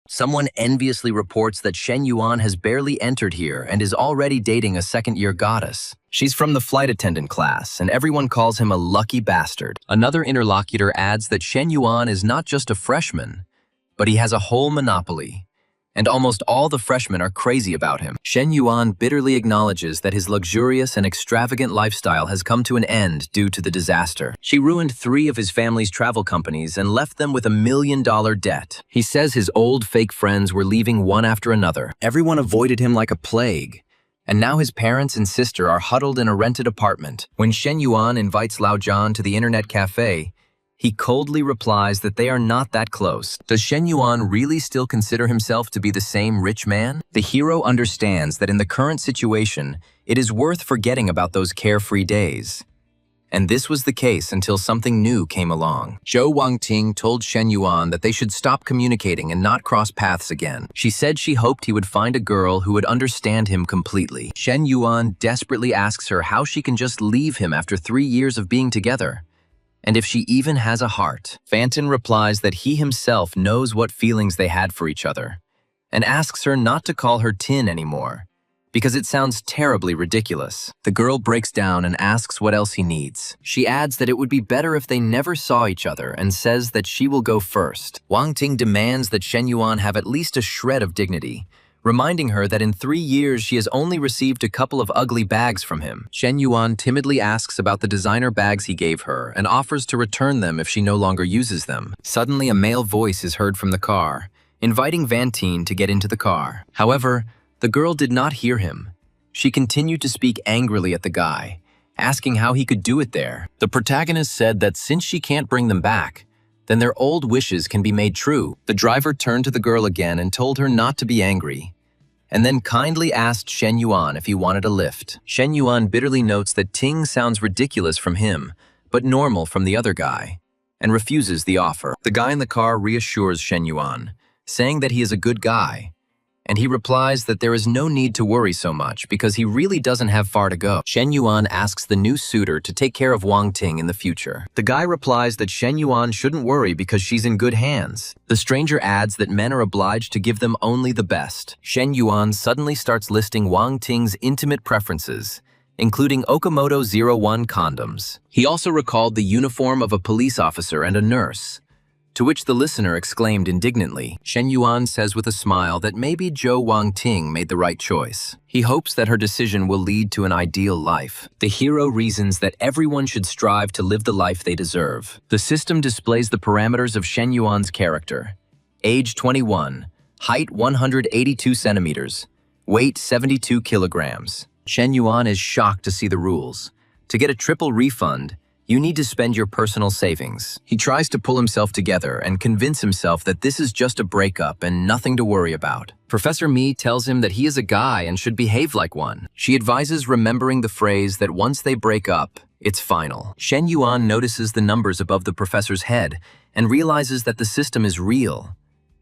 Someone enviously reports that Shen Yuan has barely entered here and is already dating a second-year goddess. She's from the flight attendant class, and everyone calls him a lucky bastard. Another interlocutor adds that Shen Yuan is not just a freshman, but he has a whole monopoly, and almost all the freshmen are crazy about him. Shen Yuan bitterly acknowledges that his luxurious and extravagant lifestyle has come to an end due to the disaster. She ruined 3 of his family's travel companies and left them with $1 million debt. He says his old fake friends were leaving one after another. Everyone avoided him like a plague, and now his parents and sister are huddled in a rented apartment. When Shen Yuan invites Lao Zhan to the internet cafe, he coldly replies that they are not that close. Does Shen Yuan really still consider himself to be the same rich man? The hero understands that in the current situation, it is worth forgetting about those carefree days. And this was the case until something new came along. Zhou Wangting told Shen Yuan that they should stop communicating and not cross paths again. She said she hoped he would find a girl who would understand him completely. Shen Yuan desperately asks her how she can just leave him after 3 years of being together, and if she even has a heart. Fantin replies that he himself knows what feelings they had for each other, and asks her not to call her Tin anymore, because it sounds terribly ridiculous. The girl breaks down and asks what else he needs. She adds that it would be better if they never saw each other and says that she will go first. Wang Ting demands that Shen Yuan have at least a shred of dignity, reminding her that in 3 years she has only received a couple of ugly bags from him. Shen Yuan timidly asks about the designer bags he gave her and offers to return them if she no longer uses them. Suddenly, a male voice is heard from the car, inviting Vantine to get into the car. However, the girl did not hear him. She continued to speak angrily at the guy, asking how he could do it there. The protagonist said that since she can't bring them back, then their old wishes can be made true. The driver turned to the girl again and told her not to be angry, and then kindly asked Shen Yuan if he wanted a lift. Shen Yuan bitterly notes that Ting sounds ridiculous from him, but normal from the other guy, and refuses the offer. The guy in the car reassures Shen Yuan, saying that he is a good guy, and he replies that there is no need to worry so much because he really doesn't have far to go. Shen Yuan asks the new suitor to take care of Wang Ting in the future. The guy replies that Shen Yuan shouldn't worry because she's in good hands. The stranger adds that men are obliged to give them only the best. Shen Yuan suddenly starts listing Wang Ting's intimate preferences, including Okamoto 01 condoms. He also recalled the uniform of a police officer and a nurse, to which the listener exclaimed indignantly. Shen Yuan says with a smile that maybe Zhou Wangting made the right choice. He hopes that her decision will lead to an ideal life. The hero reasons that everyone should strive to live the life they deserve. The system displays the parameters of Shen Yuan's character. Age 21, height 182 centimeters, weight 72 kilograms. Shen Yuan is shocked to see the rules. To get a triple refund, you need to spend your personal savings. He tries to pull himself together and convince himself that this is just a breakup and nothing to worry about. Professor Mi tells him that he is a guy and should behave like one. She advises remembering the phrase that once they break up, it's final. Shen Yuan notices the numbers above the professor's head and realizes that the system is real,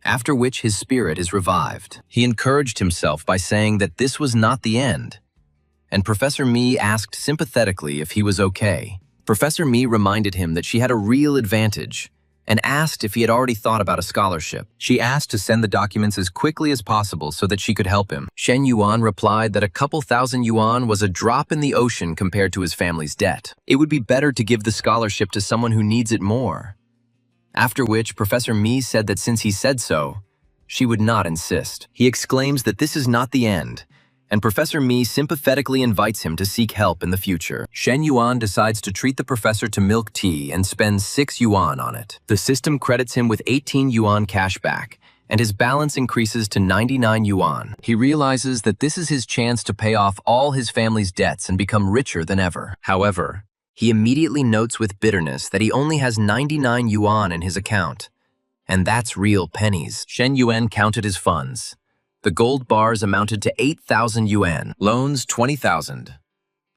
after which his spirit is revived. He encouraged himself by saying that this was not the end, and Professor Mi asked sympathetically if he was okay. Professor Mi reminded him that she had a real advantage and asked if he had already thought about a scholarship. She asked to send the documents as quickly as possible so that she could help him. Shen Yuan replied that a couple thousand yuan was a drop in the ocean compared to his family's debt. It would be better to give the scholarship to someone who needs it more. After which, Professor Mi said that since he said so, she would not insist. He exclaims that this is not the end, and Professor Mi sympathetically invites him to seek help in the future. Shen Yuan decides to treat the professor to milk tea and spends 6 yuan on it. The system credits him with 18 yuan cash back, and his balance increases to 99 yuan. He realizes that this is his chance to pay off all his family's debts and become richer than ever. However, he immediately notes with bitterness that he only has 99 yuan in his account, and that's real pennies. Shen Yuan counted his funds. The gold bars amounted to 8,000 yuan, loans 20,000.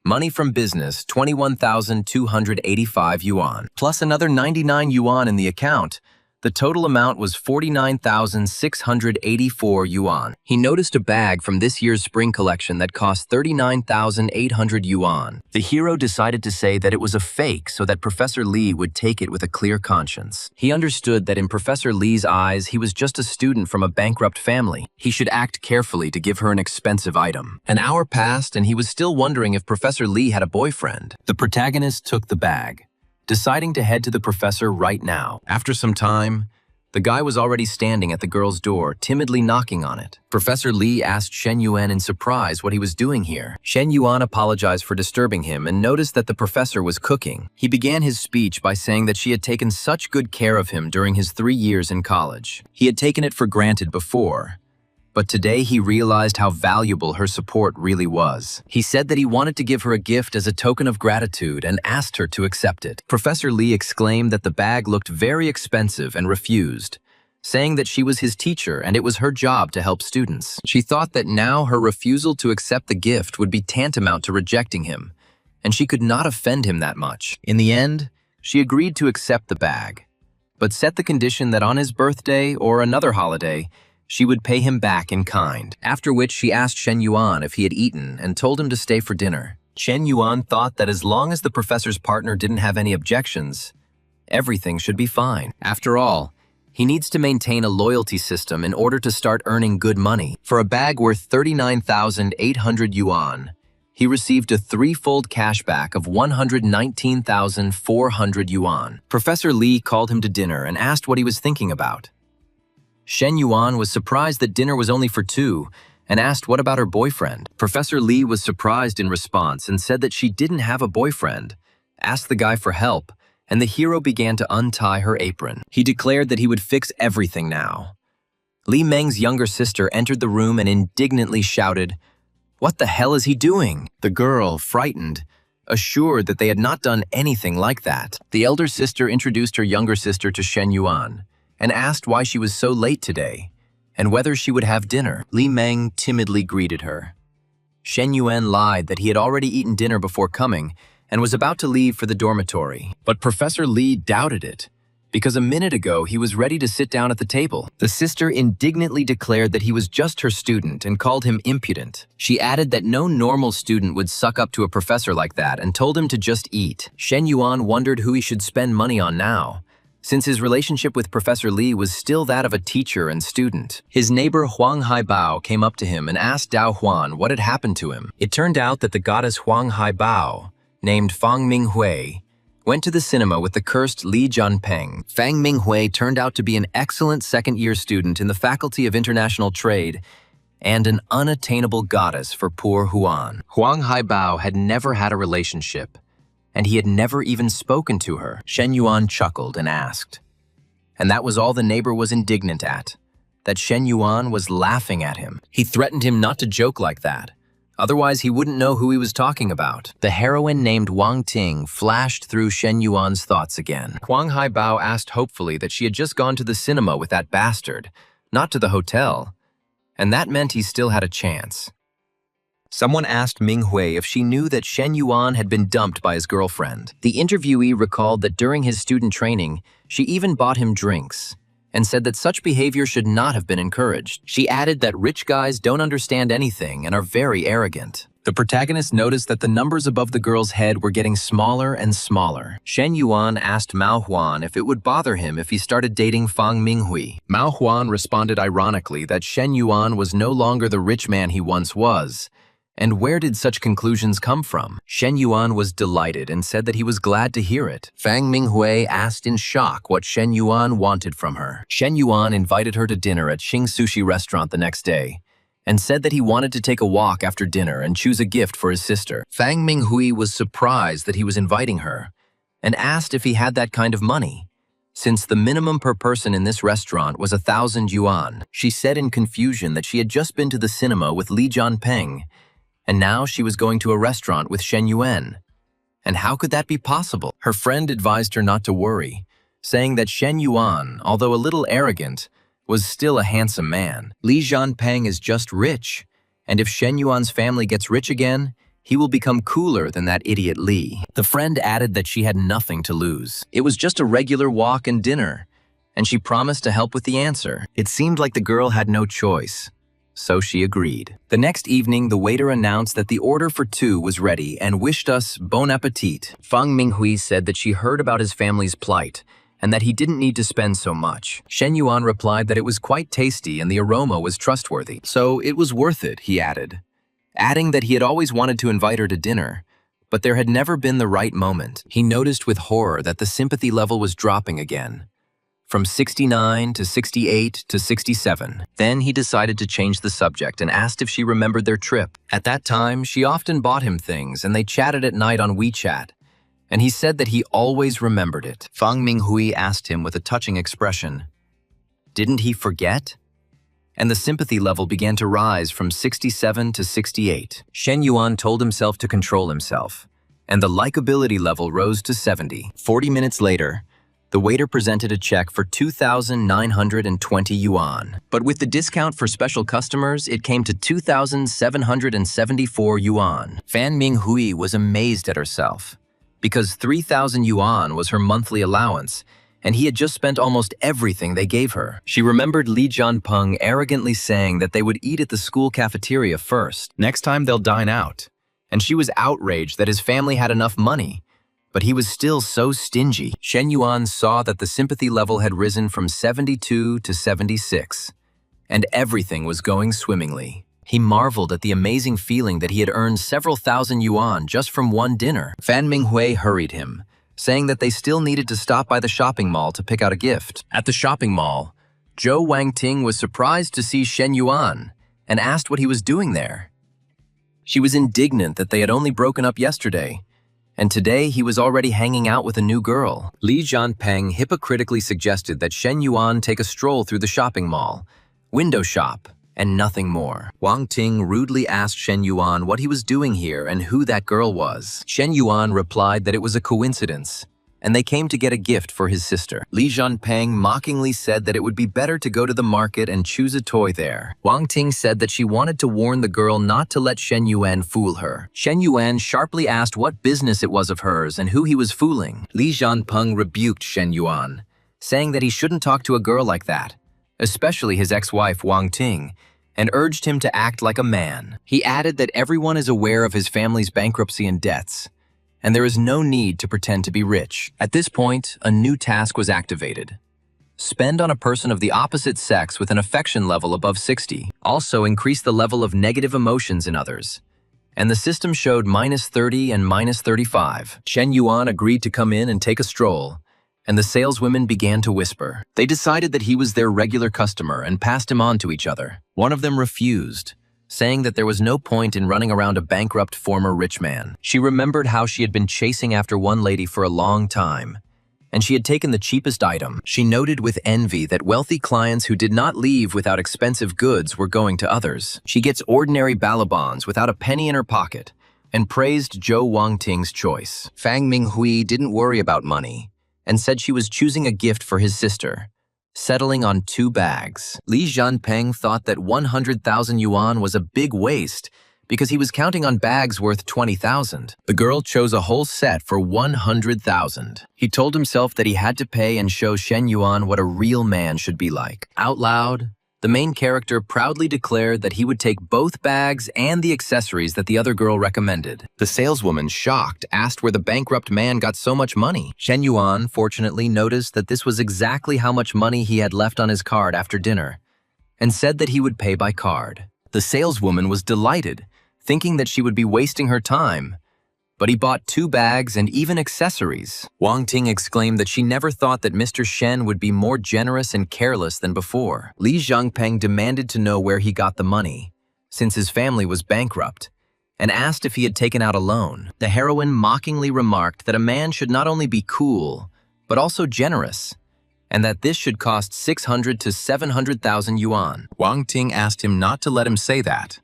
Money from business 21,285 yuan, plus another 99 yuan in the account, The total amount was 49,684 yuan. He noticed a bag from this year's spring collection that cost 39,800 yuan. The hero decided to say that it was a fake so that Professor Lee would take it with a clear conscience. He understood that in Professor Lee's eyes, he was just a student from a bankrupt family. He should act carefully to give her an expensive item. An hour passed and he was still wondering if Professor Lee had a boyfriend. The protagonist took the bag, deciding to head to the professor right now. After some time, the guy was already standing at the girl's door, timidly knocking on it. Professor Lee asked Shen Yuan in surprise what he was doing here. Shen Yuan apologized for disturbing him and noticed that the professor was cooking. He began his speech by saying that she had taken such good care of him during his 3 years in college. He had taken it for granted before, but today he realized how valuable her support really was. He said that he wanted to give her a gift as a token of gratitude and asked her to accept it. Professor Lee exclaimed that the bag looked very expensive and refused, saying that she was his teacher and it was her job to help students. She thought that now her refusal to accept the gift would be tantamount to rejecting him, and she could not offend him that much. In the end, she agreed to accept the bag, but set the condition that on his birthday or another holiday, she would pay him back in kind. After which she asked Shen Yuan if he had eaten and told him to stay for dinner. Shen Yuan thought that as long as the professor's partner didn't have any objections, everything should be fine. After all, he needs to maintain a loyalty system in order to start earning good money. For a bag worth 39,800 yuan, he received a threefold cashback of 119,400 yuan. Professor Lee called him to dinner and asked what he was thinking about. Shen Yuan was surprised that dinner was only for two and asked what about her boyfriend. Professor Lee was surprised in response and said that she didn't have a boyfriend, asked the guy for help, and the hero began to untie her apron. He declared that he would fix everything now. Li Meng's younger sister entered the room and indignantly shouted, "What the hell is he doing?" The girl, frightened, assured that they had not done anything like that. The elder sister introduced her younger sister to Shen Yuan and asked why she was so late today and whether she would have dinner. Li Meng timidly greeted her. Shen Yuan lied that he had already eaten dinner before coming and was about to leave for the dormitory. But Professor Lee doubted it, because a minute ago he was ready to sit down at the table. The sister indignantly declared that he was just her student and called him impudent. She added that no normal student would suck up to a professor like that and told him to just eat. Shen Yuan wondered who he should spend money on now, since his relationship with Professor Lee was still that of a teacher and student. His neighbor Huang Haibao came up to him and asked Dao Huan what had happened to him. It turned out that the goddess Huang Haibao, named Fang Minghui, went to the cinema with the cursed Li Jianpeng. Fang Minghui turned out to be an excellent second-year student in the Faculty of International Trade and an unattainable goddess for poor Huan. Huang Haibao had never had a relationship, and he had never even spoken to her. Shen Yuan chuckled and asked. And that was all the neighbor was indignant at, that Shen Yuan was laughing at him. He threatened him not to joke like that, otherwise he wouldn't know who he was talking about. The heroine named Wang Ting flashed through Shen Yuan's thoughts again. Huang Haibao asked hopefully that she had just gone to the cinema with that bastard, not to the hotel, and that meant he still had a chance. Someone asked Minghui if she knew that Shen Yuan had been dumped by his girlfriend. The interviewee recalled that during his student training, she even bought him drinks, and said that such behavior should not have been encouraged. She added that rich guys don't understand anything and are very arrogant. The protagonist noticed that the numbers above the girl's head were getting smaller and smaller. Shen Yuan asked Mao Huan if it would bother him if he started dating Fang Minghui. Mao Huan responded ironically that Shen Yuan was no longer the rich man he once was, and where did such conclusions come from? Shen Yuan was delighted and said that he was glad to hear it. Fang Minghui asked in shock what Shen Yuan wanted from her. Shen Yuan invited her to dinner at Xing Sushi restaurant the next day, and said that he wanted to take a walk after dinner and choose a gift for his sister. Fang Minghui was surprised that he was inviting her, and asked if he had that kind of money, since the minimum per person in this restaurant was 1,000 yuan. She said in confusion that she had just been to the cinema with Li Jianpeng, and now she was going to a restaurant with Shen Yuan. And how could that be possible? Her friend advised her not to worry, saying that Shen Yuan, although a little arrogant, was still a handsome man. Li Jianpeng is just rich, and if Shen Yuan's family gets rich again, he will become cooler than that idiot Li. The friend added that she had nothing to lose. It was just a regular walk and dinner, and she promised to help with the answer. It seemed like the girl had no choice, so she agreed. The next evening, the waiter announced that the order for 2 was ready and wished us bon appetit. Fang Minghui said that she heard about his family's plight and that he didn't need to spend so much. Shen Yuan replied that it was quite tasty and the aroma was trustworthy. So it was worth it, he added, adding that he had always wanted to invite her to dinner, but there had never been the right moment. He noticed with horror that the sympathy level was dropping again, from 69 to 68 to 67. Then he decided to change the subject and asked if she remembered their trip. At that time, she often bought him things and they chatted at night on WeChat, and he said that he always remembered it. Fang Minghui asked him with a touching expression, "Didn't he forget?" And the sympathy level began to rise from 67 to 68. Shen Yuan told himself to control himself, and the likability level rose to 70. 40 minutes later, the waiter presented a check for 2,920 yuan. But with the discount for special customers, it came to 2,774 yuan. Fan Minghui was amazed at herself, because 3,000 yuan was her monthly allowance, and he had just spent almost everything they gave her. She remembered Li Jianpeng arrogantly saying that they would eat at the school cafeteria first. Next time they'll dine out. And she was outraged that his family had enough money, but he was still so stingy. Shen Yuan saw that the sympathy level had risen from 72 to 76, and everything was going swimmingly. He marveled at the amazing feeling that he had earned several thousand yuan just from one dinner. Fan Minghui hurried him, saying that they still needed to stop by the shopping mall to pick out a gift. At the shopping mall, Zhou Wangting was surprised to see Shen Yuan and asked what he was doing there. She was indignant that they had only broken up yesterday, and today he was already hanging out with a new girl. Li Jianpeng hypocritically suggested that Shen Yuan take a stroll through the shopping mall, window shop, and nothing more. Wang Ting rudely asked Shen Yuan what he was doing here and who that girl was. Shen Yuan replied that it was a coincidence, and they came to get a gift for his sister. Li Jianpeng mockingly said that it would be better to go to the market and choose a toy there. Wang Ting said that she wanted to warn the girl not to let Shen Yuan fool her. Shen Yuan sharply asked what business it was of hers and who he was fooling. Li Jianpeng rebuked Shen Yuan, saying that he shouldn't talk to a girl like that, especially his ex-wife Wang Ting, and urged him to act like a man. He added that everyone is aware of his family's bankruptcy and debts, and there is no need to pretend to be rich. At this point, a new task was activated. Spend on a person of the opposite sex with an affection level above 60. Also increase the level of negative emotions in others. And the system showed -30 and -35. Shen Yuan agreed to come in and take a stroll, and the saleswomen began to whisper. They decided that he was their regular customer and passed him on to each other. One of them refused, saying that there was no point in running around a bankrupt former rich man. She remembered how she had been chasing after one lady for a long time, and she had taken the cheapest item. She noted with envy that wealthy clients who did not leave without expensive goods were going to others. She gets ordinary balabons without a penny in her pocket, and praised Zhou Wangting's choice. Fang Minghui didn't worry about money, and said she was choosing a gift for his sister, settling on 2 bags. Li Jianpeng thought that 100,000 yuan was a big waste because he was counting on bags worth 20,000. The girl chose a whole set for 100,000. He told himself that he had to pay and show Shen Yuan what a real man should be like. Out loud, the main character proudly declared that he would take both bags and the accessories that the other girl recommended. The saleswoman, shocked, asked where the bankrupt man got so much money. Shen Yuan, fortunately, noticed that this was exactly how much money he had left on his card after dinner, and said that he would pay by card. The saleswoman was delighted, thinking that she would be wasting her time, but he bought 2 bags and even accessories. Wang Ting exclaimed that she never thought that Mr. Shen would be more generous and careless than before. Li Jianpeng demanded to know where he got the money, since his family was bankrupt, and asked if he had taken out a loan. The heroine mockingly remarked that a man should not only be cool, but also generous, and that this should cost 600 to 700,000 yuan. Wang Ting asked him not to let him say that,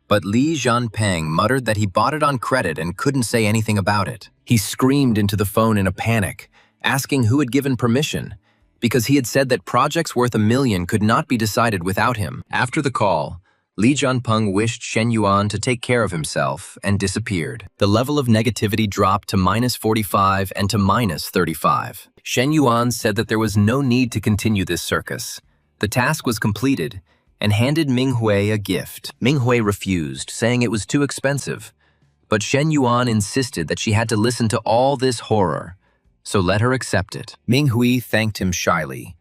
but Li Jianpeng muttered that he bought it on credit and couldn't say anything about it. He screamed into the phone in a panic, asking who had given permission, because he had said that projects worth $1 million could not be decided without him. After the call, Li Jianpeng wished Shen Yuan to take care of himself and disappeared. The level of negativity dropped to -45 and to -35. Shen Yuan said that there was no need to continue this circus. The task was completed and handed Ming Hui a gift. Ming Hui refused, saying it was too expensive. But Shen Yuan insisted that she had to listen to all this horror, so let her accept it. Ming Hui thanked him shyly,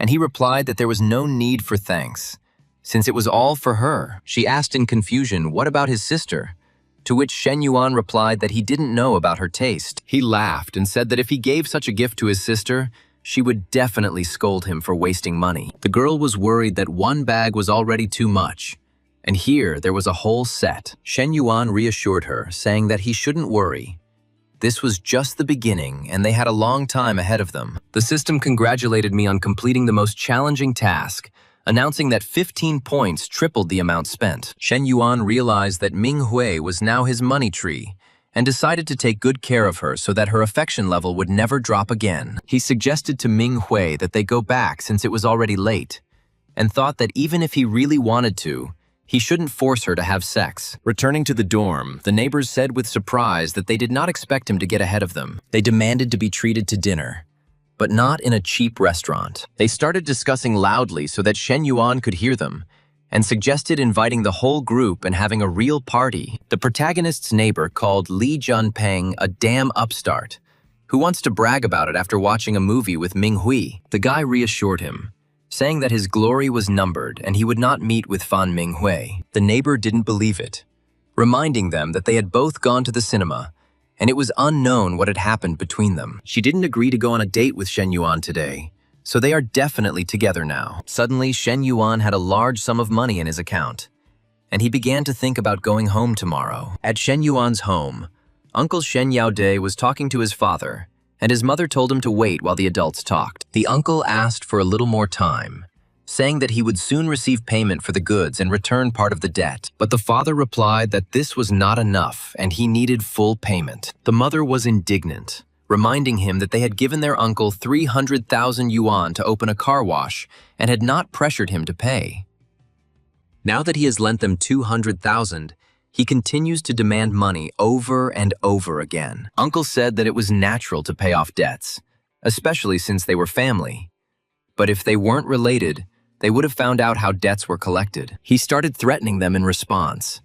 and he replied that there was no need for thanks, since it was all for her. She asked in confusion, what about his sister? To which Shen Yuan replied that he didn't know about her taste. He laughed and said that if he gave such a gift to his sister, she would definitely scold him for wasting money. The girl was worried that one bag was already too much, and here there was a whole set. Shen Yuan reassured her, saying that he shouldn't worry. This was just the beginning, and they had a long time ahead of them. The system congratulated me on completing the most challenging task, announcing that 15 points tripled the amount spent. Shen Yuan realized that Ming Hui was now his money tree, and decided to take good care of her so that her affection level would never drop again. He suggested to Ming Hui that they go back since it was already late, and thought that even if he really wanted to, he shouldn't force her to have sex. Returning to the dorm, the neighbors said with surprise that they did not expect him to get ahead of them. They demanded to be treated to dinner, but not in a cheap restaurant. They started discussing loudly so that Shen Yuan could hear them, and suggested inviting the whole group and having a real party. The protagonist's neighbor called Li Jianpeng a damn upstart, who wants to brag about it after watching a movie with Ming Hui. The guy reassured him, saying that his glory was numbered and he would not meet with Fan Ming Hui. The neighbor didn't believe it, reminding them that they had both gone to the cinema, and it was unknown what had happened between them. She didn't agree to go on a date with Shen Yuan today, so they are definitely together now. Suddenly, Shen Yuan had a large sum of money in his account, and he began to think about going home tomorrow. At Shen Yuan's home, Uncle Shen Yaode was talking to his father, and his mother told him to wait while the adults talked. The uncle asked for a little more time, saying that he would soon receive payment for the goods and return part of the debt. But the father replied that this was not enough and he needed full payment. The mother was indignant, reminding him that they had given their uncle 300,000 yuan to open a car wash and had not pressured him to pay. Now that he has lent them 200,000, he continues to demand money over and over again. Uncle said that it was natural to pay off debts, especially since they were family. But if they weren't related, they would have found out how debts were collected. He started threatening them in response.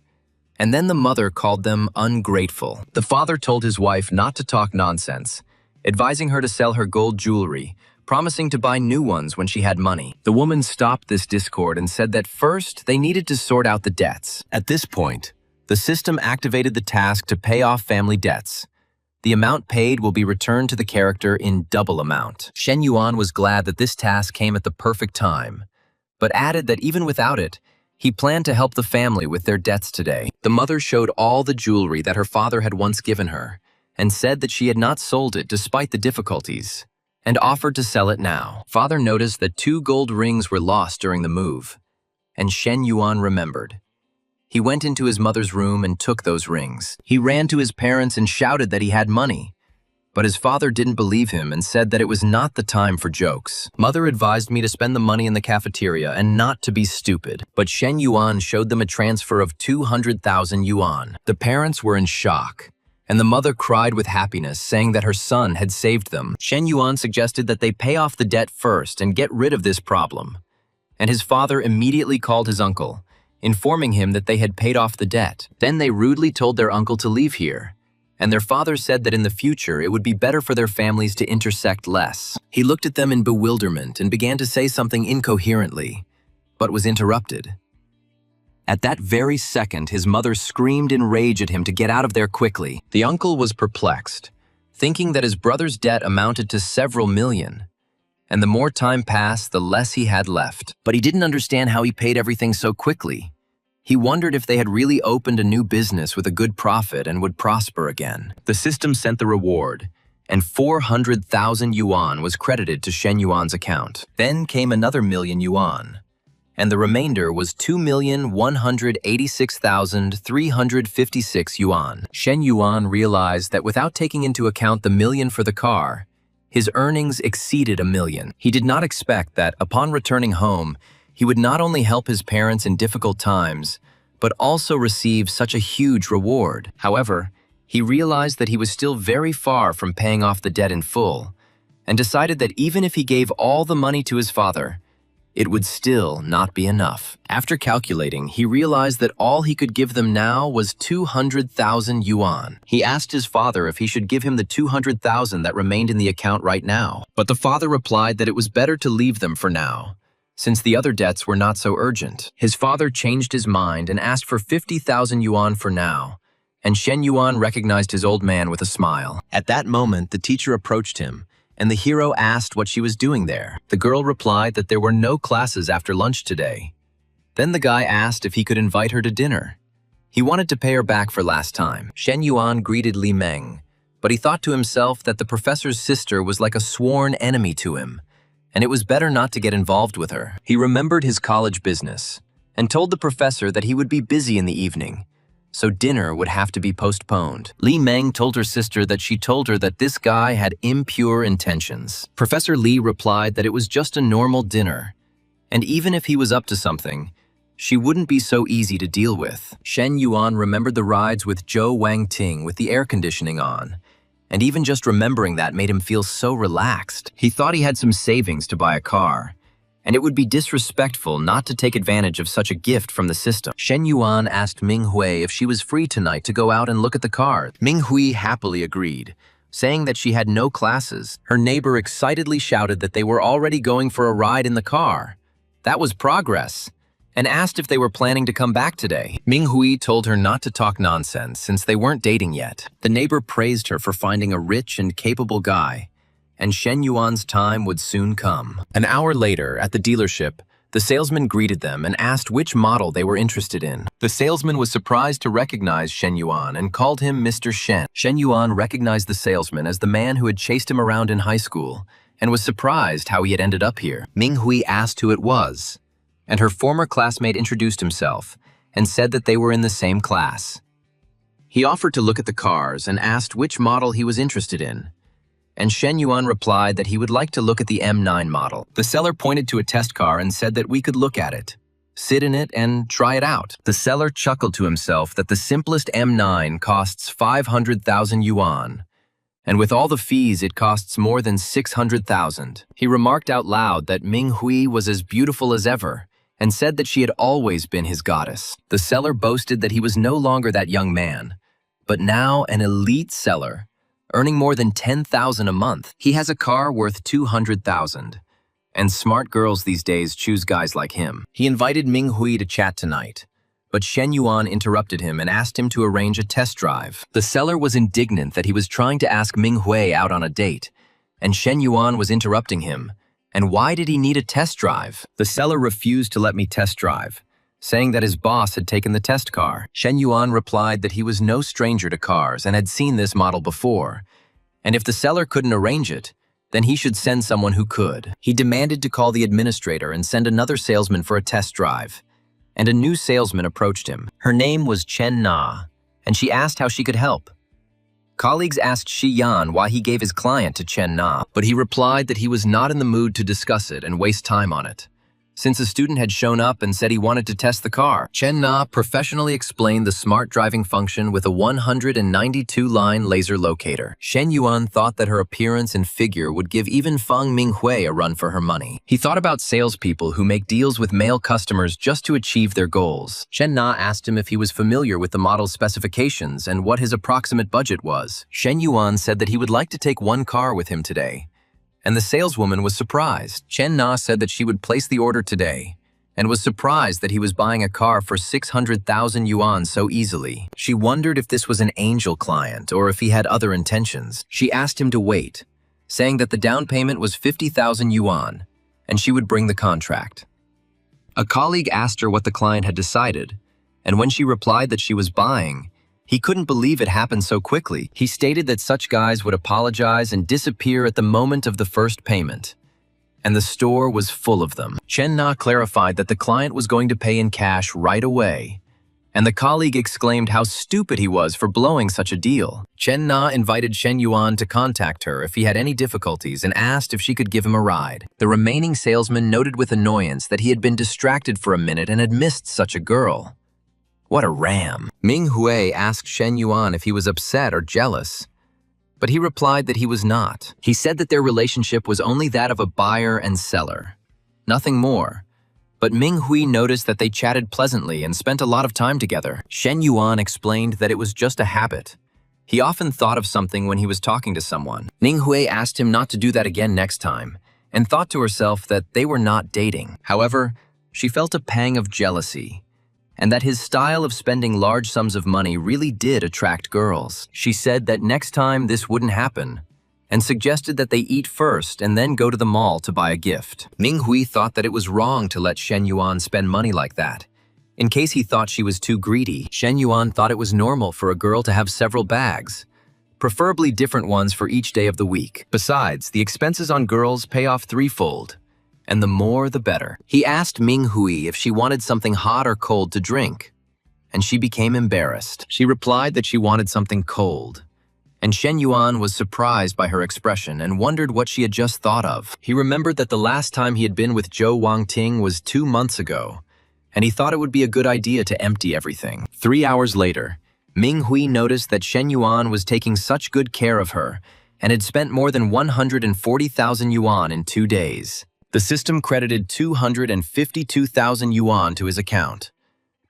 And then the mother called them ungrateful. The father told his wife not to talk nonsense, advising her to sell her gold jewelry, promising to buy new ones when she had money. The woman stopped this discord and said that first they needed to sort out the debts. At this point, the system activated the task to pay off family debts. The amount paid will be returned to the character in double amount. Shen Yuan was glad that this task came at the perfect time, but added that even without it, he planned to help the family with their debts today. The mother showed all the jewelry that her father had once given her, and said that she had not sold it despite the difficulties, and offered to sell it now. Father noticed that 2 gold rings were lost during the move, and Shen Yuan remembered. He went into his mother's room and took those rings. He ran to his parents and shouted that he had money, but his father didn't believe him and said that it was not the time for jokes. Mother advised me to spend the money in the cafeteria and not to be stupid, but Shen Yuan showed them a transfer of 200,000 yuan. The parents were in shock, and the mother cried with happiness, saying that her son had saved them. Shen Yuan suggested that they pay off the debt first and get rid of this problem, and his father immediately called his uncle, informing him that they had paid off the debt. Then they rudely told their uncle to leave here, and their father said that in the future it would be better for their families to intersect less. He looked at them in bewilderment and began to say something incoherently, but was interrupted. At that very second, his mother screamed in rage at him to get out of there quickly. The uncle was perplexed, thinking that his brother's debt amounted to several million, and the more time passed, the less he had left. But he didn't understand how he paid everything so quickly. He wondered if they had really opened a new business with a good profit and would prosper again. The system sent the reward, and 400,000 yuan was credited to Shen Yuan's account. Then came another million yuan, and the remainder was 2,186,356 yuan. Shen Yuan realized that without taking into account the million for the car, his earnings exceeded $1 million. He did not expect that, upon returning home, he would not only help his parents in difficult times, but also receive such a huge reward. However, he realized that he was still very far from paying off the debt in full, and decided that even if he gave all the money to his father, it would still not be enough. After calculating, he realized that all he could give them now was 200,000 yuan. He asked his father if he should give him the 200,000 that remained in the account right now, but the father replied that it was better to leave them for now, since the other debts were not so urgent. His father changed his mind and asked for 50,000 yuan for now, and Shen Yuan recognized his old man with a smile. At that moment, the teacher approached him, and the hero asked what she was doing there. The girl replied that there were no classes after lunch today. Then the guy asked if he could invite her to dinner. He wanted to pay her back for last time. Shen Yuan greeted Li Meng, but he thought to himself that the professor's sister was like a sworn enemy to him, and it was better not to get involved with her. He remembered his college business and told the professor that he would be busy in the evening, so dinner would have to be postponed. Li Meng told her sister that she told her that this guy had impure intentions. Professor Li replied that it was just a normal dinner, and even if he was up to something, she wouldn't be so easy to deal with. Shen Yuan remembered the rides with Zhou Wangting with the air conditioning on, and even just remembering that made him feel so relaxed. He thought he had some savings to buy a car, and it would be disrespectful not to take advantage of such a gift from the system. Shen Yuan asked Ming Hui if she was free tonight to go out and look at the cars. Ming Hui happily agreed, saying that she had no classes. Her neighbor excitedly shouted that they were already going for a ride in the car. That was progress, and asked if they were planning to come back today. Ming Hui told her not to talk nonsense since they weren't dating yet. The neighbor praised her for finding a rich and capable guy, and Shen Yuan's time would soon come. An hour later, at the dealership, the salesman greeted them and asked which model they were interested in. The salesman was surprised to recognize Shen Yuan and called him Mr. Shen. Shen Yuan recognized the salesman as the man who had chased him around in high school and was surprised how he had ended up here. Ming Hui asked who it was, and her former classmate introduced himself and said that they were in the same class. He offered to look at the cars and asked which model he was interested in, and Shen Yuan replied that he would like to look at the M9 model. The seller pointed to a test car and said that we could look at it, sit in it, and try it out. The seller chuckled to himself that the simplest M9 costs 500,000 yuan, and with all the fees it costs more than 600,000. He remarked out loud that Ming Hui was as beautiful as ever, and said that she had always been his goddess. The seller boasted that he was no longer that young man, but now an elite seller, earning more than 10,000 a month. He has a car worth 200,000, and smart girls these days choose guys like him. He invited Ming Hui to chat tonight, but Shen Yuan interrupted him and asked him to arrange a test drive. The seller was indignant that he was trying to ask Ming Hui out on a date, and Shen Yuan was interrupting him. And why did he need a test drive? The seller refused to let me test drive, saying that his boss had taken the test car. Shen Yuan replied that he was no stranger to cars and had seen this model before, and if the seller couldn't arrange it, then he should send someone who could. He demanded to call the administrator and send another salesman for a test drive, and a new salesman approached him. Her name was Chen Na, and she asked how she could help. Colleagues asked Shi Yan why he gave his client to Chen Na, but he replied that he was not in the mood to discuss it and waste time on it, since a student had shown up and said he wanted to test the car. Chen Na professionally explained the smart driving function with a 192-line laser locator. Shen Yuan thought that her appearance and figure would give even Feng Minghui a run for her money. He thought about salespeople who make deals with male customers just to achieve their goals. Chen Na asked him if he was familiar with the model's specifications and what his approximate budget was. Shen Yuan said that he would like to take one car with him today, and the saleswoman was surprised. Chen Na said that she would place the order today, and was surprised that he was buying a car for 600,000 yuan so easily. She wondered if this was an angel client or if he had other intentions. She asked him to wait, saying that the down payment was 50,000 yuan, and she would bring the contract. A colleague asked her what the client had decided, and when she replied that she was buying, he couldn't believe it happened so quickly. He stated that such guys would apologize and disappear at the moment of the first payment, and the store was full of them. Chen Na clarified that the client was going to pay in cash right away, and the colleague exclaimed how stupid he was for blowing such a deal. Chen Na invited Shen Yuan to contact her if he had any difficulties and asked if she could give him a ride. The remaining salesman noted with annoyance that he had been distracted for a minute and had missed such a girl. What a ram. Ming Hui asked Shen Yuan if he was upset or jealous, but he replied that he was not. He said that their relationship was only that of a buyer and seller, nothing more. But Ming Hui noticed that they chatted pleasantly and spent a lot of time together. Shen Yuan explained that it was just a habit. He often thought of something when he was talking to someone. Ming Hui asked him not to do that again next time, and thought to herself that they were not dating. However, she felt a pang of jealousy, and that his style of spending large sums of money really did attract girls. She said that next time this wouldn't happen, and suggested that they eat first and then go to the mall to buy a gift. Ming Hui thought that it was wrong to let Shen Yuan spend money like that. In case he thought she was too greedy, Shen Yuan thought it was normal for a girl to have several bags, preferably different ones for each day of the week. Besides, the expenses on girls pay off threefold, and the more the better. He asked Ming Hui if she wanted something hot or cold to drink, and she became embarrassed. She replied that she wanted something cold, and Shen Yuan was surprised by her expression and wondered what she had just thought of. He remembered that the last time he had been with Zhou Wangting was 2 months ago, and he thought it would be a good idea to empty everything. 3 hours later, Ming Hui noticed that Shen Yuan was taking such good care of her and had spent more than 140,000 yuan in 2 days. The system credited 252,000 yuan to his account,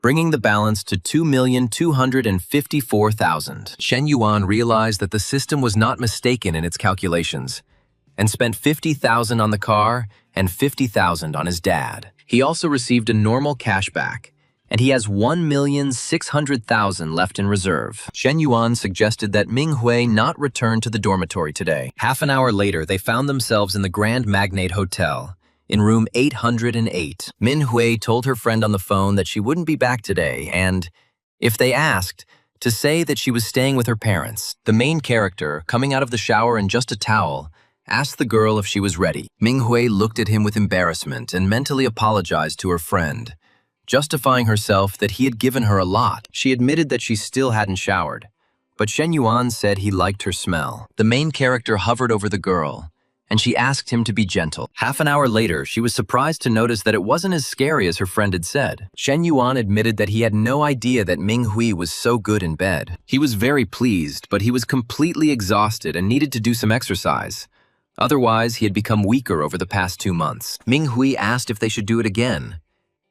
bringing the balance to 2,254,000. Shen Yuan realized that the system was not mistaken in its calculations, and spent 50,000 on the car and 50,000 on his dad. He also received a normal cashback, and he has 1,600,000 left in reserve. Shen Yuan suggested that Ming Hui not return to the dormitory today. Half an hour later, they found themselves in the Grand Magnate Hotel, in room 808. Min Hui told her friend on the phone that she wouldn't be back today and, if they asked, to say that she was staying with her parents. The main character, coming out of the shower in just a towel, asked the girl if she was ready. Ming Hui looked at him with embarrassment and mentally apologized to her friend, justifying herself that he had given her a lot. She admitted that she still hadn't showered, but Shen Yuan said he liked her smell. The main character hovered over the girl, and she asked him to be gentle. Half an hour later, she was surprised to notice that it wasn't as scary as her friend had said. Shen Yuan admitted that he had no idea that Ming Hui was so good in bed. He was very pleased, but he was completely exhausted and needed to do some exercise. Otherwise, he had become weaker over the past 2 months. Ming Hui asked if they should do it again,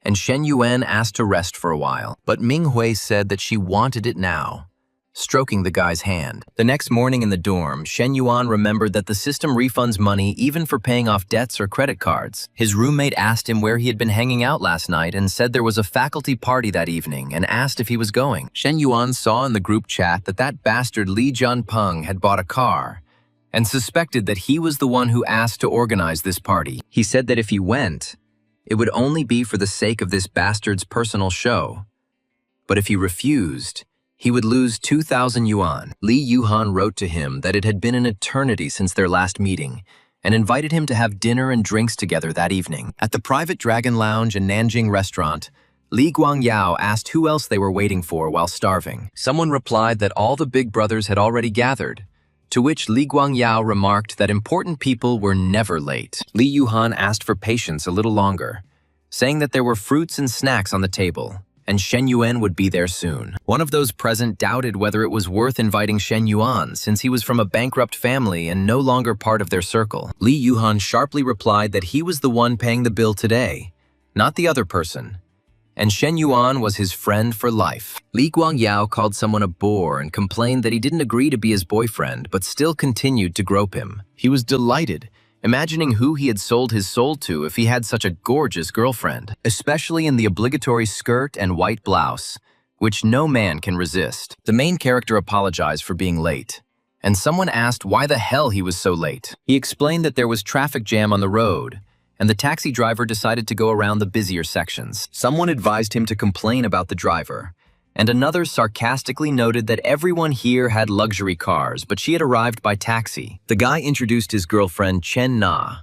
and Shen Yuan asked to rest for a while. But Ming Hui said that she wanted it now, stroking the guy's hand. The next morning in the dorm, Shen Yuan remembered that the system refunds money even for paying off debts or credit cards. His roommate asked him where he had been hanging out last night and said there was a faculty party that evening and asked if he was going. Shen Yuan saw in the group chat that bastard Li Jianpeng had bought a car and suspected that he was the one who asked to organize this party. He said that if he went, it would only be for the sake of this bastard's personal show. But if he refused, he would lose 2,000 yuan. Li Yuhan wrote to him that it had been an eternity since their last meeting and invited him to have dinner and drinks together that evening. At the private Dragon Lounge and Nanjing restaurant, Li Guangyao asked who else they were waiting for while starving. Someone replied that all the big brothers had already gathered, to which Li Guangyao remarked that important people were never late. Li Yuhan asked for patience a little longer, saying that there were fruits and snacks on the table, and Shen Yuan would be there soon. One of those present doubted whether it was worth inviting Shen Yuan since he was from a bankrupt family and no longer part of their circle. Li Yuhan sharply replied that he was the one paying the bill today, not the other person, and Shen Yuan was his friend for life. Li Guangyao called someone a bore and complained that he didn't agree to be his boyfriend but still continued to grope him. He was delighted, imagining who he had sold his soul to if he had such a gorgeous girlfriend, especially in the obligatory skirt and white blouse, which no man can resist. The main character apologized for being late, and someone asked why the hell he was so late. He explained that there was traffic jam on the road, and the taxi driver decided to go around the busier sections. Someone advised him to complain about the driver, and another sarcastically noted that everyone here had luxury cars, but she had arrived by taxi. The guy introduced his girlfriend Chen Na,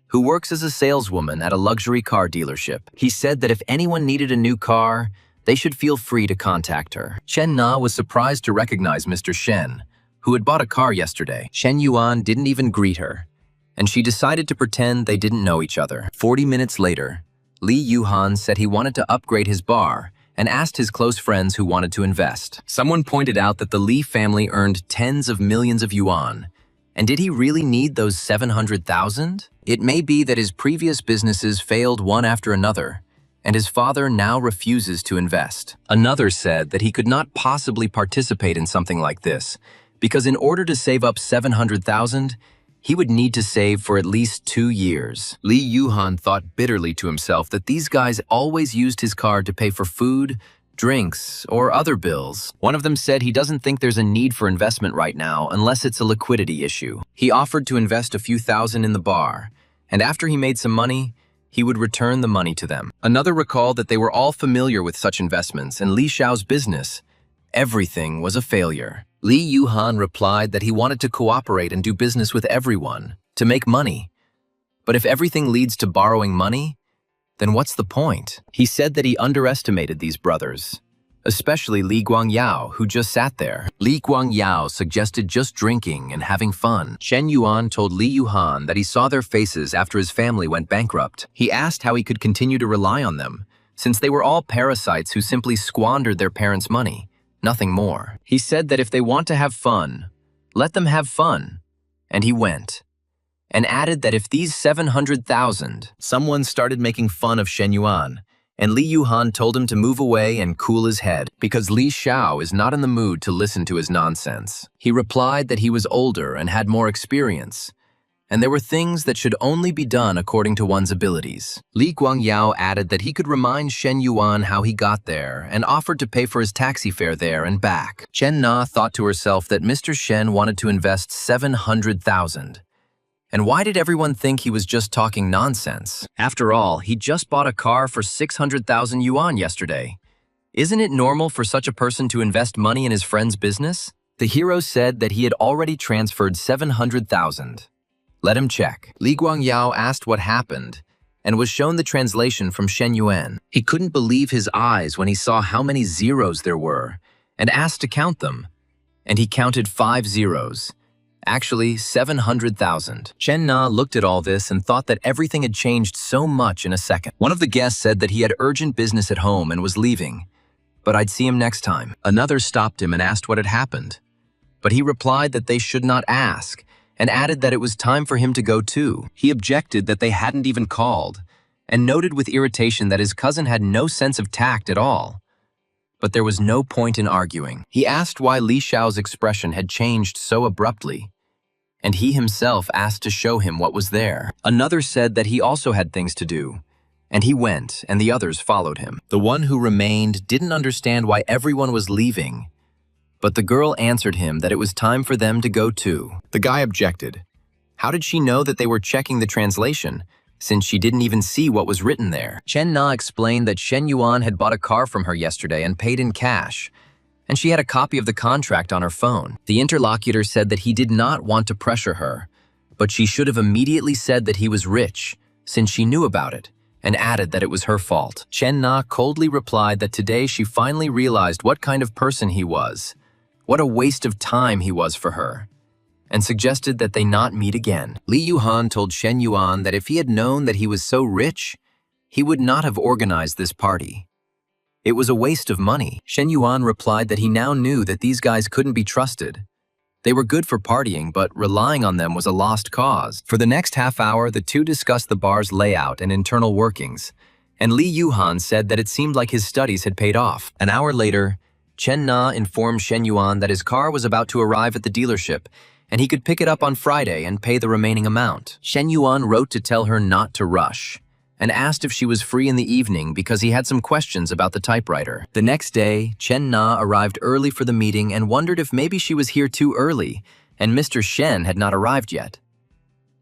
who works as a saleswoman at a luxury car dealership. He said that if anyone needed a new car, They should feel free to contact her. Chen Na was surprised to recognize Mr. Shen, who had bought a car yesterday. Shen Yuan didn't even greet her, and she decided to pretend they didn't know each other. 40 minutes later, Li Yuhan said he wanted to upgrade his bar and asked his close friends who wanted to invest. Someone pointed out that the Li family earned tens of millions of yuan. And did he really need those 700,000? It may be that his previous businesses failed one after another, and his father now refuses to invest. Another said that he could not possibly participate in something like this, because in order to save up 700,000, he would need to save for at least 2 years. Li Yuhan thought bitterly to himself that these guys always used his card to pay for food, drinks, or other bills. One of them said he doesn't think there's a need for investment right now unless it's a liquidity issue. He offered to invest a few thousand in the bar, and after he made some money, he would return the money to them. Another recalled that they were all familiar with such investments, and Li Xiao's business, everything was a failure. Li Yuhan replied that he wanted to cooperate and do business with everyone, to make money. But if everything leads to borrowing money, then what's the point? He said that he underestimated these brothers, especially Li Guangyao, who just sat there. Li Guangyao suggested just drinking and having fun. Chen Yuan told Li Yuhan that he saw their faces after his family went bankrupt. He asked how he could continue to rely on them, since they were all parasites who simply squandered their parents' money. Nothing more. He said that if they want to have fun, let them have fun. And he went. And added that if these 700,000, someone started making fun of Shen Yuan, and Li Yuhan told him to move away and cool his head, because Li Xiao is not in the mood to listen to his nonsense. He replied that he was older and had more experience, and there were things that should only be done according to one's abilities. Li Guangyao added that he could remind Shen Yuan how he got there and offered to pay for his taxi fare there and back. Chen Na thought to herself that Mr. Shen wanted to invest 700,000. And why did everyone think he was just talking nonsense? After all, he just bought a car for 600,000 yuan yesterday. Isn't it normal for such a person to invest money in his friend's business? The hero said that he had already transferred 700,000. Let him check. Li Guangyao asked what happened and was shown the translation from Shen Yuan. He couldn't believe his eyes when he saw how many zeros there were and asked to count them. And he counted 5 zeros. Actually, 700,000. Chen Na looked at all this and thought that everything had changed so much in a second. One of the guests said that he had urgent business at home and was leaving, but I'd see him next time. Another stopped him and asked what had happened, but he replied that they should not ask, and added that it was time for him to go too. He objected that they hadn't even called, and noted with irritation that his cousin had no sense of tact at all. But there was no point in arguing. He asked why Li Xiao's expression had changed so abruptly, and he himself asked to show him what was there. Another said that he also had things to do, and he went, and the others followed him. The one who remained didn't understand why everyone was leaving, but the girl answered him that it was time for them to go too. The guy objected. How did she know that they were checking the translation, since she didn't even see what was written there? Chen Na explained that Shen Yuan had bought a car from her yesterday and paid in cash, and she had a copy of the contract on her phone. The interlocutor said that he did not want to pressure her, but she should have immediately said that he was rich, since she knew about it, and added that it was her fault. Chen Na coldly replied that today she finally realized what kind of person he was, what a waste of time he was for her, and suggested that they not meet again. Li Yuhan told Shen Yuan that if he had known that he was so rich, he would not have organized this party. It was a waste of money. Shen Yuan replied that he now knew that these guys couldn't be trusted. They were good for partying, but relying on them was a lost cause. For the next half hour, the two discussed the bar's layout and internal workings, and Li Yuhan said that it seemed like his studies had paid off. An hour later, Chen Na informed Shen Yuan that his car was about to arrive at the dealership, and he could pick it up on Friday and pay the remaining amount. Shen Yuan wrote to tell her not to rush, and asked if she was free in the evening because he had some questions about the typewriter. The next day, Chen Na arrived early for the meeting and wondered if maybe she was here too early, and Mr. Shen had not arrived yet.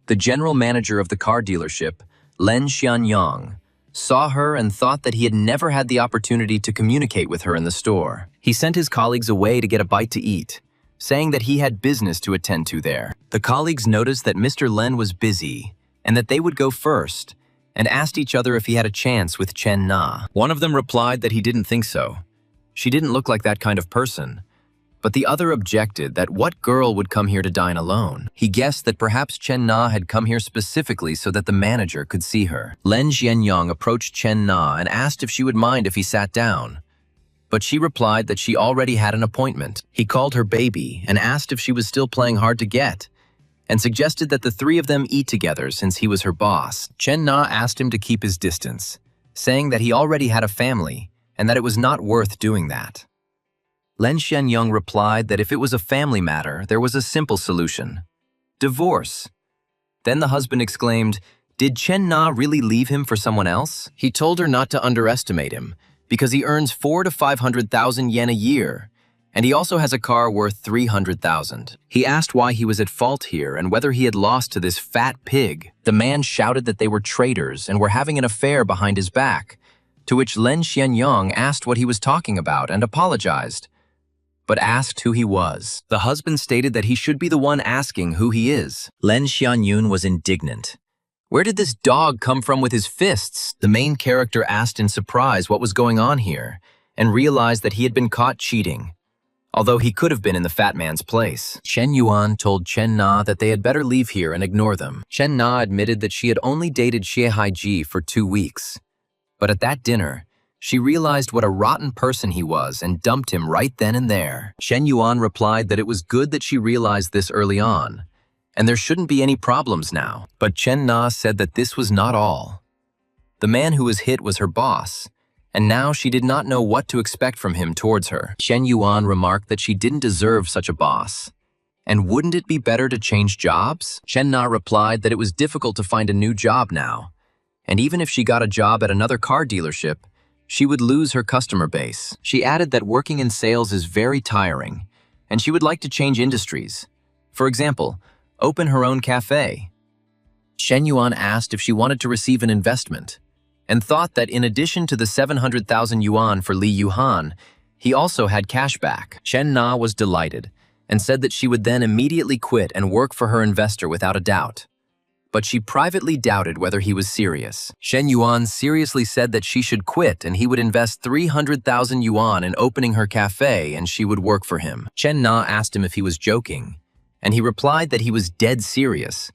The general manager of the car dealership, Len Xianyang, saw her and thought that he had never had the opportunity to communicate with her in the store. He sent his colleagues away to get a bite to eat, saying that he had business to attend to there. The colleagues noticed that Mr. Len was busy and that they would go first, and asked each other if he had a chance with Chen Na. One of them replied that he didn't think so. She didn't look like that kind of person. But the other objected that what girl would come here to dine alone? He guessed that perhaps Chen Na had come here specifically so that the manager could see her. Lin Xianyang approached Chen Na and asked if she would mind if he sat down. But she replied that she already had an appointment. He called her baby and asked if she was still playing hard to get, and suggested that the three of them eat together since he was her boss. Chen Na asked him to keep his distance, saying that he already had a family and that it was not worth doing that. Lin Xianyang replied that if it was a family matter, there was a simple solution: divorce. Then the husband exclaimed, "Did Chen Na really leave him for someone else?" He told her not to underestimate him, because he earns 400,000 to 500,000 yen a year, and he also has a car worth 300,000. He asked why he was at fault here and whether he had lost to this fat pig. The man shouted that they were traitors and were having an affair behind his back, to which Lin Xianyang asked what he was talking about and apologized, but asked who he was. The husband stated that he should be the one asking who he is. Lin Xianyun was indignant. Where did this dog come from with his fists? The main character asked in surprise what was going on here, and realized that he had been caught cheating, although he could have been in the fat man's place. Chen Yuan told Chen Na that they had better leave here and ignore them. Chen Na admitted that she had only dated Xie Haiji for 2 weeks, but at that dinner, she realized what a rotten person he was and dumped him right then and there. Chen Yuan replied that it was good that she realized this early on, and there shouldn't be any problems now. But Chen Na said that this was not all. The man who was hit was her boss, and now she did not know what to expect from him towards her. Chen Yuan remarked that she didn't deserve such a boss. And wouldn't it be better to change jobs? Chen Na replied that it was difficult to find a new job now, and even if she got a job at another car dealership, she would lose her customer base. She added that working in sales is very tiring, and she would like to change industries. For example, open her own cafe. Shen Yuan asked if she wanted to receive an investment, and thought that in addition to the 700,000 yuan for Li Yuhan, he also had cash back. Chen Na was delighted, and said that she would then immediately quit and work for her investor without a doubt. But she privately doubted whether he was serious. Shen Yuan seriously said that she should quit and he would invest 300,000 yuan in opening her cafe and she would work for him. Chen Na asked him if he was joking, and he replied that he was dead serious,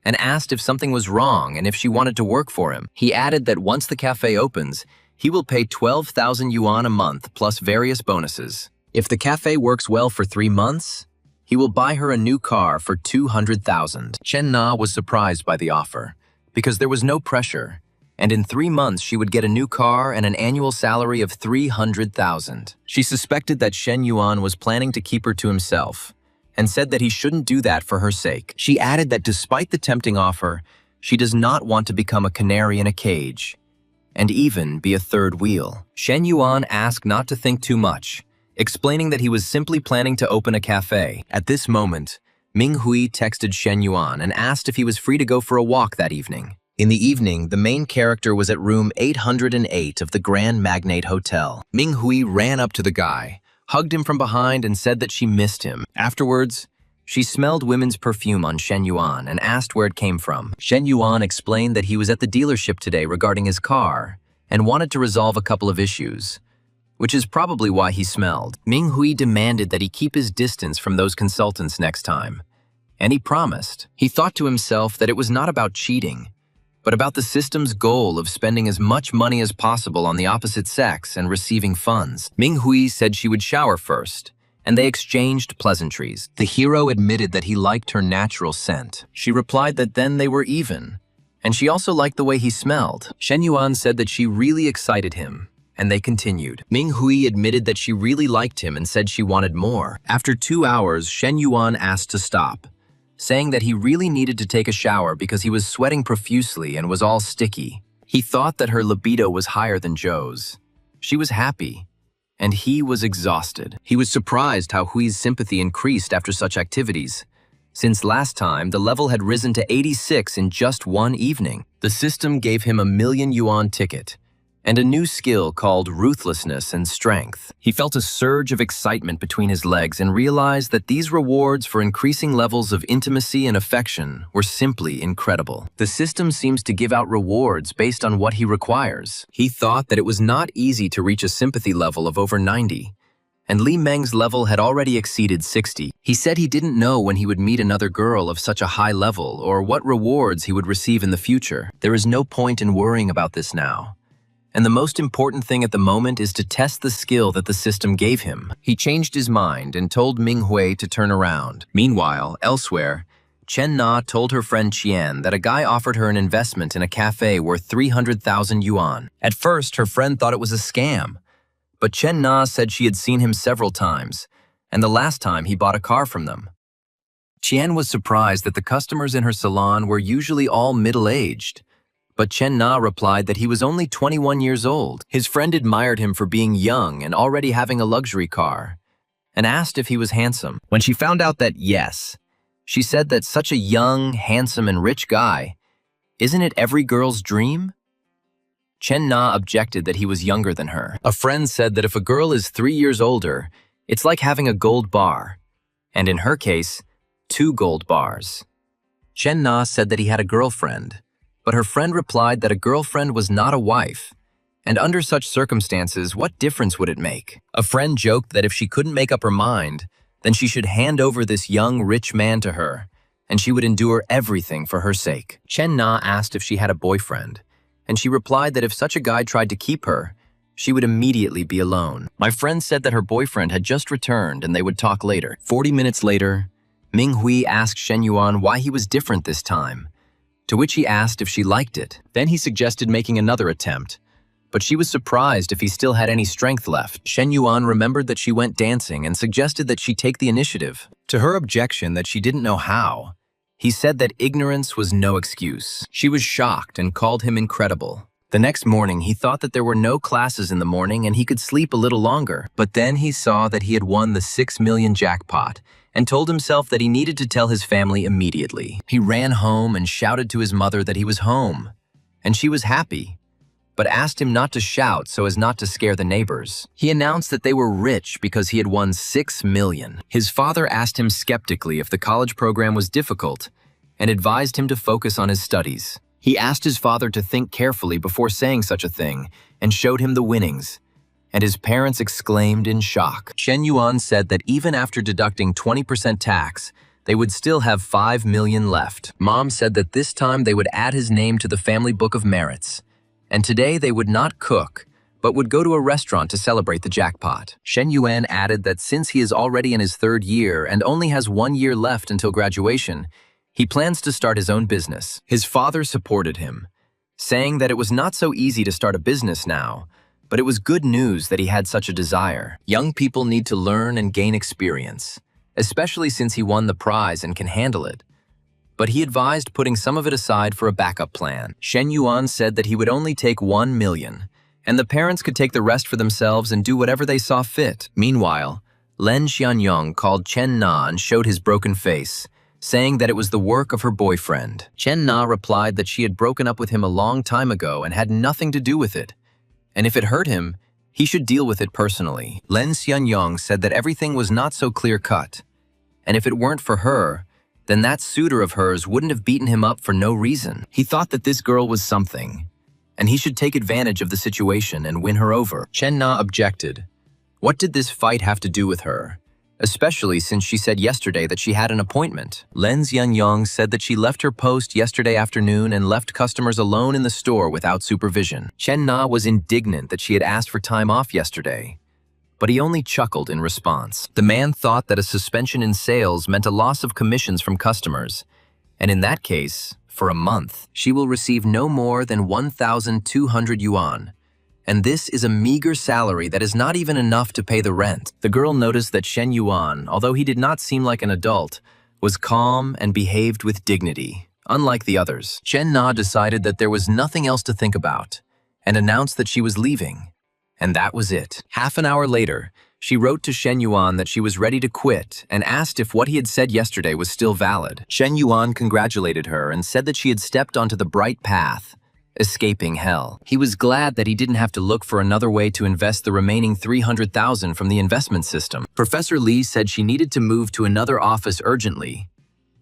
and asked if something was wrong and if she wanted to work for him. He added that once the cafe opens, he will pay 12,000 yuan a month plus various bonuses. If the cafe works well for 3 months, he will buy her a new car for 200,000. Chen Na was surprised by the offer, because there was no pressure, and in 3 months she would get a new car and an annual salary of 300,000. She suspected that Shen Yuan was planning to keep her to himself, and said that he shouldn't do that for her sake. She added that despite the tempting offer, she does not want to become a canary in a cage, and even be a third wheel. Shen Yuan asked not to think too much, explaining that he was simply planning to open a cafe. At this moment, Ming Hui texted Shen Yuan and asked if he was free to go for a walk that evening. In the evening, the main character was at room 808 of the Grand Magnate Hotel. Ming Hui ran up to the guy, hugged him from behind, and said that she missed him. Afterwards, she smelled women's perfume on Shen Yuan and asked where it came from. Shen Yuan explained that he was at the dealership today regarding his car and wanted to resolve a couple of issues, which is probably why he smelled. Ming Hui demanded that he keep his distance from those consultants next time, and he promised. He thought to himself that it was not about cheating, but about the system's goal of spending as much money as possible on the opposite sex and receiving funds. Ming Hui said she would shower first, and they exchanged pleasantries. The hero admitted that he liked her natural scent. She replied that then they were even, and she also liked the way he smelled. Shen Yuan said that she really excited him, and they continued. Ming Hui admitted that she really liked him and said she wanted more. After 2 hours, Shen Yuan asked to stop, saying that he really needed to take a shower because he was sweating profusely and was all sticky. He thought that her libido was higher than Zhou's. She was happy, and he was exhausted. He was surprised how Hui's sympathy increased after such activities. Since last time, the level had risen to 86 in just 1 evening. The system gave him a 1,000,000 yuan ticket, and a new skill called ruthlessness and strength. He felt a surge of excitement between his legs and realized that these rewards for increasing levels of intimacy and affection were simply incredible. The system seems to give out rewards based on what he requires. He thought that it was not easy to reach a sympathy level of over 90, and Li Meng's level had already exceeded 60. He said he didn't know when he would meet another girl of such a high level or what rewards he would receive in the future. There is no point in worrying about this now. And the most important thing at the moment is to test the skill that the system gave him. He changed his mind and told Ming Hui to turn around. Meanwhile, elsewhere, Chen Na told her friend Qian that a guy offered her an investment in a cafe worth 300,000 yuan. At first, her friend thought it was a scam, but Chen Na said she had seen him several times, and the last time he bought a car from them. Qian was surprised that the customers in her salon were usually all middle-aged, but Chen Na replied that he was only 21 years old. His friend admired him for being young and already having a luxury car, and asked if he was handsome. When she found out that yes, she said that such a young, handsome, and rich guy, isn't it every girl's dream? Chen Na objected that he was younger than her. A friend said that if a girl is 3 years older, it's like having a gold bar, and in her case, 2 gold bars. Chen Na said that he had a girlfriend, but her friend replied that a girlfriend was not a wife, and under such circumstances, what difference would it make? A friend joked that if she couldn't make up her mind, then she should hand over this young, rich man to her, and she would endure everything for her sake. Chen Na asked if she had a boyfriend, and she replied that if such a guy tried to keep her, she would immediately be alone. My friend said that her boyfriend had just returned and they would talk later. 40 minutes later, Ming Hui asked Shen Yuan why he was different this time, to which he asked if she liked it. Then he suggested making another attempt, but she was surprised if he still had any strength left. Shen Yuan remembered that she went dancing and suggested that she take the initiative. To her objection that she didn't know how, he said that ignorance was no excuse. She was shocked and called him incredible. The next morning, he thought that there were no classes in the morning and he could sleep a little longer. But then he saw that he had won the 6 million jackpot and told himself that he needed to tell his family immediately. He ran home and shouted to his mother that he was home, and she was happy, but asked him not to shout so as not to scare the neighbors. He announced that they were rich because he had won 6 million. His father asked him skeptically if the college program was difficult and advised him to focus on his studies. He asked his father to think carefully before saying such a thing and showed him the winnings, and his parents exclaimed in shock. Shen Yuan said that even after deducting 20% tax, they would still have 5 million left. Mom said that this time they would add his name to the family book of merits, and today they would not cook, but would go to a restaurant to celebrate the jackpot. Shen Yuan added that since he is already in his 3rd year and only has 1 year left until graduation, he plans to start his own business. His father supported him, saying that it was not so easy to start a business now, but it was good news that he had such a desire. Young people need to learn and gain experience, especially since he won the prize and can handle it. But he advised putting some of it aside for a backup plan. Shen Yuan said that he would only take 1 million, and the parents could take the rest for themselves and do whatever they saw fit. Meanwhile, Lin Xianyong called Chen Na and showed his broken face, saying that it was the work of her boyfriend. Chen Na replied that she had broken up with him a long time ago and had nothing to do with it, and if it hurt him, he should deal with it personally. Lin Xianyong said that everything was not so clear-cut, and if it weren't for her, then that suitor of hers wouldn't have beaten him up for no reason. He thought that this girl was something, and he should take advantage of the situation and win her over. Chen Na objected. What did this fight have to do with her? Especially since she said yesterday that she had an appointment. Lin Xianyong said that she left her post yesterday afternoon and left customers alone in the store without supervision. Chen Na was indignant that she had asked for time off yesterday, but he only chuckled in response. The man thought that a suspension in sales meant a loss of commissions from customers, and in that case, for a month, she will receive no more than 1,200 yuan. And this is a meager salary that is not even enough to pay the rent. The girl noticed that Shen Yuan, although he did not seem like an adult, was calm and behaved with dignity, unlike the others. Chen Na decided that there was nothing else to think about, and announced that she was leaving. And that was it. Half an hour later, she wrote to Shen Yuan that she was ready to quit and asked if what he had said yesterday was still valid. Shen Yuan congratulated her and said that she had stepped onto the bright path, escaping hell. He was glad that he didn't have to look for another way to invest the remaining 300,000 from the investment system. Professor Lee said she needed to move to another office urgently,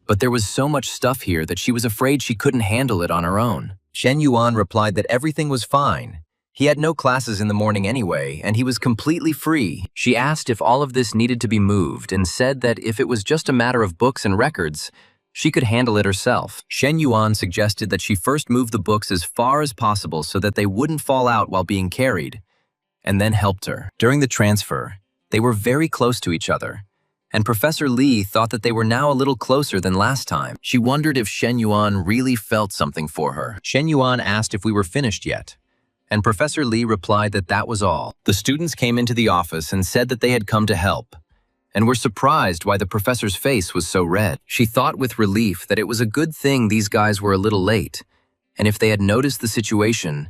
but there was so much stuff here that she was afraid she couldn't handle it on her own. Shen Yuan replied that everything was fine. He had no classes in the morning anyway, and he was completely free. She asked if all of this needed to be moved and said that if it was just a matter of books and records, she could handle it herself. Shen Yuan suggested that she first move the books as far as possible so that they wouldn't fall out while being carried, and then helped her. During the transfer, they were very close to each other, and Professor Lee thought that they were now a little closer than last time. She wondered if Shen Yuan really felt something for her. Shen Yuan asked if we were finished yet, and Professor Lee replied that that was all. The students came into the office and said that they had come to help, and were surprised why the professor's face was so red. She thought with relief that it was a good thing these guys were a little late, and if they had noticed the situation,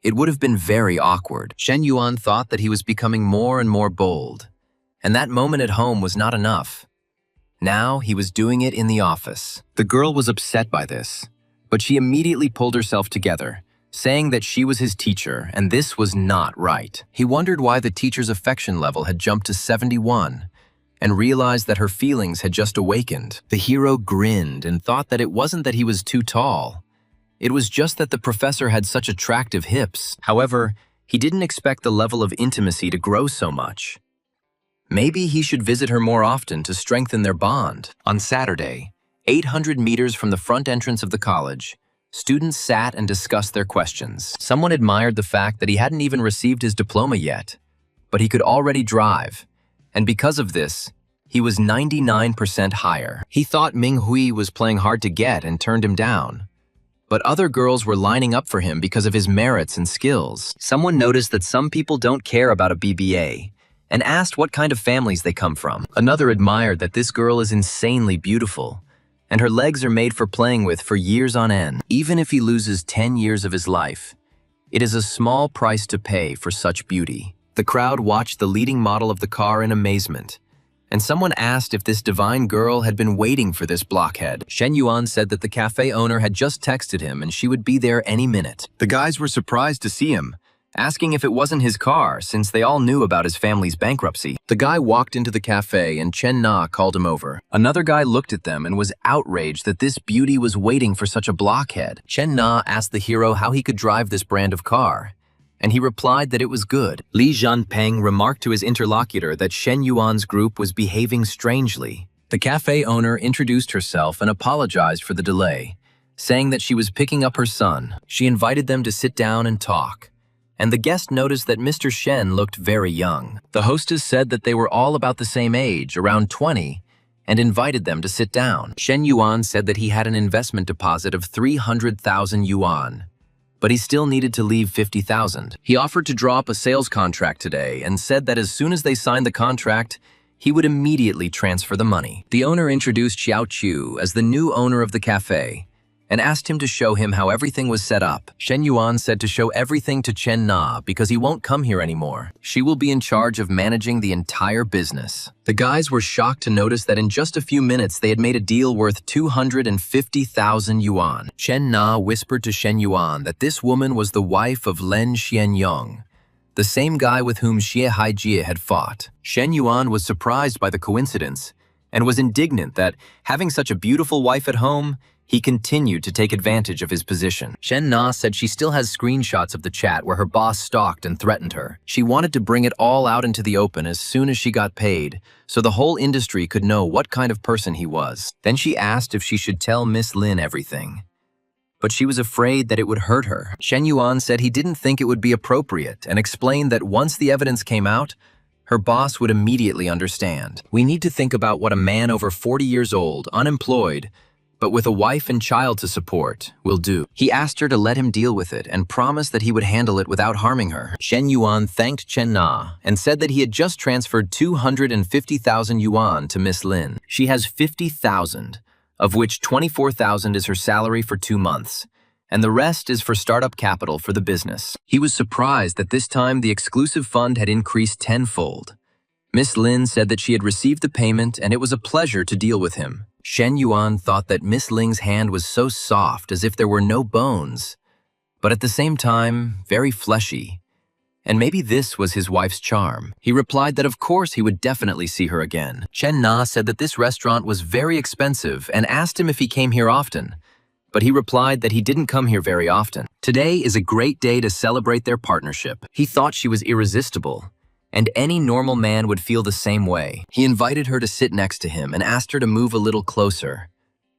it would have been very awkward. Shen Yuan thought that he was becoming more and more bold, and that moment at home was not enough. Now he was doing it in the office. The girl was upset by this, but she immediately pulled herself together, saying that she was his teacher and this was not right. He wondered why the teacher's affection level had jumped to 71, and realized that her feelings had just awakened. The hero grinned and thought that it wasn't that he was too tall. It was just that the professor had such attractive hips. However, he didn't expect the level of intimacy to grow so much. Maybe he should visit her more often to strengthen their bond. On Saturday, 800 meters from the front entrance of the college, students sat and discussed their questions. Someone admired the fact that he hadn't even received his diploma yet, but he could already drive, and because of this, he was 99% higher. He thought Ming Hui was playing hard to get and turned him down, but other girls were lining up for him because of his merits and skills. Someone noticed that some people don't care about a BBA and asked what kind of families they come from. Another admired that this girl is insanely beautiful, and her legs are made for playing with for years on end. Even if he loses 10 years of his life, it is a small price to pay for such beauty. The crowd watched the leading model of the car in amazement, and someone asked if this divine girl had been waiting for this blockhead. Shen Yuan said that the cafe owner had just texted him and she would be there any minute. The guys were surprised to see him, asking if it wasn't his car since they all knew about his family's bankruptcy. The guy walked into the cafe and Chen Na called him over. Another guy looked at them and was outraged that this beauty was waiting for such a blockhead. Chen Na asked the hero how he could drive this brand of car, and he replied that it was good. Li Zhanpeng remarked to his interlocutor that Shen Yuan's group was behaving strangely. The cafe owner introduced herself and apologized for the delay, saying that she was picking up her son. She invited them to sit down and talk, and the guest noticed that Mr. Shen looked very young. The hostess said that they were all about the same age, around 20, and invited them to sit down. Shen Yuan said that he had an investment deposit of 300,000 yuan, but he still needed to leave 50,000. He offered to draw up a sales contract today and said that as soon as they signed the contract, he would immediately transfer the money. The owner introduced Xiao Chu as the new owner of the cafe and asked him to show him how everything was set up. Shen Yuan said to show everything to Chen Na because he won't come here anymore. She will be in charge of managing the entire business. The guys were shocked to notice that in just a few minutes they had made a deal worth 250,000 yuan. Chen Na whispered to Shen Yuan that this woman was the wife of Lin Xianyong, the same guy with whom Xie Haijie had fought. Shen Yuan was surprised by the coincidence and was indignant that, having such a beautiful wife at home, he continued to take advantage of his position. Shen Na said she still has screenshots of the chat where her boss stalked and threatened her. She wanted to bring it all out into the open as soon as she got paid, so the whole industry could know what kind of person he was. Then she asked if she should tell Miss Lin everything, but she was afraid that it would hurt her. Shen Yuan said he didn't think it would be appropriate and explained that once the evidence came out, her boss would immediately understand. We need to think about what a man over 40 years old, unemployed, but with a wife and child to support, will do. He asked her to let him deal with it and promised that he would handle it without harming her. Shen Yuan thanked Chen Na and said that he had just transferred 250,000 yuan to Miss Lin. She has 50,000, of which 24,000 is her salary for 2 months, and the rest is for startup capital for the business. He was surprised that this time the exclusive fund had increased tenfold. Miss Lin said that she had received the payment and it was a pleasure to deal with him. Shen Yuan thought that Miss Ling's hand was so soft as if there were no bones, but at the same time, very fleshy. And maybe this was his wife's charm. He replied that of course he would definitely see her again. Chen Na said that this restaurant was very expensive and asked him if he came here often. But he replied that he didn't come here very often. Today is a great day to celebrate their partnership. He thought she was irresistible, and any normal man would feel the same way. He invited her to sit next to him and asked her to move a little closer,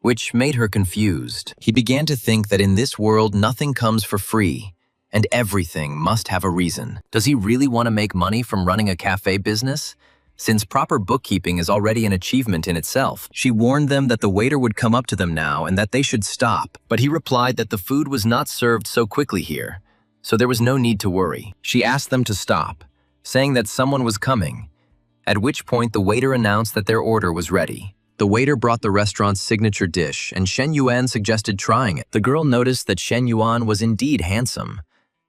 which made her confused. He began to think that in this world nothing comes for free, and everything must have a reason. Does he really want to make money from running a cafe business? Since proper bookkeeping is already an achievement in itself. She warned them that the waiter would come up to them now and that they should stop. But he replied that the food was not served so quickly here, so there was no need to worry. She asked them to stop, saying that someone was coming, at which point the waiter announced that their order was ready. The waiter brought the restaurant's signature dish, and Shen Yuan suggested trying it. The girl noticed that Shen Yuan was indeed handsome,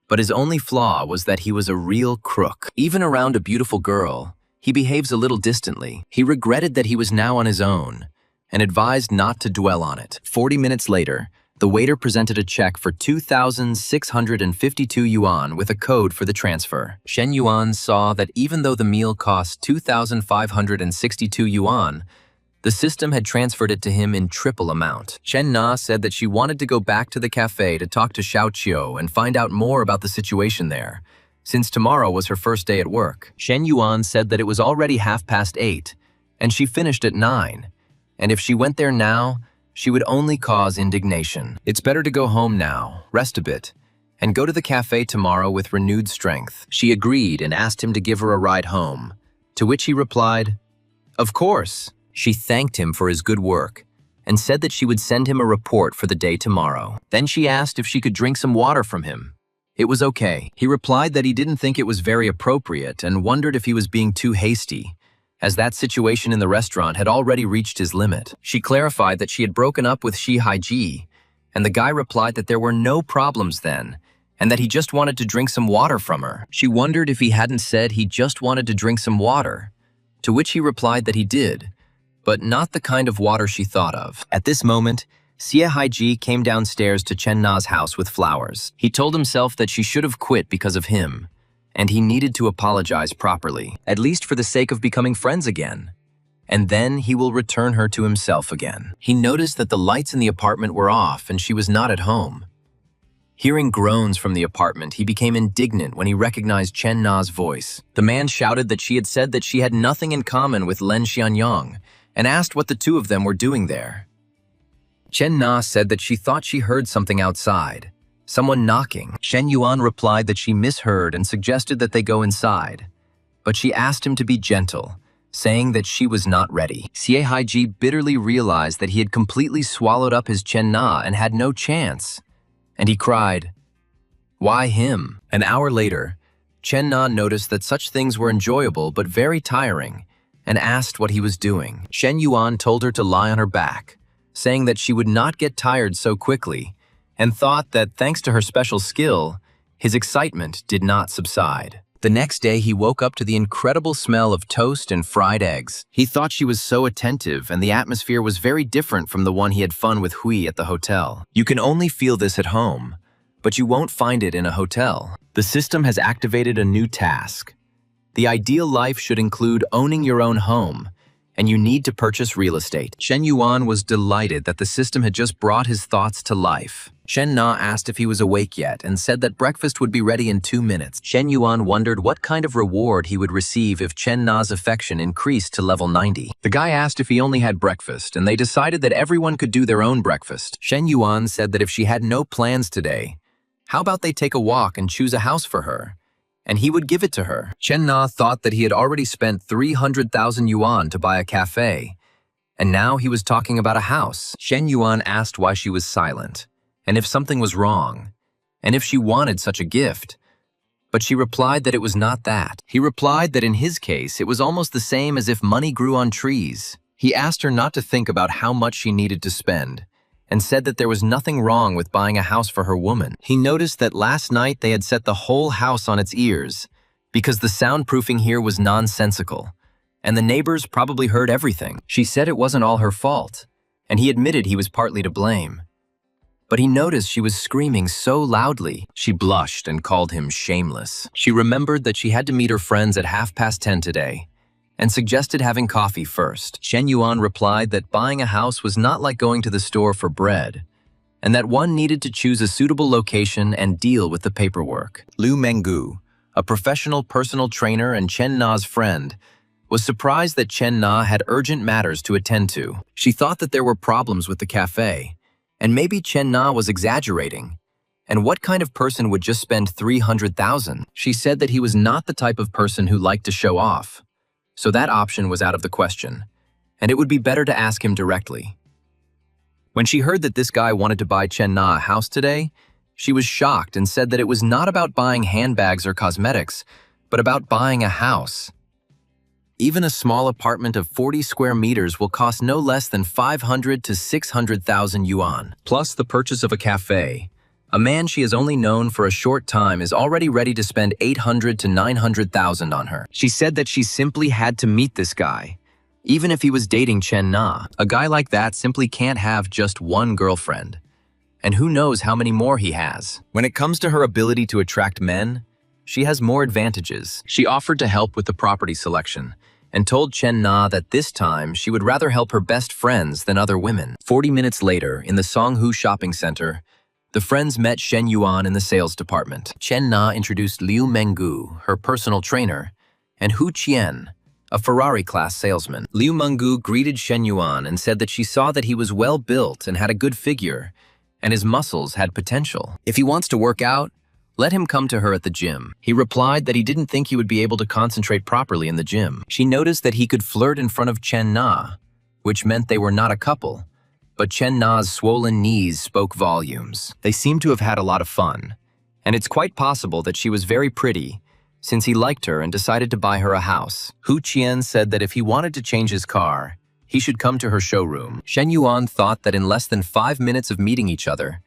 but his only flaw was that he was a real crook. Even around a beautiful girl, he behaves a little distantly. He regretted that he was now on his own and advised not to dwell on it. 40 minutes later, the waiter presented a check for 2,652 yuan with a code for the transfer. Shen Yuan saw that even though the meal cost 2,562 yuan, the system had transferred it to him in triple amount. Chen Na said that she wanted to go back to the cafe to talk to Xiao Qiu and find out more about the situation there, since tomorrow was her first day at work. Shen Yuan said that it was already 8:30, and she finished at 9, and if she went there now, she would only cause indignation. It's better to go home now, rest a bit, and go to the cafe tomorrow with renewed strength. She agreed and asked him to give her a ride home, to which he replied, "Of course." She thanked him for his good work and said that she would send him a report for the day tomorrow. Then she asked if she could drink some water from him. It was okay. He replied that he didn't think it was very appropriate and wondered if he was being too hasty, as that situation in the restaurant had already reached his limit. She clarified that she had broken up with Shi Haiji, and the guy replied that there were no problems then, and that he just wanted to drink some water from her. She wondered if he hadn't said he just wanted to drink some water, to which he replied that he did, but not the kind of water she thought of. At this moment, Xie Haiji came downstairs to Chen Na's house with flowers. He told himself that she should have quit because of him, and he needed to apologize properly, at least for the sake of becoming friends again. And then he will return her to himself again. He noticed that the lights in the apartment were off and she was not at home. Hearing groans from the apartment, he became indignant when he recognized Chen Na's voice. The man shouted that she had said that she had nothing in common with Lin Xianyang, and asked what the two of them were doing there. Chen Na said that she thought she heard something outside, someone knocking. Shen Yuan replied that she misheard and suggested that they go inside, but she asked him to be gentle, saying that she was not ready. Xie Haiji bitterly realized that he had completely swallowed up his Chen Na and had no chance, and he cried, "Why him?" An hour later, Chen Na noticed that such things were enjoyable but very tiring, and asked what he was doing. Shen Yuan told her to lie on her back, saying that she would not get tired so quickly, and thought that thanks to her special skill, his excitement did not subside. The next day, he woke up to the incredible smell of toast and fried eggs. He thought she was so attentive, and the atmosphere was very different from the one he had fun with Hui at the hotel. You can only feel this at home, but you won't find it in a hotel. The system has activated a new task. The ideal life should include owning your own home, and you need to purchase real estate. Shen Yuan was delighted that the system had just brought his thoughts to life. Shen Na asked if he was awake yet and said that breakfast would be ready in 2 minutes. Shen Yuan wondered what kind of reward he would receive if Chen Na's affection increased to level 90. The guy asked if he only had breakfast, and they decided that everyone could do their own breakfast. Shen Yuan said that if she had no plans today, how about they take a walk and choose a house for her, and he would give it to her. Chen Na thought that he had already spent 300,000 yuan to buy a cafe, and now he was talking about a house. Shen Yuan asked why she was silent, and if something was wrong, and if she wanted such a gift. But she replied that it was not that. He replied that in his case, it was almost the same as if money grew on trees. He asked her not to think about how much she needed to spend, and said that there was nothing wrong with buying a house for her woman. He noticed that last night they had set the whole house on its ears, because the soundproofing here was nonsensical, and the neighbors probably heard everything. She said it wasn't all her fault, and he admitted he was partly to blame. but he noticed she was screaming so loudly. She blushed and called him shameless. She remembered that she had to meet her friends at 10:30 today and suggested having coffee first. Shen Yuan replied that buying a house was not like going to the store for bread, and that one needed to choose a suitable location and deal with the paperwork. Liu Menggu, a professional personal trainer and Chen Na's friend, was surprised that Chen Na had urgent matters to attend to. She thought that there were problems with the cafe, and maybe Chen Na was exaggerating. And what kind of person would just spend 300,000? She said that he was not the type of person who liked to show off, so that option was out of the question, and it would be better to ask him directly. When she heard that this guy wanted to buy Chen Na a house today, she was shocked and said that it was not about buying handbags or cosmetics, but about buying a house. Even a small apartment of 40 square meters will cost no less than 500 to 600,000 yuan. Plus the purchase of a cafe. A man she has only known for a short time is already ready to spend 800 to 900,000 on her. She said that she simply had to meet this guy, even if he was dating Chen Na. A guy like that simply can't have just one girlfriend. And who knows how many more he has. When it comes to her ability to attract men, she has more advantages. She offered to help with the property selection and told Chen Na that this time she would rather help her best friends than other women. 40 minutes later, in the Songhu shopping center, the friends met Shen Yuan in the sales department. Chen Na introduced Liu Menggu, her personal trainer, and Hu Qian, a Ferrari-class salesman. Liu Menggu greeted Shen Yuan and said that she saw that he was well-built and had a good figure, and his muscles had potential. If he wants to work out, let him come to her at the gym. He replied that he didn't think he would be able to concentrate properly in the gym. She noticed that he could flirt in front of Chen Na, which meant they were not a couple, but Chen Na's swollen knees spoke volumes. They seemed to have had a lot of fun, and it's quite possible that she was very pretty, since he liked her and decided to buy her a house. Hu Qian said that if he wanted to change his car, he should come to her showroom. Shen Yuan thought that in less than 5 minutes of meeting each other,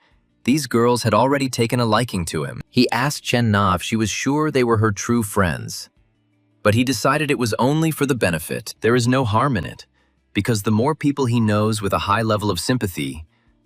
these girls had already taken a liking to him. He asked Chen Na if she was sure they were her true friends, but he decided it was only for the benefit. There is no harm in it, because the more people he knows with a high level of sympathy,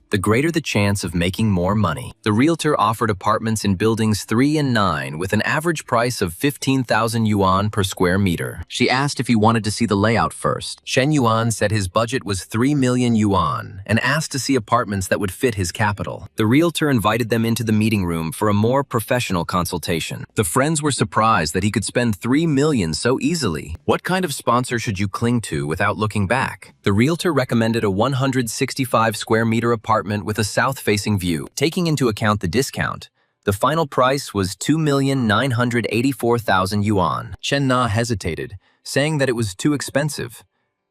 the greater the chance of making more money. The realtor offered apartments in buildings 3 and 9 with an average price of 15,000 yuan per square meter. She asked if he wanted to see the layout first. Shen Yuan said his budget was 3 million yuan and asked to see apartments that would fit his capital. The realtor invited them into the meeting room for a more professional consultation. The friends were surprised that he could spend 3 million so easily. What kind of sponsor should you cling to without looking back? The realtor recommended a 165 square meter apartment with a south-facing view. Taking into account the discount, the final price was 2,984,000 yuan. Chen Na hesitated, saying that it was too expensive,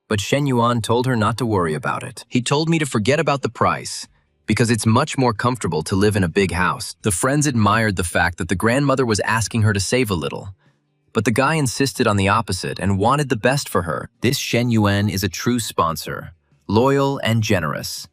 but Shen Yuan told her not to worry about it. He told me to forget about the price, because it's much more comfortable to live in a big house. The friends admired the fact that the grandmother was asking her to save a little, but the guy insisted on the opposite and wanted the best for her. This Shen Yuan is a true sponsor, loyal and generous,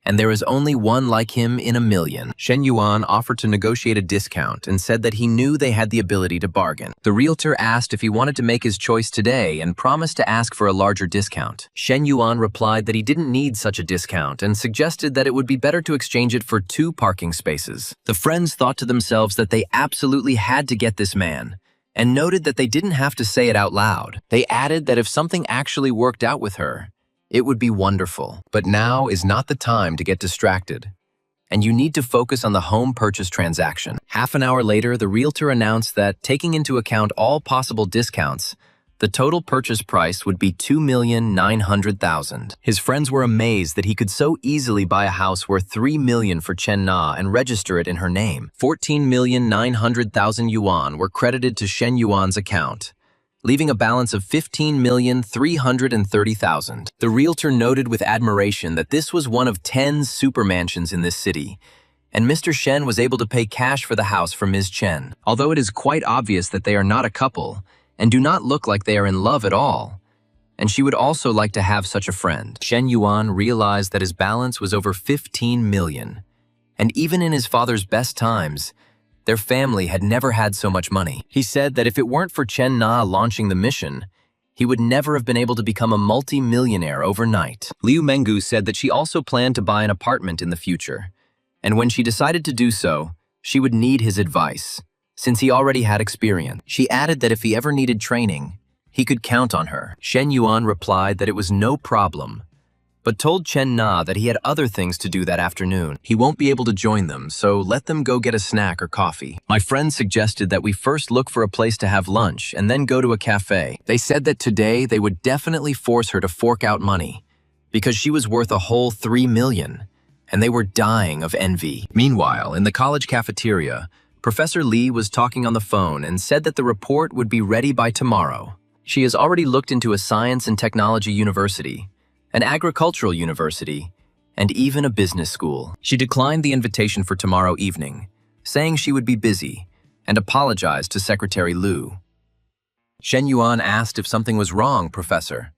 and there is only one like him in a million. Shen Yuan offered to negotiate a discount and said that he knew they had the ability to bargain. The realtor asked if he wanted to make his choice today and promised to ask for a larger discount. Shen Yuan replied that he didn't need such a discount and suggested that it would be better to exchange it for 2 parking spaces. The friends thought to themselves that they absolutely had to get this man, and noted that they didn't have to say it out loud. They added that if something actually worked out with her, it would be wonderful. But now is not the time to get distracted, and you need to focus on the home purchase transaction. Half an hour later, the realtor announced that, taking into account all possible discounts, the total purchase price would be 2,900,000. His friends were amazed that he could so easily buy a house worth 3 million for Chen Na and register it in her name. 14,900,000 yuan were credited to Shen Yuan's account, leaving a balance of 15,330,000. The realtor noted with admiration that this was one of 10 super mansions in this city, and Mr. Shen was able to pay cash for the house for Ms. Chen. Although it is quite obvious that they are not a couple, and do not look like they are in love at all, and she would also like to have such a friend. Shen Yuan realized that his balance was over 15 million, and even in his father's best times, their family had never had so much money. He said that if it weren't for Chen Na launching the mission, he would never have been able to become a multi-millionaire overnight. Liu Menggu said that she also planned to buy an apartment in the future, And when she decided to do so, she would need his advice, since he already had experience. She added that if he ever needed training, he could count on her. Shen Yuan replied that it was no problem, but told Chen Na that he had other things to do that afternoon. He won't be able to join them, so let them go get a snack or coffee. My friend suggested that we first look for a place to have lunch and then go to a cafe. They said that today they would definitely force her to fork out money, because she was worth a whole 3 million, and they were dying of envy. Meanwhile, in the college cafeteria, Professor Lee was talking on the phone and said that the report would be ready by tomorrow. She has already looked into a science and technology university, an agricultural university, and even a business school. She declined the invitation for tomorrow evening, saying she would be busy, and apologized to Secretary Liu. Shen Yuan asked if something was wrong, Professor,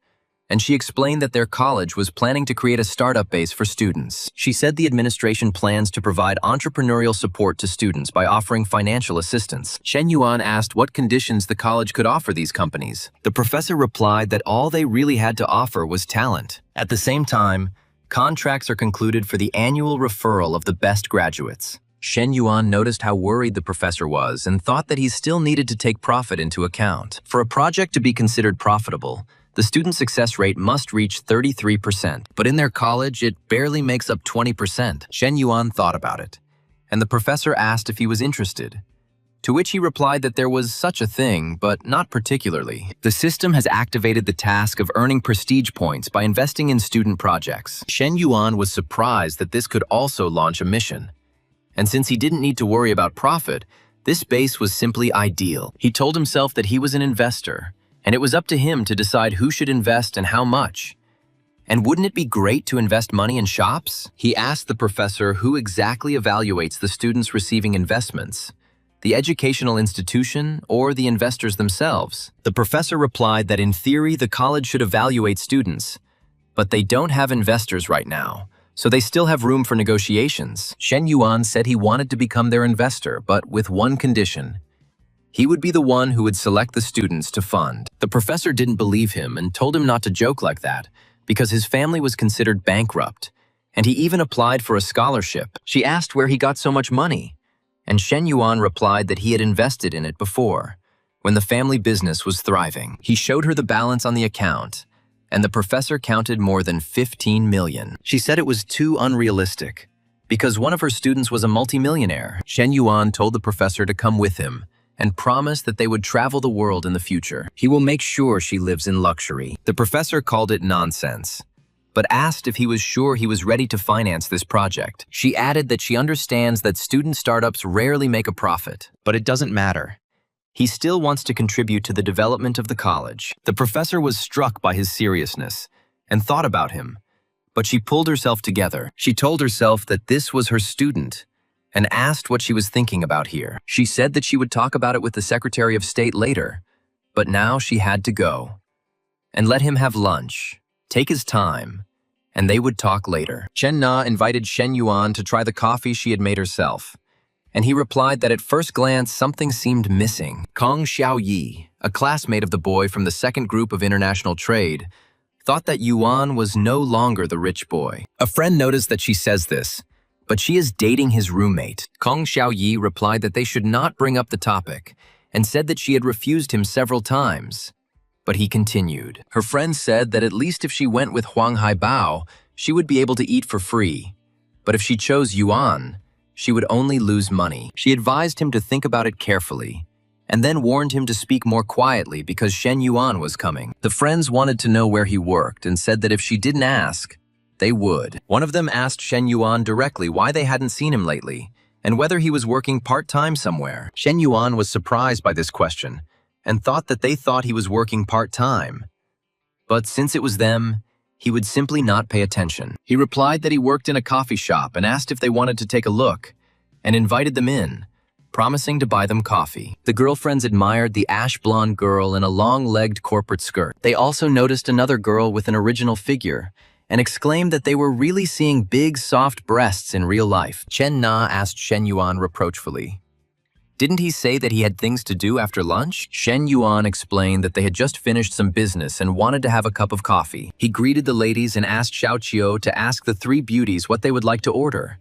and she explained that their college was planning to create a startup base for students. She said the administration plans to provide entrepreneurial support to students by offering financial assistance. Shen Yuan asked what conditions the college could offer these companies. The professor replied that all they really had to offer was talent. At the same time, contracts are concluded for the annual referral of the best graduates. Shen Yuan noticed how worried the professor was and thought that he still needed to take profit into account. For a project to be considered profitable, the student success rate must reach 33%, but in their college, it barely makes up 20%. Shen Yuan thought about it, and the professor asked if he was interested, to which he replied that there was such a thing, but not particularly. The system has activated the task of earning prestige points by investing in student projects. Shen Yuan was surprised that this could also launch a mission. And since he didn't need to worry about profit, this base was simply ideal. He told himself that he was an investor, and it was up to him to decide who should invest and how much. And wouldn't it be great to invest money in shops? He asked the professor who exactly evaluates the students receiving investments, the educational institution or the investors themselves. The professor replied that in theory the college should evaluate students, but they don't have investors right now, so they still have room for negotiations. Shen Yuan said he wanted to become their investor, but with one condition. He would be the one who would select the students to fund. The professor didn't believe him and told him not to joke like that, because his family was considered bankrupt, and he even applied for a scholarship. She asked where he got so much money, and Shen Yuan replied that he had invested in it before, when the family business was thriving. He showed her the balance on the account, and the professor counted more than 15 million. She said it was too unrealistic, because one of her students was a multimillionaire. Shen Yuan told the professor to come with him, and promised that they would travel the world in the future. He will make sure she lives in luxury. The professor called it nonsense, but asked if he was sure he was ready to finance this project. She added that she understands that student startups rarely make a profit, but it doesn't matter. He still wants to contribute to the development of the college. The professor was struck by his seriousness and thought about him, but she pulled herself together. She told herself that this was her student, and asked what she was thinking about here. She said that she would talk about it with the Secretary of State later, but now she had to go. And let him have lunch, take his time, and they would talk later. Chen Na invited Shen Yuan to try the coffee she had made herself, and he replied that at first glance something seemed missing. Kong Xiaoyi, a classmate of the boy from the second group of international trade, thought that Yuan was no longer the rich boy. A friend noticed that she says this, but she is dating his roommate. Kong Xiaoyi replied that they should not bring up the topic, and said that she had refused him several times. But he continued. Her friend said that at least if she went with Huang Haibao, she would be able to eat for free. But if she chose Yuan, she would only lose money. She advised him to think about it carefully, and then warned him to speak more quietly because Shen Yuan was coming. The friends wanted to know where he worked and said that if she didn't ask, they would. One of them asked Shen Yuan directly why they hadn't seen him lately, and whether he was working part-time somewhere. Shen Yuan was surprised by this question, and thought that they thought he was working part-time. But since it was them, he would simply not pay attention. He replied that he worked in a coffee shop and asked if they wanted to take a look, and invited them in, promising to buy them coffee. The girlfriends admired the ash-blonde girl in a long-legged corporate skirt. They also noticed another girl with an original figure, and exclaimed that they were really seeing big, soft breasts in real life. Chen Na asked Shen Yuan reproachfully, "Didn't he say that he had things to do after lunch?" Shen Yuan explained that they had just finished some business and wanted to have a cup of coffee. He greeted the ladies and asked Xiao Qiu to ask the three beauties what they would like to order.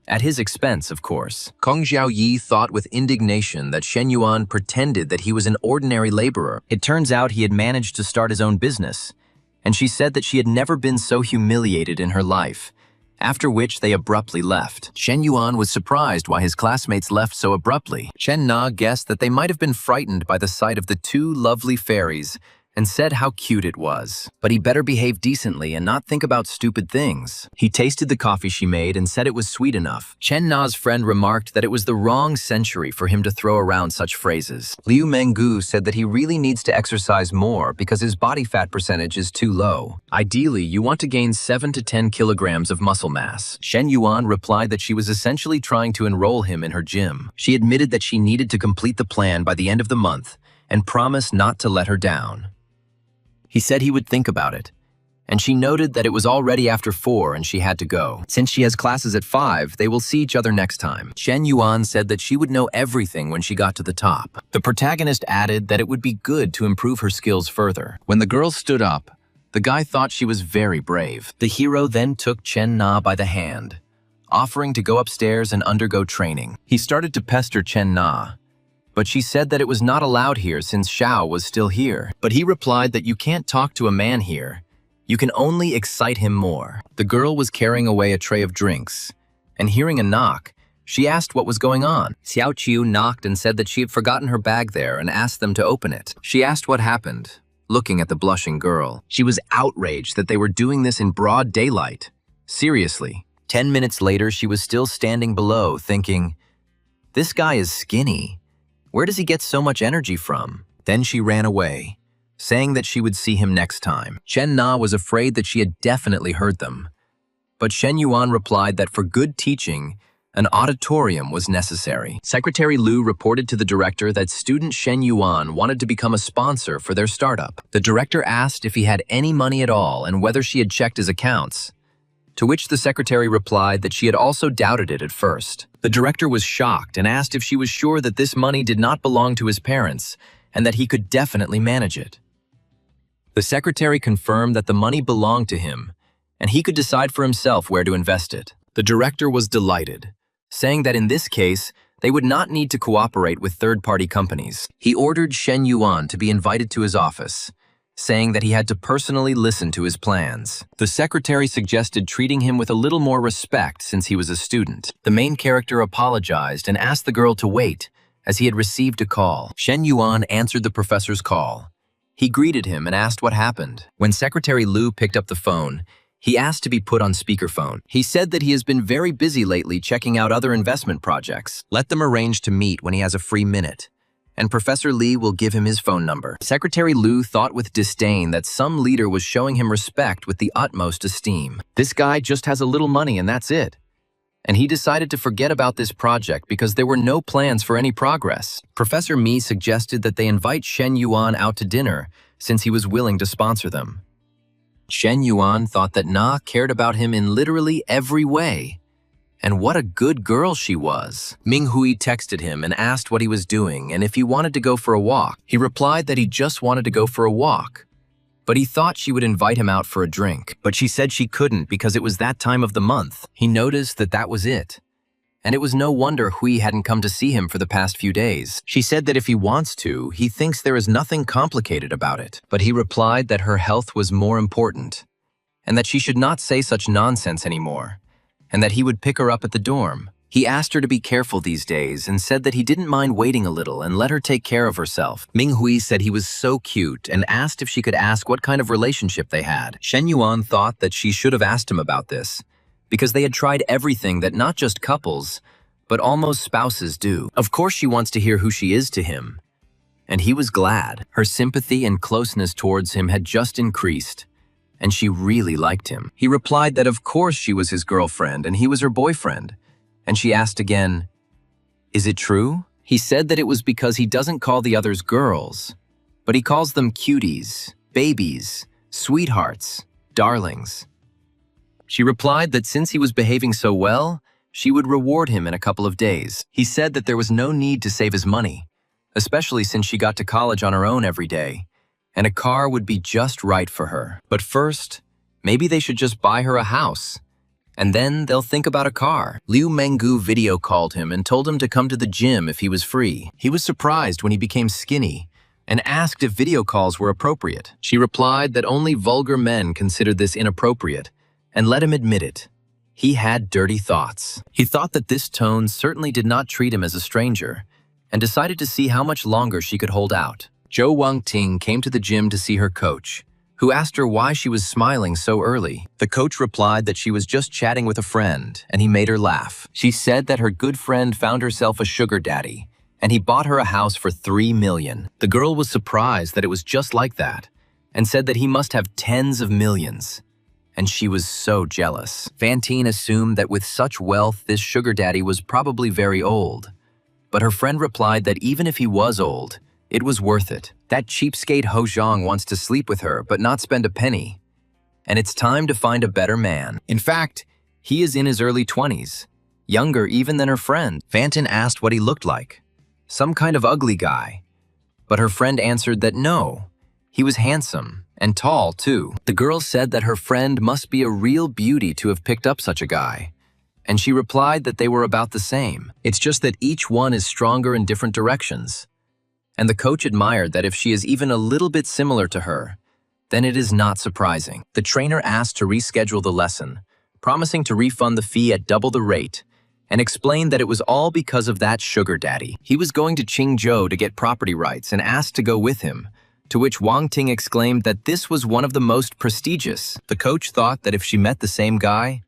At his expense, of course. Kong Xiaoyi thought with indignation that Shen Yuan pretended that he was an ordinary laborer. It turns out he had managed to start his own business, and she said that she had never been so humiliated in her life, after which they abruptly left. Shen Yuan was surprised why his classmates left so abruptly. Chen Na guessed that they might have been frightened by the sight of the two lovely fairies and said how cute it was. But he better behave decently and not think about stupid things. He tasted the coffee she made and said it was sweet enough. Chen Na's friend remarked that it was the wrong century for him to throw around such phrases. Liu Menggu said that he really needs to exercise more because his body fat percentage is too low. Ideally, you want to gain 7 to 10 kilograms of muscle mass. Shen Yuan replied that she was essentially trying to enroll him in her gym. She admitted that she needed to complete the plan by the end of the month and promised not to let her down. He said he would think about it, and she noted that it was already after 4 and she had to go. Since she has classes at 5, they will see each other next time. Shen Yuan said that she would know everything when she got to the top. The protagonist added that it would be good to improve her skills further. When the girl stood up, the guy thought she was very brave. The hero then took Chen Na by the hand, offering to go upstairs and undergo training. He started to pester Chen Na, but she said that it was not allowed here since Xiao was still here. But he replied that you can't talk to a man here. You can only excite him more. The girl was carrying away a tray of drinks, and hearing a knock, she asked what was going on. Xiao Qiu knocked and said that she had forgotten her bag there and asked them to open it. She asked what happened, looking at the blushing girl. She was outraged that they were doing this in broad daylight. Seriously. 10 minutes later, she was still standing below, thinking, "This guy is skinny. Where does he get so much energy from?" Then she ran away, saying that she would see him next time. Chen Na was afraid that she had definitely heard them. But Shen Yuan replied that for good teaching, an auditorium was necessary. Secretary Lu reported to the director that student Shen Yuan wanted to become a sponsor for their startup. The director asked if he had any money at all and whether she had checked his accounts, to which the secretary replied that she had also doubted it at first. The director was shocked and asked if she was sure that this money did not belong to his parents and that he could definitely manage it. The secretary confirmed that the money belonged to him and he could decide for himself where to invest it. The director was delighted, saying that in this case, they would not need to cooperate with third-party companies. He ordered Shen Yuan to be invited to his office, saying that he had to personally listen to his plans. The secretary suggested treating him with a little more respect since he was a student. The main character apologized and asked the girl to wait, as he had received a call. Shen Yuan answered the professor's call. He greeted him and asked what happened. When Secretary Lu picked up the phone, he asked to be put on speakerphone. He said that he has been very busy lately checking out other investment projects. Let them arrange to meet when he has a free minute, and Professor Li will give him his phone number. Secretary Lu thought with disdain that some leader was showing him respect with the utmost esteem. This guy just has a little money and that's it. And he decided to forget about this project because there were no plans for any progress. Professor Mi suggested that they invite Shen Yuan out to dinner since he was willing to sponsor them. Shen Yuan thought that Na cared about him in literally every way. And what a good girl she was. Ming Hui texted him and asked what he was doing and if he wanted to go for a walk. He replied that he just wanted to go for a walk, but he thought she would invite him out for a drink. But she said she couldn't because it was that time of the month. He noticed that that was it. And it was no wonder Hui hadn't come to see him for the past few days. She said that if he wants to, he thinks there is nothing complicated about it. But he replied that her health was more important and that she should not say such nonsense anymore, and that he would pick her up at the dorm. He asked her to be careful these days and said that he didn't mind waiting a little and let her take care of herself. Ming Hui said he was so cute and asked if she could ask what kind of relationship they had. Shen Yuan thought that she should have asked him about this, because they had tried everything that not just couples, but almost spouses do. Of course she wants to hear who she is to him. And he was glad. Her sympathy and closeness towards him had just increased, and she really liked him. He replied that of course she was his girlfriend and he was her boyfriend. And she asked again, "Is it true?" He said that it was because he doesn't call the others girls, but he calls them cuties, babies, sweethearts, darlings. She replied that since he was behaving so well, she would reward him in a couple of days. He said that there was no need to save his money, especially since she got to college on her own every day, and a car would be just right for her. But first, maybe they should just buy her a house, And then they'll think about a car. Liu Menggu video called him and told him to come to the gym if he was free. He was surprised when he became skinny and asked if video calls were appropriate. She replied that only vulgar men considered this inappropriate and let him admit it. He had dirty thoughts. He thought that this tone certainly did not treat him as a stranger and decided to see how much longer she could hold out. Zhou Wangting came to the gym to see her coach, who asked her why she was smiling so early. The coach replied that she was just chatting with a friend, and he made her laugh. She said that her good friend found herself a sugar daddy, and he bought her a house for $3 million. The girl was surprised that it was just like that, and said that he must have tens of millions. And she was so jealous. Fantine assumed that with such wealth, this sugar daddy was probably very old. But her friend replied that even if he was old, it was worth it. That cheapskate Ho Zhang wants to sleep with her but not spend a penny. And it's time to find a better man. In fact, he is in his early 20s, younger even than her friend. Fantine asked what he looked like. Some kind of ugly guy. But her friend answered that no, he was handsome and tall too. The girl said that her friend must be a real beauty to have picked up such a guy. And she replied that they were about the same. It's just that each one is stronger in different directions. And the coach admired that if she is even a little bit similar to her, then it is not surprising. The trainer asked to reschedule the lesson, promising to refund the fee at double the rate, and explained that it was all because of that sugar daddy. He was going to Qingzhou to get property rights and asked to go with him, to which Wang Ting exclaimed that this was one of the most prestigious. The coach thought that if she met the same guy,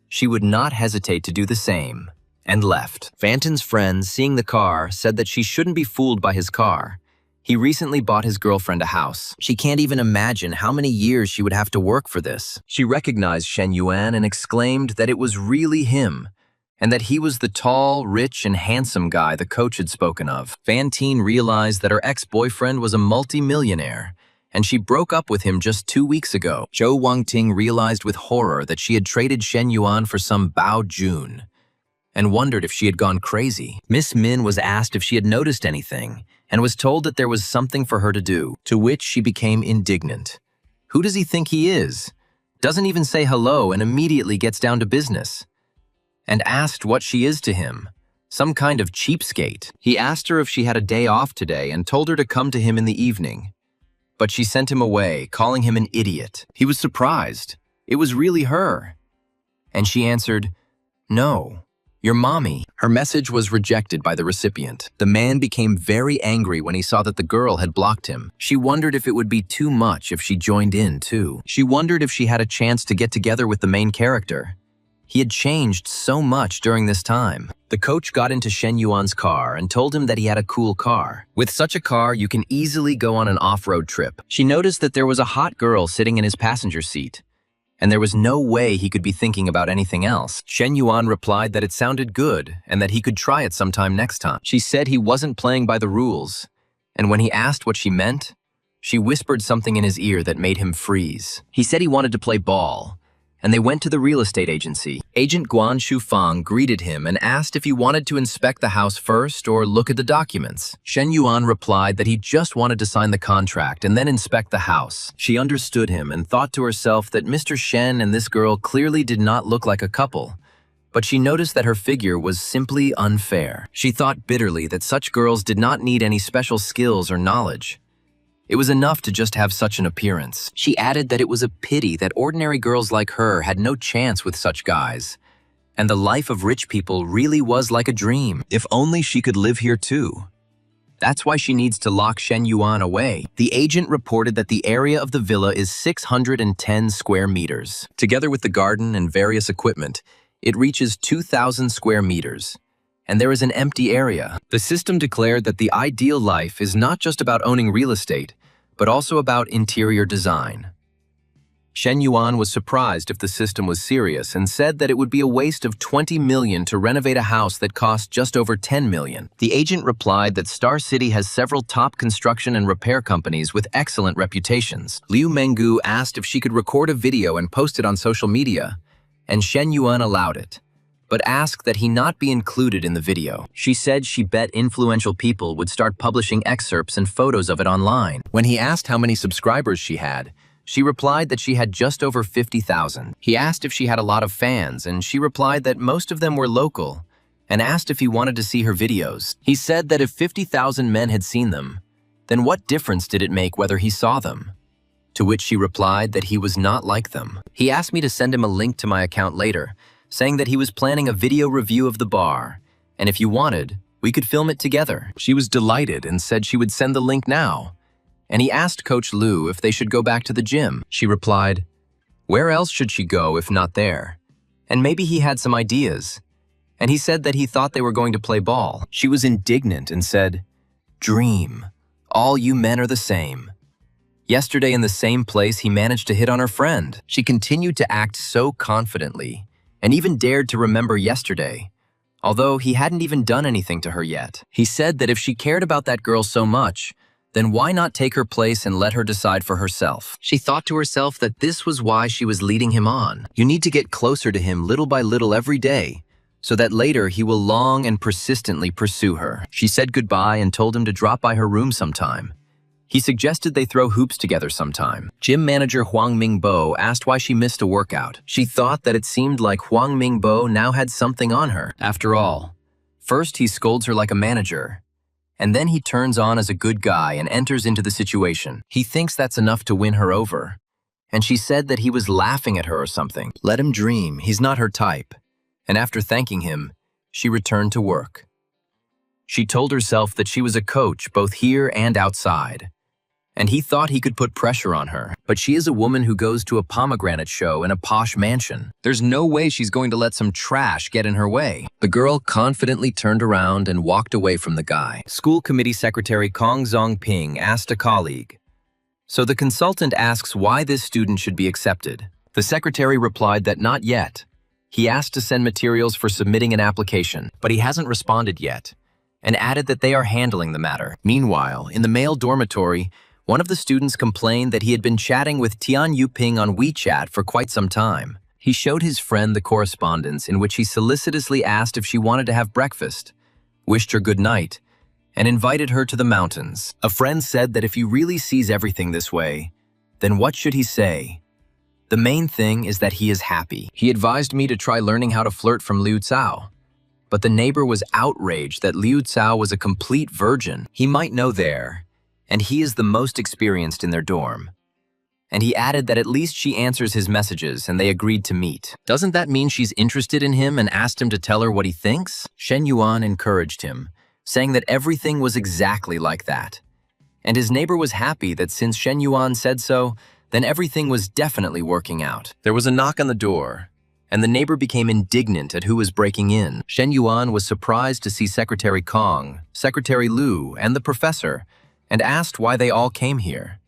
she would not hesitate to do the same, and left. Fantine's friends, seeing the car, said that she shouldn't be fooled by his car. He recently bought his girlfriend a house. She can't even imagine how many years she would have to work for this. She recognized Shen Yuan and exclaimed that it was really him, and that he was the tall, rich, and handsome guy the coach had spoken of. Fantine realized that her ex-boyfriend was a multi-millionaire, and she broke up with him just 2 weeks ago. Zhou Wangting realized with horror that she had traded Shen Yuan for some Bao Jun, and wondered if she had gone crazy. Miss Min was asked if she had noticed anything, and was told that there was something for her to do, to which she became indignant. Who does he think he is? Doesn't even say hello and immediately gets down to business. And asked what she is to him. Some kind of cheapskate. He asked her if she had a day off today and told her to come to him in the evening. But she sent him away, calling him an idiot. He was surprised. It was really her. And she answered, "No, your mommy." Her message was rejected by the recipient. The man became very angry when he saw that the girl had blocked him. She wondered if it would be too much if she joined in too. She wondered if she had a chance to get together with the main character. He had changed so much during this time. The coach got into Shen Yuan's car and told him that he had a cool car. With such a car, you can easily go on an off-road trip. She noticed that there was a hot girl sitting in his passenger seat, and there was no way he could be thinking about anything else. Shen Yuan replied that it sounded good and that he could try it sometime next time. She said he wasn't playing by the rules, and when he asked what she meant, she whispered something in his ear that made him freeze. He said he wanted to play ball, and they went to the real estate agency. Agent Guan Shufang greeted him and asked if he wanted to inspect the house first or look at the documents. Shen Yuan replied that he just wanted to sign the contract and then inspect the house. She understood him and thought to herself that Mr. Shen and this girl clearly did not look like a couple, but she noticed that her figure was simply unfair. She thought bitterly that such girls did not need any special skills or knowledge. It was enough to just have such an appearance. She added that it was a pity that ordinary girls like her had no chance with such guys, and the life of rich people really was like a dream. If only she could live here too. That's why she needs to lock Shen Yuan away. The agent reported that the area of the villa is 610 square meters. Together with the garden and various equipment, it reaches 2,000 square meters. And there is an empty area. The system declared that the ideal life is not just about owning real estate, but also about interior design. Shen Yuan was surprised if the system was serious and said that it would be a waste of 20 million to renovate a house that cost just over 10 million. The agent replied that Star City has several top construction and repair companies with excellent reputations. Liu Menggu asked if she could record a video and post it on social media, and Shen Yuan allowed it, but asked that he not be included in the video. She said she bet influential people would start publishing excerpts and photos of it online. When he asked how many subscribers she had, She replied that she had just over 50,000. He asked if she had a lot of fans, and she replied that most of them were local, and asked if he wanted to see her videos. He said that if 50,000 men had seen them, then what difference did it make whether he saw them? To which she replied that he was not like them. He asked me to send him a link to my account later, saying that he was planning a video review of the bar, and if you wanted, we could film it together. She was delighted and said she would send the link now. And he asked Coach Lou if they should go back to the gym. She replied, where else should she go if not there? And maybe he had some ideas. And he said that he thought they were going to play ball. She was indignant and said, dream. All you men are the same. Yesterday in the same place, he managed to hit on her friend. She continued to act so confidently and even dared to remember yesterday, although he hadn't even done anything to her yet. He said that if she cared about that girl so much, then why not take her place and let her decide for herself? She thought to herself that this was why she was leading him on. You need to get closer to him little by little every day, so that later he will long and persistently pursue her. She said goodbye and told him to drop by her room sometime. He suggested they throw hoops together sometime. Gym manager Huang Mingbo asked why she missed a workout. She thought that it seemed like Huang Mingbo now had something on her. After all, first he scolds her like a manager, and then he turns on as a good guy and enters into the situation. He thinks that's enough to win her over. And she said that he was laughing at her or something. Let him dream, he's not her type. And after thanking him, she returned to work. She told herself that she was a coach both here and outside. And he thought he could put pressure on her. But she is a woman who goes to a pomegranate show in a posh mansion. There's no way she's going to let some trash get in her way. The girl confidently turned around and walked away from the guy. School committee secretary Kong Zongping asked a colleague, so the consultant asks why this student should be accepted. The secretary replied that not yet. He asked to send materials for submitting an application, but he hasn't responded yet, and added that they are handling the matter. Meanwhile, in the male dormitory, one of the students complained that he had been chatting with Tian Yuping on WeChat for quite some time. He showed his friend the correspondence in which he solicitously asked if she wanted to have breakfast, wished her good night, and invited her to the mountains. A friend said that if he really sees everything this way, then what should he say? The main thing is that he is happy. He advised me to try learning how to flirt from Liu Cao. But the neighbor was outraged that Liu Cao was a complete virgin. He might know there, and he is the most experienced in their dorm. And he added that at least she answers his messages and they agreed to meet. Doesn't that mean she's interested in him and asked him to tell her what he thinks? Shen Yuan encouraged him, saying that everything was exactly like that. And his neighbor was happy that since Shen Yuan said so, then everything was definitely working out. There was a knock on the door, and the neighbor became indignant at who was breaking in. Shen Yuan was surprised to see Secretary Kong, Secretary Liu, and the professor, and asked why they all came here.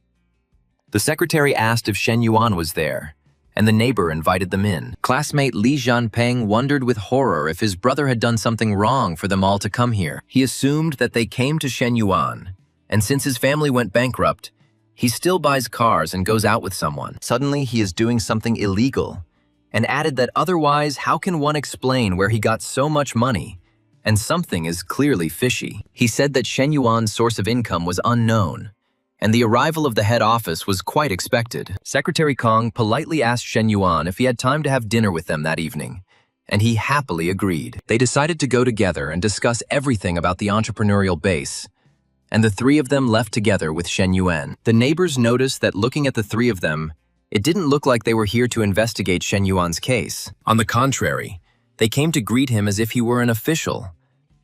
The secretary asked if Shen Yuan was there, and the neighbor invited them in. Classmate Li Jianpeng wondered with horror if his brother had done something wrong for them all to come here. He assumed that they came to Shen Yuan, and since his family went bankrupt, he still buys cars and goes out with someone. Suddenly, he is doing something illegal, and added that otherwise, how can one explain where he got so much money? And something is clearly fishy. He said that Shen Yuan's source of income was unknown, and the arrival of the head office was quite expected. Secretary Kong politely asked Shen Yuan if he had time to have dinner with them that evening, and he happily agreed. They decided to go together and discuss everything about the entrepreneurial base, and the three of them left together with Shen Yuan. The neighbors noticed that looking at the three of them, it didn't look like they were here to investigate Shen Yuan's case. On the contrary, they came to greet him as if he were an official,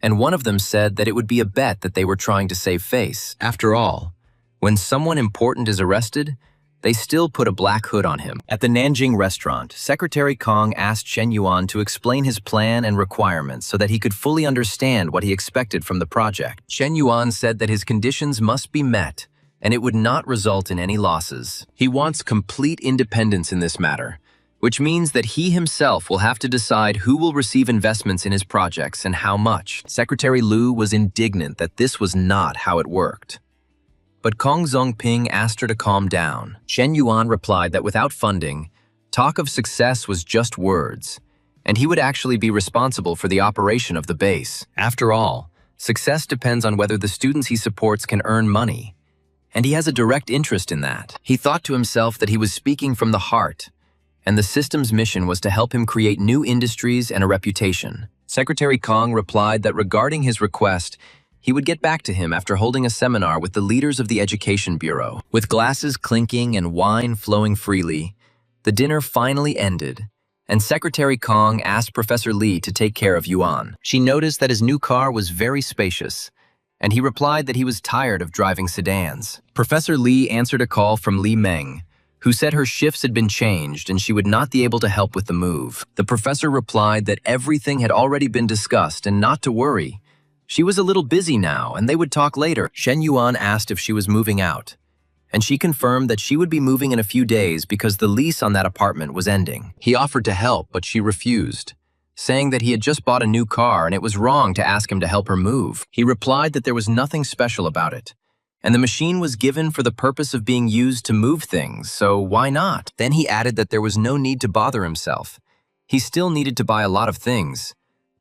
and one of them said that it would be a bet that they were trying to save face. After all, when someone important is arrested, they still put a black hood on him. At the Nanjing restaurant, Secretary Kong asked Shen Yuan to explain his plan and requirements so that he could fully understand what he expected from the project. Shen Yuan said that his conditions must be met, and it would not result in any losses. He wants complete independence in this matter, which means that he himself will have to decide who will receive investments in his projects and how much. Secretary Liu was indignant that this was not how it worked. But Kong Zongping asked her to calm down. Shen Yuan replied that without funding, talk of success was just words, and he would actually be responsible for the operation of the base. After all, success depends on whether the students he supports can earn money, and he has a direct interest in that. He thought to himself that he was speaking from the heart, and the system's mission was to help him create new industries and a reputation. Secretary Kong replied that regarding his request, he would get back to him after holding a seminar with the leaders of the Education Bureau. With glasses clinking and wine flowing freely, the dinner finally ended, and Secretary Kong asked Professor Lee to take care of Yuan. She noticed that his new car was very spacious, and he replied that he was tired of driving sedans. Professor Lee answered a call from Li Meng, who said her shifts had been changed and she would not be able to help with the move. The professor replied that everything had already been discussed and not to worry. She was a little busy now, and they would talk later. Shen Yuan asked if she was moving out, and she confirmed that she would be moving in a few days because the lease on that apartment was ending. He offered to help, but she refused, saying that he had just bought a new car and it was wrong to ask him to help her move. He replied that there was nothing special about it, and the machine was given for the purpose of being used to move things, so why not? Then he added that there was no need to bother himself. He still needed to buy a lot of things,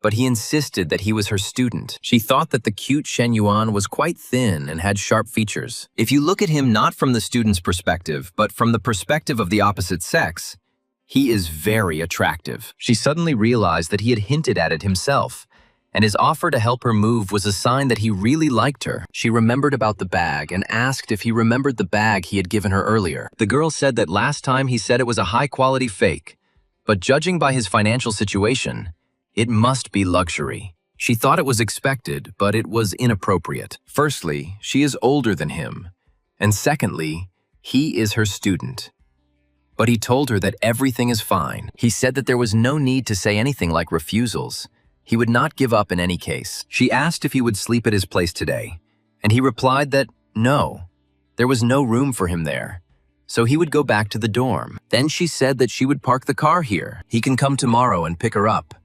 but he insisted that he was her student. She thought that the cute Shen Yuan was quite thin and had sharp features. If you look at him not from the student's perspective, but from the perspective of the opposite sex, he is very attractive. She suddenly realized that he had hinted at it himself, and his offer to help her move was a sign that he really liked her. She remembered about the bag and asked if he remembered the bag he had given her earlier. The girl said that last time he said it was a high-quality fake, but judging by his financial situation, it must be luxury. She thought it was expected, but it was inappropriate. Firstly, she is older than him, and secondly, he is her student. But he told her that everything is fine. He said that there was no need to say anything like refusals. He would not give up in any case. She asked if he would sleep at his place today, and he replied that no, there was no room for him there, so he would go back to the dorm. Then she said that she would park the car here. He can come tomorrow and pick her up.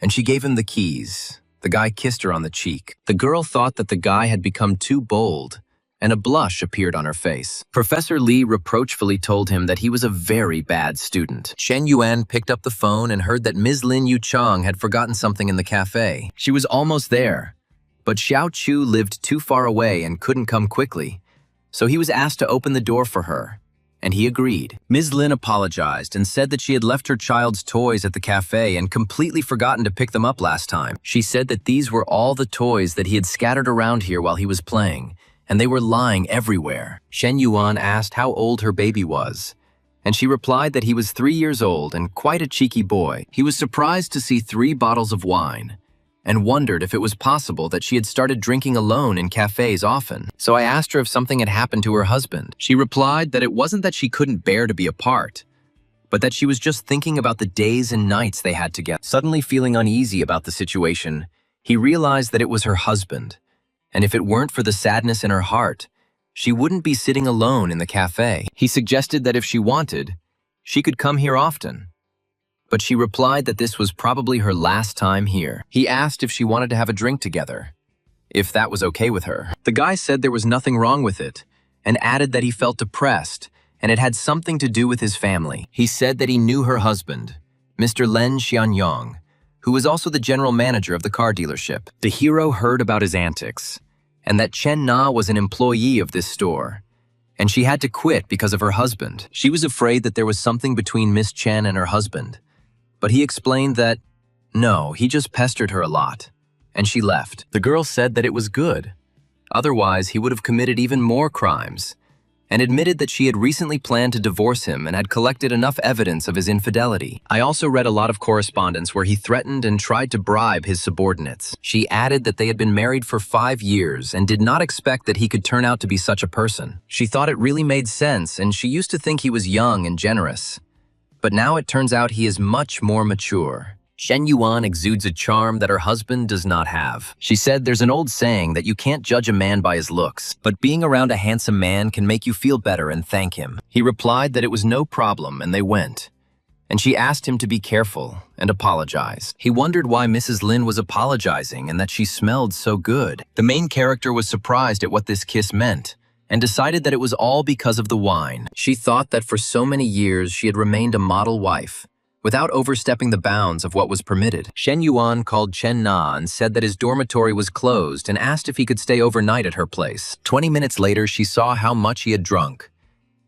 And she gave him the keys. The guy kissed her on the cheek. The girl thought that the guy had become too bold, and a blush appeared on her face. Professor Lee reproachfully told him that he was a very bad student. Shen Yuan picked up the phone and heard that Ms. Lin Yu Chang had forgotten something in the cafe. She was almost there, but Xiao Chu lived too far away and couldn't come quickly, so he was asked to open the door for her, and he agreed. Ms. Lin apologized and said that she had left her child's toys at the cafe and completely forgotten to pick them up last time. She said that these were all the toys that he had scattered around here while he was playing, and they were lying everywhere. Shen Yuan asked how old her baby was, and she replied that he was 3 years old and quite a cheeky boy. He was surprised to see 3 bottles of wine, and wondered if it was possible that she had started drinking alone in cafes often. So I asked her if something had happened to her husband. She replied that it wasn't that she couldn't bear to be apart, but that she was just thinking about the days and nights they had together. Suddenly feeling uneasy about the situation, he realized that it was her husband, and if it weren't for the sadness in her heart, she wouldn't be sitting alone in the cafe. He suggested that if she wanted, she could come here often, but she replied that this was probably her last time here. He asked if she wanted to have a drink together, if that was okay with her. The guy said there was nothing wrong with it, and added that he felt depressed, and it had something to do with his family. He said that he knew her husband, Mr. Len Xianyong, who was also the general manager of the car dealership. The hero heard about his antics, and that Chen Na was an employee of this store, and she had to quit because of her husband. She was afraid that there was something between Miss Chen and her husband, but he explained that, no, he just pestered her a lot, and she left. The girl said that it was good. Otherwise, he would have committed even more crimes, and admitted that she had recently planned to divorce him and had collected enough evidence of his infidelity. I also read a lot of correspondence where he threatened and tried to bribe his subordinates. She added that they had been married for 5 years and did not expect that he could turn out to be such a person. She thought it really made sense, and she used to think he was young and generous. But now it turns out he is much more mature. Shen Yuan exudes a charm that her husband does not have. She said there's an old saying that you can't judge a man by his looks, but being around a handsome man can make you feel better and thank him. He replied that it was no problem and they went. And she asked him to be careful and apologize. He wondered why Mrs. Lin was apologizing and that she smelled so good. The main character was surprised at what this kiss meant, and decided that it was all because of the wine. She thought that for so many years she had remained a model wife, without overstepping the bounds of what was permitted. Shen Yuan called Chen Na and said that his dormitory was closed and asked if he could stay overnight at her place. 20 minutes later, she saw how much he had drunk,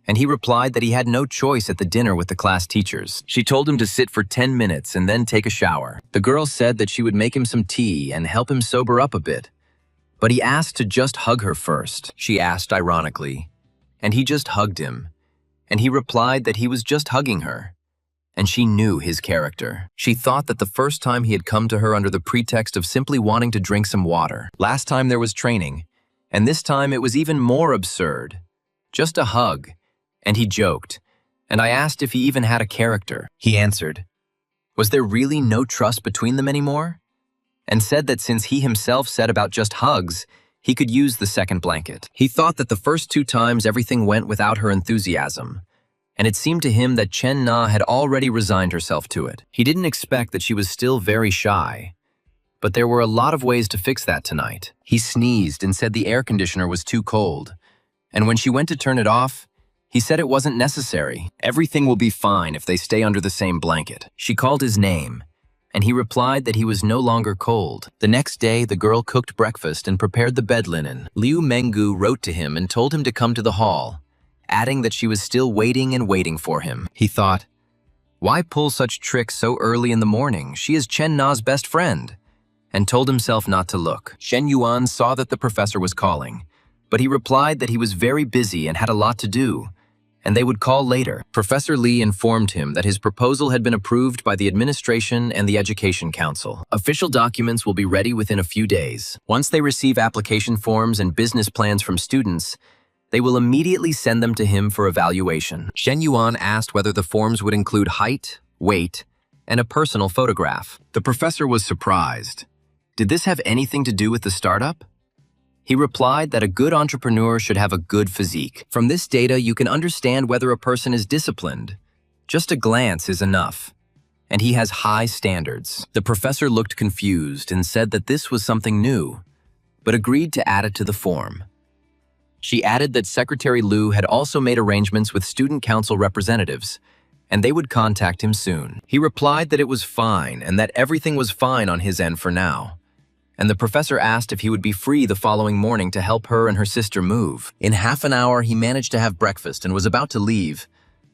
and he replied that he had no choice at the dinner with the class teachers. She told him to sit for 10 minutes and then take a shower. The girl said that she would make him some tea and help him sober up a bit, but he asked to just hug her first. She asked ironically, and he just hugged him, and he replied that he was just hugging her. And she knew his character. She thought that the first time he had come to her under the pretext of simply wanting to drink some water. Last time there was training, and this time it was even more absurd. Just a hug. And he joked, and I asked if he even had a character. He answered, was there really no trust between them anymore? And said that since he himself said about just hugs, he could use the second blanket. He thought that the first 2 times everything went without her enthusiasm, and it seemed to him that Chen Na had already resigned herself to it. He didn't expect that she was still very shy, but there were a lot of ways to fix that tonight. He sneezed and said the air conditioner was too cold, and when she went to turn it off, he said it wasn't necessary. Everything will be fine if they stay under the same blanket. She called his name, and he replied that he was no longer cold. The next day, the girl cooked breakfast and prepared the bed linen. Liu Menggu wrote to him and told him to come to the hall, adding that she was still waiting and waiting for him. He thought, why pull such tricks so early in the morning? She is Chen Na's best friend, and told himself not to look. Shen Yuan saw that the professor was calling, but he replied that he was very busy and had a lot to do, and they would call later. Professor Li informed him that his proposal had been approved by the administration and the Education Council. Official documents will be ready within a few days. Once they receive application forms and business plans from students, they will immediately send them to him for evaluation. Shen Yuan asked whether the forms would include height, weight, and a personal photograph. The professor was surprised. Did this have anything to do with the startup? He replied that a good entrepreneur should have a good physique. From this data, you can understand whether a person is disciplined. Just a glance is enough. And he has high standards. The professor looked confused and said that this was something new, but agreed to add it to the form. She added that Secretary Liu had also made arrangements with student council representatives, and they would contact him soon. He replied that it was fine and that everything was fine on his end for now. And the professor asked if he would be free the following morning to help her and her sister move. In half an hour, he managed to have breakfast and was about to leave,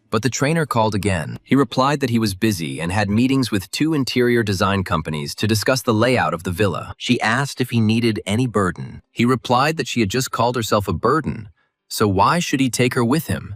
but the trainer called again. He replied that he was busy and had meetings with 2 interior design companies to discuss the layout of the villa. She asked if he needed any burden. He replied that she had just called herself a burden, so why should he take her with him?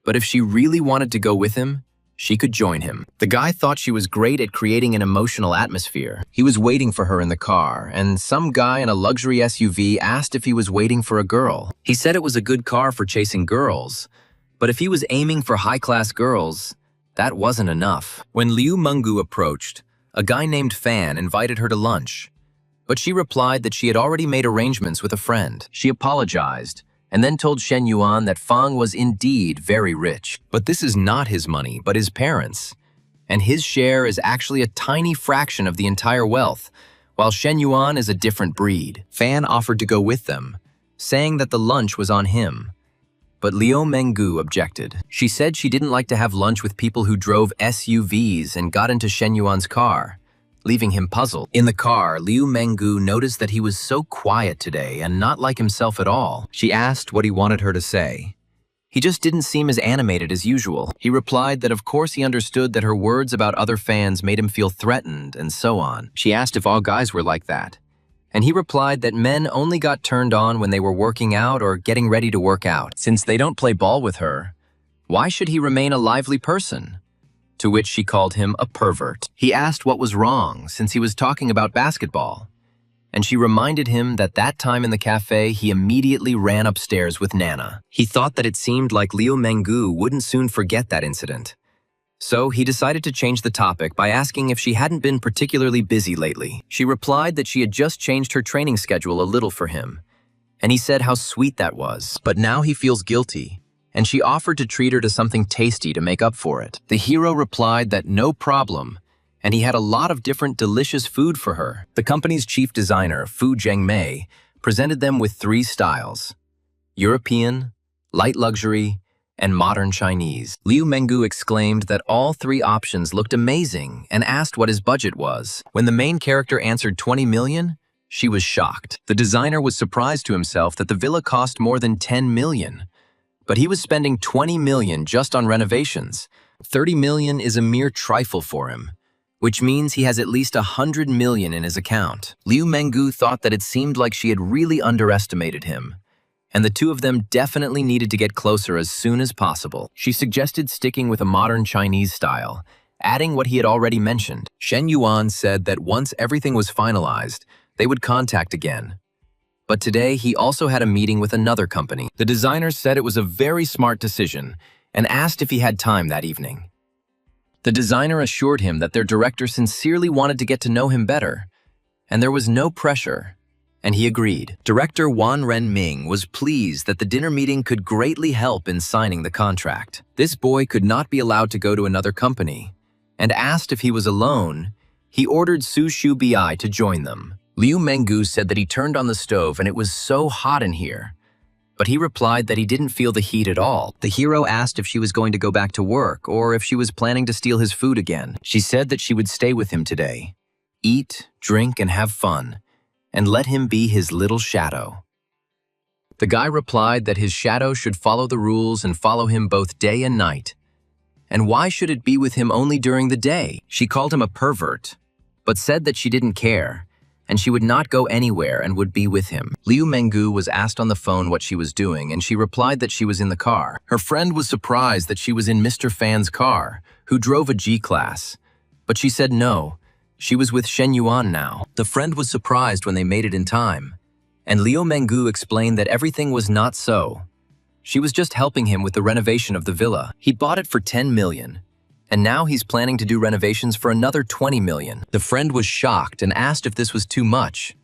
But if she really wanted to go with him, she could join him. The guy thought she was great at creating an emotional atmosphere. He was waiting for her in the car, and some guy in a luxury SUV asked if he was waiting for a girl. He said it was a good car for chasing girls, but if he was aiming for high-class girls, that wasn't enough. When Liu Menggu approached, a guy named Fan invited her to lunch, but she replied that she had already made arrangements with a friend. She apologized, and then told Shen Yuan that Fang was indeed very rich. But this is not his money, but his parents', and his share is actually a tiny fraction of the entire wealth, while Shen Yuan is a different breed. Fan offered to go with them, saying that the lunch was on him. But Liu Menggu objected. She said she didn't like to have lunch with people who drove SUVs and got into Shen Yuan's car, leaving him puzzled. In the car, Liu Menggu noticed that he was so quiet today and not like himself at all. She asked what he wanted her to say. He just didn't seem as animated as usual. He replied that of course he understood that her words about other fans made him feel threatened and so on. She asked if all guys were like that, and he replied that men only got turned on when they were working out or getting ready to work out. Since they don't play ball with her, why should he remain a lively person? To which she called him a pervert. He asked what was wrong since he was talking about basketball, and she reminded him that that time in the cafe he immediately ran upstairs with Nana. He thought that it seemed like Liu Menggu wouldn't soon forget that incident, so he decided to change the topic by asking if she hadn't been particularly busy lately. She replied that she had just changed her training schedule a little for him, and he said how sweet that was. But now he feels guilty, and she offered to treat her to something tasty to make up for it. The hero replied that no problem, and he had a lot of different delicious food for her. The company's chief designer, Fu Zhengmei, presented them with 3 styles: European, light luxury, and modern Chinese. Liu Menggu exclaimed that all three options looked amazing and asked what his budget was. When the main character answered 20 million, she was shocked. The designer was surprised to himself that the villa cost more than 10 million. But he was spending 20 million just on renovations. 30 million is a mere trifle for him, which means he has at least 100 million in his account. Liu Menggu thought that it seemed like she had really underestimated him, and the two of them definitely needed to get closer as soon as possible. She suggested sticking with a modern Chinese style, adding what he had already mentioned. Shen Yuan said that once everything was finalized, they would contact again. But today, he also had a meeting with another company. The designer said it was a very smart decision and asked if he had time that evening. The designer assured him that their director sincerely wanted to get to know him better, and there was no pressure, and he agreed. Director Wan Renming was pleased that the dinner meeting could greatly help in signing the contract. This boy could not be allowed to go to another company, and asked if he was alone, he ordered Su Shu Bi to join them. Liu Menggu said that he turned on the stove and it was so hot in here, but he replied that he didn't feel the heat at all. The hero asked if she was going to go back to work or if she was planning to steal his food again. She said that she would stay with him today, eat, drink, and have fun, and let him be his little shadow. The guy replied that his shadow should follow the rules and follow him both day and night. And why should it be with him only during the day? She called him a pervert, but said that she didn't care, and she would not go anywhere and would be with him. Liu Menggu was asked on the phone what she was doing, and she replied that she was in the car. Her friend was surprised that she was in Mr. Fan's car, who drove a G-Class, but she said no, she was with Shen Yuan now. The friend was surprised when they made it in time, and Liu Menggu explained that everything was not so. She was just helping him with the renovation of the villa. He bought it for 10 million. And now he's planning to do renovations for another 20 million. The friend was shocked and asked if this was too much,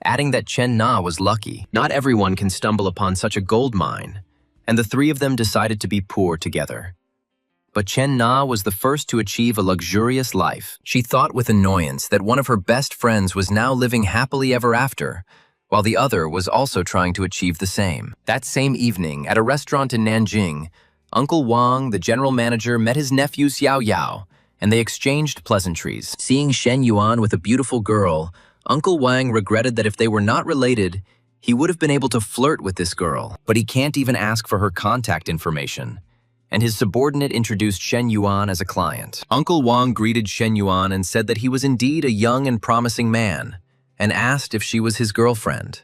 adding that Chen Na was lucky. Not everyone can stumble upon such a gold mine, and the three of them decided to be poor together. But Chen Na was the first to achieve a luxurious life. She thought with annoyance that one of her best friends was now living happily ever after, while the other was also trying to achieve the same. That same evening, at a restaurant in Nanjing, Uncle Wang, the general manager, met his nephew Xiao Yao, and they exchanged pleasantries. Seeing Shen Yuan with a beautiful girl, Uncle Wang regretted that if they were not related, he would have been able to flirt with this girl. But he can't even ask for her contact information, and his subordinate introduced Shen Yuan as a client. Uncle Wang greeted Shen Yuan and said that he was indeed a young and promising man, and asked if she was his girlfriend.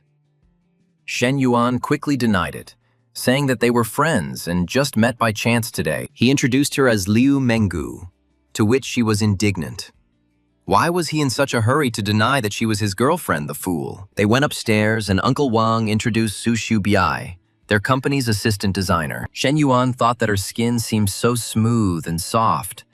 Shen Yuan quickly denied it, saying that they were friends and just met by chance today. He introduced her as Liu Menggu, to which she was indignant. Why was he in such a hurry to deny that she was his girlfriend, the fool? They went upstairs and Uncle Wang introduced Su Shu Bi, their company's assistant designer. Shen Yuan thought that her skin seemed so smooth and soft,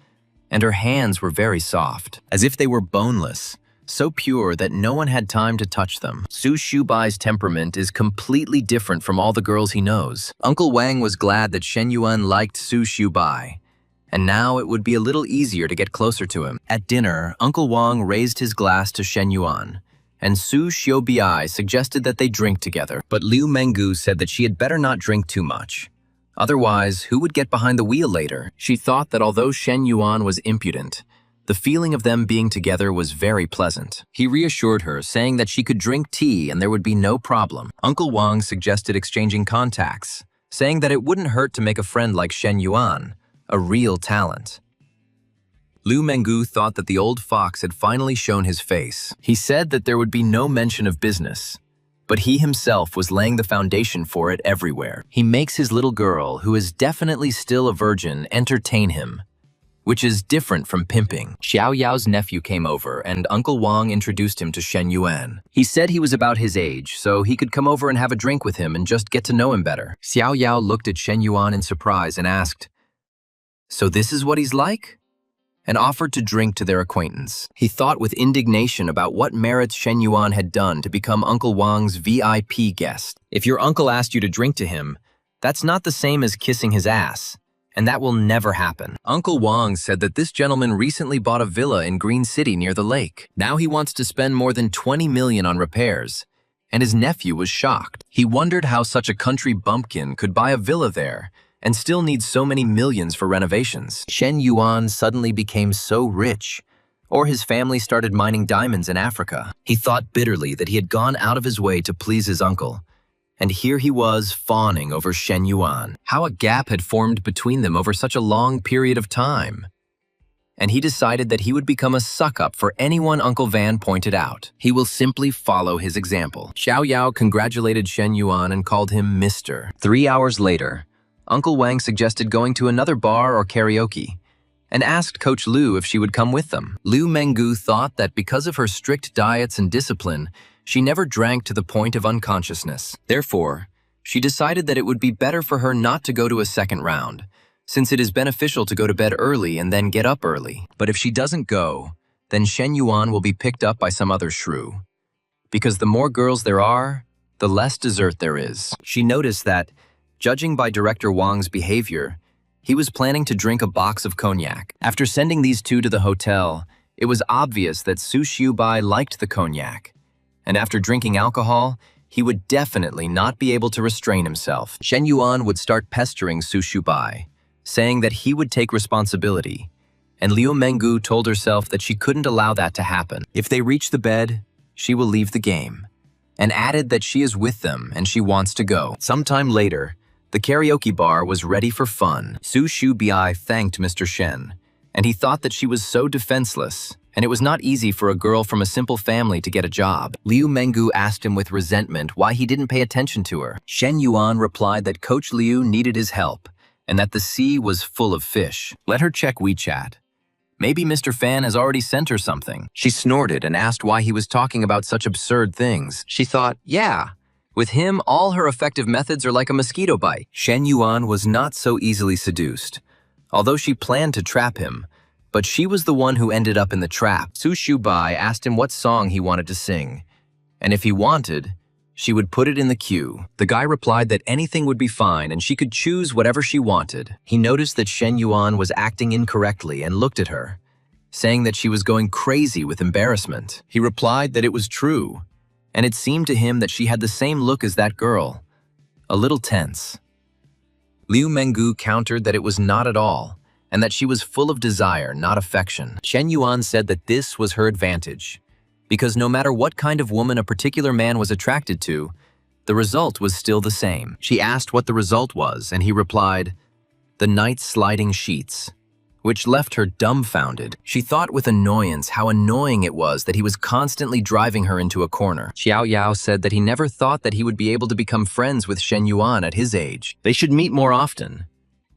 and her hands were very soft, as if they were boneless, so pure that no one had time to touch them. Su Shubai's temperament is completely different from all the girls he knows. Uncle Wang was glad that Shen Yuan liked Su Shubai, and now it would be a little easier to get closer to him. At dinner, Uncle Wang raised his glass to Shen Yuan, and Su Xiubi suggested that they drink together. But Liu Menggu said that she had better not drink too much. Otherwise, who would get behind the wheel later? She thought that although Shen Yuan was impudent, the feeling of them being together was very pleasant. He reassured her, saying that she could drink tea and there would be no problem. Uncle Wang suggested exchanging contacts, saying that it wouldn't hurt to make a friend like Shen Yuan, a real talent. Liu Menggu thought that the old fox had finally shown his face. He said that there would be no mention of business, but he himself was laying the foundation for it everywhere. He makes his little girl, who is definitely still a virgin, entertain him, which is different from pimping. Xiao Yao's nephew came over, and Uncle Wang introduced him to Shen Yuan. He said he was about his age, so he could come over and have a drink with him and just get to know him better. Xiao Yao looked at Shen Yuan in surprise and asked, "So this is what he's like?" and offered to drink to their acquaintance. He thought with indignation about what merits Shen Yuan had done to become Uncle Wang's VIP guest. If your uncle asked you to drink to him, that's not the same as kissing his ass, and that will never happen. Uncle Wang said that this gentleman recently bought a villa in Green City near the lake. Now he wants to spend more than 20 million on repairs, and his nephew was shocked. He wondered how such a country bumpkin could buy a villa there, and still needs so many millions for renovations. Shen Yuan suddenly became so rich, or his family started mining diamonds in Africa. He thought bitterly that he had gone out of his way to please his uncle, and here he was fawning over Shen Yuan. How a gap had formed between them over such a long period of time. And he decided that he would become a suck-up for anyone Uncle Van pointed out. He will simply follow his example. Xiao Yao congratulated Shen Yuan and called him Mr. 3 hours later, Uncle Wang suggested going to another bar or karaoke, and asked Coach Liu if she would come with them. Liu Menggu thought that because of her strict diets and discipline, she never drank to the point of unconsciousness. Therefore, she decided that it would be better for her not to go to a second round, since it is beneficial to go to bed early and then get up early. But if she doesn't go, then Shen Yuan will be picked up by some other shrew. Because the more girls there are, the less dessert there is. She noticed that, judging by Director Wang's behavior, he was planning to drink a box of cognac. After sending these two to the hotel, it was obvious that Su Xiubai liked the cognac, and after drinking alcohol, he would definitely not be able to restrain himself. Shen Yuan would start pestering Su Xiubai, saying that he would take responsibility, and Liu Menggu told herself that she couldn't allow that to happen. If they reach the bed, she will leave the game, and added that she is with them and she wants to go. Sometime later, the karaoke bar was ready for fun. Su Xiubai thanked Mr. Shen, and he thought that she was so defenseless, and it was not easy for a girl from a simple family to get a job. Liu Menggu asked him with resentment why he didn't pay attention to her. Shen Yuan replied that Coach Liu needed his help, and that the sea was full of fish. Let her check WeChat. Maybe Mr. Fan has already sent her something. She snorted and asked why he was talking about such absurd things. She thought, yeah, with him, all her effective methods are like a mosquito bite. Shen Yuan was not so easily seduced, although she planned to trap him, but she was the one who ended up in the trap. Su Xiubai asked him what song he wanted to sing, and if he wanted, she would put it in the queue. The guy replied that anything would be fine and she could choose whatever she wanted. He noticed that Shen Yuan was acting incorrectly and looked at her, saying that she was going crazy with embarrassment. He replied that it was true, and it seemed to him that she had the same look as that girl, a little tense. Liu Menggu countered that it was not at all, and that she was full of desire, not affection. Shen Yuan said that this was her advantage, because no matter what kind of woman a particular man was attracted to, the result was still the same. She asked what the result was, and he replied, "The night's sliding sheets," which left her dumbfounded. She thought with annoyance how annoying it was that he was constantly driving her into a corner. Xiao Yao said that he never thought that he would be able to become friends with Shen Yuan at his age. They should meet more often,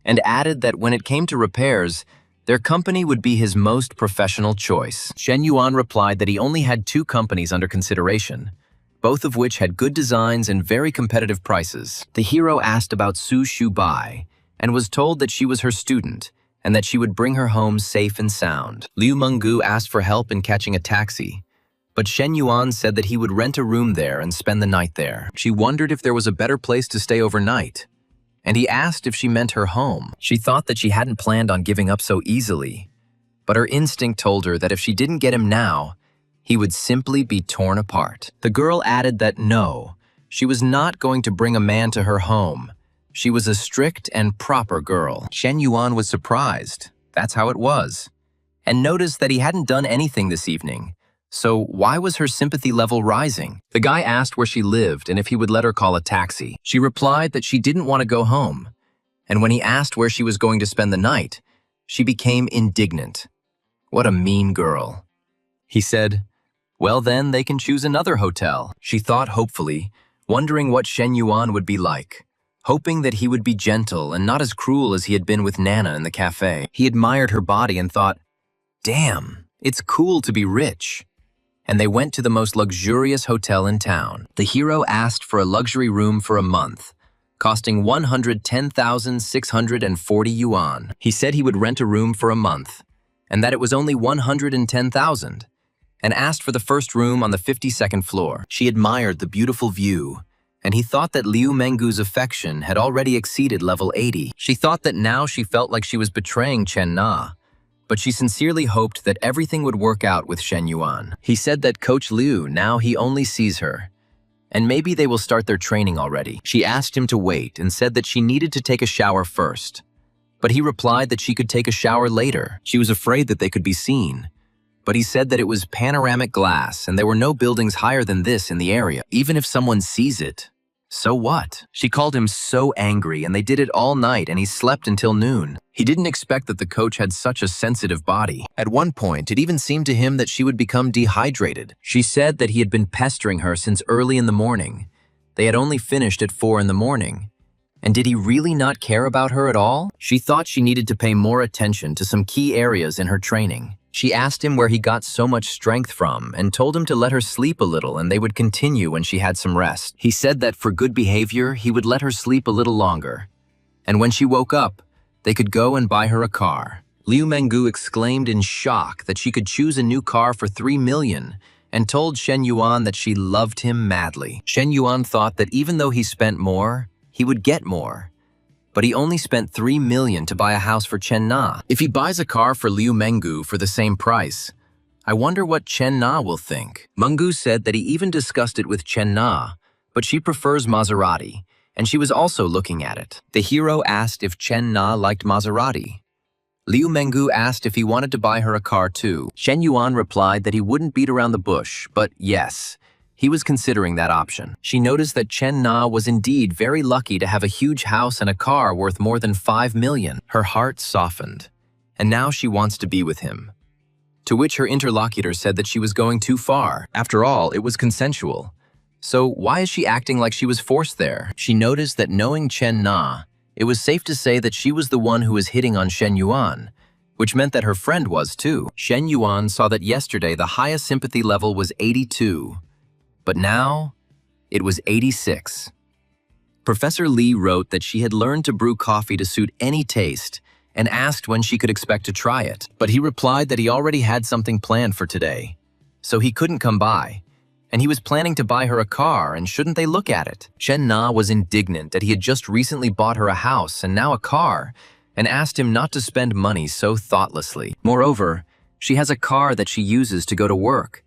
and added that when it came to repairs, their company would be his most professional choice. Shen Yuan replied that he only had 2 companies under consideration, both of which had good designs and very competitive prices. The hero asked about Su Xiubai and was told that she was her student and that she would bring her home safe and sound. Liu Menggu asked for help in catching a taxi, but Shen Yuan said that he would rent a room there and spend the night there. She wondered if there was a better place to stay overnight, and he asked if she meant her home. She thought that she hadn't planned on giving up so easily, but her instinct told her that if she didn't get him now, he would simply be torn apart. The girl added that no, she was not going to bring a man to her home. She was a strict and proper girl. Shen Yuan was surprised, that's how it was, and noticed that he hadn't done anything this evening. So why was her sympathy level rising? The guy asked where she lived and if he would let her call a taxi. She replied that she didn't want to go home, and when he asked where she was going to spend the night, she became indignant. What a mean girl. He said, well then, they can choose another hotel. She thought hopefully, wondering what Shen Yuan would be like, hoping that he would be gentle and not as cruel as he had been with Nana in the cafe. He admired her body and thought, damn, it's cool to be rich. And they went to the most luxurious hotel in town. The hero asked for a luxury room for a month, costing 110,640 yuan. He said he would rent a room for a month, and that it was only 110,000, and asked for the first room on the 52nd floor. She admired the beautiful view, and he thought that Liu Menggu's affection had already exceeded level 80. She thought that now she felt like she was betraying Chen Na, but she sincerely hoped that everything would work out with Shen Yuan. He said that Coach Liu, now he only sees her, and maybe they will start their training already. She asked him to wait and said that she needed to take a shower first. But he replied that she could take a shower later. She was afraid that they could be seen. But he said that it was panoramic glass and there were no buildings higher than this in the area. Even if someone sees it, so what? She called him so angry and they did it all night and he slept until noon. He didn't expect that the coach had such a sensitive body. At one point, it even seemed to him that she would become dehydrated. She said that he had been pestering her since early in the morning. They had only finished at 4 in the morning. And did he really not care about her at all? She thought she needed to pay more attention to some key areas in her training. She asked him where he got so much strength from and told him to let her sleep a little and they would continue when she had some rest. He said that for good behavior, he would let her sleep a little longer. And when she woke up, they could go and buy her a car. Liu Menggu exclaimed in shock that she could choose a new car for 3 million and told Shen Yuan that she loved him madly. Shen Yuan thought that even though he spent more, he would get more. But he only spent 3 million to buy a house for Chen Na. If he buys a car for Liu Menggu for the same price, I wonder what Chen Na will think. Menggu said that he even discussed it with Chen Na, but she prefers Maserati, and she was also looking at it. The hero asked if Chen Na liked Maserati. Liu Menggu asked if he wanted to buy her a car too. Shen Yuan replied that he wouldn't beat around the bush, but yes, he was considering that option. She noticed that Chen Na was indeed very lucky to have a huge house and a car worth more than 5 million. Her heart softened, and now she wants to be with him. To which her interlocutor said that she was going too far. After all, it was consensual. So why is she acting like she was forced there? She noticed that knowing Chen Na, it was safe to say that she was the one who was hitting on Shen Yuan, which meant that her friend was too. Shen Yuan saw that yesterday the highest sympathy level was 82. But now, it was 86. Professor Lee wrote that she had learned to brew coffee to suit any taste and asked when she could expect to try it. But he replied that he already had something planned for today, so he couldn't come by. And he was planning to buy her a car, and shouldn't they look at it? Chen Na was indignant that he had just recently bought her a house and now a car, and asked him not to spend money so thoughtlessly. Moreover, she has a car that she uses to go to work,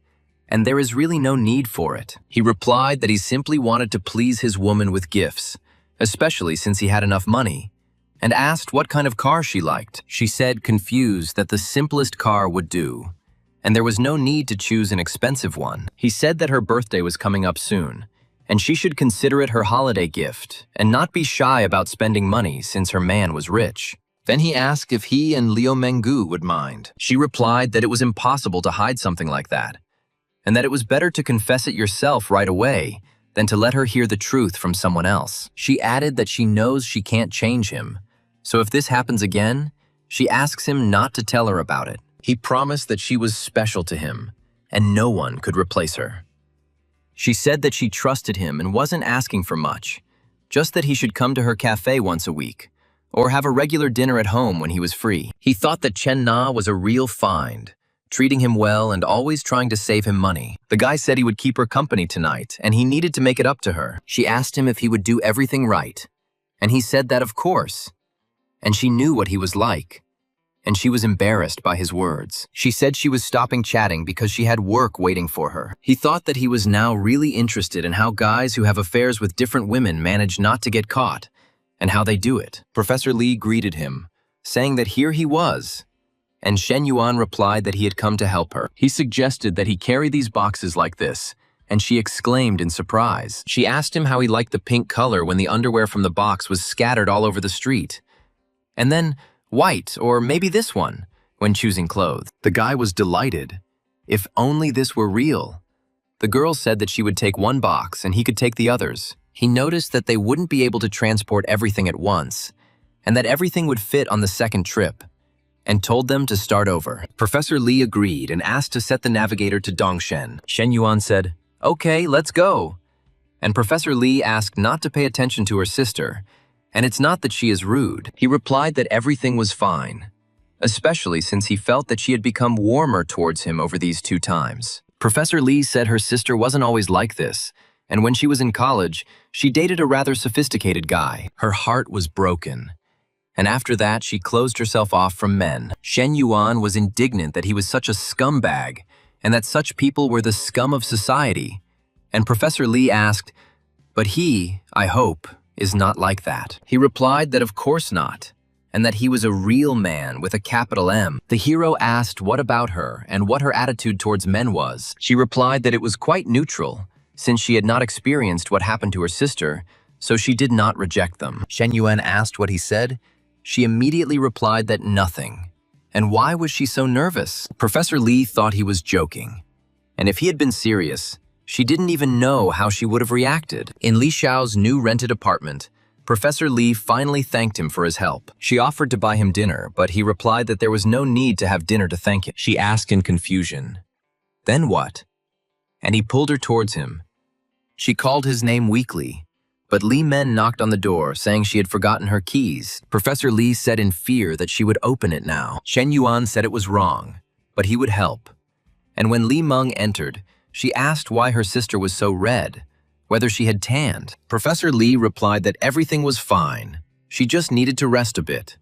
and there is really no need for it. He replied that he simply wanted to please his woman with gifts, especially since he had enough money, and asked what kind of car she liked. She said, confused, that the simplest car would do, and there was no need to choose an expensive one. He said that her birthday was coming up soon, and she should consider it her holiday gift and not be shy about spending money since her man was rich. Then he asked if he and Liu Menggu would mind. She replied that it was impossible to hide something like that, and that it was better to confess it yourself right away than to let her hear the truth from someone else. She added that she knows she can't change him, so if this happens again, she asks him not to tell her about it. He promised that she was special to him, and no one could replace her. She said that she trusted him and wasn't asking for much, just that he should come to her cafe once a week, or have a regular dinner at home when he was free. He thought that Chen Na was a real find, treating him well and always trying to save him money. The guy said he would keep her company tonight, and he needed to make it up to her. She asked him if he would do everything right, and he said that of course. And she knew what he was like, and she was embarrassed by his words. She said she was stopping chatting because she had work waiting for her. He thought that he was now really interested in how guys who have affairs with different women manage not to get caught, and how they do it. Professor Lee greeted him, saying that here he was, and Shen Yuan replied that he had come to help her. He suggested that he carry these boxes like this, and she exclaimed in surprise. She asked him how he liked the pink color when the underwear from the box was scattered all over the street. And then, white, or maybe this one, when choosing clothes. The guy was delighted. If only this were real. The girl said that she would take one box and he could take the others. He noticed that they wouldn't be able to transport everything at once, and that everything would fit on the second trip, and told them to start over. Professor Lee agreed and asked to set the navigator to Dongshen. Shen Yuan said, "Okay, let's go." And Professor Lee asked not to pay attention to her sister, and it's not that she is rude. He replied that everything was fine, especially since he felt that she had become warmer towards him over these 2 times. Professor Lee said her sister wasn't always like this, and when she was in college, she dated a rather sophisticated guy. Her heart was broken, and after that she closed herself off from men. Shen Yuan was indignant that he was such a scumbag, and that such people were the scum of society, And Professor Lee asked, "But he, I hope, is not like that." He replied that of course not, and that he was a real man with a capital M. The hero asked what about her and what her attitude towards men was. She replied that it was quite neutral, since she had not experienced what happened to her sister, so she did not reject them. Shen Yuan asked what he said. She immediately replied that nothing. And why was she so nervous? Professor Lee thought he was joking. And if he had been serious, she didn't even know how she would have reacted. In Li Xiao's new rented apartment, Professor Lee finally thanked him for his help. She offered to buy him dinner, but he replied that there was no need to have dinner to thank him. She asked in confusion, "Then what?" And he pulled her towards him. She called his name weakly, but Li Men knocked on the door, saying she had forgotten her keys. Professor Lee said in fear that she would open it now. Shen Yuan said it was wrong, but he would help. And when Li Meng entered, she asked why her sister was so red, whether she had tanned. Professor Lee replied that everything was fine, she just needed to rest a bit,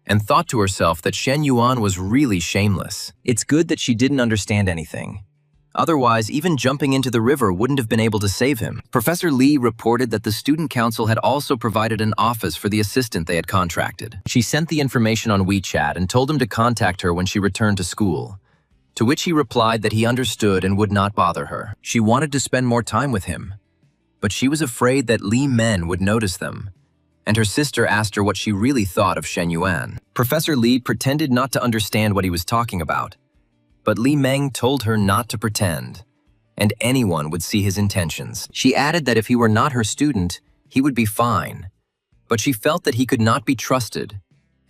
and thought to herself that Shen Yuan was really shameless. It's good that she didn't understand anything. Otherwise, even jumping into the river wouldn't have been able to save him. Professor Lee reported that the student council had also provided an office for the assistant they had contracted. She sent the information on WeChat and told him to contact her when she returned to school, to which he replied that he understood and would not bother her. She wanted to spend more time with him, but she was afraid that Li Men would notice them, and her sister asked her what she really thought of Shen Yuan. Professor Lee pretended not to understand what he was talking about, but Li Meng told her not to pretend, and anyone would see his intentions. She added that if he were not her student, he would be fine, but she felt that he could not be trusted,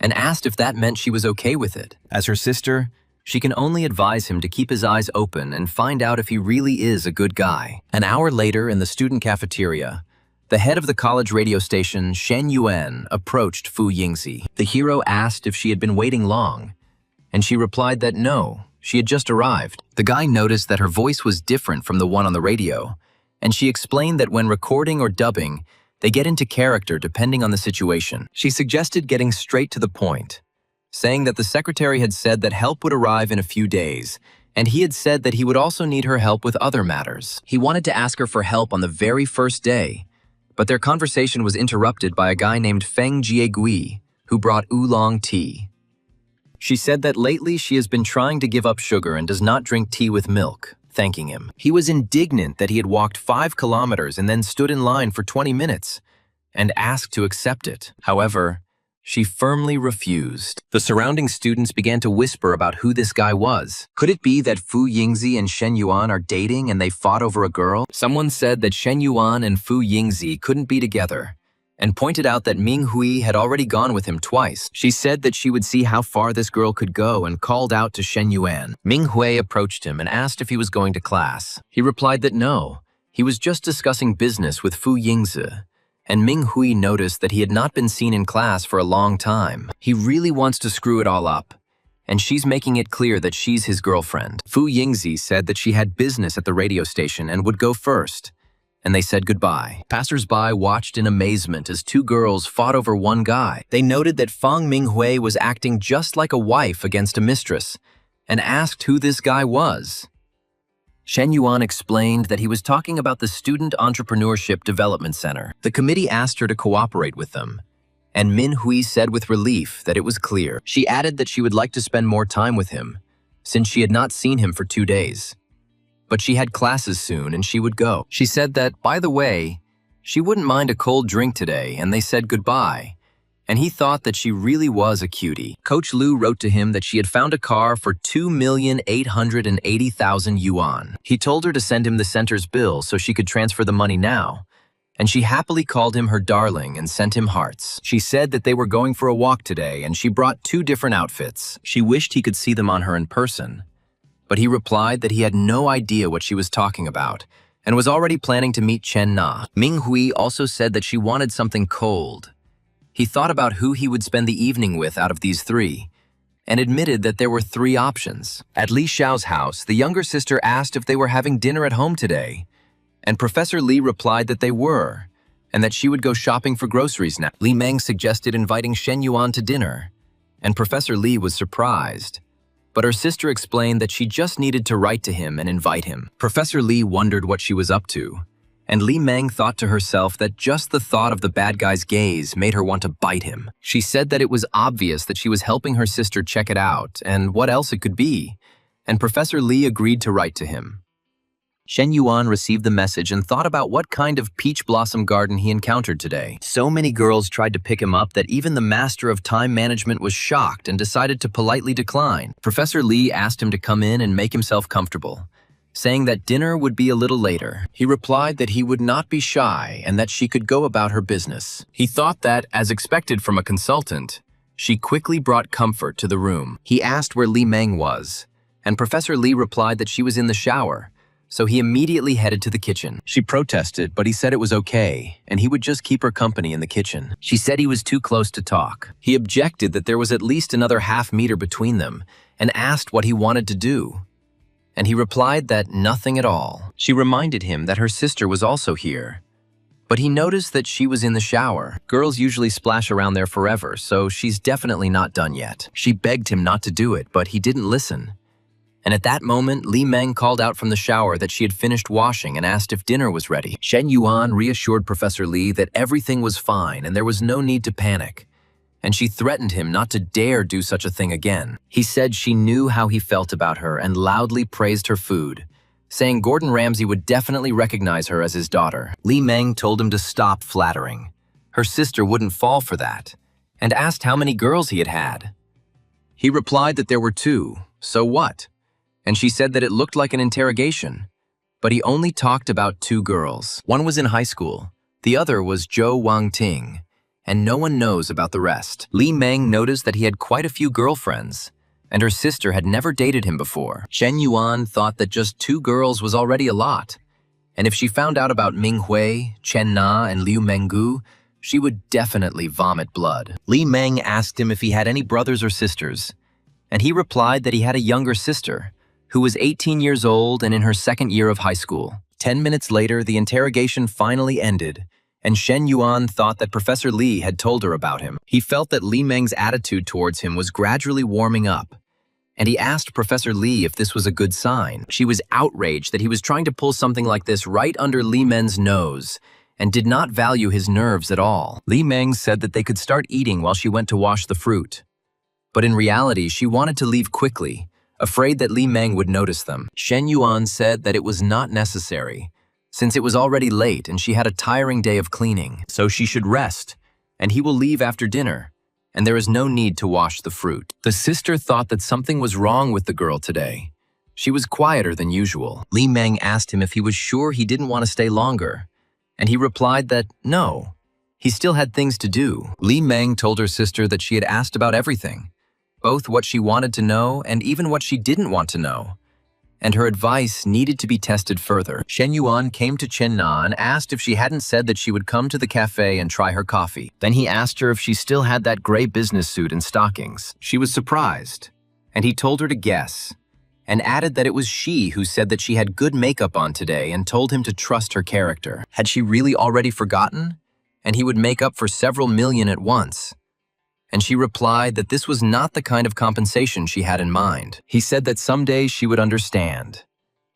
and asked if that meant she was okay with it. As her sister, she can only advise him to keep his eyes open and find out if he really is a good guy. An hour later, in the student cafeteria, the head of the college radio station, Shen Yuan, approached Fu Yingzi. The hero asked if she had been waiting long, and she replied that no, she had just arrived. The guy noticed that her voice was different from the one on the radio, and she explained that when recording or dubbing, they get into character depending on the situation. She suggested getting straight to the point, saying that the secretary had said that help would arrive in a few days, and he had said that he would also need her help with other matters. He wanted to ask her for help on the very first day, but their conversation was interrupted by a guy named Feng Jiegui, who brought oolong tea. She said that lately she has been trying to give up sugar and does not drink tea with milk, thanking him. He was indignant that he had walked 5 kilometers and then stood in line for 20 minutes, and asked to accept it. However, she firmly refused. The surrounding students began to whisper about who this guy was. Could it be that Fu Yingzi and Shen Yuan are dating and they fought over a girl? Someone said that Shen Yuan and Fu Yingzi couldn't be together, and pointed out that Ming Hui had already gone with him twice. She said that she would see how far this girl could go and called out to Shen Yuan. Ming Hui approached him and asked if he was going to class. He replied that no, he was just discussing business with Fu Yingzi. And Ming Hui noticed that he had not been seen in class for a long time. He really wants to screw it all up, and she's making it clear that she's his girlfriend. Fu Yingzi said that she had business at the radio station and would go first, and they said goodbye. Passers-by watched in amazement as 2 girls fought over one guy. They noted that Fang Minghui was acting just like a wife against a mistress, and asked who this guy was. Shen Yuan explained that he was talking about the Student Entrepreneurship Development Center. The committee asked her to cooperate with them, and Min Hui said with relief that it was clear. She added that she would like to spend more time with him, since she had not seen him for 2 days. But she had classes soon and she would go. She said that, by the way, she wouldn't mind a cold drink today, and they said goodbye. And he thought that she really was a cutie. Coach Lu wrote to him that she had found a car for 2,880,000 yuan. He told her to send him the center's bill so she could transfer the money now, and she happily called him her darling and sent him hearts. She said that they were going for a walk today, and she brought 2 different outfits. She wished he could see them on her in person, but he replied that he had no idea what she was talking about and was already planning to meet Chen Na. Ming Hui also said that she wanted something cold. He thought about who he would spend the evening with out of these 3, and admitted that there were 3 options. At Li Xiao's house, the younger sister asked if they were having dinner at home today, and Professor Li replied that they were, and that she would go shopping for groceries now. Li Meng suggested inviting Shen Yuan to dinner, and Professor Li was surprised. but her sister explained that she just needed to write to him and invite him. Professor Lee wondered what she was up to, and Li Meng thought to herself that just the thought of the bad guy's gaze made her want to bite him. She said that it was obvious that she was helping her sister check it out, and what else it could be, and Professor Lee agreed to write to him. Shen Yuan received the message and thought about what kind of peach blossom garden he encountered today. So many girls tried to pick him up that even the master of time management was shocked and decided to politely decline. Professor Lee asked him to come in and make himself comfortable, saying that dinner would be a little later. He replied that he would not be shy and that she could go about her business. He thought that, as expected from a consultant, she quickly brought comfort to the room. He asked where Li Meng was, and Professor Lee replied that she was in the shower, so he immediately headed to the kitchen. She protested, but he said it was okay, and he would just keep her company in the kitchen. She said he was too close to talk. He objected that there was at least another half-meter between them, and asked what he wanted to do. And he replied that nothing at all. She reminded him that her sister was also here, but he noticed that she was in the shower. Girls usually splash around there forever, so she's definitely not done yet. She begged him not to do it, but he didn't listen. And at that moment, Li Meng called out from the shower that she had finished washing and asked if dinner was ready. Shen Yuan reassured Professor Lee that everything was fine and there was no need to panic, and she threatened him not to dare do such a thing again. He said she knew how he felt about her and loudly praised her food, saying Gordon Ramsay would definitely recognize her as his daughter. Li Meng told him to stop flattering. Her sister wouldn't fall for that, and asked how many girls he had had. He replied that there were 2, so what? And she said that it looked like an interrogation, but he only talked about 2 girls. One was in high school, the other was Zhou Wangting, and no one knows about the rest. Li Meng noticed that he had quite a few girlfriends, and her sister had never dated him before. Shen Yuan thought that just 2 girls was already a lot, and if she found out about Ming Hui, Chen Na, and Liu Menggu, she would definitely vomit blood. Li Meng asked him if he had any brothers or sisters, and he replied that he had a younger sister, who was 18 years old and in her 2nd year of high school. 10 minutes later, the interrogation finally ended, and Shen Yuan thought that Professor Lee had told her about him. He felt that Li Meng's attitude towards him was gradually warming up, and he asked Professor Lee if this was a good sign. She was outraged that he was trying to pull something like this right under Li Meng's nose, and did not value his nerves at all. Li Meng said that they could start eating while she went to wash the fruit, but in reality, she wanted to leave quickly, afraid that Li Meng would notice them. Shen Yuan said that it was not necessary, since it was already late and she had a tiring day of cleaning, so she should rest, and he will leave after dinner, and there is no need to wash the fruit. The sister thought that something was wrong with the girl today. She was quieter than usual. Li Meng asked him if he was sure he didn't want to stay longer, and he replied that no, he still had things to do. Li Meng told her sister that she had asked about everything, both what she wanted to know and even what she didn't want to know, and her advice needed to be tested further. Shen Yuan came to Chen Na and asked if she hadn't said that she would come to the cafe and try her coffee. Then he asked her if she still had that gray business suit and stockings. She was surprised, and he told her to guess, and added that it was she who said that she had good makeup on today and told him to trust her character. Had she really already forgotten? And he would make up for several million at once. And she replied that this was not the kind of compensation she had in mind. He said that someday she would understand,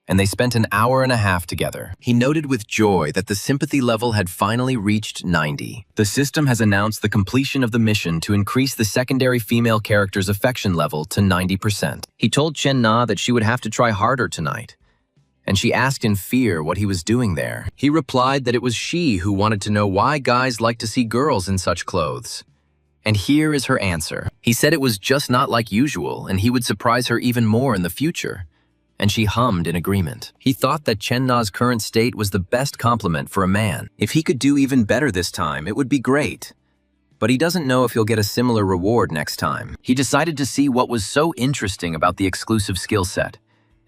and they spent an hour and a half together. He noted with joy that the sympathy level had finally reached 90. The system has announced the completion of the mission to increase the secondary female character's affection level to 90%. He told Chen Na that she would have to try harder tonight, and she asked in fear what he was doing there. He replied that it was she who wanted to know why guys like to see girls in such clothes. And here is her answer. He said it was just not like usual, and he would surprise her even more in the future. And she hummed in agreement. He thought that Chen Na's current state was the best compliment for a man. If he could do even better this time, it would be great. But he doesn't know if he'll get a similar reward next time. He decided to see what was so interesting about the exclusive skill set,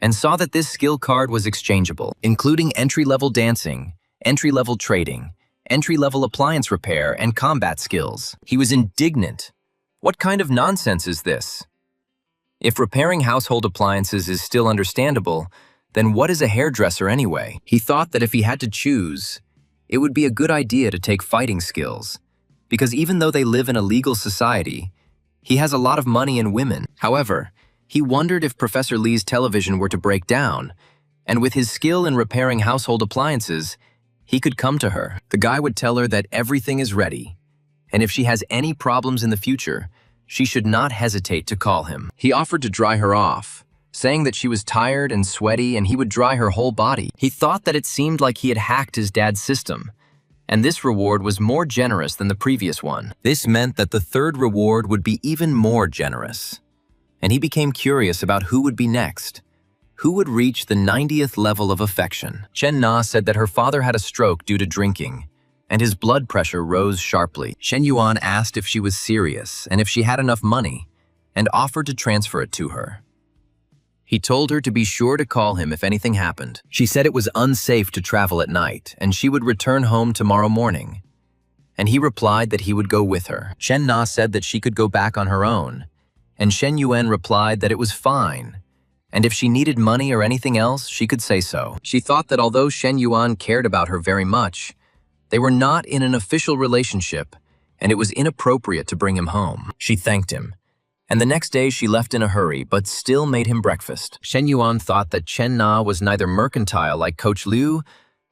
and saw that this skill card was exchangeable, including entry-level dancing, entry-level trading, entry-level appliance repair, and combat skills. He was indignant. What kind of nonsense is this? If repairing household appliances is still understandable, then what is a hairdresser anyway? He thought that if he had to choose, it would be a good idea to take fighting skills, because even though they live in a legal society, he has a lot of money and women. However, He wondered if Professor Lee's television were to break down, and with his skill in repairing household appliances, he could come to her. The guy would tell her that everything is ready, and if she has any problems in the future, she should not hesitate to call him. He offered to dry her off, saying that she was tired and sweaty and he would dry her whole body. He thought that it seemed like he had hacked his dad's system, and this reward was more generous than the previous one. This meant that the third reward would be even more generous, and he became curious about who would be next. Who would reach the 90th level of affection? Chen Na said that her father had a stroke due to drinking, and his blood pressure rose sharply. Shen Yuan asked if she was serious and if she had enough money, and offered to transfer it to her. He told her to be sure to call him if anything happened. She said it was unsafe to travel at night, and she would return home tomorrow morning. And he replied that he would go with her. Chen Na said that she could go back on her own, and Shen Yuan replied that it was fine, and if she needed money or anything else, she could say so. She thought that although Shen Yuan cared about her very much, they were not in an official relationship, and it was inappropriate to bring him home. She thanked him, and the next day she left in a hurry, but still made him breakfast. Shen Yuan thought that Chen Na was neither mercantile like Coach Liu,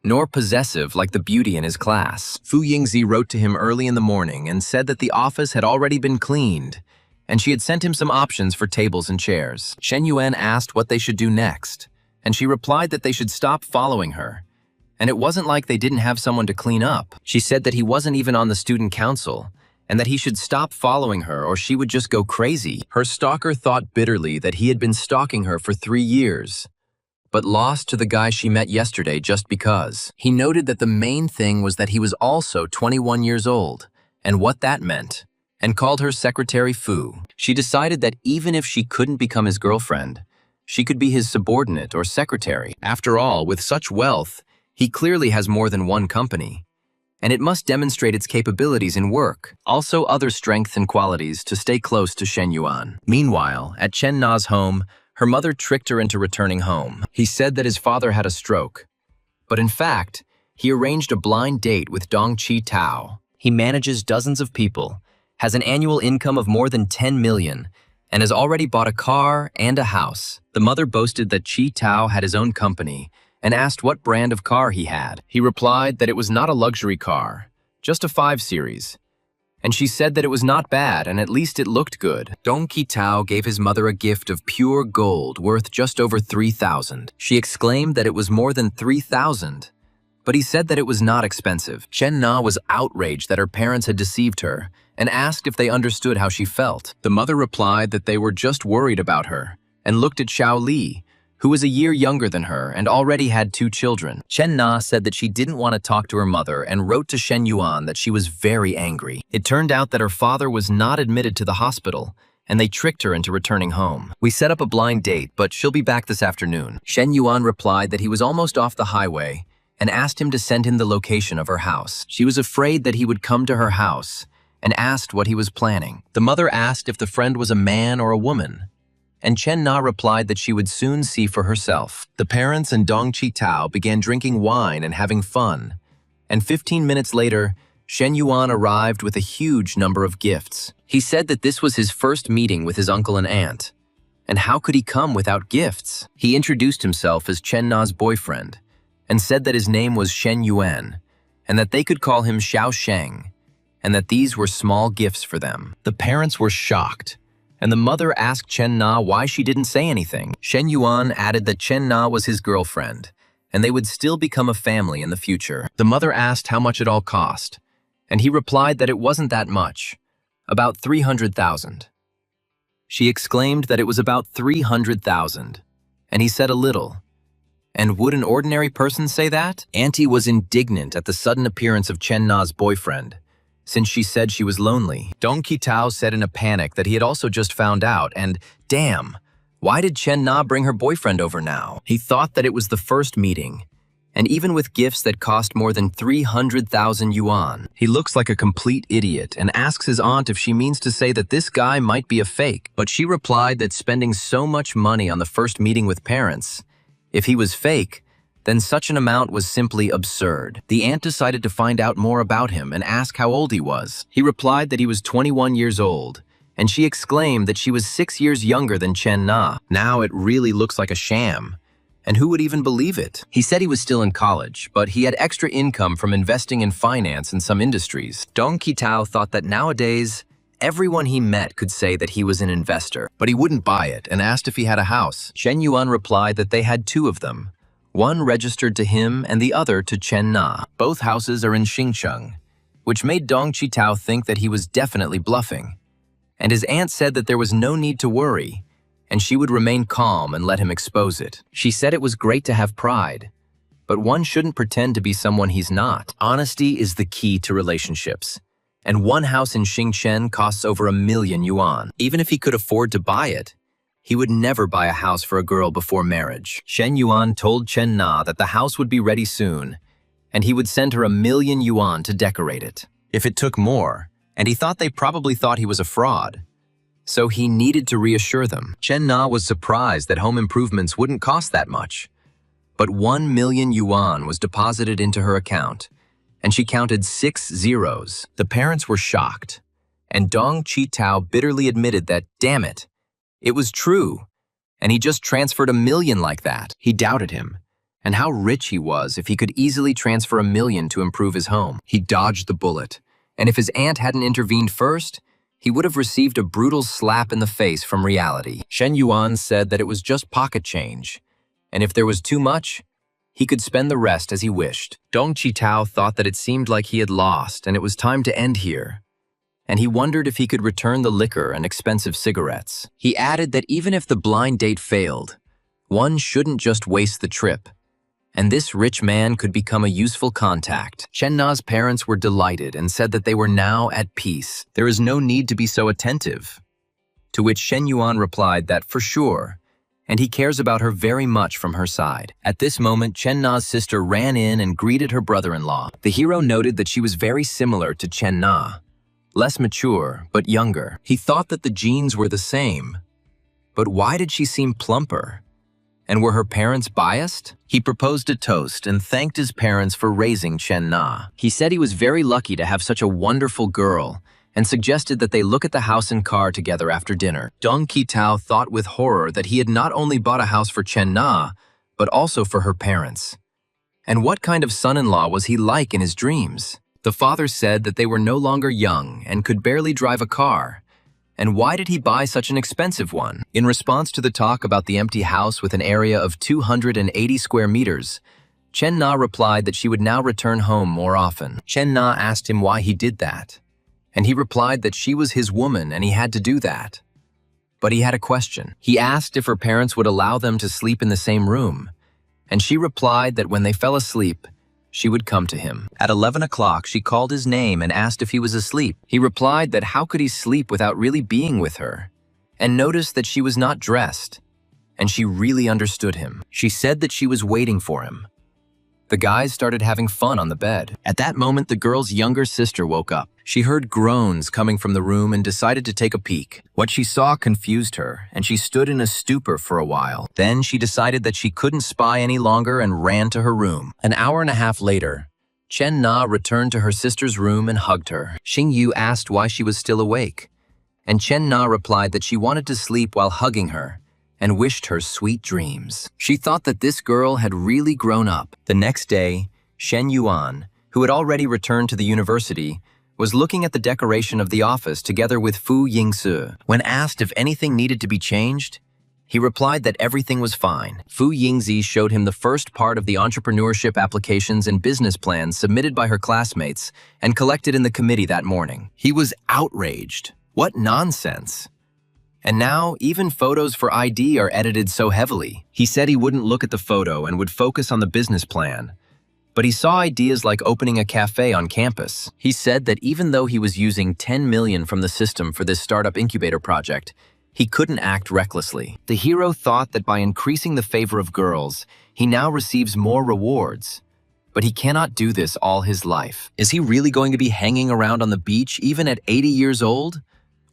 nor possessive like the beauty in his class. Fu Yingzi wrote to him early in the morning and said that the office had already been cleaned, and she had sent him some options for tables and chairs. Shen Yuan asked what they should do next, and she replied that they should stop following her. And it wasn't like they didn't have someone to clean up. She said that he wasn't even on the student council, and that he should stop following her or she would just go crazy. Her stalker thought bitterly that he had been stalking her for 3 years, but lost to the guy she met yesterday just because. He noted that the main thing was that he was also 21 years old, and what that meant, and called her Secretary Fu. She decided that even if she couldn't become his girlfriend, she could be his subordinate or secretary. After all, with such wealth, he clearly has more than one company, and it must demonstrate its capabilities in work, also other strengths and qualities to stay close to Shen Yuan. Meanwhile, at Chen Na's home, her mother tricked her into returning home. He said that his father had a stroke, but in fact, he arranged a blind date with Dong Chi Tao. He manages dozens of people, has an annual income of more than 10 million, and has already bought a car and a house. The mother boasted that Chi Tao had his own company and asked what brand of car he had. He replied that it was not a luxury car, just a 5 Series. And she said that it was not bad and at least it looked good. Dong Chi Tao gave his mother a gift of pure gold worth just over 3,000. She exclaimed that it was more than 3,000, but he said that it was not expensive. Chen Na was outraged that her parents had deceived her and asked if they understood how she felt. The mother replied that they were just worried about her and looked at Xiao Li, who was a year younger than her and already had 2 children. Chen Na said that she didn't want to talk to her mother and wrote to Shen Yuan that she was very angry. It turned out that her father was not admitted to the hospital, and they tricked her into returning home. We set up a blind date, but she'll be back this afternoon. Shen Yuan replied that he was almost off the highway and asked him to send him the location of her house. She was afraid that he would come to her house and asked what he was planning. The mother asked if the friend was a man or a woman, and Chen Na replied that she would soon see for herself. The parents and Dong Chi Tao began drinking wine and having fun, and 15 minutes later, Shen Yuan arrived with a huge number of gifts. He said that this was his first meeting with his uncle and aunt, and how could he come without gifts? He introduced himself as Chen Na's boyfriend, and said that his name was Shen Yuan, and that they could call him Xiao Sheng, and that these were small gifts for them. The parents were shocked, and the mother asked Chen Na why she didn't say anything. Shen Yuan added that Chen Na was his girlfriend, and they would still become a family in the future. The mother asked how much it all cost, and he replied that it wasn't that much, about 300,000. She exclaimed that it was about 300,000, and he said a little. And would an ordinary person say that? Auntie was indignant at the sudden appearance of Chen Na's boyfriend, since she said she was lonely. Dong Chi Tao said in a panic that he had also just found out, and damn, why did Chen Na bring her boyfriend over now? He thought that it was the first meeting, and even with gifts that cost more than 300,000 yuan, he looks like a complete idiot and asks his aunt if she means to say that this guy might be a fake. But she replied that spending so much money on the first meeting with parents, if he was fake, then such an amount was simply absurd. The aunt decided to find out more about him and ask how old he was. He replied that he was 21 years old, and she exclaimed that she was 6 years younger than Chen Na. Now it really looks like a sham. And who would even believe it? He said he was still in college, but he had extra income from investing in finance in some industries. Dong Qitao thought that nowadays, everyone he met could say that he was an investor, but he wouldn't buy it and asked if he had a house. Shen Yuan replied that they had 2 of them, one registered to him and the other to Chen Na. Both houses are in Xincheng, which made Dong Qitao think that he was definitely bluffing. And his aunt said that there was no need to worry, and she would remain calm and let him expose it. She said it was great to have pride, but one shouldn't pretend to be someone he's not. Honesty is the key to relationships, and one house in Xincheng costs over 1 million yuan. Even if he could afford to buy it, he would never buy a house for a girl before marriage. Shen Yuan told Chen Na that the house would be ready soon, and he would send her 1 million yuan to decorate it. If it took more, and he thought they probably thought he was a fraud, so he needed to reassure them. Chen Na was surprised that home improvements wouldn't cost that much. But 1 million yuan was deposited into her account, and she counted 6 zeros. The parents were shocked, and Dong Qitao bitterly admitted that, damn it, it was true, and he just transferred 1 million like that. He doubted him, and how rich he was if he could easily transfer 1 million to improve his home. He dodged the bullet, and if his aunt hadn't intervened first, he would have received a brutal slap in the face from reality. Shen Yuan said that it was just pocket change, and if there was too much, he could spend the rest as he wished. Dong Qitao thought that it seemed like he had lost and it was time to end here, and he wondered if he could return the liquor and expensive cigarettes. He added that even if the blind date failed, one shouldn't just waste the trip, and this rich man could become a useful contact. Chen Na's parents were delighted and said that they were now at peace. There is no need to be so attentive. To which Shen Yuan replied that for sure, and he cares about her very much from her side. At this moment, Chen Na's sister ran in and greeted her brother-in-law. The hero noted that she was very similar to Chen Na, less mature, but younger. He thought that the genes were the same. But why did she seem plumper? And were her parents biased? He proposed a toast and thanked his parents for raising Chen Na. He said he was very lucky to have such a wonderful girl and suggested that they look at the house and car together after dinner. Dong Qitao thought with horror that he had not only bought a house for Chen Na, but also for her parents. And what kind of son-in-law was he like in his dreams? The father said that they were no longer young and could barely drive a car. And why did he buy such an expensive one? In response to the talk about the empty house with an area of 280 square meters, Chen Na replied that she would now return home more often. Chen Na asked him why he did that, and he replied that she was his woman and he had to do that. But he had a question. He asked if her parents would allow them to sleep in the same room, and she replied that when they fell asleep, she would come to him. At 11 o'clock, she called his name and asked if he was asleep. He replied that how could he sleep without really being with her, and noticed that she was not dressed, and she really understood him. She said that she was waiting for him. The guys started having fun on the bed. At that moment, the girl's younger sister woke up. She heard groans coming from the room and decided to take a peek. What she saw confused her, and she stood in a stupor for a while. Then she decided that she couldn't spy any longer and ran to her room. An hour and a half later, Chen Na returned to her sister's room and hugged her. Xing Yu asked why she was still awake, and Chen Na replied that she wanted to sleep while hugging her and wished her sweet dreams. She thought that this girl had really grown up. The next day, Shen Yuan, who had already returned to the university, was looking at the decoration of the office together with Fu Yingzi. When asked if anything needed to be changed, he replied that everything was fine. Fu Yingzi showed him the first part of the entrepreneurship applications and business plans submitted by her classmates and collected in the committee that morning. He was outraged. What nonsense! And now, even photos for ID are edited so heavily. He said he wouldn't look at the photo and would focus on the business plan. But he saw ideas like opening a cafe on campus. He said that even though he was using 10 million from the system for this startup incubator project, he couldn't act recklessly. The hero thought that by increasing the favor of girls, he now receives more rewards. But he cannot do this all his life. Is he really going to be hanging around on the beach even at 80 years old?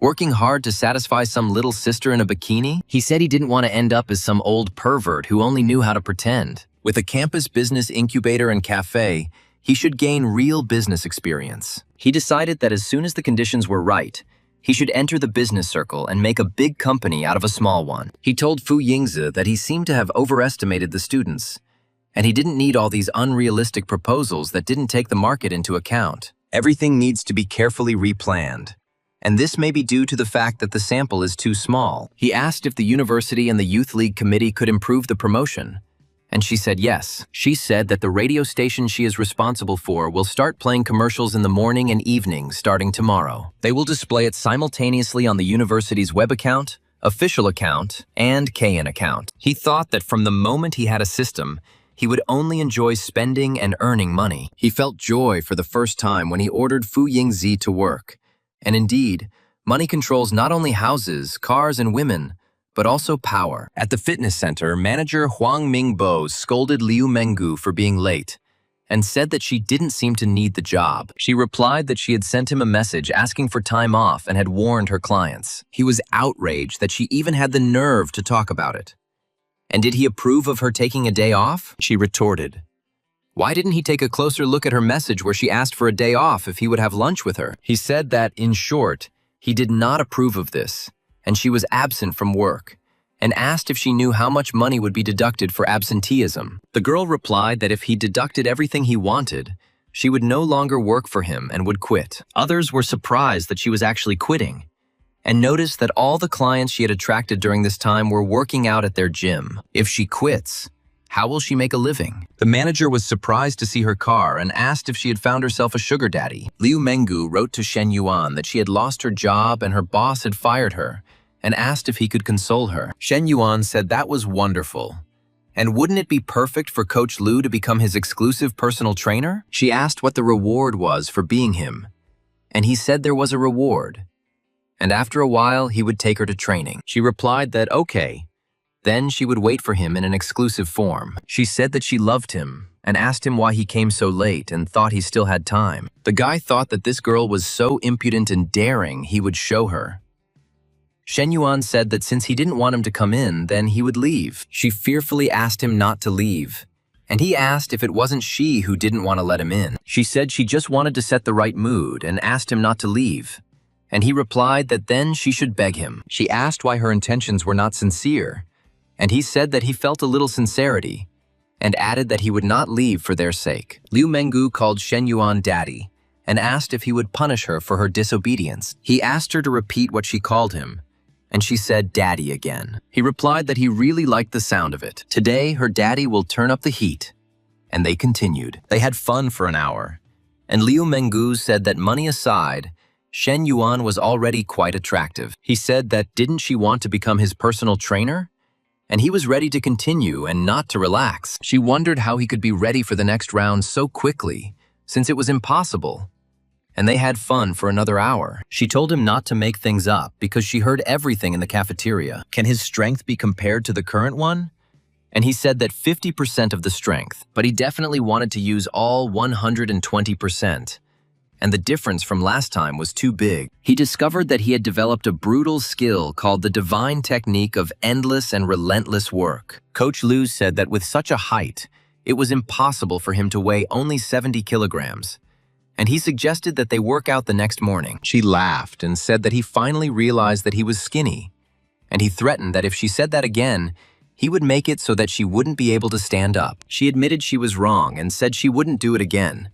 Working hard to satisfy some little sister in a bikini? He said he didn't want to end up as some old pervert who only knew how to pretend. With a campus business incubator and cafe, he should gain real business experience. He decided that as soon as the conditions were right, He should enter the business circle and make a big company out of a small one. He told Fu Yingzi that he seemed to have overestimated the students, and he didn't need all these unrealistic proposals that didn't take the market into account. Everything needs to be carefully replanned, and this may be due to the fact that the sample is too small. He asked if the university and the youth league committee could improve the promotion, and she said yes. She said that the radio station she is responsible for will start playing commercials in the morning and evening starting tomorrow. They will display it simultaneously on the university's web account, official account, and KN account. He thought that from the moment he had a system, he would only enjoy spending and earning money. He felt joy for the first time when he ordered Fu Yingzi to work. And indeed, money controls not only houses, cars, and women, but also power. At the fitness center, manager Huang Mingbo scolded Liu Menggu for being late and said that she didn't seem to need the job. She replied that she had sent him a message asking for time off and had warned her clients. He was outraged that she even had the nerve to talk about it. And did he approve of her taking a day off? She retorted. Why didn't he take a closer look at her message where she asked for a day off if he would have lunch with her? He said that, in short, he did not approve of this, and she was absent from work, and asked if she knew how much money would be deducted for absenteeism. The girl replied that if he deducted everything he wanted, she would no longer work for him and would quit. Others were surprised that she was actually quitting, and noticed that all the clients she had attracted during this time were working out at their gym. If she quits, how will she make a living? The manager was surprised to see her car and asked if she had found herself a sugar daddy. Liu Menggu wrote to Shen Yuan that she had lost her job and her boss had fired her, and asked if he could console her. Shen Yuan said that was wonderful. And wouldn't it be perfect for Coach Liu to become his exclusive personal trainer? She asked what the reward was for being him, and he said there was a reward. And after a while, he would take her to training. She replied that okay. Then she would wait for him in an exclusive form. She said that she loved him and asked him why he came so late and thought he still had time. The guy thought that this girl was so impudent and daring he would show her. Shen Yuan said that since he didn't want him to come in, then he would leave. She fearfully asked him not to leave, and he asked if it wasn't she who didn't want to let him in. She said she just wanted to set the right mood and asked him not to leave. And he replied that then she should beg him. She asked why her intentions were not sincere, and he said that he felt a little sincerity, and added that he would not leave for their sake. Liu Menggu called Shen Yuan daddy, and asked if he would punish her for her disobedience. He asked her to repeat what she called him, and she said daddy again. He replied that he really liked the sound of it. Today, her daddy will turn up the heat. And they continued. They had fun for an hour, and Liu Menggu said that money aside, Shen Yuan was already quite attractive. He said that didn't she want to become his personal trainer? And he was ready to continue and not to relax. She wondered how he could be ready for the next round so quickly, since it was impossible. And they had fun for another hour. She told him not to make things up because she heard everything in the cafeteria. Can his strength be compared to the current one? And he said that 50% of the strength, but he definitely wanted to use all 120%. And the difference from last time was too big. He discovered that he had developed a brutal skill called the divine technique of endless and relentless work. Coach Liu said that with such a height, it was impossible for him to weigh only 70 kilograms. And he suggested that they work out the next morning. She laughed and said that he finally realized that he was skinny. And he threatened that if she said that again, he would make it so that she wouldn't be able to stand up. She admitted she was wrong and said she wouldn't do it again.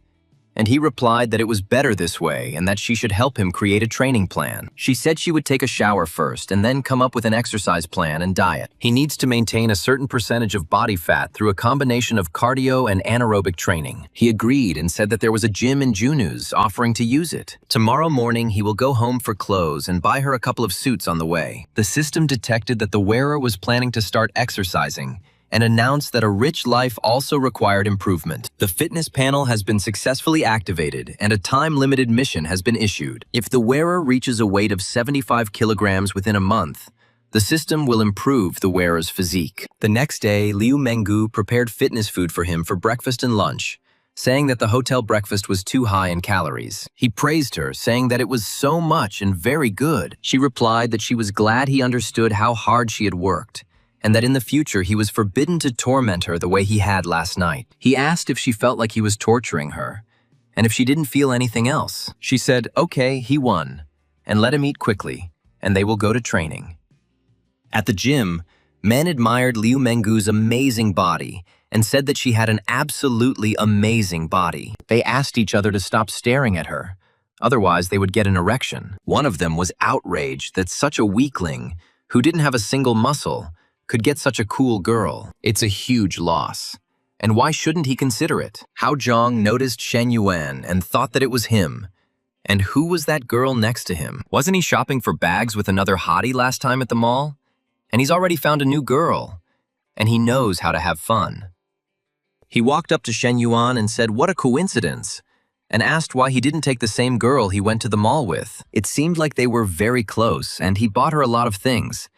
And he replied that it was better this way and that she should help him create a training plan. She said she would take a shower first and then come up with an exercise plan and diet. He needs to maintain a certain percentage of body fat through a combination of cardio and anaerobic training. He agreed and said that there was a gym in Juneau's offering to use it. Tomorrow morning, he will go home for clothes and buy her a couple of suits on the way. The system detected that the wearer was planning to start exercising and announced that a rich life also required improvement. The fitness panel has been successfully activated and a time-limited mission has been issued. If the wearer reaches a weight of 75 kilograms within a month, the system will improve the wearer's physique. The next day, Liu Menggu prepared fitness food for him for breakfast and lunch, saying that the hotel breakfast was too high in calories. He praised her, saying that it was so much and very good. She replied that she was glad he understood how hard she had worked, and that in the future he was forbidden to torment her the way he had last night. He asked if she felt like he was torturing her, and if she didn't feel anything else. She said, okay, he won, and let him eat quickly, and they will go to training. At the gym, men admired Liu Mengu's amazing body and said that she had an absolutely amazing body. They asked each other to stop staring at her, otherwise they would get an erection. One of them was outraged that such a weakling, who didn't have a single muscle, could get such a cool girl. It's a huge loss. And why shouldn't he consider it? Hao Zhang noticed Shen Yuan and thought that it was him. And who was that girl next to him? Wasn't he shopping for bags with another hottie last time at the mall? And he's already found a new girl. And he knows how to have fun. He walked up to Shen Yuan and said, "What a coincidence," and asked why he didn't take the same girl he went to the mall with. It seemed like they were very close, and he bought her a lot of things.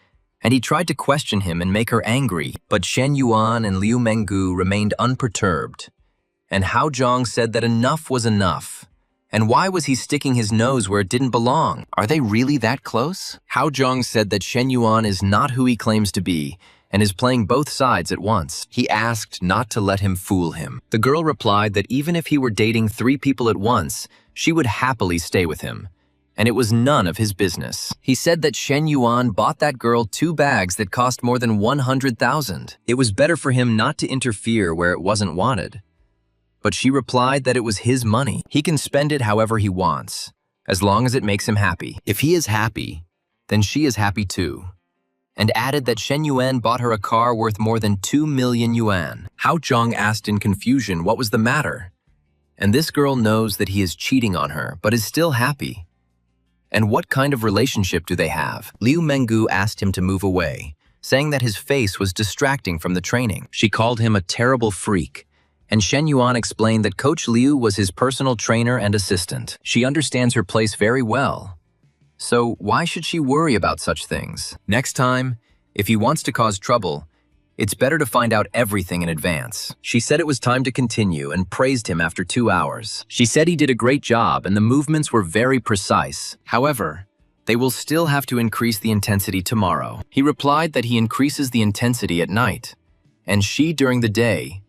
And he tried to question him and make her angry, but Shen Yuan and Liu Mengu remained unperturbed. And Hao Zhang said that enough was enough. And why was he sticking his nose where it didn't belong? Are they really that close? Hao Zhang said that Shen Yuan is not who he claims to be, and is playing both sides at once. He asked not to let him fool him. The girl replied that even if he were dating 3 people at once, she would happily stay with him. And it was none of his business. He said that Shen Yuan bought that girl 2 bags that cost more than 100,000. It was better for him not to interfere where it wasn't wanted. But she replied that it was his money. He can spend it however he wants, as long as it makes him happy. If he is happy, then she is happy too. And added that Shen Yuan bought her a car worth more than 2 million yuan. Hao Zhang asked in confusion what was the matter. And this girl knows that he is cheating on her, but is still happy. And what kind of relationship do they have? Liu Mengu asked him to move away, saying that his face was distracting from the training. She called him a terrible freak. And Shen Yuan explained that Coach Liu was his personal trainer and assistant. She understands her place very well. So why should she worry about such things? Next time, if he wants to cause trouble, it's better to find out everything in advance. She said it was time to continue and praised him after 2 hours. She said he did a great job and the movements were very precise. However, they will still have to increase the intensity tomorrow. He replied that he increases the intensity at night, and she during the day.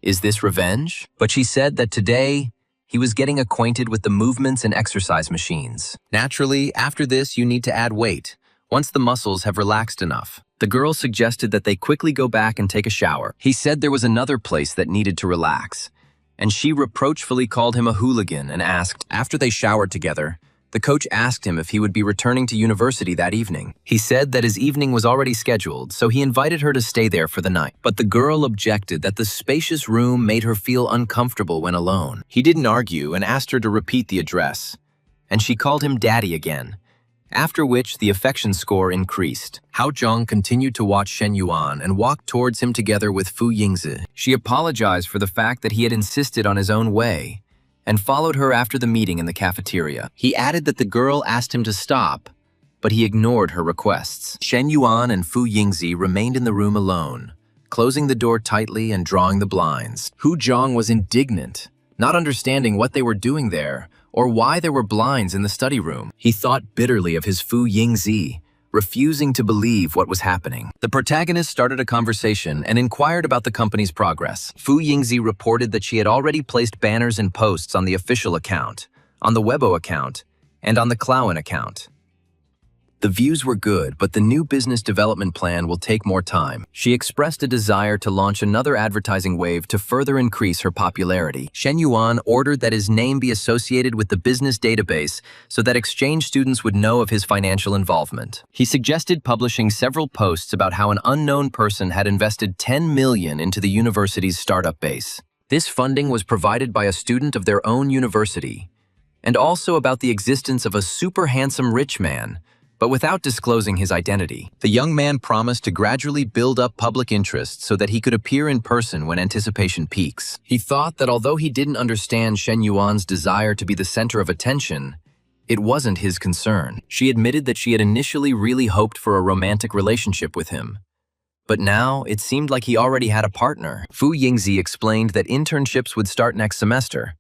Is this revenge? But she said that today, he was getting acquainted with the movements and exercise machines. Naturally, after this, you need to add weight, once the muscles have relaxed enough. The girl suggested that they quickly go back and take a shower. He said there was another place that needed to relax, and she reproachfully called him a hooligan and asked, after they showered together, the coach asked him if he would be returning to university that evening. He said that his evening was already scheduled, so he invited her to stay there for the night. But the girl objected that the spacious room made her feel uncomfortable when alone. He didn't argue and asked her to repeat the address, and she called him daddy again, after which the affection score increased. Hao Zhang continued to watch Shen Yuan and walked towards him together with Fu Yingzi. She apologized for the fact that he had insisted on his own way, and followed her after the meeting in the cafeteria. He added that the girl asked him to stop, but he ignored her requests. Shen Yuan and Fu Yingzi remained in the room alone, closing the door tightly and drawing the blinds. Hu Zhang was indignant, not understanding what they were doing there, or why there were blinds in the study room. He thought bitterly of his Fu Yingzi, refusing to believe what was happening. The protagonist started a conversation and inquired about the company's progress. Fu Yingzi reported that she had already placed banners and posts on the official account, on the Weibo account, and on the Clown account. The views were good, but the new business development plan will take more time. She expressed a desire to launch another advertising wave to further increase her popularity. Shen Yuan ordered that his name be associated with the business database so that exchange students would know of his financial involvement. He suggested publishing several posts about how an unknown person had invested 10 million into the university's startup base. This funding was provided by a student of their own university, and also about the existence of a super handsome rich man, but without disclosing his identity. The young man promised to gradually build up public interest so that he could appear in person when anticipation peaks. He thought that although he didn't understand Shen Yuan's desire to be the center of attention, it wasn't his concern. She admitted that she had initially really hoped for a romantic relationship with him. But now, it seemed like he already had a partner. Fu Yingzi explained that internships would start next semester,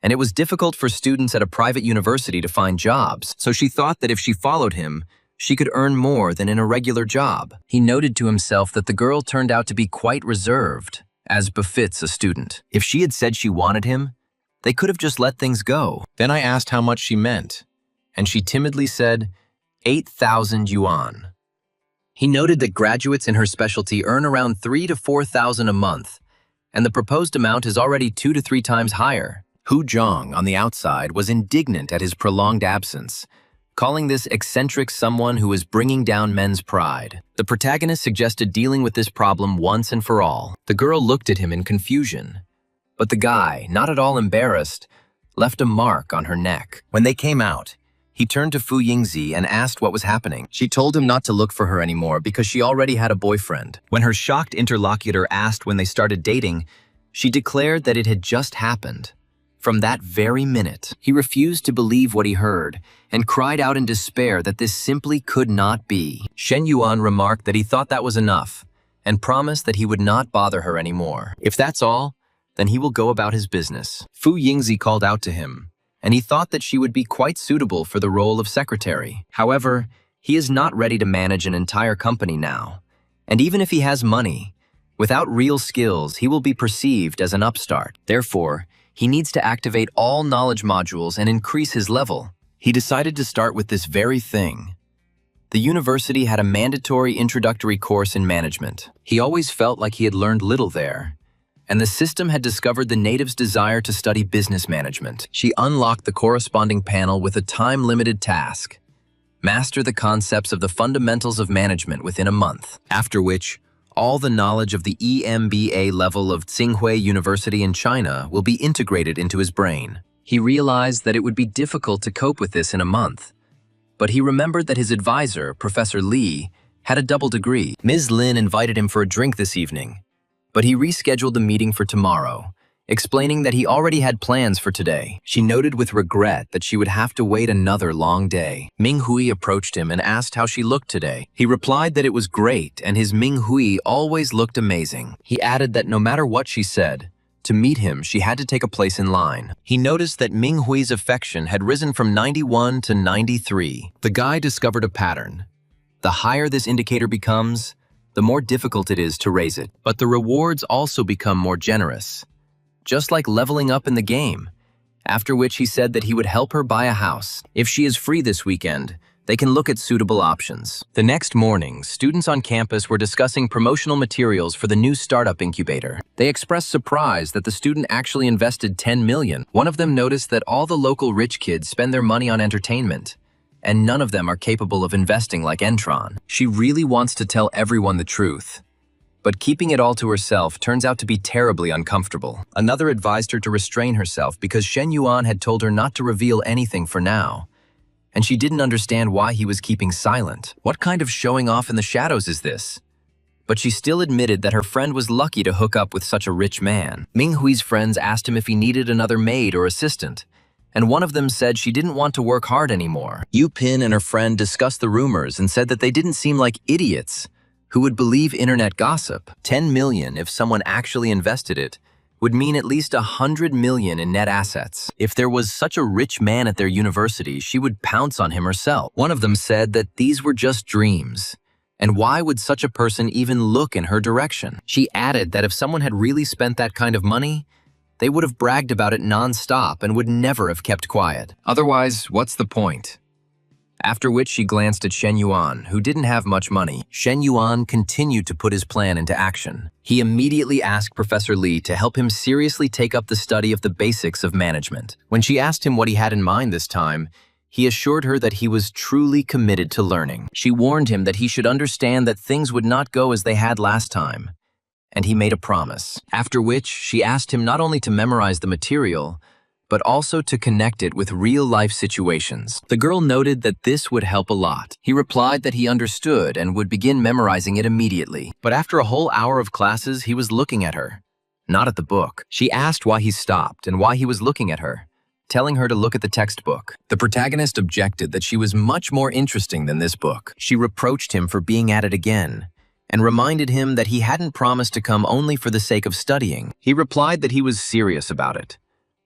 and it was difficult for students at a private university to find jobs, so she thought that if she followed him, she could earn more than in a regular job. He noted to himself that the girl turned out to be quite reserved, as befits a student. If she had said she wanted him, they could have just let things go. Then I asked how much she meant, and she timidly said, 8,000 yuan. He noted that graduates in her specialty earn around 3,000 to 4,000 a month, and the proposed amount is already 2 to 3 times higher. Hu Zhang, on the outside, was indignant at his prolonged absence, calling this eccentric someone who was bringing down men's pride. The protagonist suggested dealing with this problem once and for all. The girl looked at him in confusion, but the guy, not at all embarrassed, left a mark on her neck. When they came out, he turned to Fu Yingzi and asked what was happening. She told him not to look for her anymore because she already had a boyfriend. When her shocked interlocutor asked when they started dating, she declared that it had just happened. From that very minute, he refused to believe what he heard and cried out in despair that this simply could not be. Shen Yuan remarked that he thought that was enough and promised that he would not bother her anymore. If that's all, then he will go about his business. Fu Yingzi called out to him, and he thought that she would be quite suitable for the role of secretary. However, he is not ready to manage an entire company now, and even if he has money, without real skills, he will be perceived as an upstart. Therefore, he needs to activate all knowledge modules and increase his level. He decided to start with this very thing. The university had a mandatory introductory course in management. He always felt like he had learned little there, and the system had discovered the native's desire to study business management. She unlocked the corresponding panel with a time-limited task: master the concepts of the fundamentals of management within a month, after which all the knowledge of the EMBA level of Tsinghua University in China will be integrated into his brain. He realized that it would be difficult to cope with this in a month, but he remembered that his advisor, Professor Li, had a double degree. Ms. Lin invited him for a drink this evening, but he rescheduled the meeting for tomorrow, explaining that he already had plans for today. She noted with regret that she would have to wait another long day. Ming Hui approached him and asked how she looked today. He replied that it was great, and his Ming Hui always looked amazing. He added that no matter what she said, to meet him, she had to take a place in line. He noticed that Ming Hui's affection had risen from 91 to 93. The guy discovered a pattern. The higher this indicator becomes, the more difficult it is to raise it. But the rewards also become more generous, just like leveling up in the game, after which he said that he would help her buy a house. If she is free this weekend, they can look at suitable options. The next morning, students on campus were discussing promotional materials for the new startup incubator. They expressed surprise that the student actually invested 10 million. One of them noticed that all the local rich kids spend their money on entertainment, and none of them are capable of investing like Entron. She really wants to tell everyone the truth, but keeping it all to herself turns out to be terribly uncomfortable. Another advised her to restrain herself because Shen Yuan had told her not to reveal anything for now, and she didn't understand why he was keeping silent. What kind of showing off in the shadows is this? But she still admitted that her friend was lucky to hook up with such a rich man. Ming Hui's friends asked him if he needed another maid or assistant, and one of them said she didn't want to work hard anymore. Yu Pin and her friend discussed the rumors and said that they didn't seem like idiots who would believe internet gossip. 10 million, if someone actually invested it, would mean at least 100 million in net assets. If there was such a rich man at their university, she would pounce on him herself. One of them said that these were just dreams, and why would such a person even look in her direction? She added that if someone had really spent that kind of money, they would have bragged about it non-stop and would never have kept quiet. Otherwise, what's the point? After which she glanced at Shen Yuan, who didn't have much money. Shen Yuan continued to put his plan into action. He immediately asked Professor Li to help him seriously take up the study of the basics of management. When she asked him what he had in mind this time, he assured her that he was truly committed to learning. She warned him that he should understand that things would not go as they had last time, and he made a promise. After which, she asked him not only to memorize the material, but also to connect it with real-life situations. The girl noted that this would help a lot. He replied that he understood and would begin memorizing it immediately. But after a whole hour of classes, he was looking at her, not at the book. She asked why he stopped and why he was looking at her, telling her to look at the textbook. The protagonist objected that she was much more interesting than this book. She reproached him for being at it again, and reminded him that he hadn't promised to come only for the sake of studying. He replied that he was serious about it,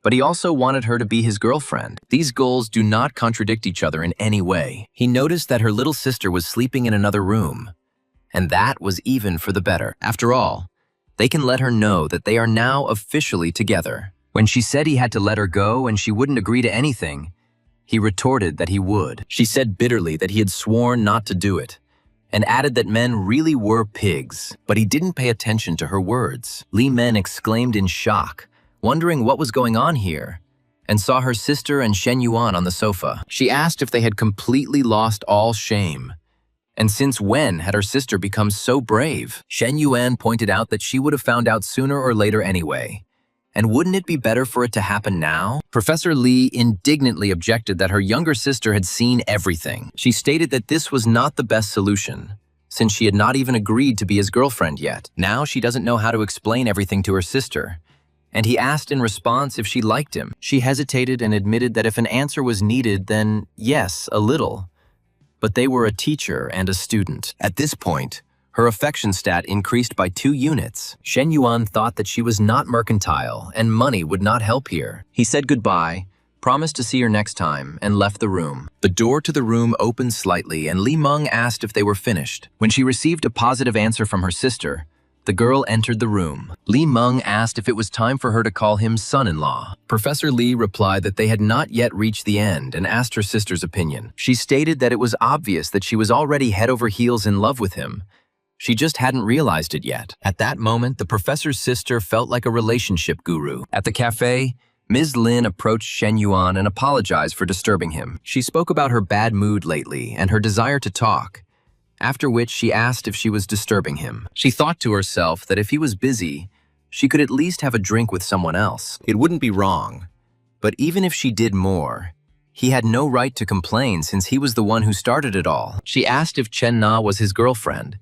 but he also wanted her to be his girlfriend. These goals do not contradict each other in any way. He noticed that her little sister was sleeping in another room, and that was even for the better. After all, they can let her know that they are now officially together. When she said he had to let her go and she wouldn't agree to anything, He retorted that he would. She said bitterly that he had sworn not to do it, and added that men really were pigs, but he didn't pay attention to her words. Li Men exclaimed in shock, wondering what was going on here, and saw her sister and Shen Yuan on the sofa. She asked if they had completely lost all shame, and since when had her sister become so brave? Shen Yuan pointed out that she would have found out sooner or later anyway. And wouldn't it be better for it to happen now? Professor Li indignantly objected that her younger sister had seen everything. She stated that this was not the best solution, since she had not even agreed to be his girlfriend yet. Now she doesn't know how to explain everything to her sister. And he asked in response if she liked him. She hesitated and admitted that if an answer was needed, then yes, a little. But they were a teacher and a student. At this point, her affection stat increased by 2 units. Shen Yuan thought that she was not mercantile and money would not help here. He said goodbye, promised to see her next time, and left the room. The door to the room opened slightly and Li Meng asked if they were finished. When she received a positive answer from her sister, the girl entered the room. Li Meng asked if it was time for her to call him son-in-law. Professor Li replied that they had not yet reached the end and asked her sister's opinion. She stated that it was obvious that she was already head over heels in love with him. She just hadn't realized it yet. At that moment, the professor's sister felt like a relationship guru. At the cafe, Ms. Lin approached Shen Yuan and apologized for disturbing him. She spoke about her bad mood lately and her desire to talk, after which she asked if she was disturbing him. She thought to herself that if he was busy, she could at least have a drink with someone else. It wouldn't be wrong. But even if she did more, he had no right to complain since he was the one who started it all. She asked if Chen Na was his girlfriend,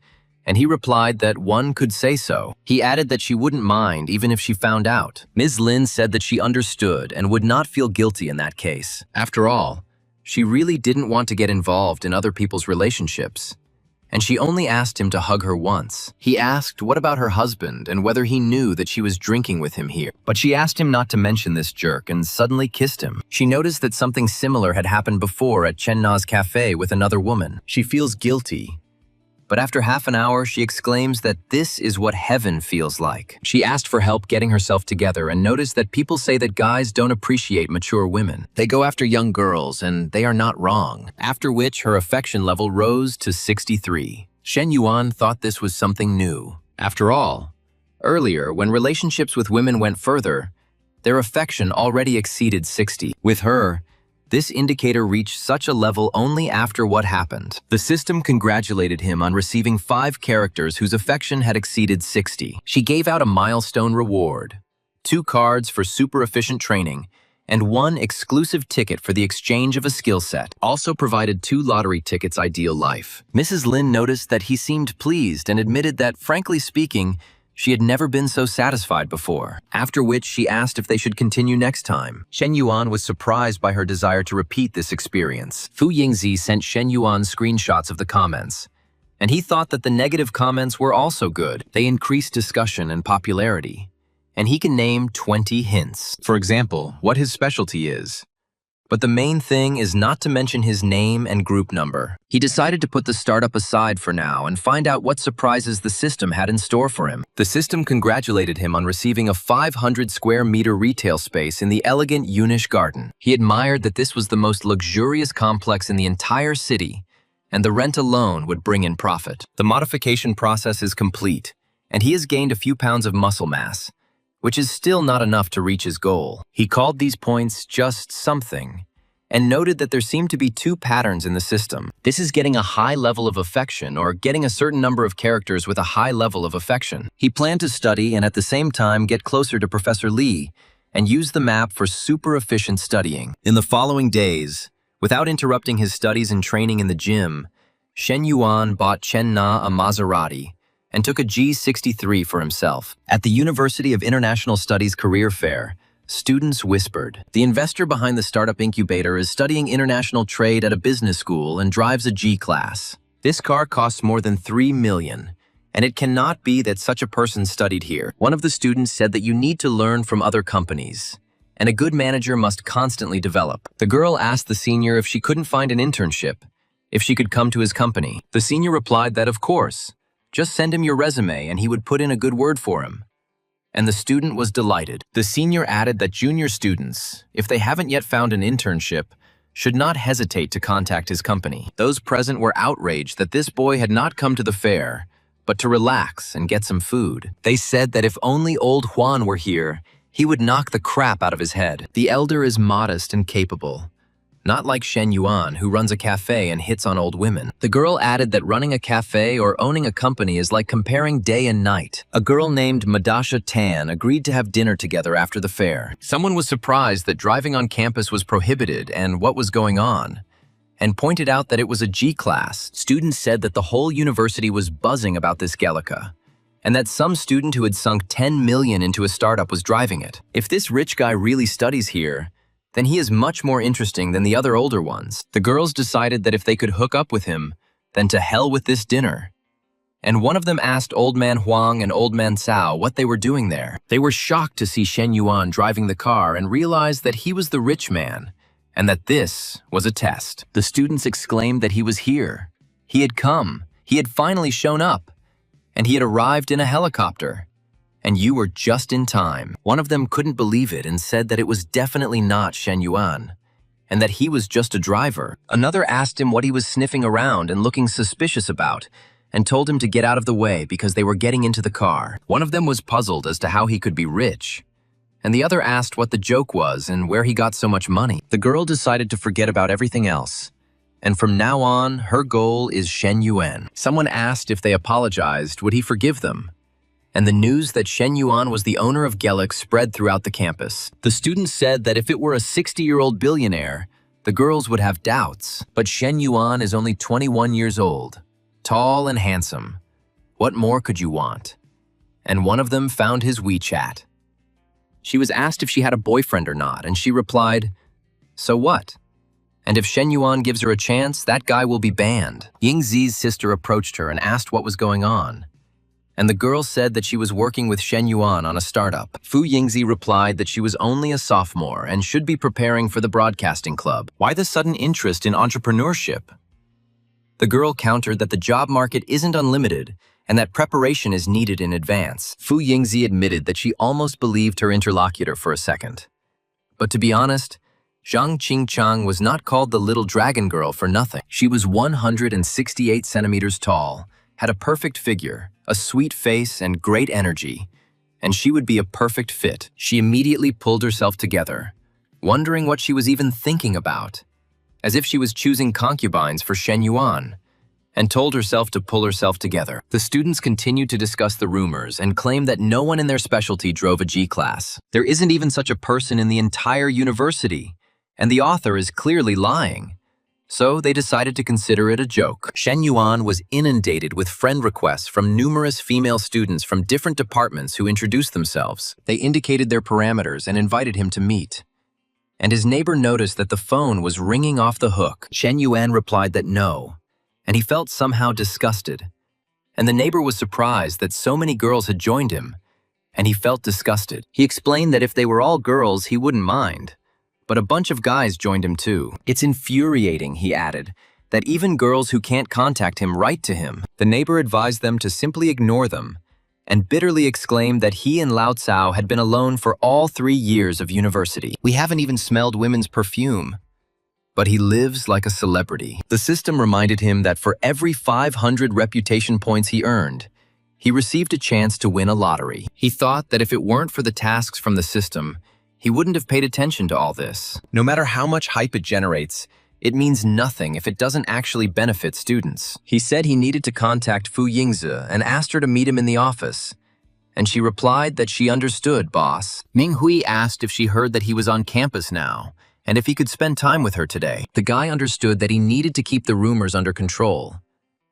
and he replied that one could say so. He added that she wouldn't mind even if she found out. Ms. Lin said that she understood and would not feel guilty in that case. After all, she really didn't want to get involved in other people's relationships, and she only asked him to hug her once. He asked what about her husband and whether he knew that she was drinking with him here. But she asked him not to mention this jerk and suddenly kissed him. She noticed that something similar had happened before at Chen Na's cafe with another woman. She feels guilty. But after half an hour, she exclaims that this is what heaven feels like. She asked for help getting herself together and noticed that people say that guys don't appreciate mature women. They go after young girls, and they are not wrong. After which, her affection level rose to 63. Shen Yuan thought this was something new. After all, earlier, when relationships with women went further, their affection already exceeded 60. With her, this indicator reached such a level only after what happened. The system congratulated him on receiving 5 characters whose affection had exceeded 60. She gave out a milestone reward, 2 cards for super efficient training, and 1 exclusive ticket for the exchange of a skill set. Also provided 2 lottery tickets ideal life. Mrs. Lin noticed that he seemed pleased and admitted that, frankly speaking, she had never been so satisfied before, after which she asked if they should continue next time. Shen Yuan was surprised by her desire to repeat this experience. Fu Yingzi sent Shen Yuan screenshots of the comments, and he thought that the negative comments were also good. They increased discussion and popularity, and he can name 20 hints. For example, what his specialty is. But the main thing is not to mention his name and group number. He decided to put the startup aside for now and find out what surprises the system had in store for him. The system congratulated him on receiving a 500 square meter retail space in the elegant Yunish garden. He admired that this was the most luxurious complex in the entire city, and the rent alone would bring in profit. The modification process is complete, and he has gained a few pounds of muscle mass, which is still not enough to reach his goal. He called these points just something, and noted that there seemed to be 2 patterns in the system. This is getting a high level of affection or getting a certain number of characters with a high level of affection. He planned to study and at the same time get closer to Professor Li and use the map for super efficient studying. In the following days, without interrupting his studies and training in the gym, Shen Yuan bought Chen Na a Maserati and took a G63 for himself. At the University of International Studies Career Fair, students whispered. The investor behind the startup incubator is studying international trade at a business school and drives a G-class. This car costs more than 3 million, and it cannot be that such a person studied here. One of the students said that you need to learn from other companies, and a good manager must constantly develop. The girl asked the senior if she couldn't find an internship, if she could come to his company. The senior replied that of course, just send him your resume and he would put in a good word for him. And the student was delighted. The senior added that junior students, if they haven't yet found an internship, should not hesitate to contact his company. Those present were outraged that this boy had not come to the fair, but to relax and get some food. They said that if only old Juan were here, he would knock the crap out of his head. The elder is modest and capable, not like Shen Yuan, who runs a cafe and hits on old women. The girl added that running a cafe or owning a company is like comparing day and night. A girl named Madasha Tan agreed to have dinner together after the fair. Someone was surprised that driving on campus was prohibited and what was going on, and pointed out that it was a G class. Students said that the whole university was buzzing about this Gelica, and that some student who had sunk 10 million into a startup was driving it. If this rich guy really studies here, then he is much more interesting than the other older ones. The girls decided that if they could hook up with him, then to hell with this dinner. And one of them asked Old Man Huang and Old Man Cao what they were doing there. They were shocked to see Shen Yuan driving the car and realized that he was the rich man, and that this was a test. The students exclaimed that he was here. He had come. He had finally shown up. And he had arrived in a helicopter. And you were just in time. One of them couldn't believe it and said that it was definitely not Shen Yuan, and that he was just a driver. Another asked him what he was sniffing around and looking suspicious about, and told him to get out of the way because they were getting into the car. One of them was puzzled as to how he could be rich, and the other asked what the joke was and where he got so much money. The girl decided to forget about everything else, and from now on, her goal is Shen Yuan. Someone asked if they apologized, would he forgive them? And the news that Shen Yuan was the owner of Gelik spread throughout the campus. The students said that if it were a 60-year-old billionaire, the girls would have doubts. But Shen Yuan is only 21 years old, tall and handsome. What more could you want? And one of them found his WeChat. She was asked if she had a boyfriend or not, and she replied, "So what? And if Shen Yuan gives her a chance, that guy will be banned." Yingzi's sister approached her and asked what was going on. And the girl said that she was working with Shen Yuan on a startup. Fu Yingzi replied that she was only a sophomore and should be preparing for the broadcasting club. Why the sudden interest in entrepreneurship? The girl countered that the job market isn't unlimited and that preparation is needed in advance. Fu Yingzi admitted that she almost believed her interlocutor for a second. But to be honest, Zhang Qingchang was not called the little dragon girl for nothing. She was 168 centimeters tall, had a perfect figure, a sweet face, and great energy, and she would be a perfect fit. She immediately pulled herself together, wondering what she was even thinking about, as if she was choosing concubines for Shen Yuan, and told herself to pull herself together. The students continued to discuss the rumors and claimed that no one in their specialty drove a G class. There isn't even such a person in the entire university, and the author is clearly lying. So they decided to consider it a joke. Shen Yuan was inundated with friend requests from numerous female students from different departments who introduced themselves. They indicated their parameters and invited him to meet. And his neighbor noticed that the phone was ringing off the hook. Shen Yuan replied that no, and he felt somehow disgusted. And the neighbor was surprised that so many girls had joined him, and he felt disgusted. He explained that if they were all girls, he wouldn't mind. But a bunch of guys joined him too. It's infuriating, he added, that even girls who can't contact him write to him. The neighbor advised them to simply ignore them, and bitterly exclaimed that he and Lao Cao had been alone for all 3 years of university. We haven't even smelled women's perfume. But he lives like a celebrity. The system reminded him that for every 500 reputation points he earned, he received a chance to win a lottery. He thought that if it weren't for the tasks from the system, he wouldn't have paid attention to all this. No matter how much hype it generates, it means nothing if it doesn't actually benefit students. He said he needed to contact Fu Yingzi and asked her to meet him in the office. And she replied that she understood, boss. Ming Hui asked if she heard that he was on campus now, and if he could spend time with her today. The guy understood that he needed to keep the rumors under control.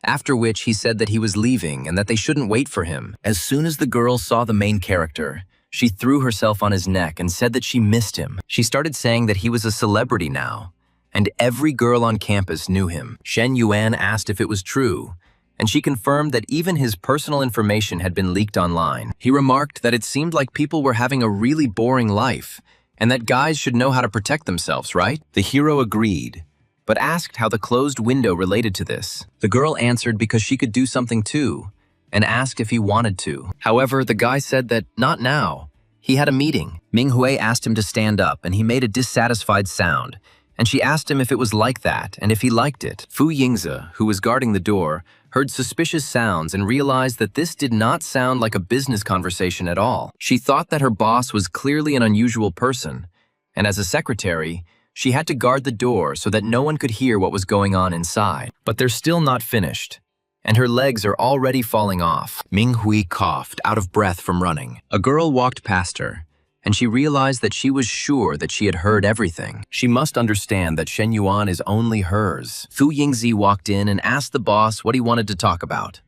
After which he said that he was leaving and that they shouldn't wait for him. As soon as the girl saw the main character, she threw herself on his neck and said that she missed him. She started saying that he was a celebrity now, and every girl on campus knew him. Shen Yuan asked if it was true, and she confirmed that even his personal information had been leaked online. He remarked that it seemed like people were having a really boring life, and that guys should know how to protect themselves, right? The hero agreed, but asked how the closed window related to this. The girl answered because she could do something too, and asked if he wanted to. However, the guy said that not now. He had a meeting. Ming Hui asked him to stand up, and he made a dissatisfied sound, and she asked him if it was like that and if he liked it. Fu Yingzi, who was guarding the door, heard suspicious sounds and realized that this did not sound like a business conversation at all. She thought that her boss was clearly an unusual person, and as a secretary, she had to guard the door so that no one could hear what was going on inside. But they're still not finished, and her legs are already falling off. Ming Hui coughed, out of breath from running. A girl walked past her, and she realized that she was sure that she had heard everything. She must understand that Shen Yuan is only hers. Fu Yingzi walked in and asked the boss what he wanted to talk about,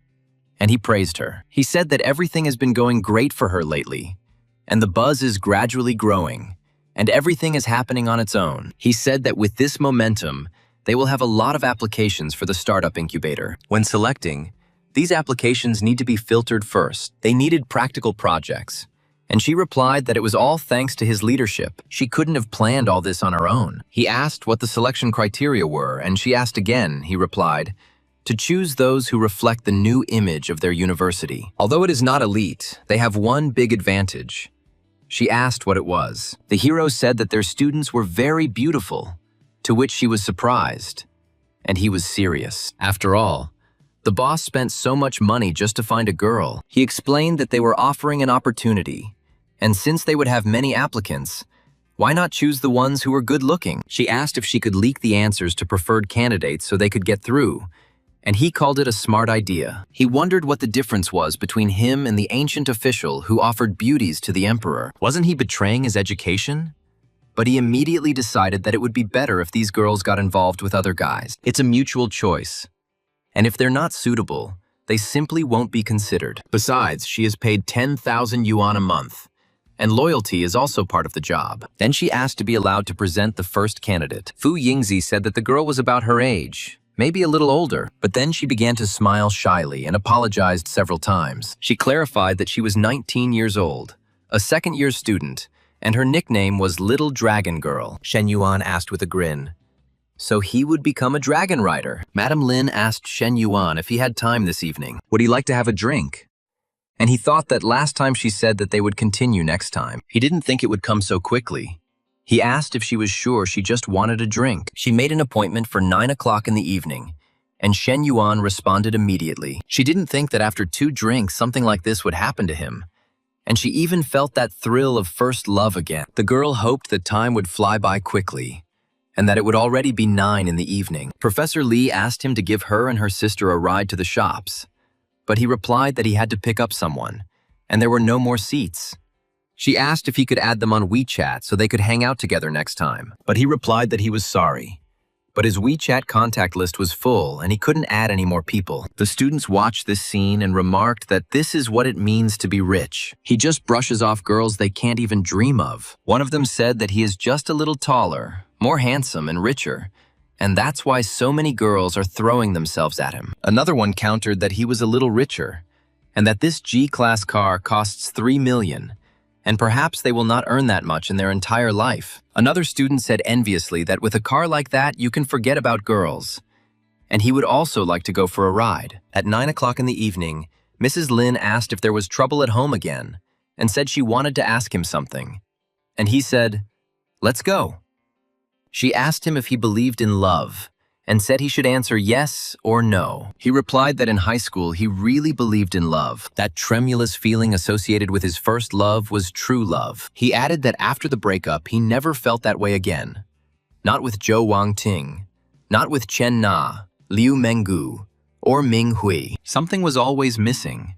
and he praised her. He said that everything has been going great for her lately, and the buzz is gradually growing, and everything is happening on its own. He said that with this momentum, they will have a lot of applications for the startup incubator. When selecting, these applications need to be filtered first. They needed practical projects, and she replied that it was all thanks to his leadership. She couldn't have planned all this on her own. He asked what the selection criteria were, and she asked again. He replied, to choose those who reflect the new image of their university. Although it is not elite, they have one big advantage. She asked what it was. The hero said that their students were very beautiful, to which she was surprised, and he was serious. After all, the boss spent so much money just to find a girl. He explained that they were offering an opportunity, and since they would have many applicants, why not choose the ones who were good-looking? She asked if she could leak the answers to preferred candidates so they could get through, and he called it a smart idea. He wondered what the difference was between him and the ancient official who offered beauties to the emperor. Wasn't he betraying his education? But he immediately decided that it would be better if these girls got involved with other guys. It's a mutual choice, and if they're not suitable, they simply won't be considered. Besides, she is paid 10,000 yuan a month, and loyalty is also part of the job. Then she asked to be allowed to present the first candidate. Fu Yingzi said that the girl was about her age, maybe a little older, but then she began to smile shyly and apologized several times. She clarified that she was 19 years old, a second-year student, and her nickname was Little Dragon Girl. Shen Yuan asked with a grin, so he would become a dragon rider. Madame Lin asked Shen Yuan if he had time this evening. Would he like to have a drink? And he thought that last time she said that they would continue next time. He didn't think it would come so quickly. He asked if she was sure she just wanted a drink. She made an appointment for 9 o'clock in the evening, and Shen Yuan responded immediately. She didn't think that after 2 drinks something like this would happen to him, and she even felt that thrill of first love again. The girl hoped that time would fly by quickly, and that it would already be 9 in the evening. Professor Li asked him to give her and her sister a ride to the shops, but he replied that he had to pick up someone, and there were no more seats. She asked if he could add them on WeChat so they could hang out together next time, but he replied that he was sorry. But his WeChat contact list was full and he couldn't add any more people. The students watched this scene and remarked that this is what it means to be rich. He just brushes off girls they can't even dream of. One of them said that he is just a little taller, more handsome and richer, and that's why so many girls are throwing themselves at him. Another one countered that he was a little richer, and that this G-class car costs 3 million, and perhaps they will not earn that much in their entire life. Another student said enviously that with a car like that, you can forget about girls, and he would also like to go for a ride. At 9 o'clock in the evening, Mrs. Lin asked if there was trouble at home again, and said she wanted to ask him something. And he said, "Let's go." She asked him if he believed in love, and said he should answer yes or no. He replied that in high school he really believed in love. That tremulous feeling associated with his first love was true love. He added that after the breakup he never felt that way again. Not with Zhou Wangting, not with Chen Na, Liu Menggu, or Ming Hui. Something was always missing,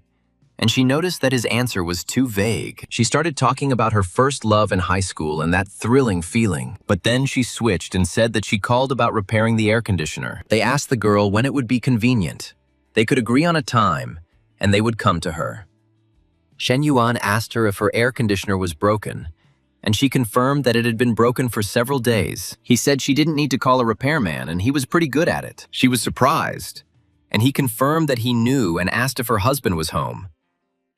and she noticed that his answer was too vague. She started talking about her first love in high school and that thrilling feeling. But then she switched and said that she called about repairing the air conditioner. They asked the girl when it would be convenient. They could agree on a time, and they would come to her. Shen Yuan asked her if her air conditioner was broken, and she confirmed that it had been broken for several days. He said she didn't need to call a repairman, and he was pretty good at it. She was surprised, and he confirmed that he knew and asked if her husband was home.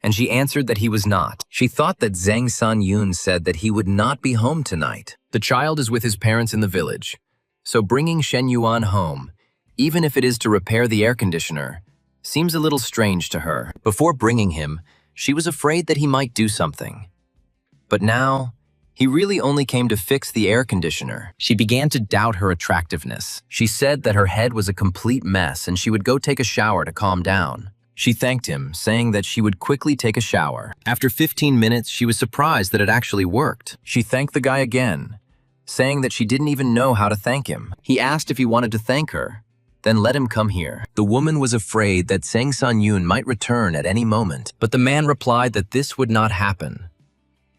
And she answered that he was not. She thought that Zhang Sanyun said that he would not be home tonight. The child is with his parents in the village, so bringing Shen Yuan home, even if it is to repair the air conditioner, seems a little strange to her. Before bringing him, she was afraid that he might do something. But now, He really only came to fix the air conditioner. She began to doubt her attractiveness. She said that her head was a complete mess and she would go take a shower to calm down. She thanked him, saying that she would quickly take a shower. After 15 minutes, she was surprised that it actually worked. She thanked the guy again, saying that she didn't even know how to thank him. He asked if he wanted to thank her, then let him come here. The woman was afraid that Zhang San-yoon might return at any moment, but the man replied that this would not happen.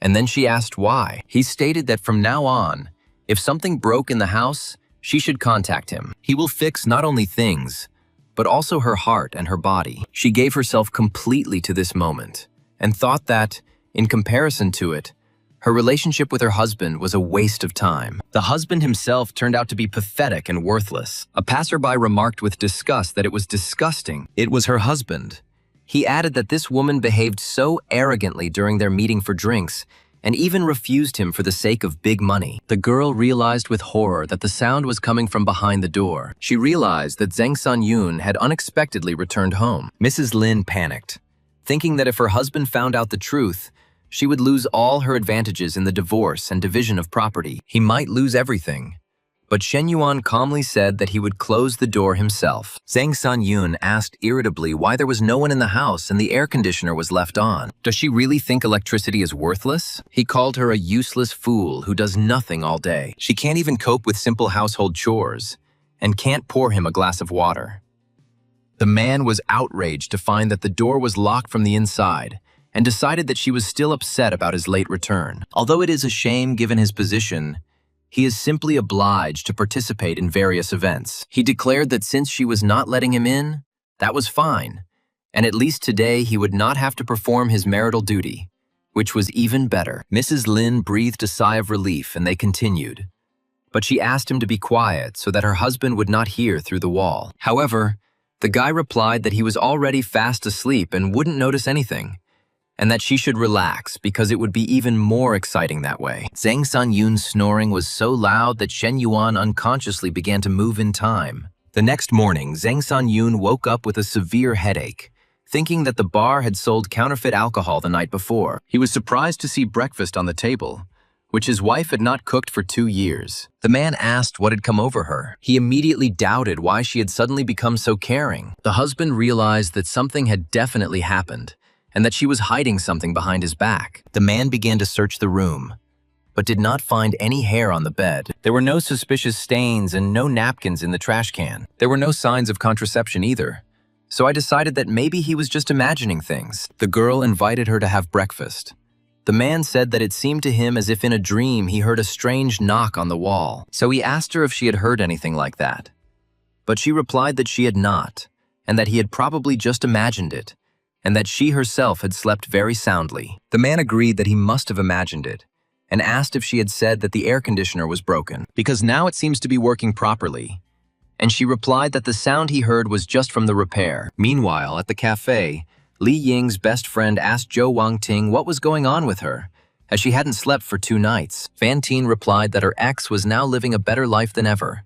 And then she asked why. He stated that from now on, if something broke in the house, she should contact him. He will fix not only things, but also her heart and her body. She gave herself completely to this moment and thought that, in comparison to it, her relationship with her husband was a waste of time. The husband himself turned out to be pathetic and worthless. A passerby remarked with disgust that it was disgusting. It was her husband. He added that this woman behaved so arrogantly during their meeting for drinks and even refused him for the sake of big money. The girl realized with horror that the sound was coming from behind the door. She realized that Zhang San-yoon had unexpectedly returned home. Mrs. Lin panicked, thinking that if her husband found out the truth, she would lose all her advantages in the divorce and division of property. He might lose everything. But Shen Yuan calmly said that he would close the door himself. Zhang San-yoon asked irritably why there was no one in the house and the air conditioner was left on. Does she really think electricity is worthless? He called her a useless fool who does nothing all day. She can't even cope with simple household chores and can't pour him a glass of water. The man was outraged to find that the door was locked from the inside and decided that she was still upset about his late return. Although it is a shame given his position, he is simply obliged to participate in various events. He declared that since she was not letting him in, that was fine, and at least today he would not have to perform his marital duty, which was even better. Mrs. Lin breathed a sigh of relief and they continued, but she asked him to be quiet so that her husband would not hear through the wall. However, the guy replied that he was already fast asleep and wouldn't notice anything, and that she should relax because it would be even more exciting that way. Zhang San-yoon's snoring was so loud that Shen Yuan unconsciously began to move in time. The next morning, Zhang San-yoon woke up with a severe headache, thinking that the bar had sold counterfeit alcohol the night before. He was surprised to see breakfast on the table, which his wife had not cooked for 2 years. The man asked what had come over her. He immediately doubted why she had suddenly become so caring. The husband realized that something had definitely happened, and that she was hiding something behind his back. The man began to search the room, but did not find any hair on the bed. There were no suspicious stains and no napkins in the trash can. There were no signs of contraception either, so I decided that maybe he was just imagining things. The girl invited her to have breakfast. The man said that it seemed to him as if in a dream he heard a strange knock on the wall, so he asked her if she had heard anything like that. But she replied that she had not, and that he had probably just imagined it, and that she herself had slept very soundly. The man agreed that he must have imagined it, and asked if she had said that the air conditioner was broken, because now it seems to be working properly. And she replied that the sound he heard was just from the repair. Meanwhile, at the cafe, Li Ying's best friend asked Zhou Wangting what was going on with her, as she hadn't slept for 2 nights. Fantine replied that her ex was now living a better life than ever,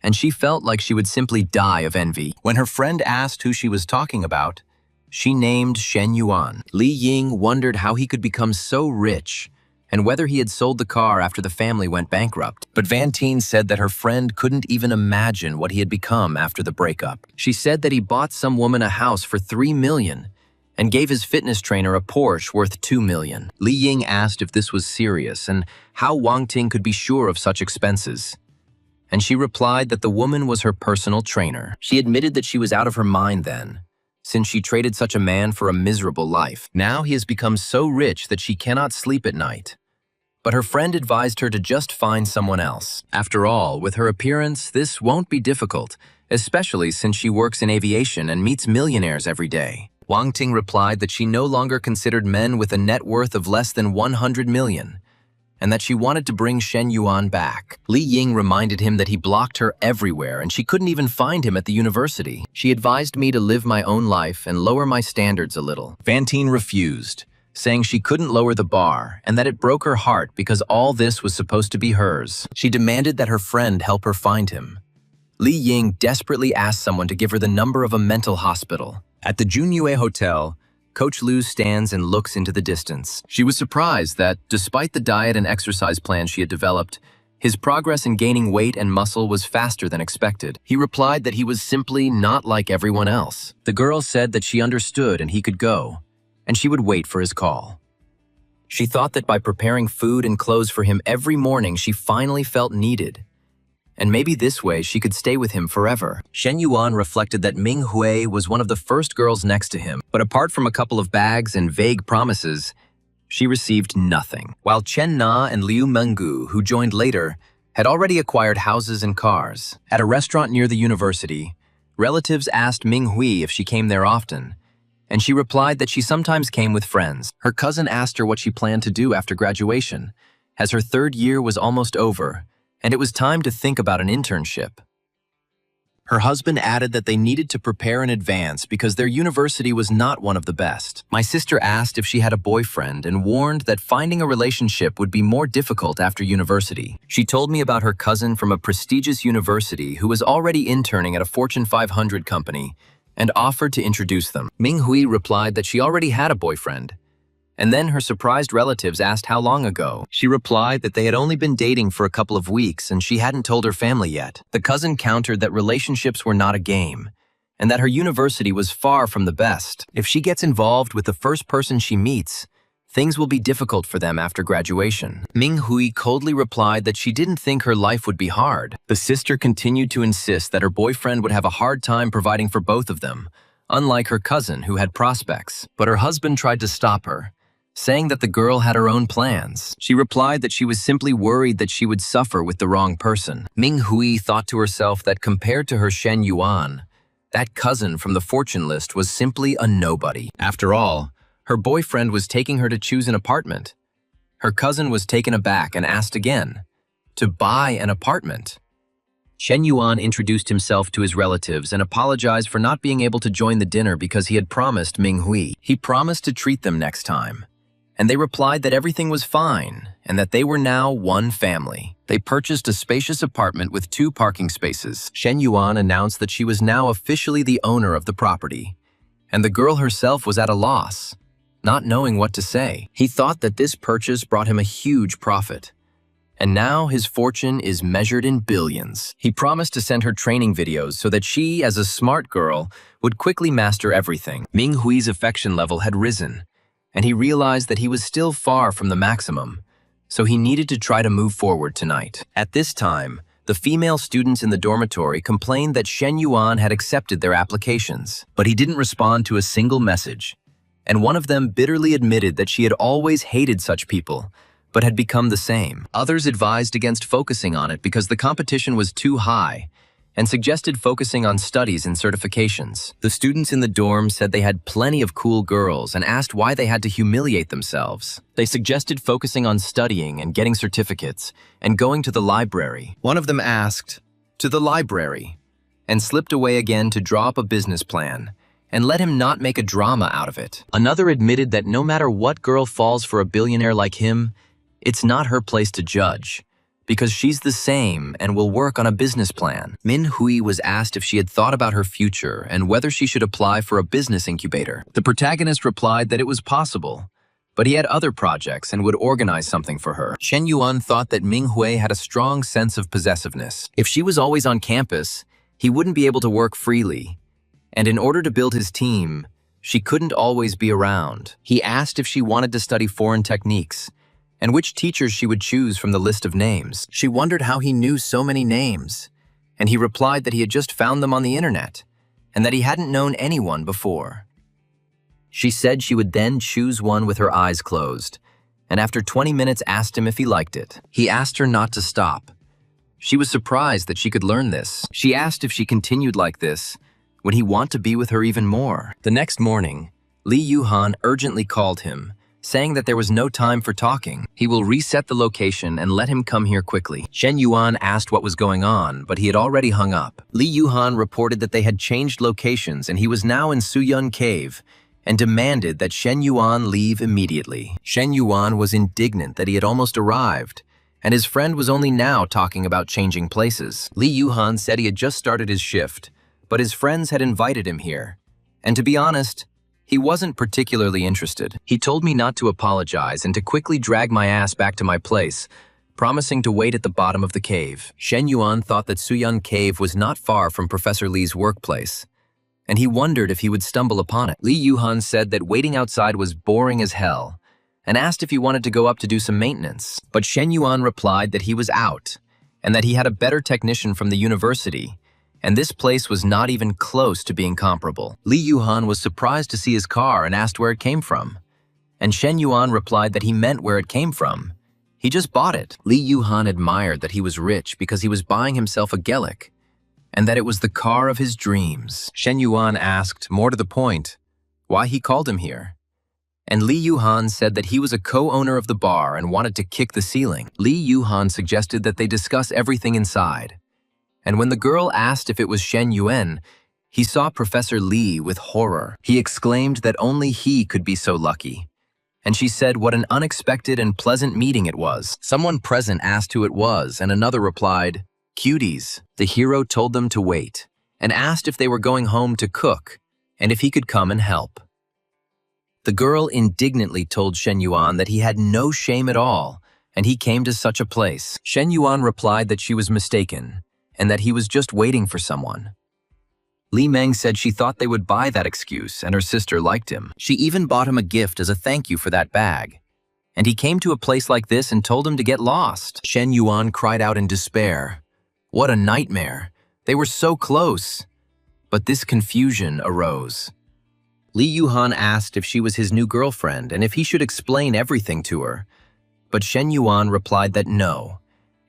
and she felt like she would simply die of envy. When her friend asked who she was talking about, she named Shen Yuan. Li Ying wondered how he could become so rich and whether he had sold the car after the family went bankrupt. But Fantine said that her friend couldn't even imagine what he had become after the breakup. She said that he bought some woman a house for 3 million and gave his fitness trainer a Porsche worth 2 million. Li Ying asked if this was serious and how Wang Ting could be sure of such expenses. And she replied that the woman was her personal trainer. She admitted that she was out of her mind then, since she traded such a man for a miserable life. Now he has become so rich that she cannot sleep at night. But her friend advised her to just find someone else. After all, with her appearance, this won't be difficult, especially since she works in aviation and meets millionaires every day. Wang Ting replied that she no longer considered men with a net worth of less than 100 million, and that she wanted to bring Shen Yuan back. Li Ying reminded him that he blocked her everywhere and she couldn't even find him at the university. She advised me to live my own life and lower my standards a little. Fantine refused, saying she couldn't lower the bar and that it broke her heart because all this was supposed to be hers. She demanded that her friend help her find him. Li Ying desperately asked someone to give her the number of a mental hospital. At the Junyue Hotel, Coach Lu stands and looks into the distance. She was surprised that, despite the diet and exercise plan she had developed, his progress in gaining weight and muscle was faster than expected. He replied that he was simply not like everyone else. The girl said that she understood and he could go, and she would wait for his call. She thought that by preparing food and clothes for him every morning, she finally felt needed. And maybe this way she could stay with him forever. Shen Yuan reflected that Ming Hui was one of the first girls next to him, but apart from a couple of bags and vague promises, she received nothing. While Chen Na and Liu Mengu, who joined later, had already acquired houses and cars. At a restaurant near the university, relatives asked Ming Hui if she came there often, and she replied that she sometimes came with friends. Her cousin asked her what she planned to do after graduation, as her third year was almost over, and it was time to think about an internship. Her husband added that they needed to prepare in advance because their university was not one of the best. My sister asked if she had a boyfriend and warned that finding a relationship would be more difficult after university. She told me about her cousin from a prestigious university who was already interning at a Fortune 500 company and offered to introduce them. Ming Hui replied that she already had a boyfriend, and then her surprised relatives asked how long ago. She replied that they had only been dating for a couple of weeks and she hadn't told her family yet. The cousin countered that relationships were not a game, and that her university was far from the best. If she gets involved with the first person she meets, things will be difficult for them after graduation. Ming Hui coldly replied that she didn't think her life would be hard. The sister continued to insist that her boyfriend would have a hard time providing for both of them, unlike her cousin who had prospects. But her husband tried to stop her, saying that the girl had her own plans. She replied that she was simply worried that she would suffer with the wrong person. Ming Hui thought to herself that compared to her Shen Yuan, that cousin from the fortune list was simply a nobody. After all, her boyfriend was taking her to choose an apartment. Her cousin was taken aback and asked again, to buy an apartment. Shen Yuan introduced himself to his relatives and apologized for not being able to join the dinner because he had promised Ming Hui. He promised to treat them next time, and they replied that everything was fine and that they were now one family. They purchased a spacious apartment with 2 parking spaces. Shen Yuan announced that she was now officially the owner of the property, and the girl herself was at a loss, not knowing what to say. He thought that this purchase brought him a huge profit, and now his fortune is measured in billions. He promised to send her training videos so that she, as a smart girl, would quickly master everything. Ming Hui's affection level had risen, and he realized that he was still far from the maximum, so he needed to try to move forward tonight. At this time, the female students in the dormitory complained that Shen Yuan had accepted their applications, but he didn't respond to a single message, and one of them bitterly admitted that she had always hated such people, but had become the same. Others advised against focusing on it because the competition was too high, and suggested focusing on studies and certifications. The students in the dorm said they had plenty of cool girls and asked why they had to humiliate themselves. They suggested focusing on studying and getting certificates and going to the library. One of them asked, "To the library," and slipped away again to draw up a business plan and let him not make a drama out of it. Another admitted that no matter what girl falls for a billionaire like him, it's not her place to judge, because she's the same and will work on a business plan. Min Hui was asked if she had thought about her future and whether she should apply for a business incubator. The protagonist replied that it was possible, but he had other projects and would organize something for her. Shen Yuan thought that Ming Hui had a strong sense of possessiveness. If she was always on campus, he wouldn't be able to work freely, and in order to build his team, she couldn't always be around. He asked if she wanted to study foreign techniques, and which teachers she would choose from the list of names. She wondered how he knew so many names, and he replied that he had just found them on the internet, and that he hadn't known anyone before. She said she would then choose one with her eyes closed, and after 20 minutes asked him if he liked it. He asked her not to stop. She was surprised that she could learn this. She asked if she continued like this, would he want to be with her even more? The next morning, Li Yuhan urgently called him, saying that there was no time for talking. He will reset the location and let him come here quickly. Shen Yuan asked what was going on, but he had already hung up. Li Yuhan reported that they had changed locations and he was now in Suyun Cave, and demanded that Shen Yuan leave immediately. Shen Yuan was indignant that he had almost arrived, and his friend was only now talking about changing places. Li Yuhan said he had just started his shift, but his friends had invited him here, and to be honest, He wasn't particularly interested. He told me not to apologize and to quickly drag my ass back to my place, promising to wait at the bottom of the cave. Shen Yuan thought that Suyun Cave was not far from Professor Li's workplace, and he wondered if he would stumble upon it. Li Yuhan said that waiting outside was boring as hell, and asked if he wanted to go up to do some maintenance. But Shen Yuan replied that he was out, and that he had a better technician from the university, and this place was not even close to being comparable. Li Yuhan was surprised to see his car and asked where it came from. And Shen Yuan replied that he meant where it came from. He just bought it. Li Yuhan admired that he was rich because he was buying himself a Gelik, and that it was the car of his dreams. Shen Yuan asked, more to the point, why he called him here. And Li Yuhan said that he was a co-owner of the bar and wanted to kick the ceiling. Li Yuhan suggested that they discuss everything inside. And when the girl asked if it was Shen Yuan, he saw Professor Li with horror. He exclaimed that only he could be so lucky. And she said what an unexpected and pleasant meeting it was. Someone present asked who it was, and another replied, "Cuties." The hero told them to wait, and asked if they were going home to cook, and if he could come and help. The girl indignantly told Shen Yuan that he had no shame at all, and he came to such a place. Shen Yuan replied that she was mistaken, and that he was just waiting for someone. Li Meng said she thought they would buy that excuse, and her sister liked him. She even bought him a gift as a thank you for that bag. And he came to a place like this and told him to get lost. Shen Yuan cried out in despair. What a nightmare. They were so close. But this confusion arose. Li Yuhan asked if she was his new girlfriend and if he should explain everything to her. But Shen Yuan replied that no,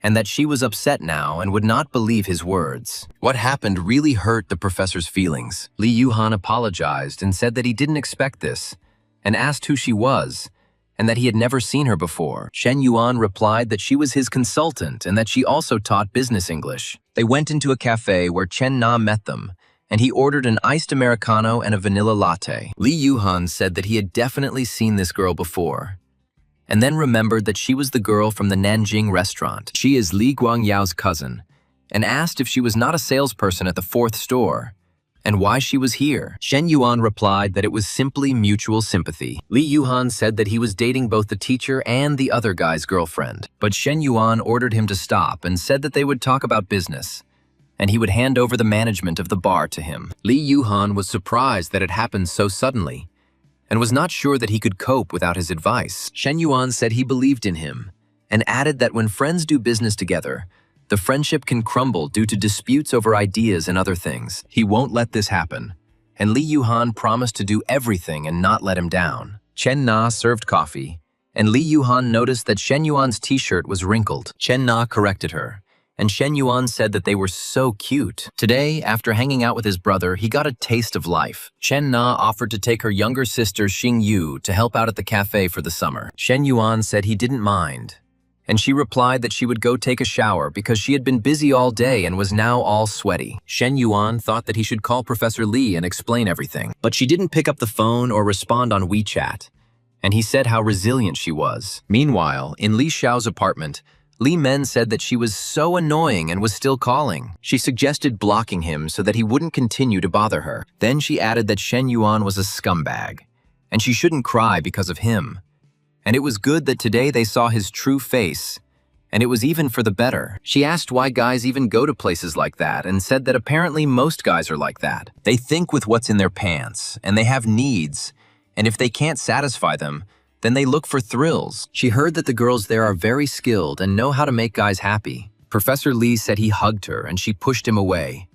and that she was upset now and would not believe his words. What happened really hurt the professor's feelings. Li Yuhan apologized and said that he didn't expect this, and asked who she was, and that he had never seen her before. Shen Yuan replied that she was his consultant and that she also taught business English. They went into a cafe where Chen Na met them, and he ordered an iced Americano and a vanilla latte. Li Yuhan said that he had definitely seen this girl before, and then remembered that she was the girl from the Nanjing restaurant. She is Li Guangyao's cousin, and asked if she was not a salesperson at the 4th store, and why she was here. Shen Yuan replied that it was simply mutual sympathy. Li Yuhan said that he was dating both the teacher and the other guy's girlfriend, but Shen Yuan ordered him to stop and said that they would talk about business, and he would hand over the management of the bar to him. Li Yuhan was surprised that it happened so suddenly, and was not sure that he could cope without his advice. Shen Yuan said he believed in him, and added that when friends do business together, the friendship can crumble due to disputes over ideas and other things. He won't let this happen, and Li Yuhan promised to do everything and not let him down. Chen Na served coffee, and Li Yuhan noticed that Shen Yuan's t-shirt was wrinkled. Chen Na corrected her, and Shen Yuan said that they were so cute. Today, after hanging out with his brother, he got a taste of life. Chen Na offered to take her younger sister Xing Yu to help out at the cafe for the summer. Shen Yuan said he didn't mind, and she replied that she would go take a shower because she had been busy all day and was now all sweaty. Shen Yuan thought that he should call Professor Li and explain everything, but she didn't pick up the phone or respond on WeChat, and he said how resilient she was. Meanwhile, in Li Xiao's apartment, Li Men said that she was so annoying and was still calling. She suggested blocking him so that he wouldn't continue to bother her. Then she added that Shen Yuan was a scumbag, and she shouldn't cry because of him. And it was good that today they saw his true face, and it was even for the better. She asked why guys even go to places like that and said that apparently most guys are like that. They think with what's in their pants, and they have needs, and if they can't satisfy them, then they look for thrills. She heard that the girls there are very skilled and know how to make guys happy. Professor Li said he hugged her and she pushed him away,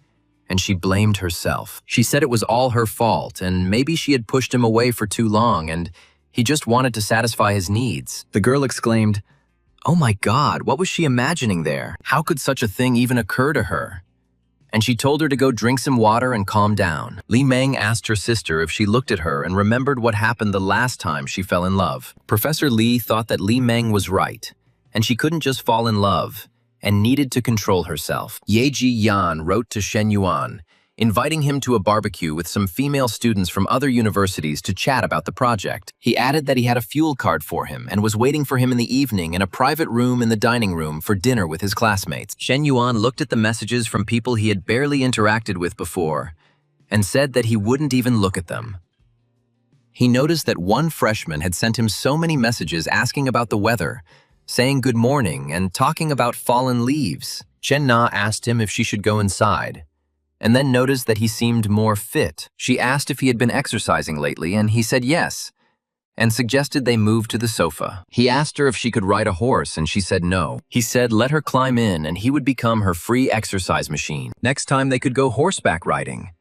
and she blamed herself. She said it was all her fault, and maybe she had pushed him away for too long and he just wanted to satisfy his needs. The girl exclaimed, "Oh my God, what was she imagining there? How could such a thing even occur to her?" And she told her to go drink some water and calm down. Li Meng asked her sister if she looked at her and remembered what happened the last time she fell in love. Professor Li thought that Li Meng was right, and she couldn't just fall in love, and needed to control herself. Ye Ji Yan wrote to Shen Yuan, inviting him to a barbecue with some female students from other universities to chat about the project. He added that he had a fuel card for him and was waiting for him in the evening in a private room in the dining room for dinner with his classmates. Shen Yuan looked at the messages from people he had barely interacted with before and said that he wouldn't even look at them. He noticed that one freshman had sent him so many messages asking about the weather, saying good morning and talking about fallen leaves. Chen Na asked him if she should go inside, and then noticed that he seemed more fit. She asked if he had been exercising lately, and he said yes, and suggested they move to the sofa. He asked her if she could ride a horse, and she said no. He said let her climb in, and he would become her free exercise machine. Next time they could go horseback riding.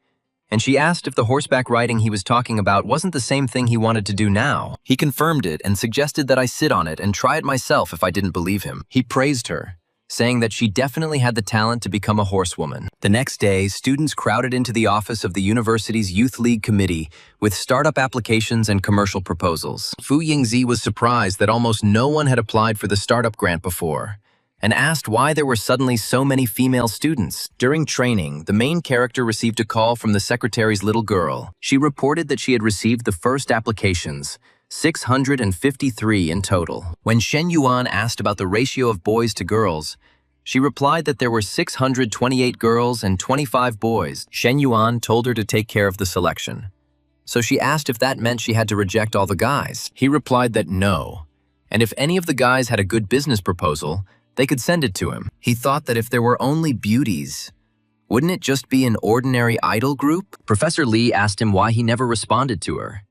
And she asked if the horseback riding he was talking about wasn't the same thing he wanted to do now. He confirmed it and suggested that I sit on it and try it myself if I didn't believe him. He praised her, saying that she definitely had the talent to become a horsewoman. The next day, students crowded into the office of the university's Youth League committee with startup applications and commercial proposals. Fu Yingzi was surprised that almost no one had applied for the startup grant before, and asked why there were suddenly so many female students. During training, the main character received a call from the secretary's little girl. She reported that she had received the first applications, 653 in total. When Shen Yuan asked about the ratio of boys to girls, she replied that there were 628 girls and 25 boys. Shen Yuan told her to take care of the selection. So she asked if that meant she had to reject all the guys. He replied that no, and if any of the guys had a good business proposal, they could send it to him. He thought that if there were only beauties, wouldn't it just be an ordinary idol group? Professor Lee asked him why he never responded to her,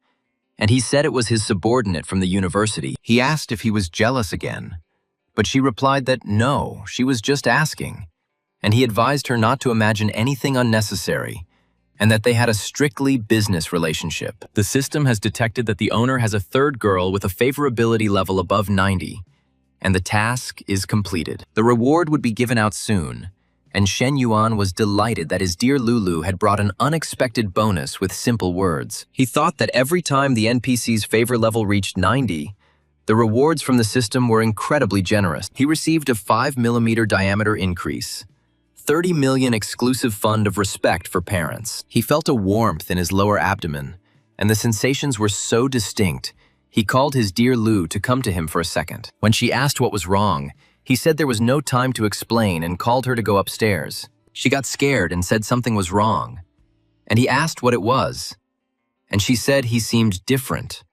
and he said it was his subordinate from the university. He asked if he was jealous again, but she replied that no, she was just asking, and he advised her not to imagine anything unnecessary, and that they had a strictly business relationship. The system has detected that the owner has a third girl with a favorability level above 90, and the task is completed. The reward would be given out soon, and Shen Yuan was delighted that his dear Lulu had brought an unexpected bonus with simple words. He thought that every time the NPC's favor level reached 90, the rewards from the system were incredibly generous. He received a 5mm diameter increase, 30 million exclusive fund of respect for parents. He felt a warmth in his lower abdomen, and the sensations were so distinct, he called his dear Lu to come to him for a second. When she asked what was wrong, he said there was no time to explain and called her to go upstairs. She got scared and said something was wrong, and he asked what it was, and she said he seemed different,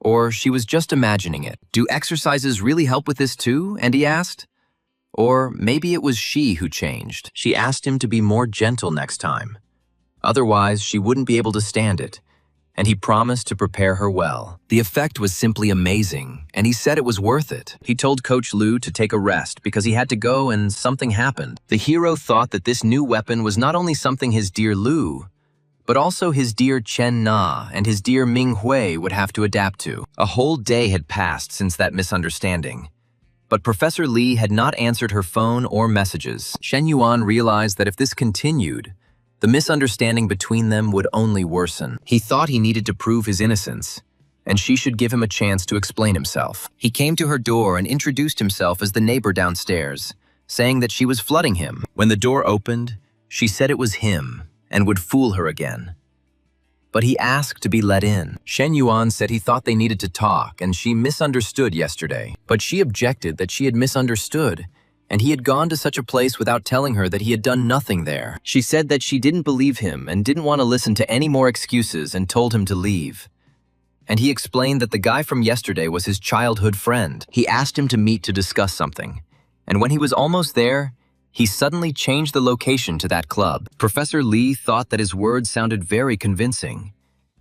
or she was just imagining it. Do exercises really help with this too? And he asked. Or maybe it was she who changed. She asked him to be more gentle next time. Otherwise, she wouldn't be able to stand it, and he promised to prepare her well. The effect was simply amazing, and he said it was worth it. He told Coach Lu to take a rest because he had to go and something happened. The hero thought that this new weapon was not only something his dear Lu, but also his dear Chen Na and his dear Ming Hui would have to adapt to. A whole day had passed since that misunderstanding, but Professor Lee had not answered her phone or messages. Shen Yuan realized that if this continued, the misunderstanding between them would only worsen. He thought he needed to prove his innocence, and she should give him a chance to explain himself. He came to her door and introduced himself as the neighbor downstairs, saying that she was flooding him. When the door opened, she said it was him and would fool her again. But he asked to be let in. Shen Yuan said he thought they needed to talk, and she misunderstood yesterday. But she objected that she had misunderstood, and he had gone to such a place without telling her that he had done nothing there. She said that she didn't believe him and didn't want to listen to any more excuses and told him to leave. And he explained that the guy from yesterday was his childhood friend. He asked him to meet to discuss something, and when he was almost there, he suddenly changed the location to that club. Professor Lee thought that his words sounded very convincing,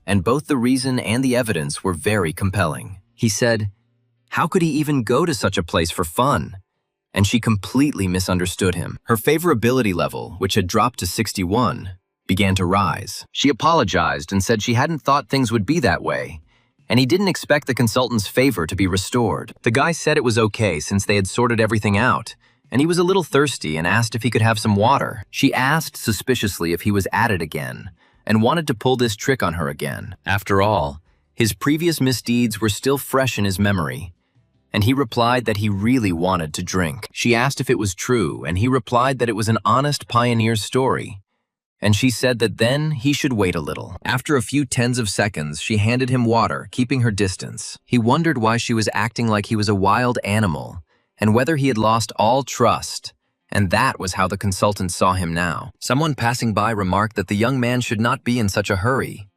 and both the reason and the evidence were very compelling. He said, how could he even go to such a place for fun? And she completely misunderstood him. Her favorability level, which had dropped to 61, began to rise. She apologized and said she hadn't thought things would be that way, and he didn't expect the consultant's favor to be restored. The guy said it was okay since they had sorted everything out, and he was a little thirsty and asked if he could have some water. She asked suspiciously if he was at it again, and wanted to pull this trick on her again. After all, his previous misdeeds were still fresh in his memory, and he replied that he really wanted to drink. She asked if it was true, and he replied that it was an honest pioneer's story, and she said that then he should wait a little. After a few tens of seconds, she handed him water, keeping her distance. He wondered why she was acting like he was a wild animal, and whether he had lost all trust, and that was how the consultant saw him now. Someone passing by remarked that the young man should not be in such a hurry,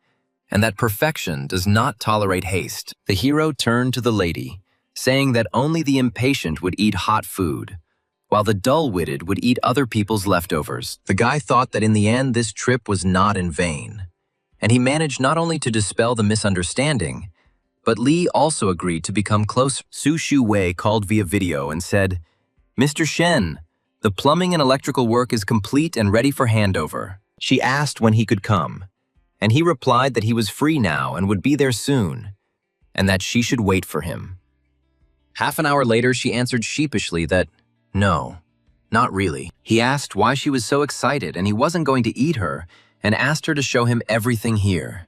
and that perfection does not tolerate haste. The hero turned to the lady, saying that only the impatient would eat hot food, while the dull-witted would eat other people's leftovers. The guy thought that in the end this trip was not in vain, and he managed not only to dispel the misunderstanding, but Lee also agreed to become closer. Su Shu Wei called via video and said, "Mr. Shen, the plumbing and electrical work is complete and ready for handover." She asked when he could come, and he replied that he was free now and would be there soon, and that she should wait for him. Half an hour later, she answered sheepishly that, no, not really. He asked why she was so excited and he wasn't going to eat her, and asked her to show him everything here.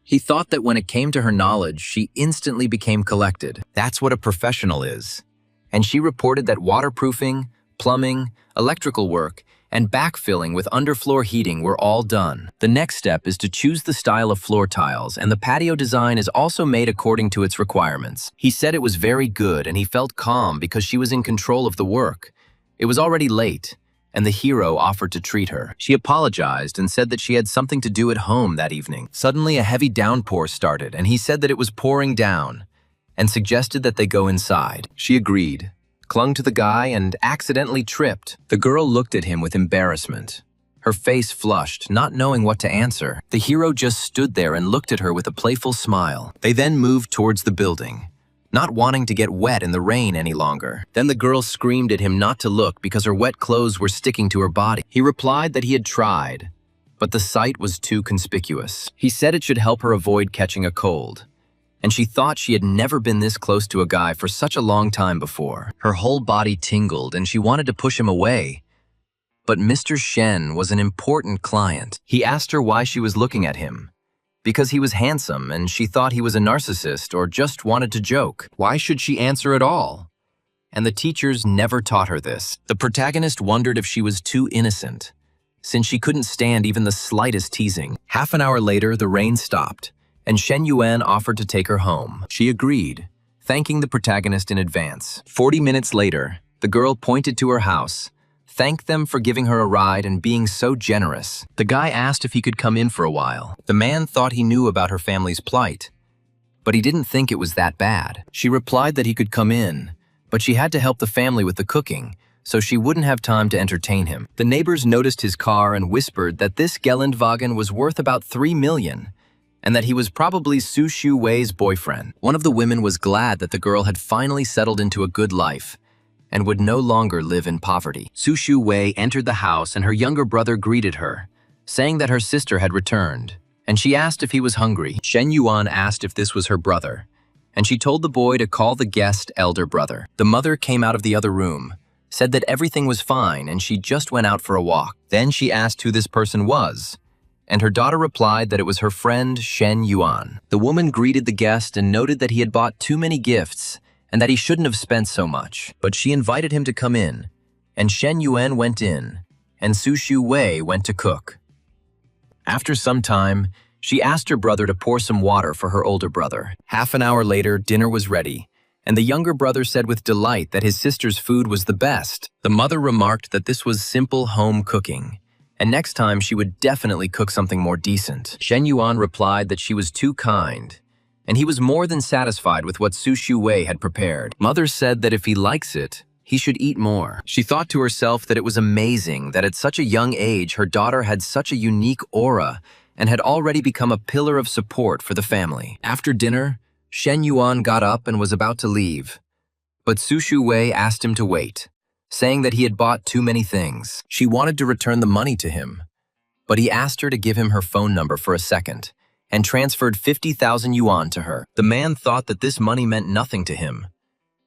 He thought that when it came to her knowledge, she instantly became collected. That's what a professional is. And she reported that waterproofing, plumbing, electrical work, and backfilling with underfloor heating were all done. The next step is to choose the style of floor tiles, and the patio design is also made according to its requirements. He said it was very good and he felt calm because she was in control of the work. It was already late, and the hero offered to treat her. She apologized and said that she had something to do at home that evening. Suddenly, a heavy downpour started, and he said that it was pouring down, and suggested that they go inside. She agreed, clung to the guy, and accidentally tripped. The girl looked at him with embarrassment. Her face flushed, not knowing what to answer. The hero just stood there and looked at her with a playful smile. They then moved towards the building, not wanting to get wet in the rain any longer. Then the girl screamed at him not to look because her wet clothes were sticking to her body. He replied that he had tried, but the sight was too conspicuous. He said it should help her avoid catching a cold, and she thought she had never been this close to a guy for such a long time before. Her whole body tingled and she wanted to push him away. But Mr. Shen was an important client. He asked her why she was looking at him, because he was handsome and she thought he was a narcissist or just wanted to joke. Why should she answer at all? And the teachers never taught her this. The protagonist wondered if she was too innocent, since she couldn't stand even the slightest teasing. Half an hour later, the rain stopped, and Shen Yuan offered to take her home. She agreed, thanking the protagonist in advance. 40 minutes later, the girl pointed to her house, thanked them for giving her a ride and being so generous. The guy asked if he could come in for a while. The man thought he knew about her family's plight, but he didn't think it was that bad. She replied that he could come in, but she had to help the family with the cooking, so she wouldn't have time to entertain him. The neighbors noticed his car and whispered that this Geländewagen was worth about 3 million, and that he was probably Su Shu Wei's boyfriend. One of the women was glad that the girl had finally settled into a good life and would no longer live in poverty. Su Shu Wei entered the house and her younger brother greeted her, saying that her sister had returned, and she asked if he was hungry. Shen Yuan asked if this was her brother, and she told the boy to call the guest elder brother. The mother came out of the other room, said that everything was fine and she just went out for a walk. Then she asked who this person was, and her daughter replied that it was her friend Shen Yuan. The woman greeted the guest and noted that he had bought too many gifts and that he shouldn't have spent so much. But she invited him to come in, and Shen Yuan went in, and Su Shu Wei went to cook. After some time, she asked her brother to pour some water for her older brother. Half an hour later, dinner was ready, and the younger brother said with delight that his sister's food was the best. The mother remarked that this was simple home cooking, and next time she would definitely cook something more decent. Shen Yuan replied that she was too kind, and he was more than satisfied with what Su Shu Wei had prepared. Mother said that if he likes it, he should eat more. She thought to herself that it was amazing that at such a young age her daughter had such a unique aura and had already become a pillar of support for the family. After dinner, Shen Yuan got up and was about to leave, but Su Shu Wei asked him to wait, saying that he had bought too many things. She wanted to return the money to him, but he asked her to give him her phone number for a second, and transferred 50,000 yuan to her. The man thought that this money meant nothing to him,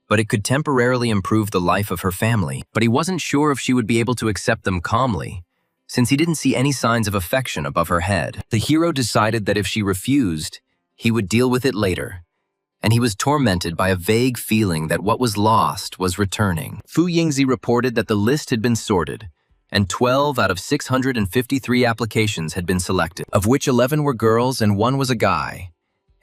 but it could temporarily improve the life of her family. But he wasn't sure if she would be able to accept them calmly, since he didn't see any signs of affection above her head. The hero decided that if she refused, he would deal with it later, and he was tormented by a vague feeling that what was lost was returning. Fu Yingzi reported that the list had been sorted, and 12 out of 653 applications had been selected, of which 11 were girls and 1 was a guy,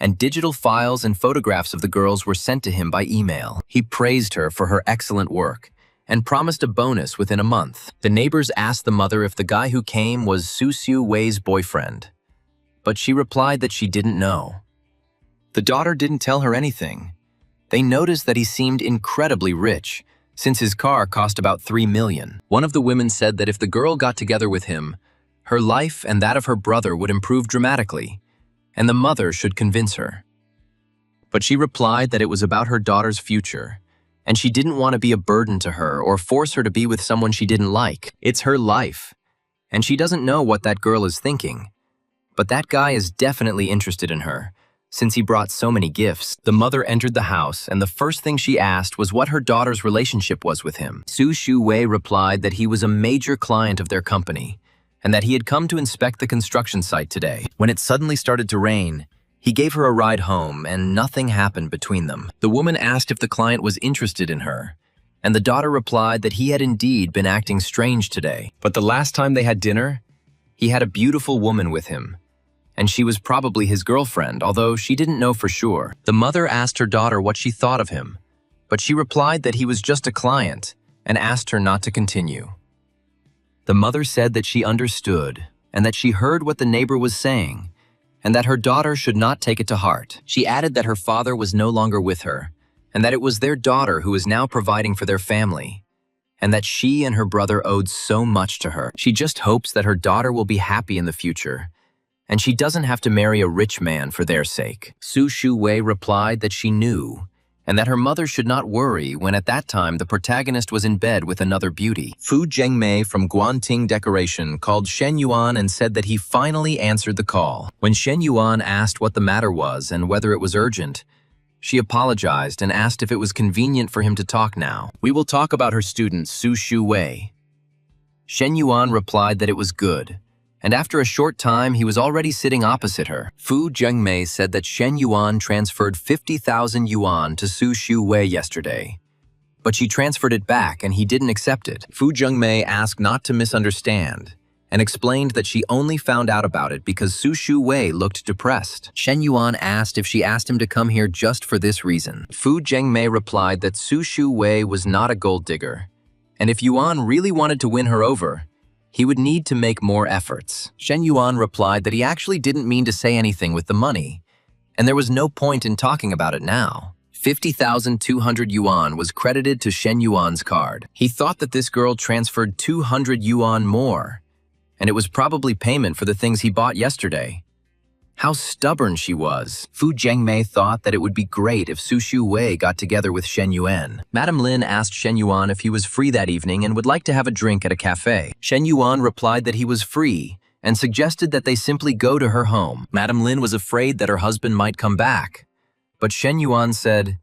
and digital files and photographs of the girls were sent to him by email. He praised her for her excellent work and promised a bonus within a month. The neighbors asked the mother if the guy who came was Su Shu Wei's boyfriend, but she replied that she didn't know. The daughter didn't tell her anything. They noticed that he seemed incredibly rich, since his car cost about $3 million. One of the women said that if the girl got together with him, her life and that of her brother would improve dramatically, and the mother should convince her. But she replied that it was about her daughter's future, and she didn't want to be a burden to her or force her to be with someone she didn't like. It's her life, and she doesn't know what that girl is thinking. But that guy is definitely interested in her, since he brought so many gifts. The mother entered the house, and the first thing she asked was what her daughter's relationship was with him. Su Shu Wei replied that he was a major client of their company, and that he had come to inspect the construction site today. When it suddenly started to rain, he gave her a ride home, and nothing happened between them. The woman asked if the client was interested in her, and the daughter replied that he had indeed been acting strange today. But the last time they had dinner, he had a beautiful woman with him, and she was probably his girlfriend, although she didn't know for sure. The mother asked her daughter what she thought of him, but she replied that he was just a client and asked her not to continue. The mother said that she understood and that she heard what the neighbor was saying, and that her daughter should not take it to heart. She added that her father was no longer with her, and that it was their daughter who was now providing for their family, and that she and her brother owed so much to her. She just hopes that her daughter will be happy in the future, and she doesn't have to marry a rich man for their sake. Su Shu Wei replied that she knew, and that her mother should not worry when at that time the protagonist was in bed with another beauty. Fu Zhengmei from Guanting Decoration called Shen Yuan and said that he finally answered the call. When Shen Yuan asked what the matter was and whether it was urgent, she apologized and asked if it was convenient for him to talk now. We will talk about her student, Su Shu Wei. Shen Yuan replied that it was good, and after a short time he was already sitting opposite her. Fu Zhengmei said that Shen Yuan transferred 50,000 yuan to Su Shu Wei yesterday, but she transferred it back and he didn't accept it. Fu Zhengmei asked not to misunderstand and explained that she only found out about it because Su Shu Wei looked depressed. Shen Yuan asked if she asked him to come here just for this reason. Fu Zhengmei replied that Su Shu Wei was not a gold digger, and if Yuan really wanted to win her over, he would need to make more efforts. Shen Yuan replied that he actually didn't mean to say anything with the money, and there was no point in talking about it now. 50,200 yuan was credited to Shen Yuan's card. He thought that this girl transferred 200 yuan more, and it was probably payment for the things he bought yesterday. How stubborn she was. Fu Zhengmei thought that it would be great if Su Shu Wei got together with Shen Yuan. Madame Lin asked Shen Yuan if he was free that evening and would like to have a drink at a cafe. Shen Yuan replied that he was free and suggested that they simply go to her home. Madame Lin was afraid that her husband might come back, but Shen Yuan said,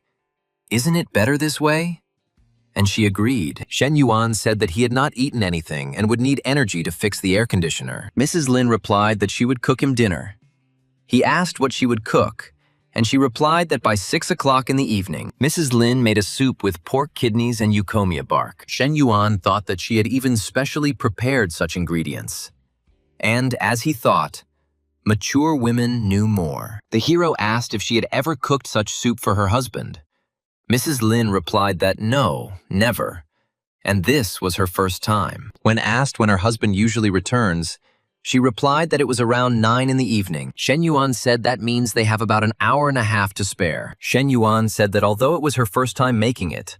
"Isn't it better this way?" And she agreed. Shen Yuan said that he had not eaten anything and would need energy to fix the air conditioner. Mrs. Lin replied that she would cook him dinner. He asked what she would cook, and she replied that by 6 o'clock in the evening, Mrs. Lin made a soup with pork kidneys and eucommia bark. Shen Yuan thought that she had even specially prepared such ingredients. And, as he thought, mature women knew more. The hero asked if she had ever cooked such soup for her husband. Mrs. Lin replied that no, never, and this was her first time. When asked when her husband usually returns, she replied that it was around 9 in the evening. Shen Yuan said that means they have about an hour and a half to spare. Shen Yuan said that although it was her first time making it,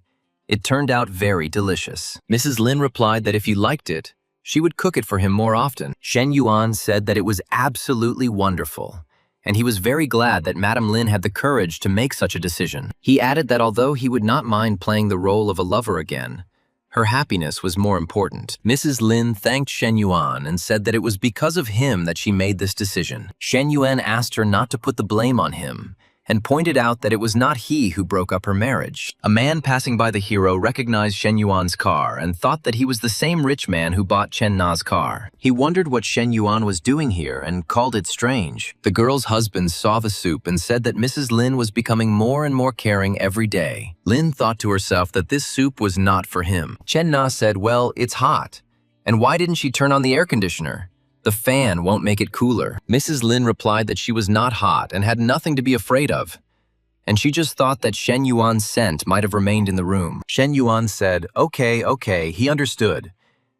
it turned out very delicious. Mrs. Lin replied that if he liked it, she would cook it for him more often. Shen Yuan said that it was absolutely wonderful, and he was very glad that Madame Lin had the courage to make such a decision. He added that although he would not mind playing the role of a lover again, her happiness was more important. Mrs. Lin thanked Shen Yuan and said that it was because of him that she made this decision. Shen Yuan asked her not to put the blame on him and pointed out that it was not he who broke up her marriage. A man passing by the hero recognized Shen Yuan's car and thought that he was the same rich man who bought Chen Na's car. He wondered what Shen Yuan was doing here and called it strange. The girl's husband saw the soup and said that Mrs. Lin was becoming more and more caring every day. Lin thought to herself that this soup was not for him. Chen Na said, "Well, it's hot. And why didn't she turn on the air conditioner? The fan won't make it cooler." Mrs. Lin replied that she was not hot and had nothing to be afraid of, and she just thought that Shen Yuan's scent might have remained in the room. Shen Yuan said, okay, he understood,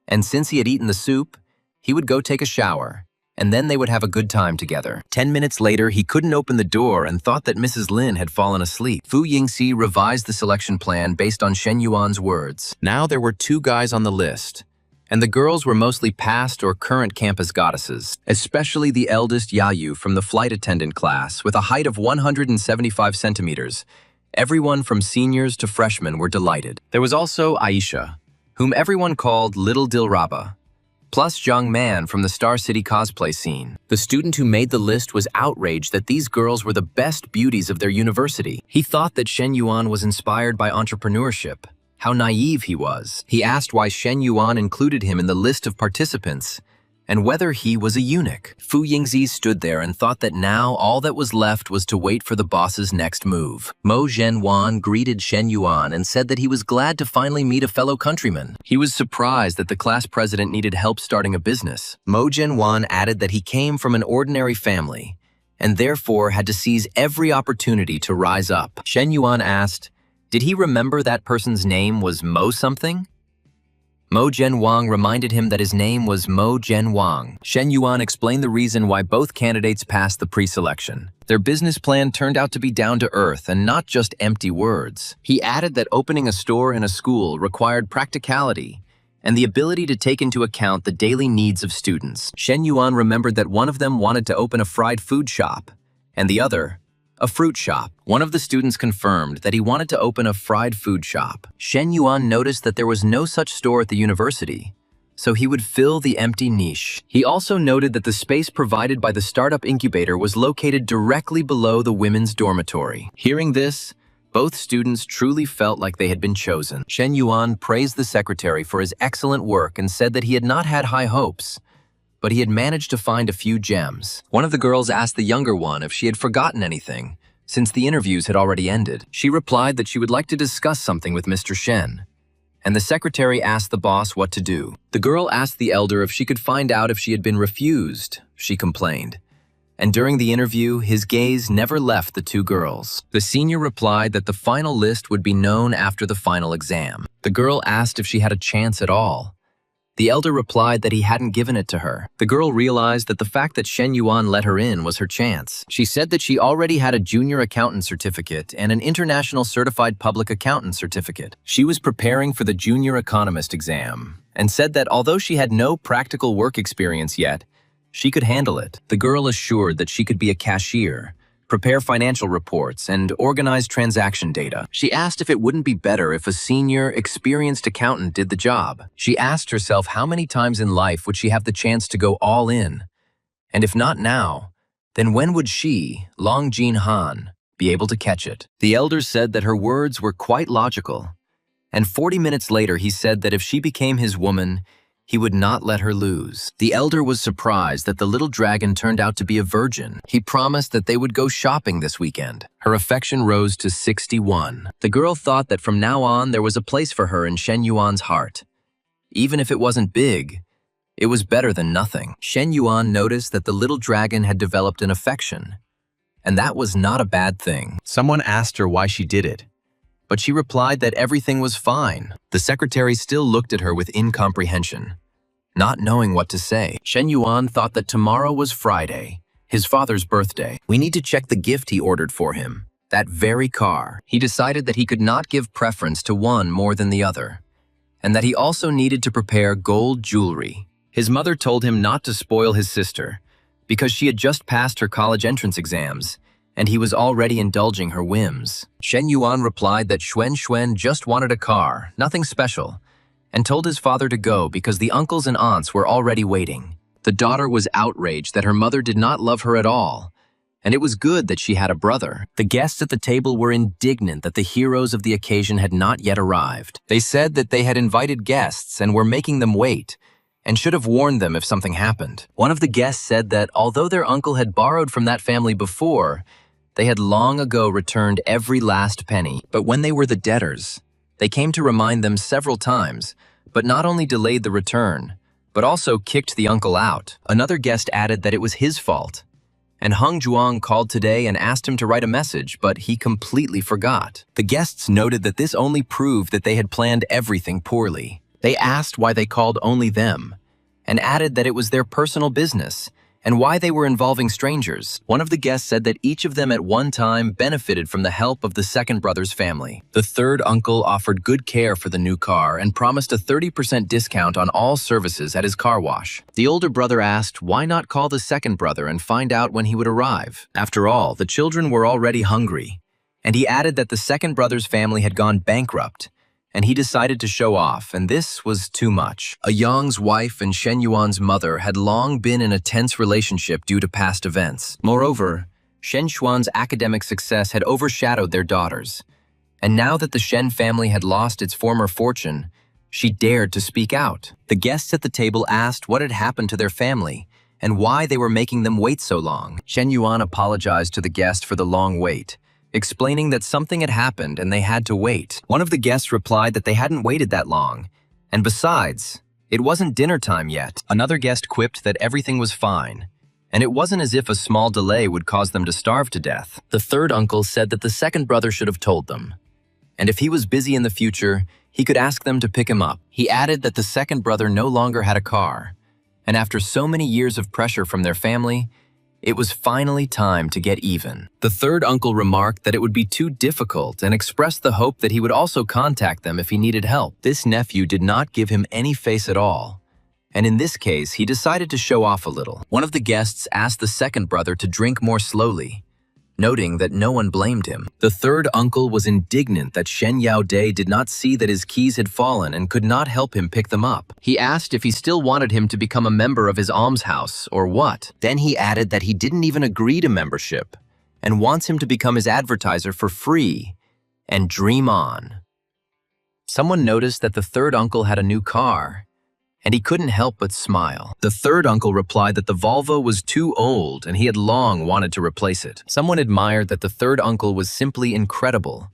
and since he had eaten the soup, he would go take a shower, and then they would have a good time together. 10 minutes later, he couldn't open the door and thought that Mrs. Lin had fallen asleep. Fu Yingxi revised the selection plan based on Shen Yuan's words. Now there were 2 guys on the list, and the girls were mostly past or current campus goddesses, especially the eldest Yayu from the flight attendant class with a height of 175 centimeters. Everyone from seniors to freshmen were delighted. There was also Aisha, whom everyone called Little Dilraba, plus Zhang Man from the Star City cosplay scene. The student who made the list was outraged that these girls were the best beauties of their university. He thought that Shen Yuan was inspired by entrepreneurship. How naive he was. He asked why Shen Yuan included him in the list of participants and whether he was a eunuch. Fu Yingxi stood there and thought that now all that was left was to wait for the boss's next move. Mo Zhenwan greeted Shen Yuan and said that he was glad to finally meet a fellow countryman. He was surprised that the class president needed help starting a business. Mo Zhenwan added that he came from an ordinary family and therefore had to seize every opportunity to rise up. Shen Yuan asked, did he remember that person's name was Mo something? Mo Zhenwang reminded him that his name was Mo Zhenwang. Shen Yuan explained the reason why both candidates passed the pre-selection. Their business plan turned out to be down to earth and not just empty words. He added that opening a store in a school required practicality and the ability to take into account the daily needs of students. Shen Yuan remembered that one of them wanted to open a fried food shop, and the other, a fruit shop. One of the students confirmed that he wanted to open a fried food shop. Shen Yuan noticed that there was no such store at the university, so he would fill the empty niche. He also noted that the space provided by the startup incubator was located directly below the women's dormitory. Hearing this, both students truly felt like they had been chosen. Shen Yuan praised the secretary for his excellent work and said that he had not had high hopes, but he had managed to find a few gems. One of the girls asked the younger one if she had forgotten anything, since the interviews had already ended. She replied that she would like to discuss something with Mr. Shen, and the secretary asked the boss what to do. The girl asked the elder if she could find out if she had been refused, she complained. And during the interview, his gaze never left the 2 girls. The senior replied that the final list would be known after the final exam. The girl asked if she had a chance at all. The elder replied that he hadn't given it to her. The girl realized that the fact that Shen Yuan let her in was her chance. She said that she already had a junior accountant certificate and an international certified public accountant certificate. She was preparing for the junior economist exam and said that although she had no practical work experience yet, she could handle it. The girl assured that she could be a cashier, prepare financial reports, and organize transaction data. She asked if it wouldn't be better if a senior, experienced accountant did the job. She asked herself how many times in life would she have the chance to go all in? And if not now, then when would she, Long Jin Han, be able to catch it? The elders said that her words were quite logical, and 40 minutes later he said that if she became his woman, he would not let her lose. The elder was surprised that the little dragon turned out to be a virgin. He promised that they would go shopping this weekend. Her affection rose to 61. The girl thought that from now on there was a place for her in Shen Yuan's heart. Even if it wasn't big, it was better than nothing. Shen Yuan noticed that the little dragon had developed an affection, and that was not a bad thing. Someone asked her why she did it, but she replied that everything was fine. The secretary still looked at her with incomprehension, not knowing what to say. Shen Yuan thought that tomorrow was Friday, his father's birthday. We need to check the gift he ordered for him, that very car. He decided that he could not give preference to one more than the other, and that he also needed to prepare gold jewelry. His mother told him not to spoil his sister, because she had just passed her college entrance exams, and he was already indulging her whims. Shen Yuan replied that Xuan just wanted a car, nothing special, and told his father to go because the uncles and aunts were already waiting. The daughter was outraged that her mother did not love her at all, and it was good that she had a brother. The guests at the table were indignant that the heroes of the occasion had not yet arrived. They said that they had invited guests and were making them wait, and should have warned them if something happened. One of the guests said that although their uncle had borrowed from that family before, they had long ago returned every last penny. But when they were the debtors, they came to remind them several times, but not only delayed the return, but also kicked the uncle out. Another guest added that it was his fault, and Hung Zhuang called today and asked him to write a message, but he completely forgot. The guests noted that this only proved that they had planned everything poorly. They asked why they called only them, and added that it was their personal business, and why they were involving strangers. One of the guests said that each of them at one time benefited from the help of the second brother's family. The third uncle offered good care for the new car and promised a 30% discount on all services at his car wash. The older brother asked why not call the second brother and find out when he would arrive. After all, the children were already hungry. And he added that the second brother's family had gone bankrupt, and he decided to show off, and this was too much. Young's wife and Shen Yuan's mother had long been in a tense relationship due to past events. Moreover, Shen Xuan's academic success had overshadowed their daughters, and now that the Shen family had lost its former fortune, she dared to speak out. The guests at the table asked what had happened to their family and why they were making them wait so long. Shen Yuan apologized to the guest for the long wait, explaining that something had happened and they had to wait. One of the guests replied that they hadn't waited that long, and besides, it wasn't dinner time yet. Another guest quipped that everything was fine, and it wasn't as if a small delay would cause them to starve to death. The third uncle said that the second brother should have told them, and if he was busy in the future, he could ask them to pick him up. He added that the second brother no longer had a car, and after so many years of pressure from their family, it was finally time to get even. The third uncle remarked that it would be too difficult and expressed the hope that he would also contact them if he needed help. This nephew did not give him any face at all, and in this case, he decided to show off a little. One of the guests asked the second brother to drink more slowly, noting that no one blamed him. The third uncle was indignant that Shen Yaodai did not see that his keys had fallen and could not help him pick them up. He asked if he still wanted him to become a member of his almshouse or what. Then he added that he didn't even agree to membership and wants him to become his advertiser for free and dream on. Someone noticed that the third uncle had a new car, and he couldn't help but smile. The third uncle replied that the Volvo was too old and he had long wanted to replace it. Someone admired that the third uncle was simply incredible,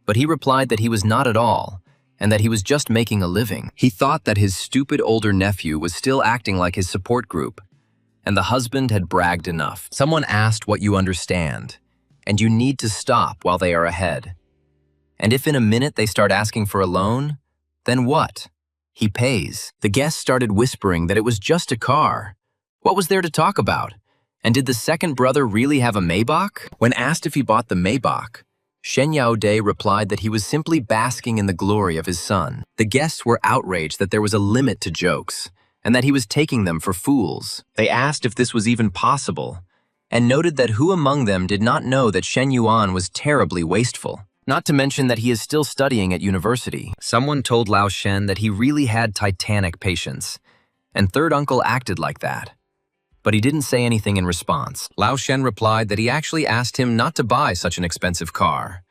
but he replied that he was not at all, and that he was just making a living. He thought that his stupid older nephew was still acting like his support group, and the husband had bragged enough. Someone asked what you understand, and you need to stop while they are ahead. And if in a minute they start asking for a loan, then what? He pays. The guests started whispering that it was just a car. What was there to talk about? And did the second brother really have a Maybach? When asked if he bought the Maybach, Shen Yaodai replied that he was simply basking in the glory of his son. The guests were outraged that there was a limit to jokes, and that he was taking them for fools. They asked if this was even possible, and noted that who among them did not know that Shen Yuan was terribly wasteful. Not to mention that he is still studying at university. Someone told Lao Shen that he really had titanic patience, and third uncle acted like that. But he didn't say anything in response. Lao Shen replied that he actually asked him not to buy such an expensive car.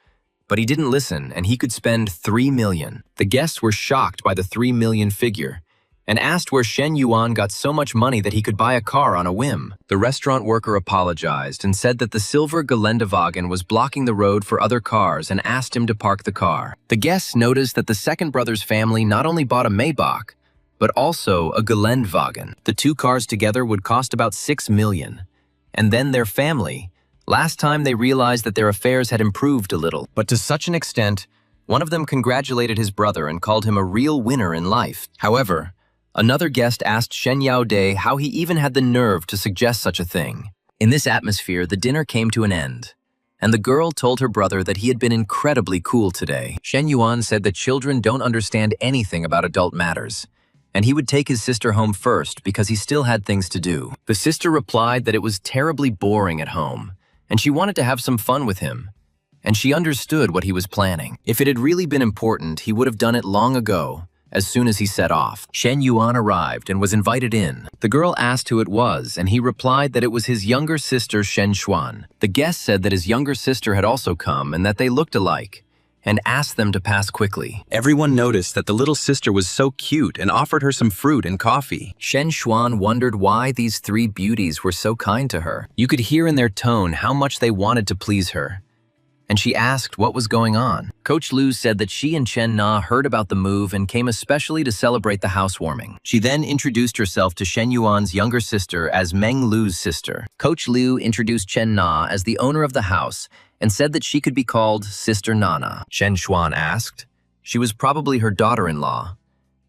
But he didn't listen, and he could spend 3 million. The guests were shocked by the 3 million figure, and asked where Shen Yuan got so much money that he could buy a car on a whim. The restaurant worker apologized and said that the silver Geländewagen was blocking the road for other cars and asked him to park the car. The guests noticed that the second brother's family not only bought a Maybach, but also a Geländewagen. The two cars together would cost about 6 million. And then their family. Last time they realized that their affairs had improved a little, but to such an extent, one of them congratulated his brother and called him a real winner in life. However, another guest asked Shen Yaodai how he even had the nerve to suggest such a thing. In this atmosphere, the dinner came to an end, and the girl told her brother that he had been incredibly cool today. Shen Yuan said that children don't understand anything about adult matters, and he would take his sister home first because he still had things to do. The sister replied that it was terribly boring at home, and she wanted to have some fun with him, and she understood what he was planning. If it had really been important, he would have done it long ago. As soon as he set off, Shen Yuan arrived and was invited in. The girl asked who it was, and he replied that it was his younger sister Shen Xuan. The guest said that his younger sister had also come and that they looked alike, and asked them to pass quickly. Everyone noticed that the little sister was so cute and offered her some fruit and coffee. Shen Xuan wondered why these three beauties were so kind to her. You could hear in their tone how much they wanted to please her, and she asked what was going on. Coach Lu said that she and Chen Na heard about the move and came especially to celebrate the housewarming. She then introduced herself to Shen Yuan's younger sister as Meng Lu's sister. Coach Lu introduced Chen Na as the owner of the house and said that she could be called Sister Nana. Shen Xuan asked. She was probably her daughter-in-law.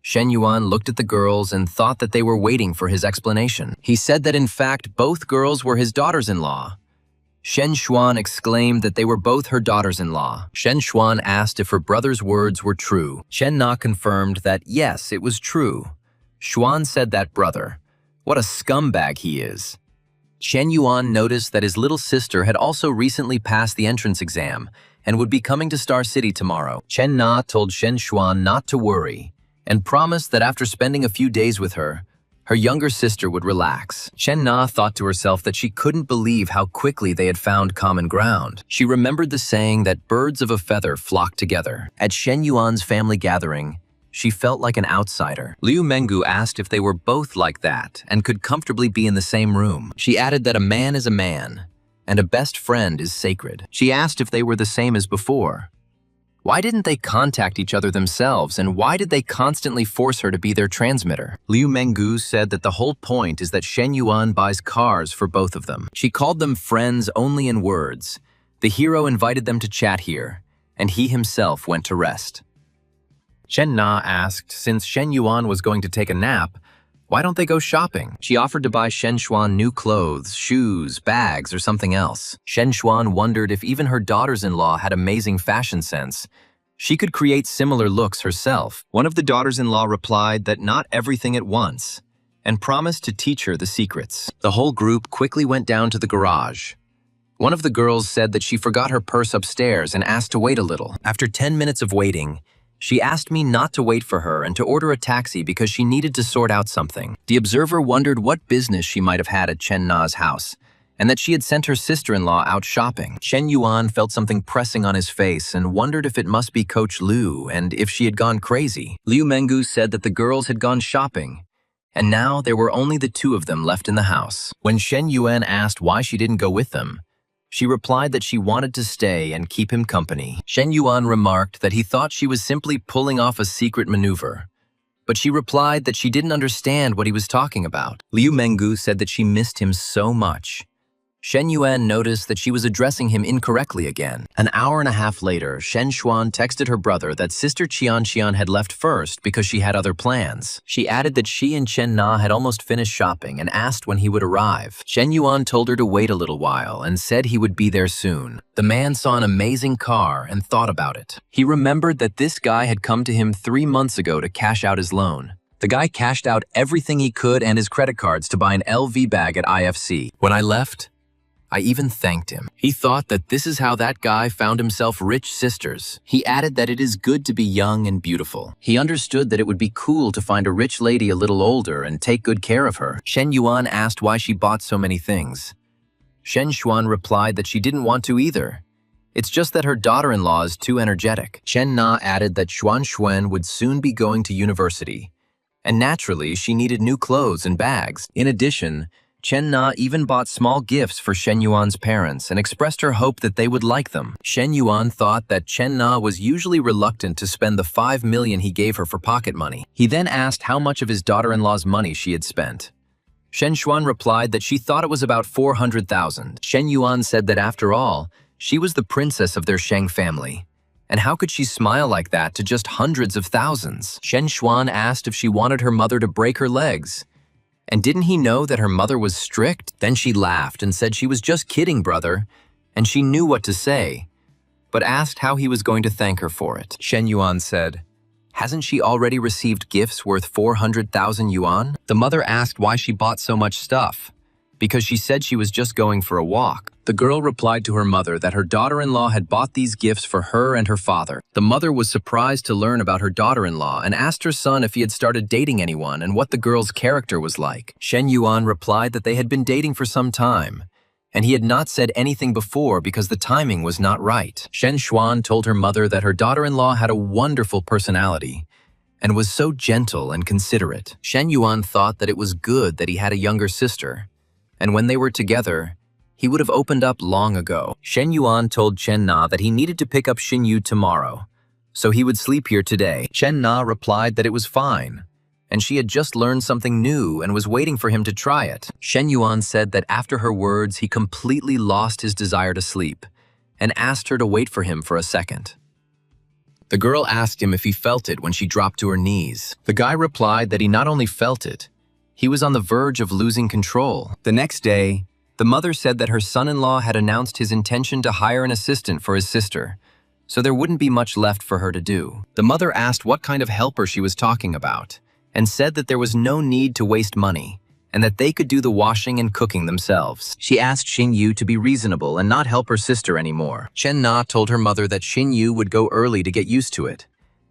Shen Yuan looked at the girls and thought that they were waiting for his explanation. He said that in fact both girls were his daughters-in-law. Shen Xuan exclaimed that they were both her daughters-in-law. Shen Xuan asked if her brother's words were true. Shen Na confirmed that yes, it was true. Xuan said that brother, what a scumbag he is. Shen Yuan noticed that his little sister had also recently passed the entrance exam and would be coming to Star City tomorrow. Chen Na told Shen Xuan not to worry and promised that after spending a few days with her, her younger sister would relax. Chen Na thought to herself that she couldn't believe how quickly they had found common ground. She remembered the saying that birds of a feather flock together. At Shen Yuan's family gathering, she felt like an outsider. Liu Menggu asked if they were both like that and could comfortably be in the same room. She added that a man is a man, and a best friend is sacred. She asked if they were the same as before. Why didn't they contact each other themselves, and why did they constantly force her to be their transmitter? Liu Menggu said that the whole point is that Shen Yuan buys cars for both of them. She called them friends only in words. The hero invited them to chat here, and he himself went to rest. Shen Na asked, since Shen Yuan was going to take a nap, why don't they go shopping? She offered to buy Shen Xuan new clothes, shoes, bags, or something else. Shen Xuan wondered if even her daughters-in-law had amazing fashion sense. She could create similar looks herself. One of the daughters-in-law replied that not everything at once, and promised to teach her the secrets. The whole group quickly went down to the garage. One of the girls said that she forgot her purse upstairs and asked to wait a little. After 10 minutes of waiting, she asked me not to wait for her and to order a taxi because she needed to sort out something. The observer wondered what business she might have had at Chen Na's house, and that she had sent her sister-in-law out shopping. Shen Yuan felt something pressing on his face and wondered if it must be Coach Liu and if she had gone crazy. Liu Menggu said that the girls had gone shopping, and now there were only the two of them left in the house. When Shen Yuan asked why she didn't go with them, she replied that she wanted to stay and keep him company. Shen Yuan remarked that he thought she was simply pulling off a secret maneuver, but she replied that she didn't understand what he was talking about. Liu Menggu said that she missed him so much. Shen Yuan noticed that she was addressing him incorrectly again. An hour and a half later, Shen Xuan texted her brother that sister Qian had left first because she had other plans. She added that she and Chen Na had almost finished shopping and asked when he would arrive. Shen Yuan told her to wait a little while and said he would be there soon. The man saw an amazing car and thought about it. He remembered that this guy had come to him 3 months ago to cash out his loan. The guy cashed out everything he could and his credit cards to buy an LV bag at IFC. When I left, I even thanked him. He thought that this is how that guy found himself rich sisters. He added that it is good to be young and beautiful. He understood that it would be cool to find a rich lady a little older and take good care of her. Shen Yuan asked why she bought so many things. Shen Xuan replied that she didn't want to either. It's just that her daughter-in-law is too energetic. Chen Na added that Xuan Xuan would soon be going to university, and naturally she needed new clothes and bags. In addition, Chen Na even bought small gifts for Shen Yuan's parents and expressed her hope that they would like them. Shen Yuan thought that Chen Na was usually reluctant to spend the 5 million he gave her for pocket money. He then asked how much of his daughter-in-law's money she had spent. Shen Xuan replied that she thought it was about 400,000. Shen Yuan said that after all, she was the princess of their Sheng family. And how could she smile like that to just hundreds of thousands? Shen Xuan asked if she wanted her mother to break her legs. And didn't he know that her mother was strict? Then she laughed and said she was just kidding, brother, and she knew what to say, but asked how he was going to thank her for it. Shen Yuan said, hasn't she already received gifts worth 400,000 yuan? The mother asked why she bought so much stuff, because she said she was just going for a walk. The girl replied to her mother that her daughter-in-law had bought these gifts for her and her father. The mother was surprised to learn about her daughter-in-law and asked her son if he had started dating anyone and what the girl's character was like. Shen Yuan replied that they had been dating for some time, and he had not said anything before because the timing was not right. Shen Xuan told her mother that her daughter-in-law had a wonderful personality and was so gentle and considerate. Shen Yuan thought that it was good that he had a younger sister, and when they were together, he would have opened up long ago. Shen Yuan told Chen Na that he needed to pick up Xin Yu tomorrow, so he would sleep here today. Chen Na replied that it was fine, and she had just learned something new and was waiting for him to try it. Shen Yuan said that after her words, he completely lost his desire to sleep and asked her to wait for him for a second. The girl asked him if he felt it when she dropped to her knees. The guy replied that he not only felt it, he was on the verge of losing control. The next day, the mother said that her son-in-law had announced his intention to hire an assistant for his sister, so there wouldn't be much left for her to do. The mother asked what kind of helper she was talking about, and said that there was no need to waste money, and that they could do the washing and cooking themselves. She asked Xin Yu to be reasonable and not help her sister anymore. Chen Na told her mother that Xin Yu would go early to get used to it,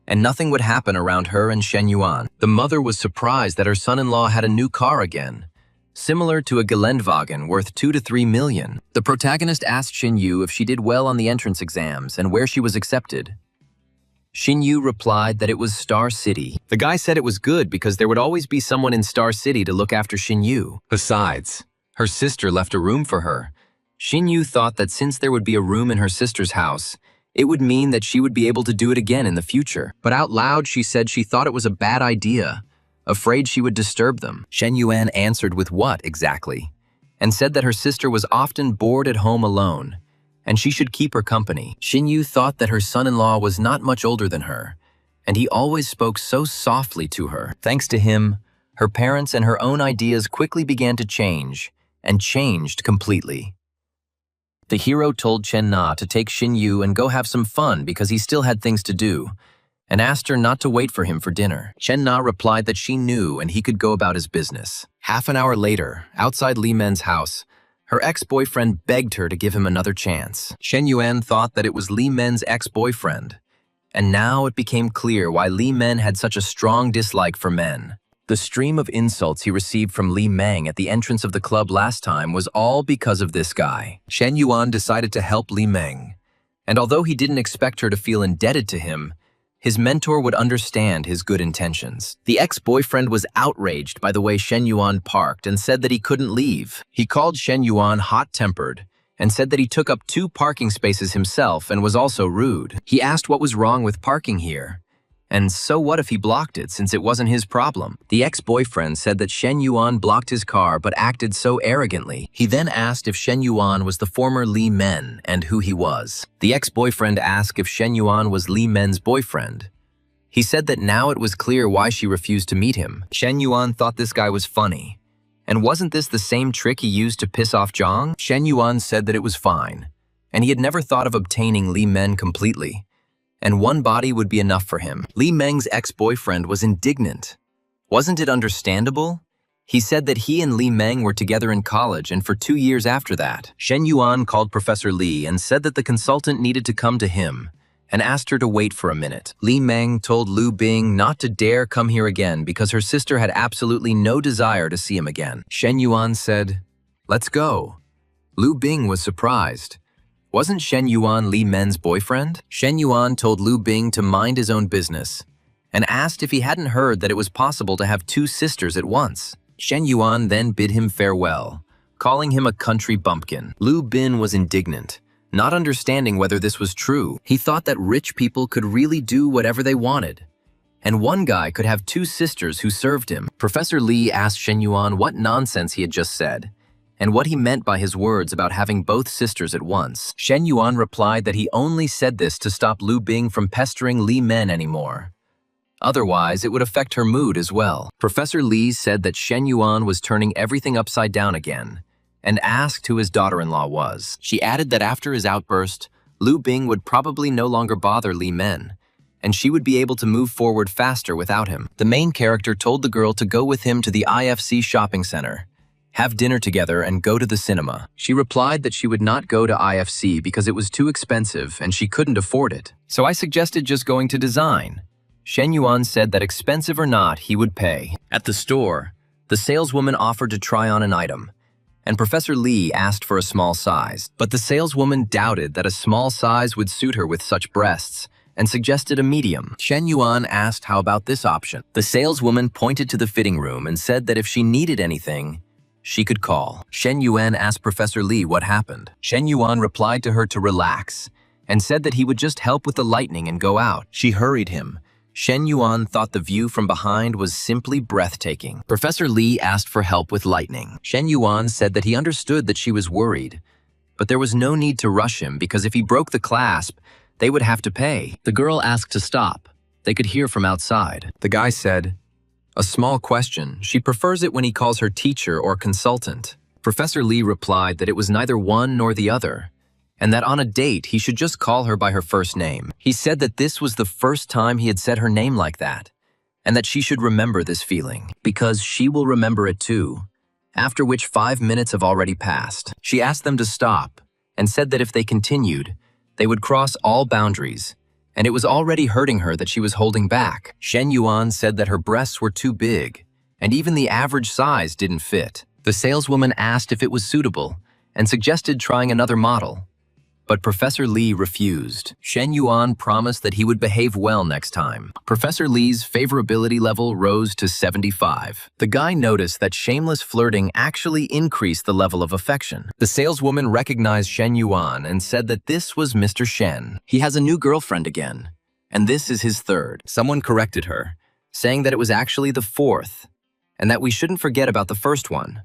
and nothing would happen around her and Shen Yuan. The mother was surprised that her son-in-law had a new car again, similar to a Geländewagen worth 2 to 3 million. The protagonist asked Xin Yu if she did well on the entrance exams and where she was accepted. Xin Yu replied that it was Star City. The guy said it was good because there would always be someone in Star City to look after Xin Yu. Besides, her sister left a room for her. Xin Yu thought that since there would be a room in her sister's house, it would mean that she would be able to do it again in the future. But out loud, she said she thought it was a bad idea, afraid she would disturb them. Shen Yuan answered with what exactly, and said that her sister was often bored at home alone, and she should keep her company. Xin Yu thought that her son-in-law was not much older than her, and he always spoke so softly to her. Thanks to him, her parents and her own ideas quickly began to change, and changed completely. The hero told Chen Na to take Xin Yu and go have some fun because he still had things to do, and asked her not to wait for him for dinner. Chen Na replied that she knew and he could go about his business. Half an hour later, outside Li Men's house, her ex-boyfriend begged her to give him another chance. Shen Yuan thought that it was Li Men's ex-boyfriend, and now it became clear why Li Men had such a strong dislike for men. The stream of insults he received from Li Meng at the entrance of the club last time was all because of this guy. Shen Yuan decided to help Li Meng, and although he didn't expect her to feel indebted to him, his mentor would understand his good intentions. The ex-boyfriend was outraged by the way Shen Yuan parked and said that he couldn't leave. He called Shen Yuan hot-tempered and said that he took up 2 parking spaces himself and was also rude. He asked what was wrong with parking here, and so what if he blocked it since it wasn't his problem? The ex-boyfriend said that Shen Yuan blocked his car but acted so arrogantly. He then asked if Shen Yuan was the former Li Men and who he was. The ex-boyfriend asked if Shen Yuan was Li Men's boyfriend. He said that now it was clear why she refused to meet him. Shen Yuan thought this guy was funny. And wasn't this the same trick he used to piss off Zhang? Shen Yuan said that it was fine, and he had never thought of obtaining Li Men completely, and one body would be enough for him. Li Meng's ex-boyfriend was indignant. Wasn't it understandable? He said that he and Li Meng were together in college and for 2 years after that. Shen Yuan called Professor Li and said that the consultant needed to come to him and asked her to wait for a minute. Li Meng told Lu Bing not to dare come here again because her sister had absolutely no desire to see him again. Shen Yuan said, "Let's go." Lu Bing was surprised. Wasn't Shen Yuan Li Men's boyfriend? Shen Yuan told Lu Bing to mind his own business and asked if he hadn't heard that it was possible to have 2 sisters at once. Shen Yuan then bid him farewell, calling him a country bumpkin. Lu Bin was indignant, not understanding whether this was true. He thought that rich people could really do whatever they wanted, and one guy could have 2 sisters who served him. Professor Li asked Shen Yuan what nonsense he had just said, and what he meant by his words about having both sisters at once. Shen Yuan replied that he only said this to stop Lu Bing from pestering Li Men anymore. Otherwise, it would affect her mood as well. Professor Li said that Shen Yuan was turning everything upside down again, and asked who his daughter-in-law was. She added that after his outburst, Lu Bing would probably no longer bother Li Men, and she would be able to move forward faster without him. The main character told the girl to go with him to the IFC shopping center, have dinner together, and go to the cinema. She replied that she would not go to IFC because it was too expensive and she couldn't afford it. So I suggested just going to design. Shen Yuan said that expensive or not, he would pay. At the store, the saleswoman offered to try on an item, and Professor Li asked for a small size. But the saleswoman doubted that a small size would suit her with such breasts, and suggested a medium. Shen Yuan asked how about this option. The saleswoman pointed to the fitting room and said that if she needed anything, she could call. Shen Yuan asked Professor Li what happened. Shen Yuan replied to her to relax and said that he would just help with the lighting and go out. She hurried him. Shen Yuan thought the view from behind was simply breathtaking. Professor Li asked for help with lighting. Shen Yuan said that he understood that she was worried, but there was no need to rush him because if he broke the clasp, they would have to pay. The girl asked to stop. They could hear from outside. The guy said, "A small question. She prefers it when he calls her teacher or consultant." Professor Lee replied that it was neither one nor the other, and that on a date he should just call her by her first name. He said that this was the first time he had said her name like that, and that she should remember this feeling, because she will remember it too. After which 5 minutes have already passed. She asked them to stop, and said that if they continued, they would cross all boundaries, and it was already hurting her that she was holding back. Shen Yuan said that her breasts were too big, and even the average size didn't fit. The saleswoman asked if it was suitable, and suggested trying another model. But Professor Lee refused. Shen Yuan promised that he would behave well next time. Professor Lee's favorability level rose to 75. The guy noticed that shameless flirting actually increased the level of affection. The saleswoman recognized Shen Yuan and said that this was Mr. Shen. He has a new girlfriend again, and this is his third. Someone corrected her, saying that it was actually the fourth, and that we shouldn't forget about the first one.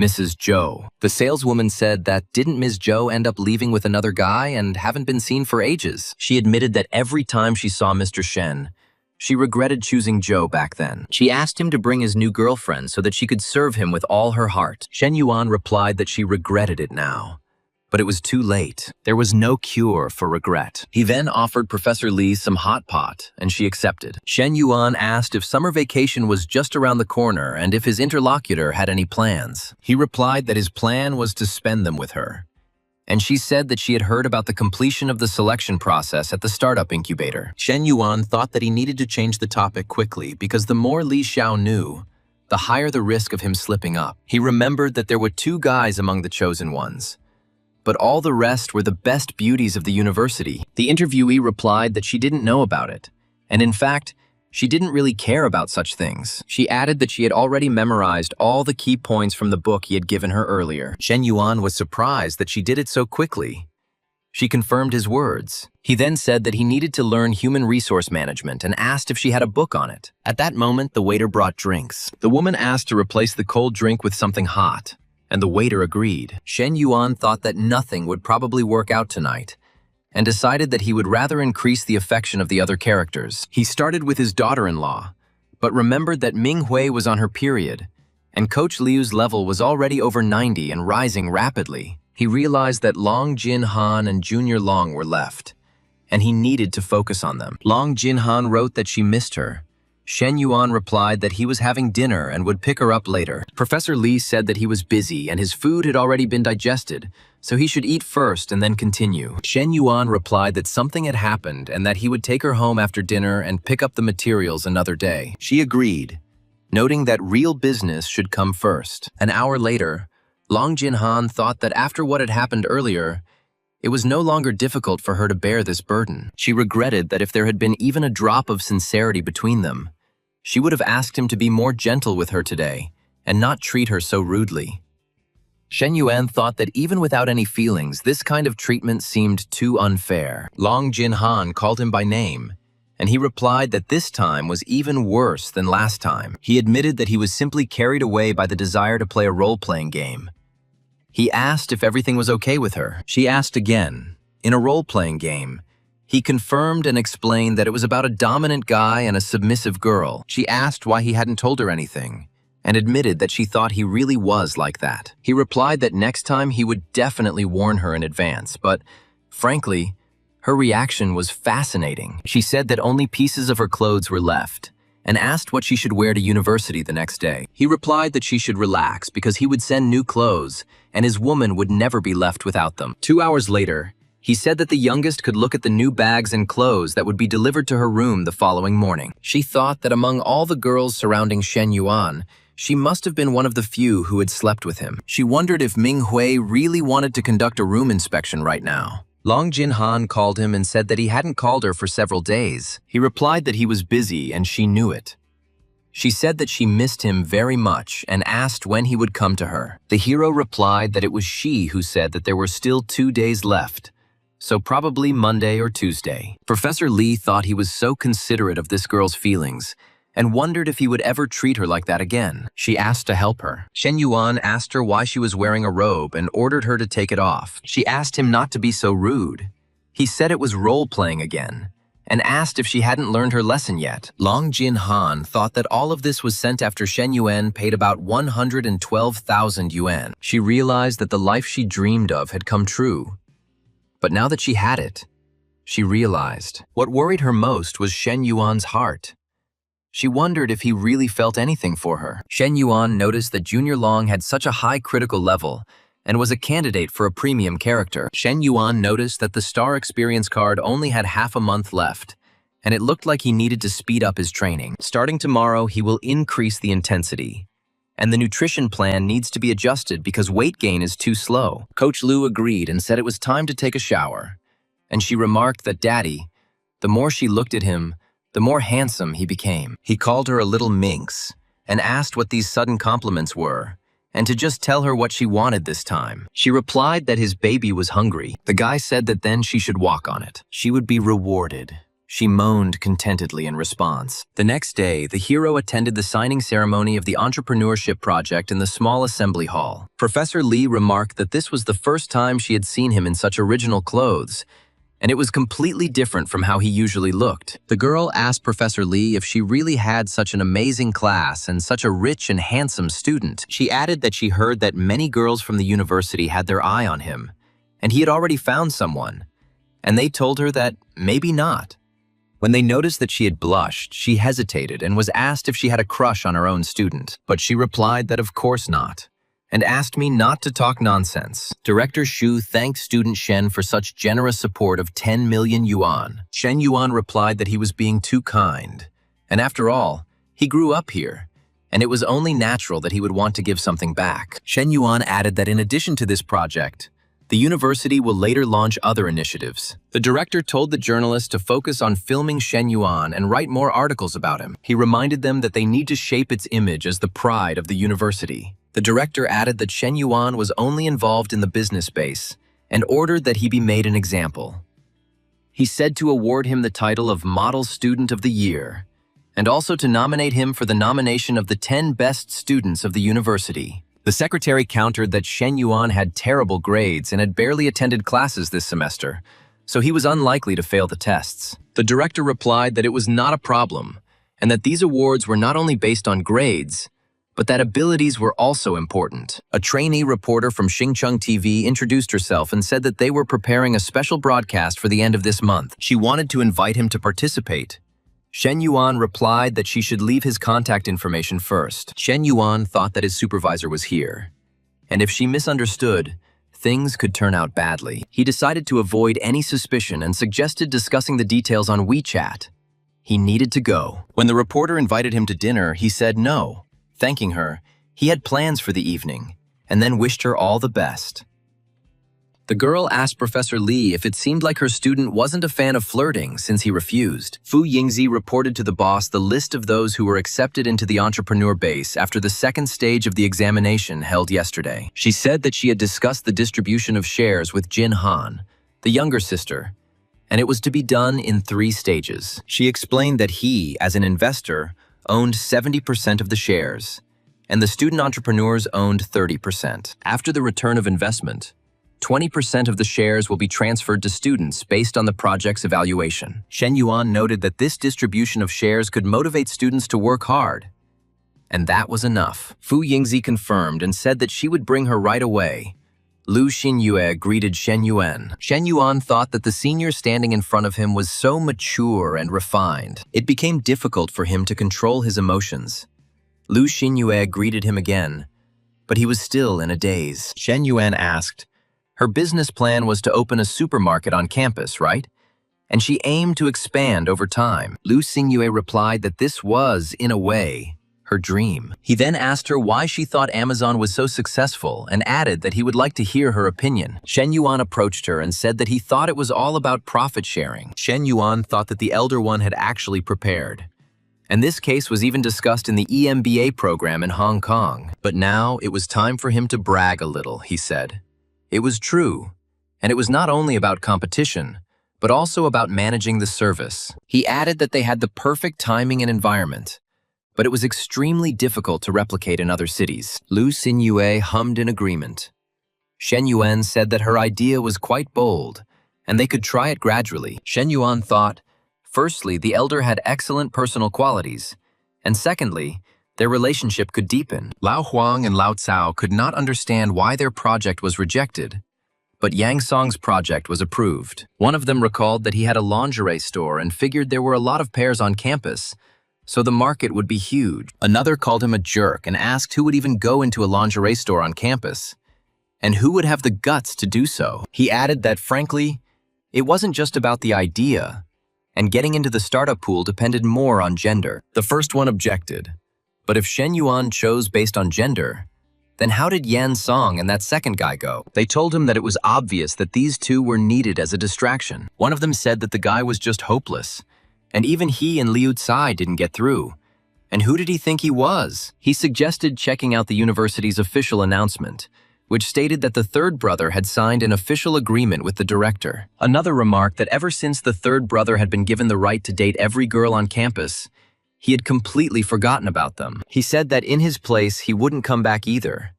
Mrs. Zhou. The saleswoman said that didn't Ms. Zhou end up leaving with another guy and haven't been seen for ages? She admitted that every time she saw Mr. Shen, she regretted choosing Zhou back then. She asked him to bring his new girlfriend so that she could serve him with all her heart. Shen Yuan replied that she regretted it now, but it was too late. There was no cure for regret. He then offered Professor Lee some hot pot, and she accepted. Shen Yuan asked if summer vacation was just around the corner and if his interlocutor had any plans. He replied that his plan was to spend them with her. And she said that she had heard about the completion of the selection process at the startup incubator. Shen Yuan thought that he needed to change the topic quickly because the more Li Xiao knew, the higher the risk of him slipping up. He remembered that there were 2 guys among the chosen ones, but all the rest were the best beauties of the university. The interviewee replied that she didn't know about it, and in fact, she didn't really care about such things. She added that she had already memorized all the key points from the book he had given her earlier. Shen Yuan was surprised that she did it so quickly. She confirmed his words. He then said that he needed to learn human resource management and asked if she had a book on it. At that moment, the waiter brought drinks. The woman asked to replace the cold drink with something hot, and the waiter agreed. Shen Yuan thought that nothing would probably work out tonight, and decided that he would rather increase the affection of the other characters. He started with his daughter-in-law, but remembered that Ming Hui was on her period, and Coach Liu's level was already over 90 and rising rapidly. He realized that Long Jin Han and Junior Long were left, and he needed to focus on them. Long Jin Han wrote that she missed her. Shen Yuan replied that he was having dinner and would pick her up later. Professor Lee said that he was busy and his food had already been digested, so he should eat first and then continue. Shen Yuan replied that something had happened and that he would take her home after dinner and pick up the materials another day. She agreed, noting that real business should come first. An hour later, Long Jin Han thought that after what had happened earlier, it was no longer difficult for her to bear this burden. She regretted that if there had been even a drop of sincerity between them, she would have asked him to be more gentle with her today and not treat her so rudely. Shen Yuan thought that even without any feelings, this kind of treatment seemed too unfair. Long Jin Han called him by name, and he replied that this time was even worse than last time. He admitted that he was simply carried away by the desire to play a role-playing game. He asked if everything was okay with her. She asked again. In a role-playing game, he confirmed and explained that it was about a dominant guy and a submissive girl. She asked why he hadn't told her anything, and admitted that she thought he really was like that. He replied that next time he would definitely warn her in advance, but, frankly, her reaction was fascinating. She said that only pieces of her clothes were left, and asked what she should wear to university the next day. He replied that she should relax because he would send new clothes, and his woman would never be left without them. 2 hours later, he said that the youngest could look at the new bags and clothes that would be delivered to her room the following morning. She thought that among all the girls surrounding Shen Yuan, she must have been one of the few who had slept with him. She wondered if Ming Hui really wanted to conduct a room inspection right now. Long Jin Han called him and said that he hadn't called her for several days. He replied that he was busy and she knew it. She said that she missed him very much and asked when he would come to her. The hero replied that it was she who said that there were still 2 days left, so probably Monday or Tuesday. Professor Lee thought he was so considerate of this girl's feelings and wondered if he would ever treat her like that again. She asked to help her. Shen Yuan asked her why she was wearing a robe and ordered her to take it off. She asked him not to be so rude. He said it was role-playing again, and asked if she hadn't learned her lesson yet. Long Jin-han thought that all of this was sent after Shen Yuan paid about 112,000 yuan. She realized that the life she dreamed of had come true. But now that she had it, she realized what worried her most was Shen Yuan's heart. She wondered if he really felt anything for her. Shen Yuan noticed that Junior Long had such a high critical level and was a candidate for a premium character. Shen Yuan noticed that the Star Experience card only had half a month left, and it looked like he needed to speed up his training. Starting tomorrow, he will increase the intensity, and the nutrition plan needs to be adjusted because weight gain is too slow. Coach Lu agreed and said it was time to take a shower, and she remarked that Daddy, the more she looked at him, the more handsome he became. He called her a little minx and asked what these sudden compliments were, and to just tell her what she wanted this time. She replied that his baby was hungry. The guy said that then she should walk on it. She would be rewarded. She moaned contentedly in response. The next day, the hero attended the signing ceremony of the entrepreneurship project in the small assembly hall. Professor Lee remarked that this was the first time she had seen him in such original clothes, and it was completely different from how he usually looked. The girl asked Professor Lee if she really had such an amazing class and such a rich and handsome student. She added that she heard that many girls from the university had their eye on him, and he had already found someone, and they told her that maybe not. When they noticed that she had blushed, she hesitated and was asked if she had a crush on her own student, but she replied that of course not, and asked me not to talk nonsense. Director Xu thanked student Shen for such generous support of 10 million yuan. Shen Yuan replied that he was being too kind, and after all, he grew up here, and it was only natural that he would want to give something back. Shen Yuan added that in addition to this project, the university will later launch other initiatives. The director told the journalists to focus on filming Shen Yuan and write more articles about him. He reminded them that they need to shape its image as the pride of the university. The director added that Shen Yuan was only involved in the business space and ordered that he be made an example. He said to award him the title of Model Student of the Year and also to nominate him for the nomination of the 10 best students of the university. The secretary countered that Shen Yuan had terrible grades and had barely attended classes this semester, so he was unlikely to fail the tests. The director replied that it was not a problem and that these awards were not only based on grades, but that abilities were also important. A trainee reporter from Xingcheng TV introduced herself and said that they were preparing a special broadcast for the end of this month. She wanted to invite him to participate. Shen Yuan replied that she should leave his contact information first. Shen Yuan thought that his supervisor was here, and if she misunderstood, things could turn out badly. He decided to avoid any suspicion and suggested discussing the details on WeChat. He needed to go. When the reporter invited him to dinner, he said no. Thanking her, he had plans for the evening, and then wished her all the best. The girl asked Professor Lee if it seemed like her student wasn't a fan of flirting since he refused. Fu Yingzi reported to the boss the list of those who were accepted into the entrepreneur base after the second stage of the examination held yesterday. She said that she had discussed the distribution of shares with Jin Han, the younger sister, and it was to be done in 3 stages. She explained that he, as an investor, owned 70% of the shares, and the student entrepreneurs owned 30%. After the return of investment, 20% of the shares will be transferred to students based on the project's evaluation. Shen Yuan noted that this distribution of shares could motivate students to work hard, and that was enough. Fu Yingzi confirmed and said that she would bring her right away. Lu Xinyue greeted Shen Yuan. Shen Yuan thought that the senior standing in front of him was so mature and refined. It became difficult for him to control his emotions. Lu Xinyue greeted him again, but he was still in a daze. Shen Yuan asked, her business plan was to open a supermarket on campus, right? And she aimed to expand over time. Lu Xingyue replied that this was, in a way, her dream. He then asked her why she thought Amazon was so successful and added that he would like to hear her opinion. Shen Yuan approached her and said that he thought it was all about profit sharing. Shen Yuan thought that the elder one had actually prepared, and this case was even discussed in the EMBA program in Hong Kong. But now it was time for him to brag a little, he said. It was true, and it was not only about competition, but also about managing the service. He added that they had the perfect timing and environment, but it was extremely difficult to replicate in other cities. Lu Xinyue hummed in agreement. Shen Yuan said that her idea was quite bold, and they could try it gradually. Shen Yuan thought, firstly, the elder had excellent personal qualities, and secondly, their relationship could deepen. Lao Huang and Lao Cao could not understand why their project was rejected, but Yang Song's project was approved. One of them recalled that he had a lingerie store and figured there were a lot of pairs on campus, so the market would be huge. Another called him a jerk and asked who would even go into a lingerie store on campus, and who would have the guts to do so. He added that, frankly, it wasn't just about the idea, and getting into the startup pool depended more on gender. The first one objected, but if Shen Yuan chose based on gender, then how did Yan Song and that second guy go? They told him that it was obvious that these two were needed as a distraction. One of them said that the guy was just hopeless, and even he and Liu Tsai didn't get through. And who did he think he was? He suggested checking out the university's official announcement, which stated that the third brother had signed an official agreement with the director. Another remarked that ever since the third brother had been given the right to date every girl on campus, he had completely forgotten about them. He said that in his place, he wouldn't come back either.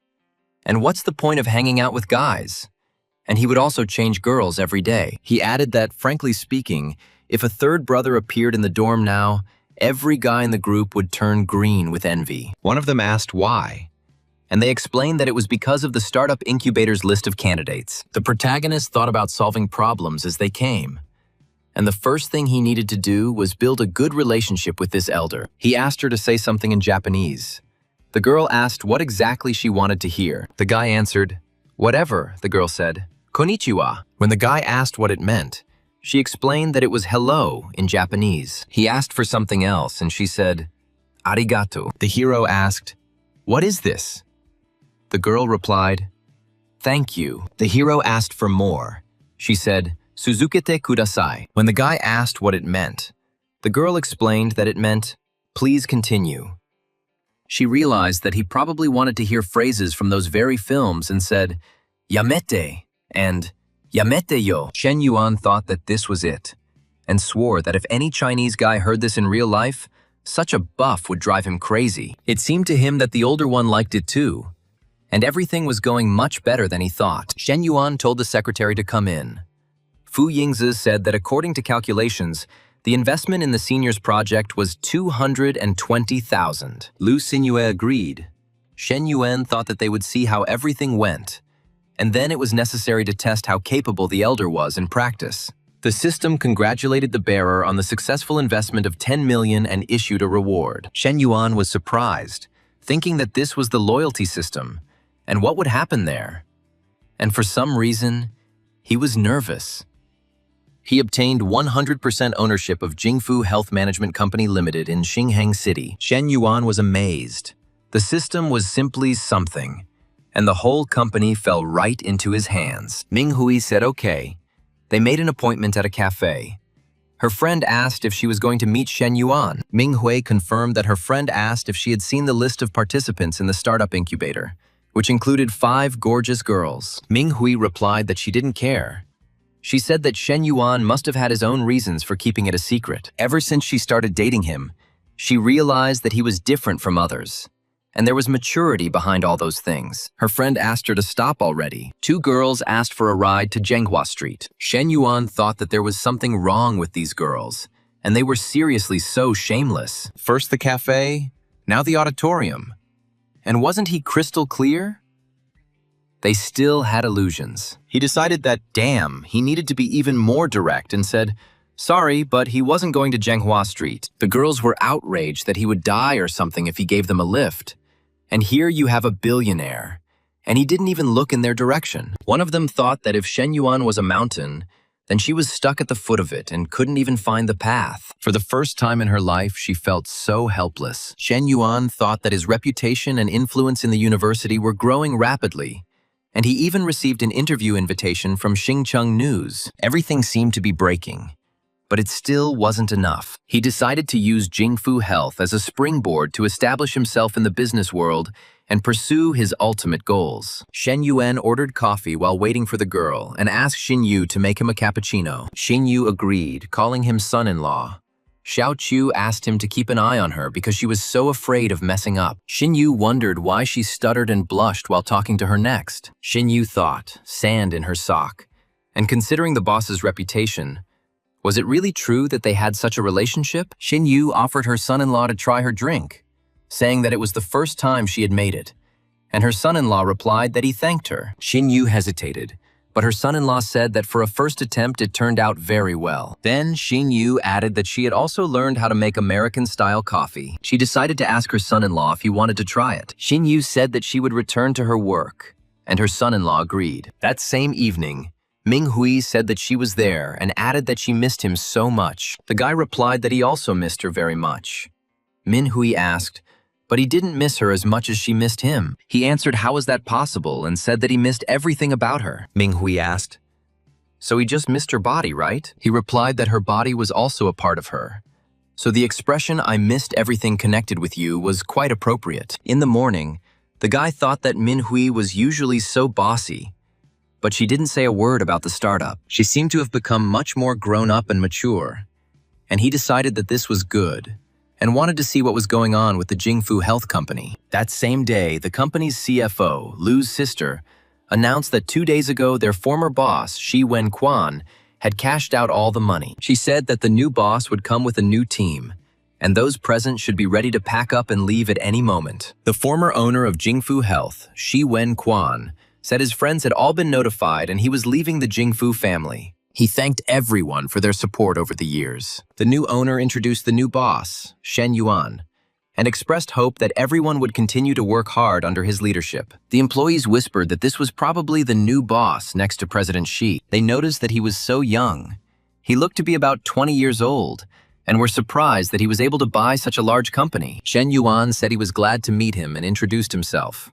And what's the point of hanging out with guys? And he would also change girls every day. He added that, frankly speaking, if a third brother appeared in the dorm now, every guy in the group would turn green with envy. One of them asked why, and they explained that it was because of the startup incubator's list of candidates. The protagonist thought about solving problems as they came, and the first thing he needed to do was build a good relationship with this elder. He asked her to say something in Japanese. The girl asked what exactly she wanted to hear. The guy answered, "Whatever," the girl said. "Konnichiwa." When the guy asked what it meant, she explained that it was hello in Japanese. He asked for something else, and she said, "Arigato." The hero asked, "What is this?" The girl replied, "Thank you." The hero asked for more. She said, "Suzukete kudasai." When the guy asked what it meant, the girl explained that it meant, "Please continue." She realized that he probably wanted to hear phrases from those very films and said, "Yamete" and "Yamete yo." Shen Yuan thought that this was it, and swore that if any Chinese guy heard this in real life, such a buff would drive him crazy. It seemed to him that the older one liked it too, and everything was going much better than he thought. Shen Yuan told the secretary to come in. Fu Yingzi said that according to calculations, the investment in the seniors project was 220,000. Lu Xinyue agreed. Shen Yuan thought that they would see how everything went, and then it was necessary to test how capable the elder was in practice. The system congratulated the bearer on the successful investment of 10 million and issued a reward. Shen Yuan was surprised, thinking that this was the loyalty system, and what would happen there? And for some reason, he was nervous. He obtained 100% ownership of Jingfu Health Management Company Limited in Xinheng City. Shen Yuan was amazed. The system was simply something, and the whole company fell right into his hands. Ming Hui said okay. They made an appointment at a cafe. Her friend asked if she was going to meet Shen Yuan. Ming Hui confirmed that her friend asked if she had seen the list of participants in the startup incubator, which included 5 gorgeous girls. Ming Hui replied that she didn't care. She said that Shen Yuan must have had his own reasons for keeping it a secret. Ever since she started dating him, she realized that he was different from others, and there was maturity behind all those things. Her friend asked her to stop already. 2 girls asked for a ride to Zhenghua Street. Shen Yuan thought that there was something wrong with these girls, and they were seriously so shameless. First the cafe, now the auditorium. And wasn't he crystal clear? They still had illusions. He decided that, damn, he needed to be even more direct and said, sorry, but he wasn't going to Zhenghua Street. The girls were outraged that he would die or something if he gave them a lift. And here you have a billionaire, and he didn't even look in their direction. One of them thought that if Shen Yuan was a mountain, then she was stuck at the foot of it and couldn't even find the path. For the first time in her life, she felt so helpless. Shen Yuan thought that his reputation and influence in the university were growing rapidly, and he even received an interview invitation from Xingcheng News. Everything seemed to be breaking, but it still wasn't enough. He decided to use Jingfu Health as a springboard to establish himself in the business world and pursue his ultimate goals. Shen Yuan ordered coffee while waiting for the girl and asked Xin Yu to make him a cappuccino. Xin Yu agreed, calling him son-in-law. Xiao Chu asked him to keep an eye on her because she was so afraid of messing up. Xin Yu wondered why she stuttered and blushed while talking to her next. Xin Yu thought, sand in her sock, And considering the boss's reputation, was it really true that they had such a relationship? Shin Yu offered her son-in-law to try her drink, saying that it was the first time she had made it, and her son-in-law replied that he thanked her. Shin Yu hesitated, but her son-in-law said that for a first attempt it turned out very well. Then Shin Yu added that she had also learned how to make American-style coffee. She decided to ask her son-in-law if he wanted to try it. Shin Yu said that she would return to her work, and her son-in-law agreed. That same evening, Ming Hui said that she was there and added that she missed him so much. The guy replied that he also missed her very much. Min Hui asked, but he didn't miss her as much as she missed him. He answered how was that possible and said that he missed everything about her. Ming Hui asked, so he just missed her body, right? He replied that her body was also a part of her. So the expression I missed everything connected with you was quite appropriate. In the morning, the guy thought that Min Hui was usually so bossy, but she didn't say a word about the startup. She seemed to have become much more grown up and mature, and he decided that this was good and wanted to see what was going on with the Jingfu Health Company. That same day, the company's CFO, Lu's sister, announced that 2 days ago their former boss, Shi Wen Quan, had cashed out all the money. She said that the new boss would come with a new team, and those present should be ready to pack up and leave at any moment. The former owner of Jingfu Health, Shi Wen Quan, said his friends had all been notified and he was leaving the Jingfu family. He thanked everyone for their support over the years. The new owner introduced the new boss, Shen Yuan, and expressed hope that everyone would continue to work hard under his leadership. The employees whispered that this was probably the new boss next to President Xi. They noticed that he was so young. He looked to be about 20 years old, and were surprised that he was able to buy such a large company. Shen Yuan said he was glad to meet him and introduced himself.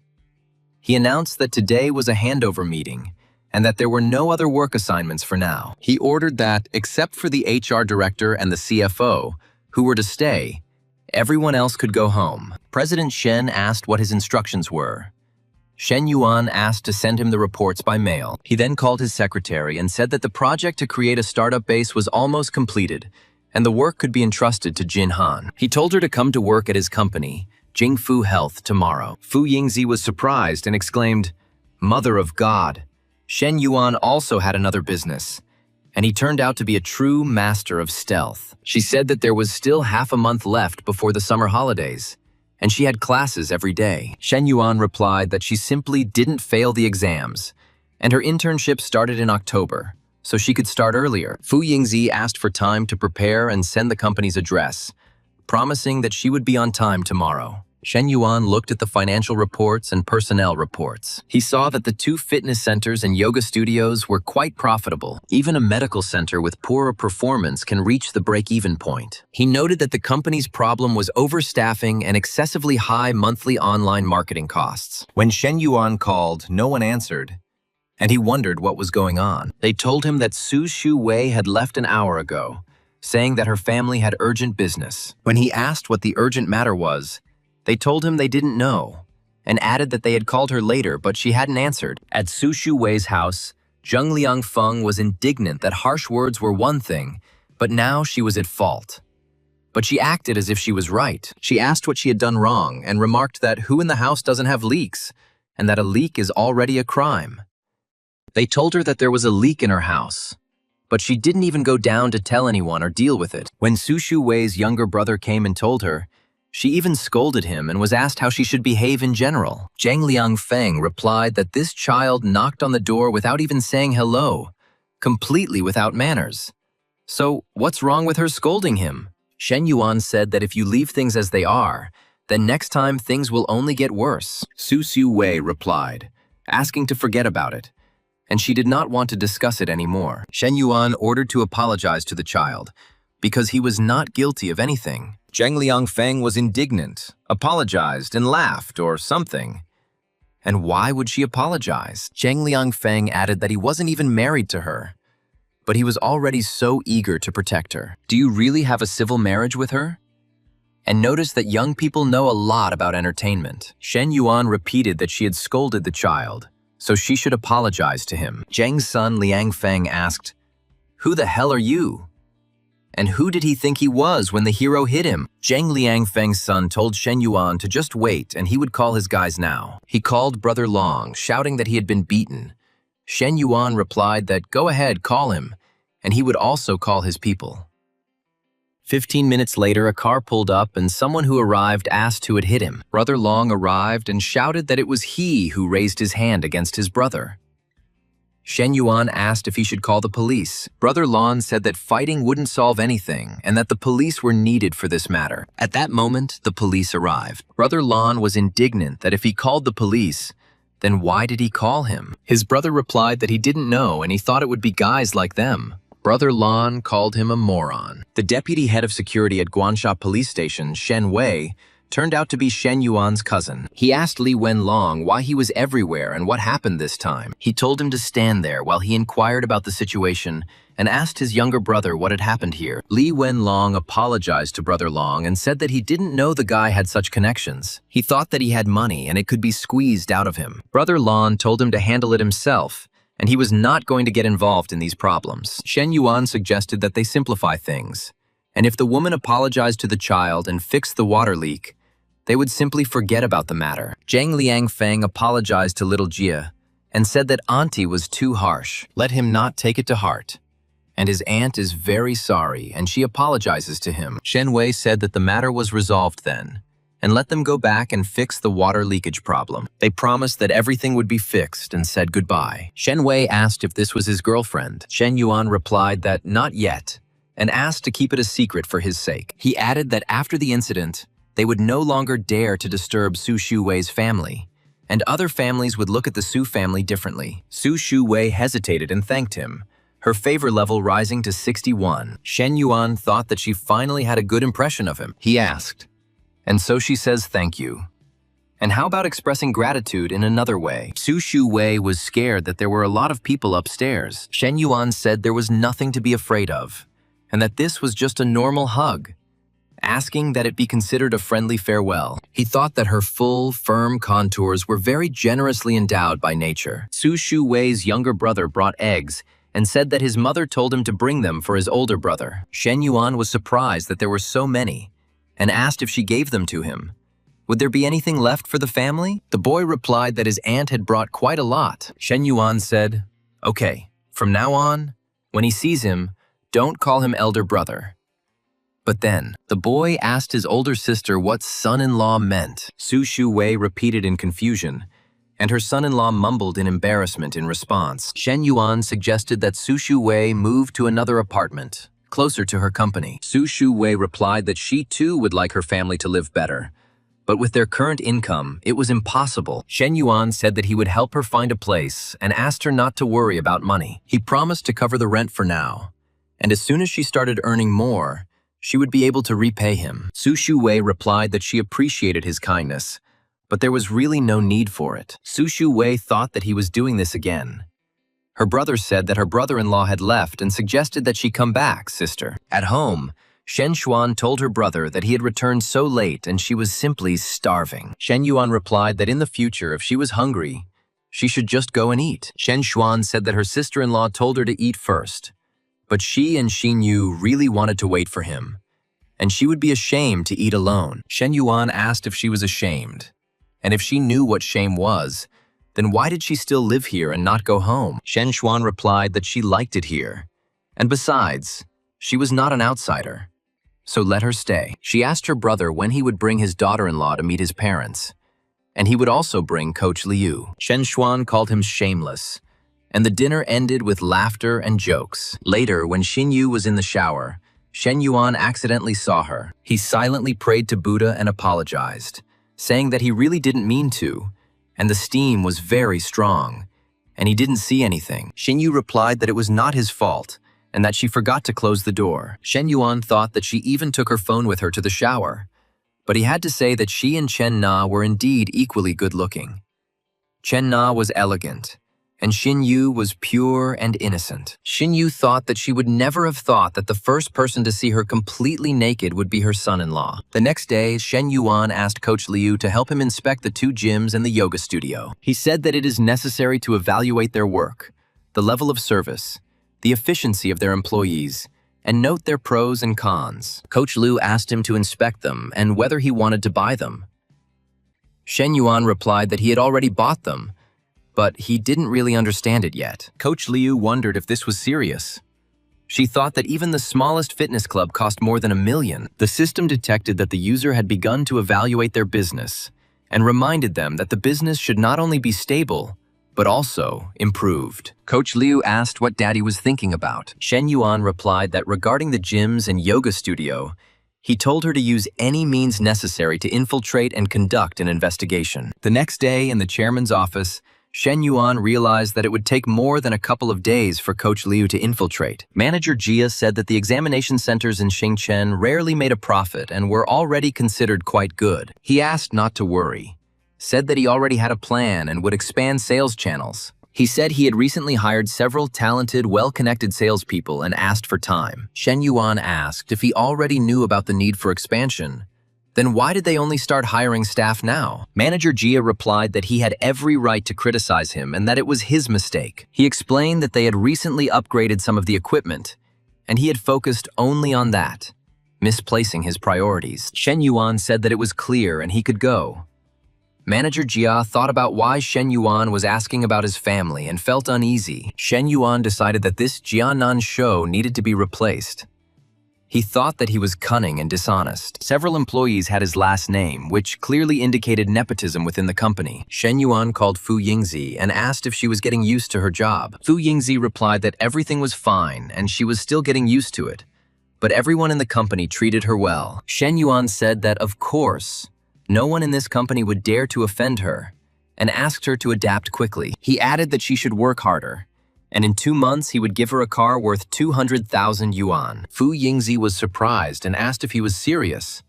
He announced that today was a handover meeting and that there were no other work assignments for now. He ordered that, except for the HR director and the CFO, who were to stay, everyone else could go home. President Shen asked what his instructions were. Shen Yuan asked to send him the reports by mail. He then called his secretary and said that the project to create a startup base was almost completed, and the work could be entrusted to Jin Han. He told her to come to work at his company, Jingfu Health, tomorrow. Fu Yingzi was surprised and exclaimed, "Mother of God!" Shen Yuan also had another business, and he turned out to be a true master of stealth. She said that there was still half a month left before the summer holidays, and she had classes every day. Shen Yuan replied that she simply didn't fail the exams, and her internship started in October, so she could start earlier. Fu Yingzi asked for time to prepare and send the company's address, promising that she would be on time tomorrow. Shen Yuan looked at the financial reports and personnel reports. He saw that the 2 fitness centers and yoga studios were quite profitable. Even a medical center with poorer performance can reach the break-even point. He noted that the company's problem was overstaffing and excessively high monthly online marketing costs. When Shen Yuan called, no one answered, and he wondered what was going on. They told him that Su Shu Wei had left an hour ago, saying that her family had urgent business. When he asked what the urgent matter was, they told him they didn't know, and added that they had called her later, but she hadn't answered. At Su Shu Wei's house, Zheng Liangfeng was indignant that harsh words were one thing, but now she was at fault. But she acted as if she was right. She asked what she had done wrong and remarked that who in the house doesn't have leaks, and that a leak is already a crime. They told her that there was a leak in her house, but she didn't even go down to tell anyone or deal with it. When Su Shu Wei's younger brother came and told her, she even scolded him and was asked how she should behave in general. Zhang Liangfeng replied that this child knocked on the door without even saying hello, completely without manners. So what's wrong with her scolding him? Shen Yuan said that if you leave things as they are, then next time things will only get worse. Su Shu Wei replied, asking to forget about it, and she did not want to discuss it anymore. Shen Yuan ordered to apologize to the child, because he was not guilty of anything. Zheng Liangfeng was indignant, apologized, and laughed, or something. And why would she apologize? Zheng Liangfeng added that he wasn't even married to her, but he was already so eager to protect her. Do you really have a civil marriage with her? And notice that young people know a lot about entertainment. Shen Yuan repeated that she had scolded the child, so she should apologize to him. Zheng's son Liangfeng asked, "Who the hell are you? And who did he think he was when the hero hit him?" Zheng Liangfeng's son told Shen Yuan to just wait and he would call his guys now. He called Brother Long, shouting that he had been beaten, Shen Yuan replied that go ahead, call him, and he would also call his people. 15 minutes later, a car pulled up and someone who arrived asked who had hit him. Brother Long arrived and shouted that it was he who raised his hand against his brother. Shen Yuan asked if he should call the police. Brother Lon said that fighting wouldn't solve anything and that the police were needed for this matter. At that moment, the police arrived. Brother Lon was indignant that if he called the police, then why did he call him? His brother replied that he didn't know and he thought it would be guys like them. Brother Lon called him a moron. The deputy head of security at Guansha Police Station, Shen Wei, turned out to be Shen Yuan's cousin. He asked Li Wenlong why he was everywhere and what happened this time. He told him to stand there while he inquired about the situation and asked his younger brother what had happened here. Li Wenlong apologized to Brother Long and said that he didn't know the guy had such connections. He thought that he had money and it could be squeezed out of him. Brother Lon told him to handle it himself, and he was not going to get involved in these problems. Shen Yuan suggested that they simplify things, and if the woman apologized to the child and fixed the water leak, they would simply forget about the matter. Zhang Liangfeng apologized to little Jia and said that auntie was too harsh. Let him not take it to heart. And his aunt is very sorry and she apologizes to him. Shen Wei said that the matter was resolved then and let them go back and fix the water leakage problem. They promised that everything would be fixed and said goodbye. Shen Wei asked if this was his girlfriend. Shen Yuan replied that not yet and asked to keep it a secret for his sake. He added that after the incident, they would no longer dare to disturb Su Shuwei's family, and other families would look at the Su family differently. Su Shuwei hesitated and thanked him, her favor level rising to 61. Shen Yuan thought that she finally had a good impression of him. He asked, and so she says thank you. And how about expressing gratitude in another way? Su Shuwei was scared that there were a lot of people upstairs. Shen Yuan said there was nothing to be afraid of, and that this was just a normal hug, asking that it be considered a friendly farewell. He thought that her full, firm contours were very generously endowed by nature. Su Shuwei's younger brother brought eggs and said that his mother told him to bring them for his older brother. Shen Yuan was surprised that there were so many and asked if she gave them to him. Would there be anything left for the family? The boy replied that his aunt had brought quite a lot. Shen Yuan said, okay, from now on, when he sees him, don't call him elder brother. But then, the boy asked his older sister what son-in-law meant. Su Shuwei repeated in confusion, and her son-in-law mumbled in embarrassment in response. Shen Yuan suggested that Su Shuwei move to another apartment, closer to her company. Su Shuwei replied that she too would like her family to live better, but with their current income, it was impossible. Shen Yuan said that he would help her find a place and asked her not to worry about money. He promised to cover the rent for now, and as soon as she started earning more, she would be able to repay him. Su Shuwei replied that she appreciated his kindness, but there was really no need for it. Su Shuwei thought that he was doing this again. Her brother said that her brother-in-law had left and suggested that she come back, sister. At home, Shen Xuan told her brother that he had returned so late and she was simply starving. Shen Yuan replied that in the future, if she was hungry, she should just go and eat. Shen Xuan said that her sister-in-law told her to eat first, but she and Xin Yu really wanted to wait for him, and she would be ashamed to eat alone. Shen Yuan asked if she was ashamed, and if she knew what shame was, then why did she still live here and not go home? Shen Xuan replied that she liked it here, and besides, she was not an outsider, so let her stay. She asked her brother when he would bring his daughter-in-law to meet his parents, and he would also bring Coach Liu. Shen Xuan called him shameless, and the dinner ended with laughter and jokes. Later, when Xin Yu was in the shower, Shen Yuan accidentally saw her. He silently prayed to Buddha and apologized, saying that he really didn't mean to, and the steam was very strong, and he didn't see anything. Xin Yu replied that it was not his fault, and that she forgot to close the door. Shen Yuan thought that she even took her phone with her to the shower, but he had to say that she and Chen Na were indeed equally good-looking. Chen Na was elegant, and Xin Yu was pure and innocent. Xin Yu thought that she would never have thought that the first person to see her completely naked would be her son-in-law. The next day, Shen Yuan asked Coach Liu to help him inspect the 2 gyms and the yoga studio. He said that it is necessary to evaluate their work, the level of service, the efficiency of their employees, and note their pros and cons. Coach Liu asked him to inspect them and whether he wanted to buy them. Shen Yuan replied that he had already bought them, but he didn't really understand it yet. Coach Liu wondered if this was serious. She thought that even the smallest fitness club cost more than $1 million. The system detected that the user had begun to evaluate their business and reminded them that the business should not only be stable, but also improved. Coach Liu asked what Daddy was thinking about. Shen Yuan replied that regarding the gyms and yoga studio, he told her to use any means necessary to infiltrate and conduct an investigation. The next day, in the chairman's office, Shen Yuan realized that it would take more than a couple of days for Coach Liu to infiltrate. Manager Jia said that the examination centers in Shingchen rarely made a profit and were already considered quite good. He asked not to worry, said that he already had a plan and would expand sales channels. He said he had recently hired several talented, well-connected salespeople and asked for time. Shen Yuan asked if he already knew about the need for expansion. Then why did they only start hiring staff now? Manager Jia replied that he had every right to criticize him and that it was his mistake. He explained that they had recently upgraded some of the equipment, and he had focused only on that, misplacing his priorities. Shen Yuan said that it was clear and he could go. Manager Jia thought about why Shen Yuan was asking about his family and felt uneasy. Shen Yuan decided that this Jianan show needed to be replaced. He thought that he was cunning and dishonest. Several employees had his last name, which clearly indicated nepotism within the company. Shen Yuan called Fu Yingzi and asked if she was getting used to her job. Fu Yingzi replied that everything was fine and she was still getting used to it, but everyone in the company treated her well. Shen Yuan said that, of course, no one in this company would dare to offend her, and asked her to adapt quickly. He added that she should work harder, and in 2 months he would give her a car worth 200,000 yuan. Fu Yingzi was surprised and asked if he was serious.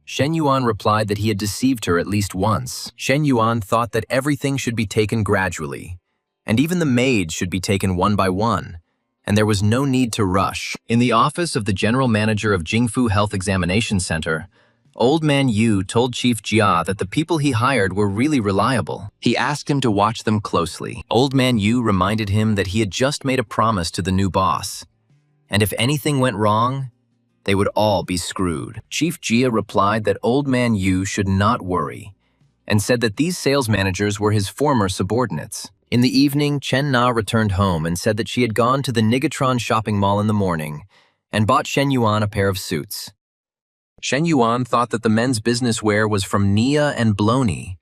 Shen Yuan replied that he had deceived her at least once. Shen Yuan thought that everything should be taken gradually, and even the maids should be taken one by one, and there was no need to rush. In the office of the general manager of Jingfu Health Examination Center, Old Man Yu told Chief Jia that the people he hired were really reliable. He asked him to watch them closely. Old Man Yu reminded him that he had just made a promise to the new boss, and if anything went wrong, they would all be screwed. Chief Jia replied that Old Man Yu should not worry, and said that these sales managers were his former subordinates. In the evening, Chen Na returned home and said that she had gone to the Nigatron shopping mall in the morning and bought Shen Yuan a pair of suits. Shen Yuan thought that the men's business wear was from Nia and Blony,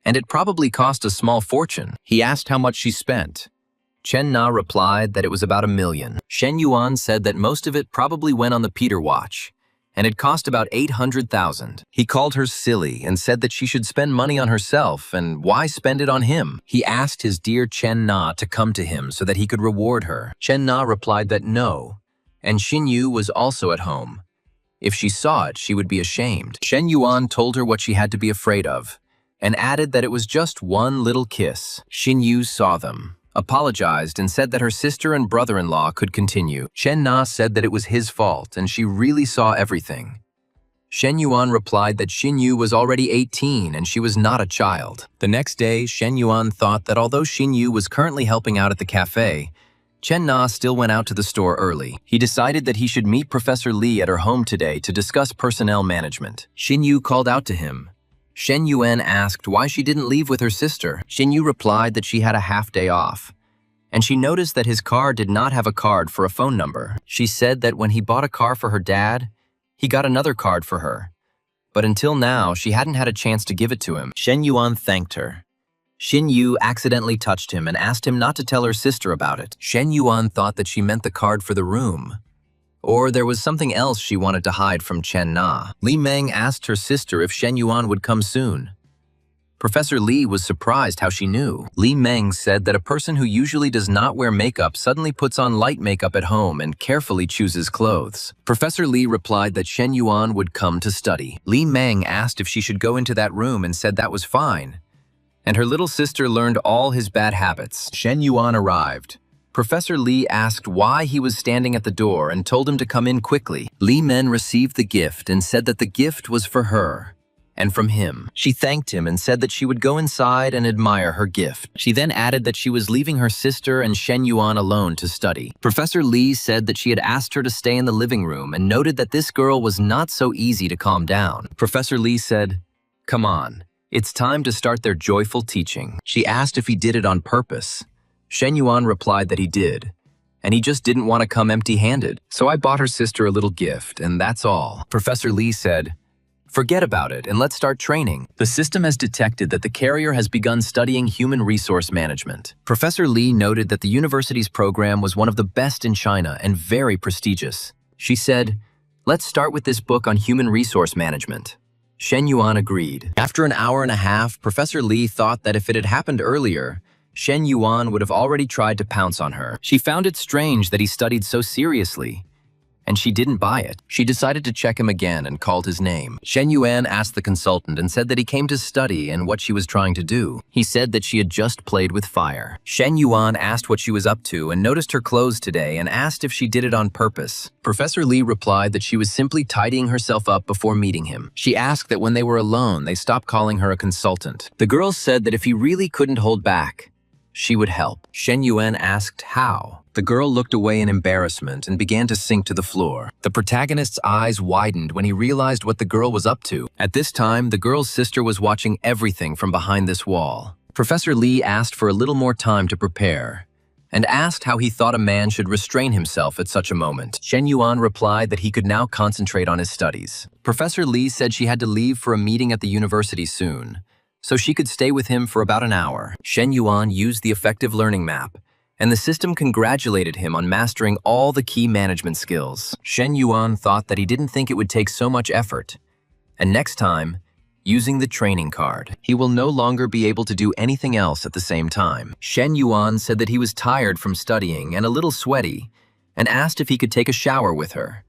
and it probably cost a small fortune. He asked how much she spent. Chen Na replied that it was about $1 million. Shen Yuan said that most of it probably went on the Peter watch, and it cost about 800,000. He called her silly and said that she should spend money on herself, and why spend it on him? He asked his dear Chen Na to come to him so that he could reward her. Chen Na replied that no, and Xin Yu was also at home. If she saw it, she would be ashamed. Shen Yuan told her what she had to be afraid of, and added that it was just one little kiss. Xin Yu saw them, apologized, and said that her sister and brother-in-law could continue. Chen Na said that it was his fault, and she really saw everything. Shen Yuan replied that Xin Yu was already 18 and she was not a child. The next day, Shen Yuan thought that although Xin Yu was currently helping out at the cafe, Chen Na still went out to the store early. He decided that he should meet Professor Li at her home today to discuss personnel management. Xin Yu called out to him. Shen Yuan asked why she didn't leave with her sister. Xin Yu replied that she had a half-day off, and she noticed that his car did not have a card for a phone number. She said that when he bought a car for her dad, he got another card for her, but until now, she hadn't had a chance to give it to him. Shen Yuan thanked her. Xin Yu accidentally touched him and asked him not to tell her sister about it. Shen Yuan thought that she meant the card for the room, or there was something else she wanted to hide from Chen Na. Li Meng asked her sister if Shen Yuan would come soon. Professor Li was surprised how she knew. Li Meng said that a person who usually does not wear makeup suddenly puts on light makeup at home and carefully chooses clothes. Professor Li replied that Shen Yuan would come to study. Li Meng asked if she should go into that room and said that was fine, and her little sister learned all his bad habits. Shen Yuan arrived. Professor Li asked why he was standing at the door and told him to come in quickly. Li Men received the gift and said that the gift was for her and from him. She thanked him and said that she would go inside and admire her gift. She then added that she was leaving her sister and Shen Yuan alone to study. Professor Li said that she had asked her to stay in the living room and noted that this girl was not so easy to calm down. Professor Li said, "Come on. It's time to start their joyful teaching. She asked if he did it on purpose. Shen Yuan replied that he did, and he just didn't want to come empty-handed. So I bought her sister a little gift, and that's all. Professor Lee said, "Forget about it, and let's start training." The system has detected that the carrier has begun studying human resource management. Professor Lee noted that the university's program was one of the best in China and very prestigious. She said, "Let's start with this book on human resource management." Shen Yuan agreed. After an hour and a half, Professor Lee thought that if it had happened earlier, Shen Yuan would have already tried to pounce on her. She found it strange that he studied so seriously, and she didn't buy it. She decided to check him again and called his name. Shen Yuan asked the consultant and said that he came to study and what she was trying to do. He said that she had just played with fire. Shen Yuan asked what she was up to and noticed her clothes today and asked if she did it on purpose. Professor Lee replied that she was simply tidying herself up before meeting him. She asked that when they were alone, they stop calling her a consultant. The girl said that if he really couldn't hold back, she would help. Shen Yuan asked how. The girl looked away in embarrassment and began to sink to the floor. The protagonist's eyes widened when he realized what the girl was up to. At this time, the girl's sister was watching everything from behind this wall. Professor Lee asked for a little more time to prepare and asked how he thought a man should restrain himself at such a moment. Shen Yuan replied that he could now concentrate on his studies. Professor Lee said she had to leave for a meeting at the university soon, so she could stay with him for about an hour. Shen Yuan used the effective learning map, and the system congratulated him on mastering all the key management skills. Shen Yuan thought that he didn't think it would take so much effort, and next time, using the training card, he will no longer be able to do anything else at the same time. Shen Yuan said that he was tired from studying and a little sweaty, and asked if he could take a shower with her.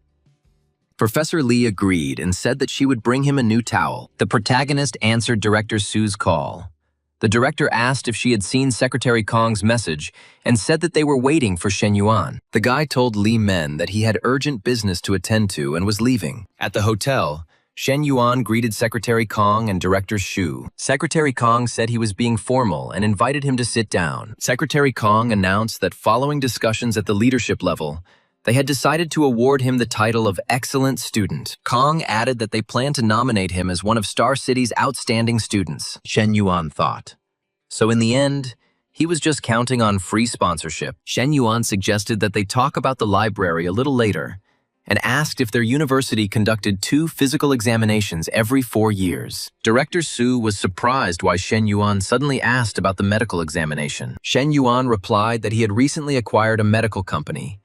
Professor Lee agreed and said that she would bring him a new towel. The protagonist answered Director Su's call. The director asked if she had seen Secretary Kong's message and said that they were waiting for Shen Yuan. The guy told Li Men that he had urgent business to attend to and was leaving. At the hotel, Shen Yuan greeted Secretary Kong and Director Shu. Secretary Kong said he was being formal and invited him to sit down. Secretary Kong announced that following discussions at the leadership level, they had decided to award him the title of Excellent Student. Kong added that they planned to nominate him as one of Star City's outstanding students, Shen Yuan thought. So in the end, he was just counting on free sponsorship. Shen Yuan suggested that they talk about the library a little later and asked if their university conducted 2 physical examinations every 4 years. Director Su was surprised why Shen Yuan suddenly asked about the medical examination. Shen Yuan replied that he had recently acquired a medical company,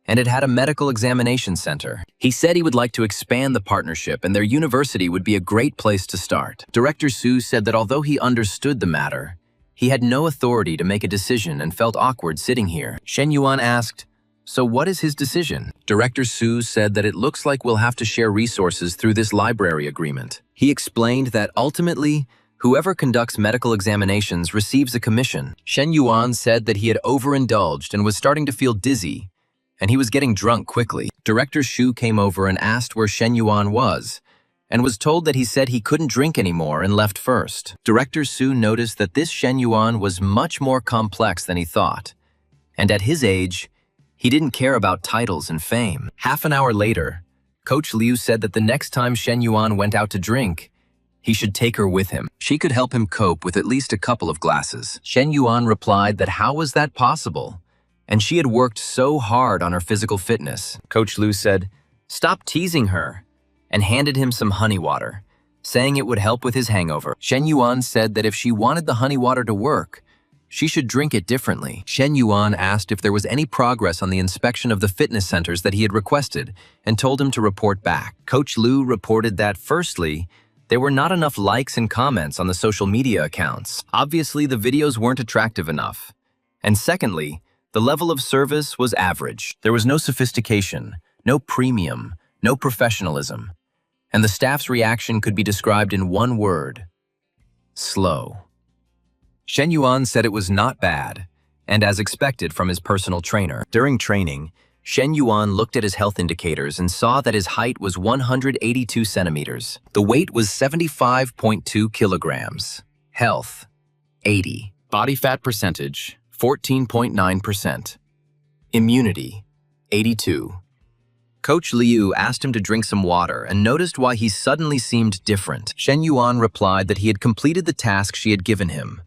and it had a medical examination center. He said he would like to expand the partnership and their university would be a great place to start. Director Su said that although he understood the matter, he had no authority to make a decision and felt awkward sitting here. Shen Yuan asked, "So what is his decision?" Director Su said that it looks like we'll have to share resources through this library agreement. He explained that ultimately, whoever conducts medical examinations receives a commission. Shen Yuan said that he had overindulged and was starting to feel dizzy, and he was getting drunk quickly. Director Shu came over and asked where Shen Yuan was, and was told that he said he couldn't drink anymore and left first. Director Su noticed that this Shen Yuan was much more complex than he thought, and at his age, he didn't care about titles and fame. Half an hour later, Coach Liu said that the next time Shen Yuan went out to drink, he should take her with him. She could help him cope with at least a couple of glasses. Shen Yuan replied that how was that possible? And she had worked so hard on her physical fitness. Coach Liu said, "Stop teasing her," and handed him some honey water, saying it would help with his hangover. Shen Yuan said that if she wanted the honey water to work, she should drink it differently. Shen Yuan asked if there was any progress on the inspection of the fitness centers that he had requested and told him to report back. Coach Liu reported that, firstly, there were not enough likes and comments on the social media accounts. Obviously, the videos weren't attractive enough. And secondly, the level of service was average. There was no sophistication, no premium, no professionalism, and the staff's reaction could be described in one word: slow. Shen Yuan said it was not bad, and as expected from his personal trainer. During training, Shen Yuan looked at his health indicators and saw that his height was 182 centimeters. The weight was 75.2 kilograms. Health, 80. Body fat percentage, 14.9%. Immunity, 82. Coach Liu asked him to drink some water and noticed why he suddenly seemed different. Shen Yuan replied that he had completed the task she had given him.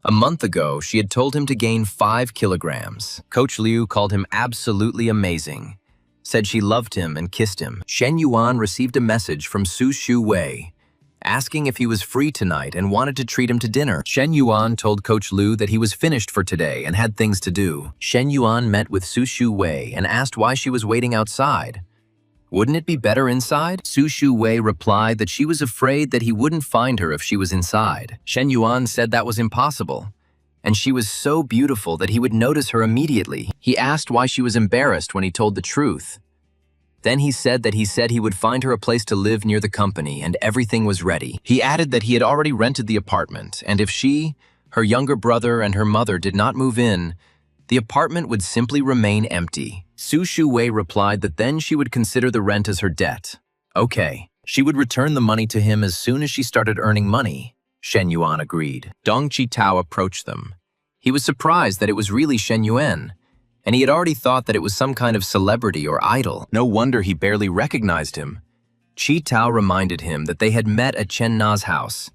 A month ago, she had told him to gain 5 kilograms. Coach Liu called him absolutely amazing, said she loved him and kissed him. Shen Yuan received a message from Su Shu Wei, asking if he was free tonight and wanted to treat him to dinner. Shen Yuan told Coach Liu that he was finished for today and had things to do. Shen Yuan met with Su Shu Wei and asked why she was waiting outside. Wouldn't it be better inside? Su Shu Wei replied that she was afraid that he wouldn't find her if she was inside. Shen Yuan said that was impossible, and she was so beautiful that he would notice her immediately. He asked why she was embarrassed when he told the truth. Then he said he would find her a place to live near the company and everything was ready. He added that he had already rented the apartment, and if she, her younger brother, and her mother did not move in, the apartment would simply remain empty. Su Shu Wei replied that then she would consider the rent as her debt. Okay, she would return the money to him as soon as she started earning money. Shen Yuan agreed. Dong Qitao approached them. He was surprised that it was really Shen Yuan, and he had already thought that it was some kind of celebrity or idol. No wonder he barely recognized him. Qitao reminded him that they had met at Chen Na's house.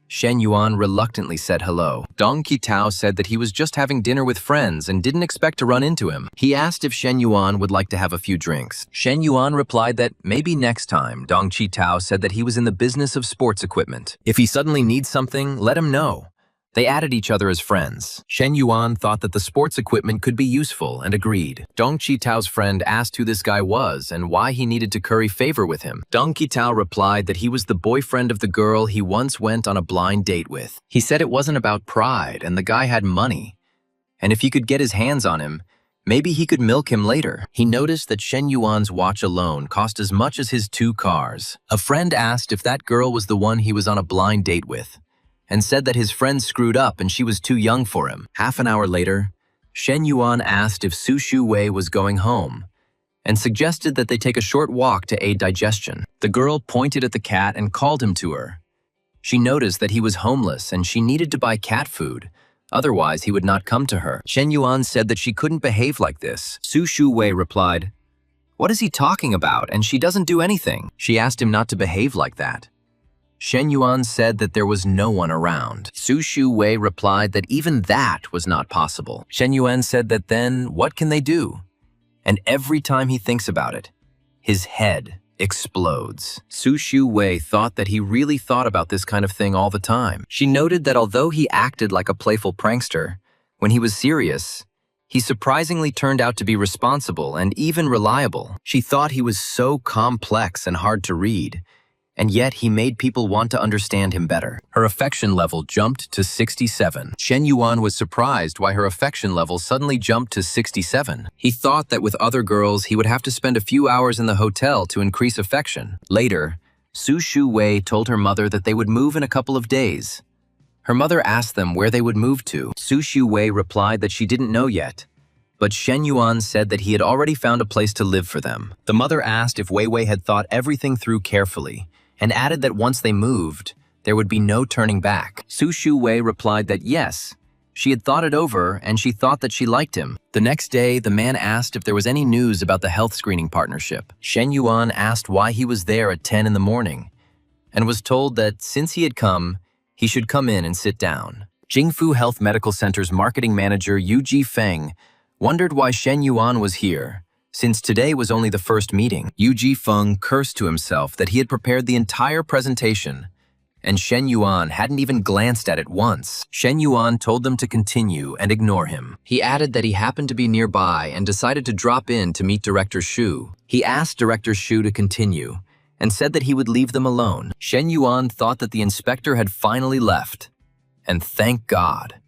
Shen Yuan reluctantly said hello. Dong Qitao said that he was just having dinner with friends and didn't expect to run into him. He asked if Shen Yuan would like to have a few drinks. Shen Yuan replied that maybe next time. Dong Qitao said that he was in the business of sports equipment. If he suddenly needs something, let him know. They added each other as friends. Shen Yuan thought that the sports equipment could be useful and agreed. Dong Qitao's friend asked who this guy was and why he needed to curry favor with him. Dong Qitao replied that he was the boyfriend of the girl he once went on a blind date with. He said it wasn't about pride and the guy had money, and if he could get his hands on him, maybe he could milk him later. He noticed that Shen Yuan's watch alone cost as much as his 2 cars. A friend asked if that girl was the one he was on a blind date with, and said that his friend screwed up and she was too young for him. Half an hour later, Shen Yuan asked if Su Shu Wei was going home and suggested that they take a short walk to aid digestion. The girl pointed at the cat and called him to her. She noticed that he was homeless and she needed to buy cat food, otherwise he would not come to her. Shen Yuan said that she couldn't behave like this. Su Shu Wei replied, "What is he talking about? And she doesn't do anything." She asked him not to behave like that. Shen Yuan said that there was no one around. Su Shu Wei replied that even that was not possible. Shen Yuan said that then, what can they do? And every time he thinks about it, his head explodes. Su Shu Wei thought that he really thought about this kind of thing all the time. She noted that although he acted like a playful prankster, when he was serious, he surprisingly turned out to be responsible and even reliable. She thought he was so complex and hard to read, and yet he made people want to understand him better. Her affection level jumped to 67. Shen Yuan was surprised why her affection level suddenly jumped to 67. He thought that with other girls he would have to spend a few hours in the hotel to increase affection. Later, Su Shu Wei told her mother that they would move in a couple of days. Her mother asked them where they would move to. Su Shu Wei replied that she didn't know yet, but Shen Yuan said that he had already found a place to live for them. The mother asked if Wei Wei had thought everything through carefully, and added that once they moved, there would be no turning back. Su Shu Wei replied that yes, she had thought it over and she thought that she liked him. The next day, the man asked if there was any news about the health screening partnership. Shen Yuan asked why he was there at 10 in the morning, and was told that since he had come, he should come in and sit down. Jingfu Health Medical Center's marketing manager Yu Jifeng wondered why Shen Yuan was here, since today was only the first meeting. Yu Jifeng cursed to himself that he had prepared the entire presentation, and Shen Yuan hadn't even glanced at it once. Shen Yuan told them to continue and ignore him. He added that he happened to be nearby and decided to drop in to meet Director Shu. He asked Director Shu to continue, and said that he would leave them alone. Shen Yuan thought that the inspector had finally left, and thank God.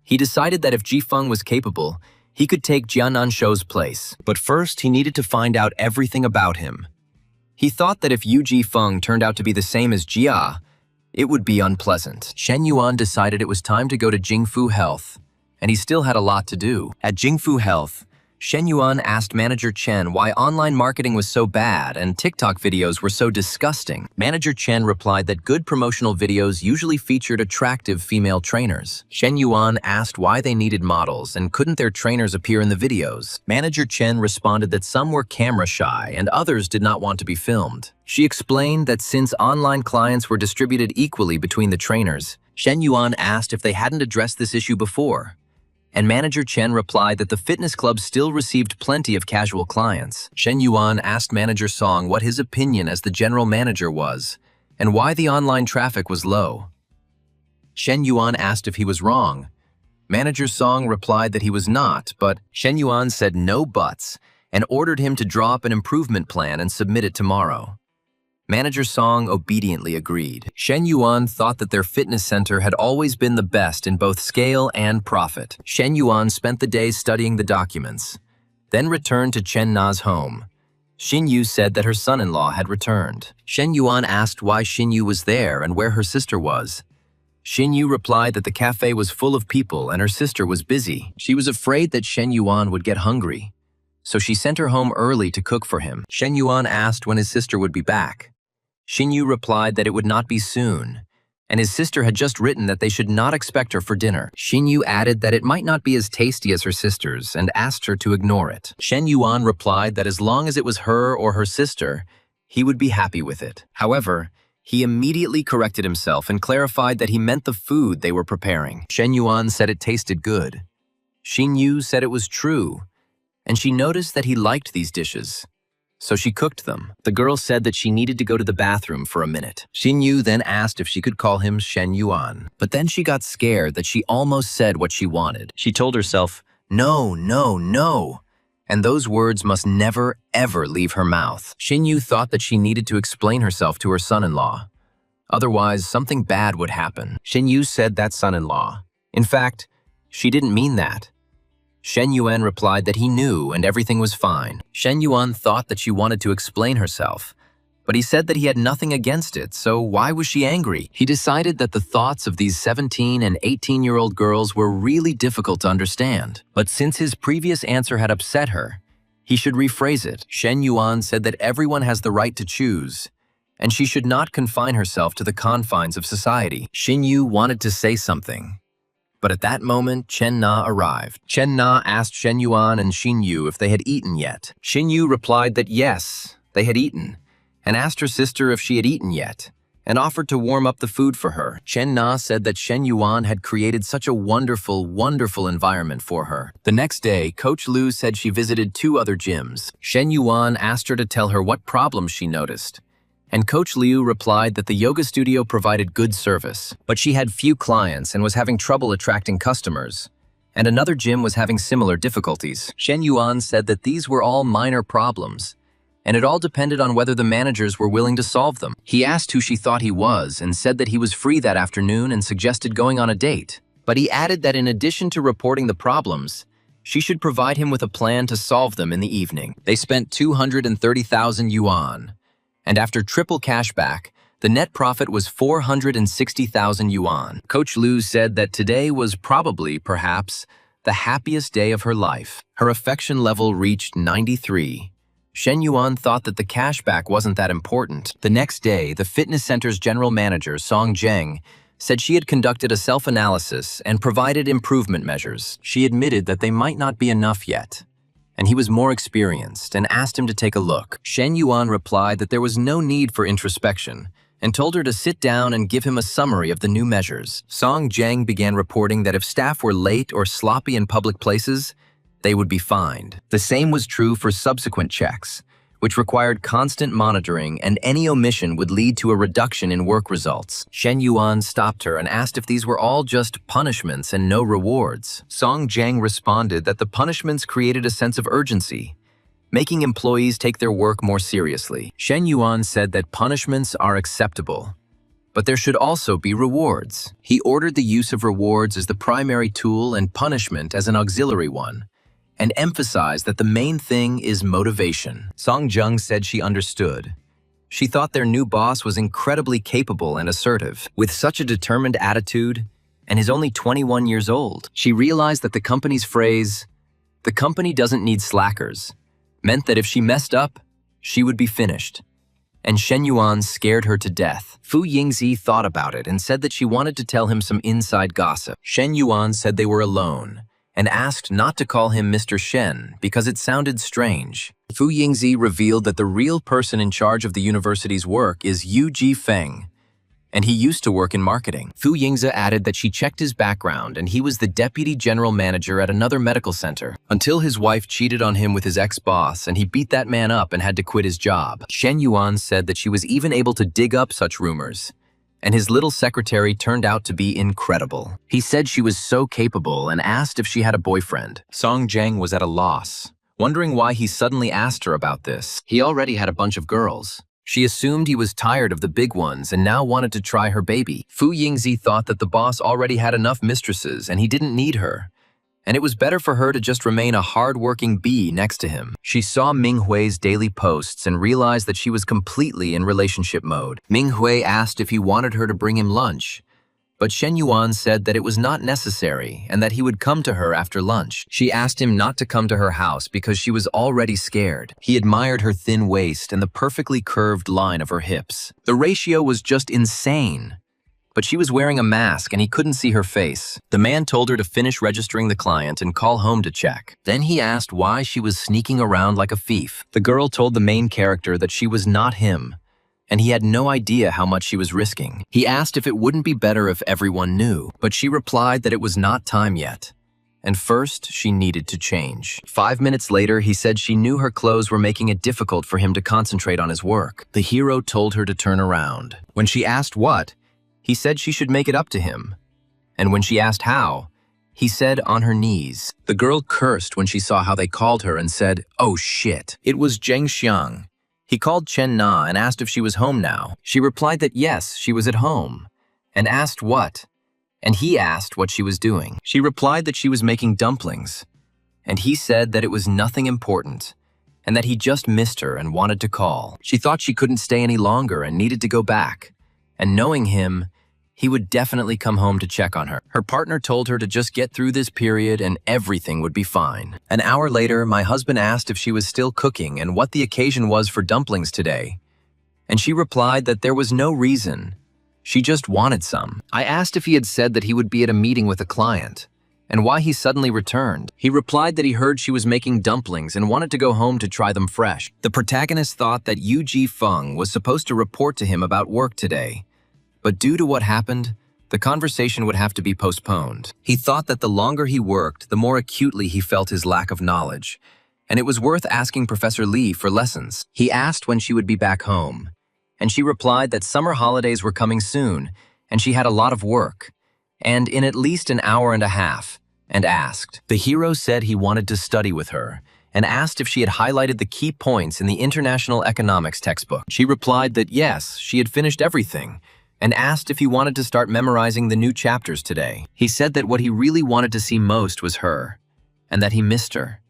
He decided that if Jifeng was capable, he could take Jianan Shou's place, but first he needed to find out everything about him. He thought that if Yu Jifeng turned out to be the same as Jia, it would be unpleasant. Shen Yuan decided it was time to go to Jingfu Health, and he still had a lot to do. At Jingfu Health, Shen Yuan asked Manager Chen why online marketing was so bad and TikTok videos were so disgusting. Manager Chen replied that good promotional videos usually featured attractive female trainers. Shen Yuan asked why they needed models and couldn't their trainers appear in the videos. Manager Chen responded that some were camera shy and others did not want to be filmed. She explained that since online clients were distributed equally between the trainers, Shen Yuan asked if they hadn't addressed this issue before. And Manager Chen replied that the fitness club still received plenty of casual clients. Shen Yuan asked Manager Song what his opinion as the general manager was, and why the online traffic was low. Shen Yuan asked if he was wrong. Manager Song replied that he was not, but Shen Yuan said no buts, and ordered him to draw up an improvement plan and submit it tomorrow. Manager Song obediently agreed. Shen Yuan thought that their fitness center had always been the best in both scale and profit. Shen Yuan spent the day studying the documents, then returned to Chen Na's home. Xin Yu said that her son-in-law had returned. Shen Yuan asked why Xin Yu was there and where her sister was. Xin Yu replied that the cafe was full of people and her sister was busy. She was afraid that Shen Yuan would get hungry, so she sent her home early to cook for him. Shen Yuan asked when his sister would be back. Xin Yu replied that it would not be soon, and his sister had just written that they should not expect her for dinner. Xin Yu added that it might not be as tasty as her sister's and asked her to ignore it. Shen Yuan replied that as long as it was her or her sister, he would be happy with it. However, he immediately corrected himself and clarified that he meant the food they were preparing. Shen Yuan said it tasted good. Xin Yu said it was true, and she noticed that he liked these dishes, so she cooked them. The girl said that she needed to go to the bathroom for a minute. Xin Yu then asked if she could call him Shen Yuan, but then she got scared that she almost said what she wanted. She told herself, "No, no, no," and those words must never, ever leave her mouth. Xin Yu thought that she needed to explain herself to her son-in-law. Otherwise, something bad would happen. Xin Yu said that son-in-law. In fact, she didn't mean that. Shen Yuan replied that he knew and everything was fine. Shen Yuan thought that she wanted to explain herself, but he said that he had nothing against it, so why was she angry? He decided that the thoughts of these 17 and 18-year-old girls were really difficult to understand. But since his previous answer had upset her, he should rephrase it. Shen Yuan said that everyone has the right to choose, and she should not confine herself to the confines of society. Xin Yu wanted to say something, but at that moment, Chen Na arrived. Chen Na asked Shen Yuan and Xin Yu if they had eaten yet. Xin Yu replied that yes, they had eaten, and asked her sister if she had eaten yet, and offered to warm up the food for her. Chen Na said that Shen Yuan had created such a wonderful, wonderful environment for her. The next day, Coach Lu said she visited 2 other gyms. Shen Yuan asked her to tell her what problems she noticed, and Coach Liu replied that the yoga studio provided good service, but she had few clients and was having trouble attracting customers, and another gym was having similar difficulties. Shen Yuan said that these were all minor problems, and it all depended on whether the managers were willing to solve them. He asked who she thought he was and said that he was free that afternoon and suggested going on a date. But he added that in addition to reporting the problems, she should provide him with a plan to solve them in the evening. They spent 230,000 yuan. And after triple cashback, the net profit was 460,000 yuan. Coach Lu said that today was probably, perhaps, the happiest day of her life. Her affection level reached 93. Shen Yuan thought that the cashback wasn't that important. The next day, the fitness center's general manager, Song Zheng, said she had conducted a self-analysis and provided improvement measures. She admitted that they might not be enough yet, and he was more experienced and asked him to take a look. Shen Yuan replied that there was no need for introspection and told her to sit down and give him a summary of the new measures. Song Zheng began reporting that if staff were late or sloppy in public places, they would be fined. The same was true for subsequent checks, which required constant monitoring, and any omission would lead to a reduction in work results. Shen Yuan stopped her and asked if these were all just punishments and no rewards. Song Zheng responded that the punishments created a sense of urgency, making employees take their work more seriously. Shen Yuan said that punishments are acceptable, but there should also be rewards. He ordered the use of rewards as the primary tool and punishment as an auxiliary one, and emphasized that the main thing is motivation. Song Zheng said she understood. She thought their new boss was incredibly capable and assertive. With such a determined attitude, and is only 21 years old, she realized that the company's phrase, The company doesn't need slackers meant that if she messed up, she would be finished. And Shen Yuan scared her to death. Fu Yingzi thought about it and said that she wanted to tell him some inside gossip. Shen Yuan said they were alone and asked not to call him Mr. Shen because it sounded strange. Fu Yingzi revealed that the real person in charge of the university's work is Yu Feng, and he used to work in marketing. Fu Yingzi added that she checked his background and he was the deputy general manager at another medical center until his wife cheated on him with his ex-boss and he beat that man up and had to quit his job. Shen Yuan said that she was even able to dig up such rumors, and his little secretary turned out to be incredible. He said she was so capable and asked if she had a boyfriend. Song Jiang was at a loss, wondering why he suddenly asked her about this. He already had a bunch of girls. She assumed he was tired of the big ones and now wanted to try her baby. Fu Yingzi thought that the boss already had enough mistresses and he didn't need her, and it was better for her to just remain a hard-working bee next to him. She saw Ming Hui's daily posts and realized that she was completely in relationship mode. Ming Hui asked if he wanted her to bring him lunch, but Shen Yuan said that it was not necessary and that he would come to her after lunch. She asked him not to come to her house because she was already scared. He admired her thin waist and the perfectly curved line of her hips. The ratio was just insane. But she was wearing a mask and he couldn't see her face. The man told her to finish registering the client and call home to check. Then he asked why she was sneaking around like a thief. The girl told the main character that she was not him, and he had no idea how much she was risking. He asked if it wouldn't be better if everyone knew, but she replied that it was not time yet. And first, she needed to change. 5 minutes later, he said she knew her clothes were making it difficult for him to concentrate on his work. The hero told her to turn around. When she asked what, he said she should make it up to him. And when she asked how, he said on her knees. The girl cursed when she saw how they called her and said, "Oh shit." It was Zheng Xiang. He called Chen Na and asked if she was home now. She replied that yes, she was at home, and asked what, and he asked what she was doing. She replied that she was making dumplings, and he said that it was nothing important, and that he just missed her and wanted to call. She thought she couldn't stay any longer and needed to go back, and knowing him, he would definitely come home to check on her. Her partner told her to just get through this period and everything would be fine. An hour later, my husband asked if she was still cooking and what the occasion was for dumplings today. And she replied that there was no reason. She just wanted some. I asked if he had said that he would be at a meeting with a client and why he suddenly returned. He replied that he heard she was making dumplings and wanted to go home to try them fresh. The protagonist thought that Yu Feng was supposed to report to him about work today. But due to what happened, the conversation would have to be postponed. He thought that the longer he worked, the more acutely he felt his lack of knowledge, and it was worth asking Professor Li for lessons. He asked when she would be back home, and she replied that summer holidays were coming soon, and she had a lot of work, and in at least an hour and a half, and asked. The hero said he wanted to study with her, and asked if she had highlighted the key points in the International Economics textbook. She replied that yes, she had finished everything, and asked if he wanted to start memorizing the new chapters today. He said that what he really wanted to see most was her, and that he missed her.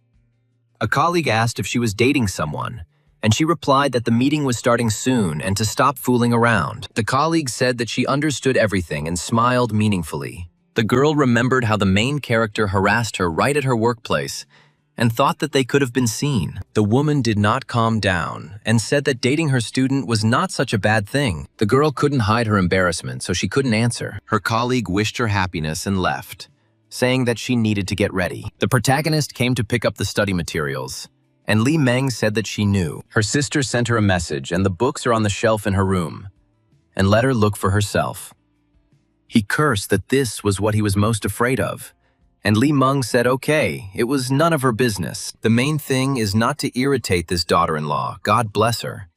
A colleague asked if she was dating someone, and she replied that the meeting was starting soon and to stop fooling around. The colleague said that she understood everything and smiled meaningfully. The girl remembered how the main character harassed her right at her workplace and thought that they could have been seen. The woman did not calm down and said that dating her student was not such a bad thing. The girl couldn't hide her embarrassment, so she couldn't answer. Her colleague wished her happiness and left, saying that she needed to get ready. The protagonist came to pick up the study materials, and Li Meng said that she knew. Her sister sent her a message, and the books are on the shelf in her room, and let her look for herself. He cursed that this was what he was most afraid of. And Li Meng said, okay, it was none of her business. The main thing is not to irritate this daughter-in-law, God bless her.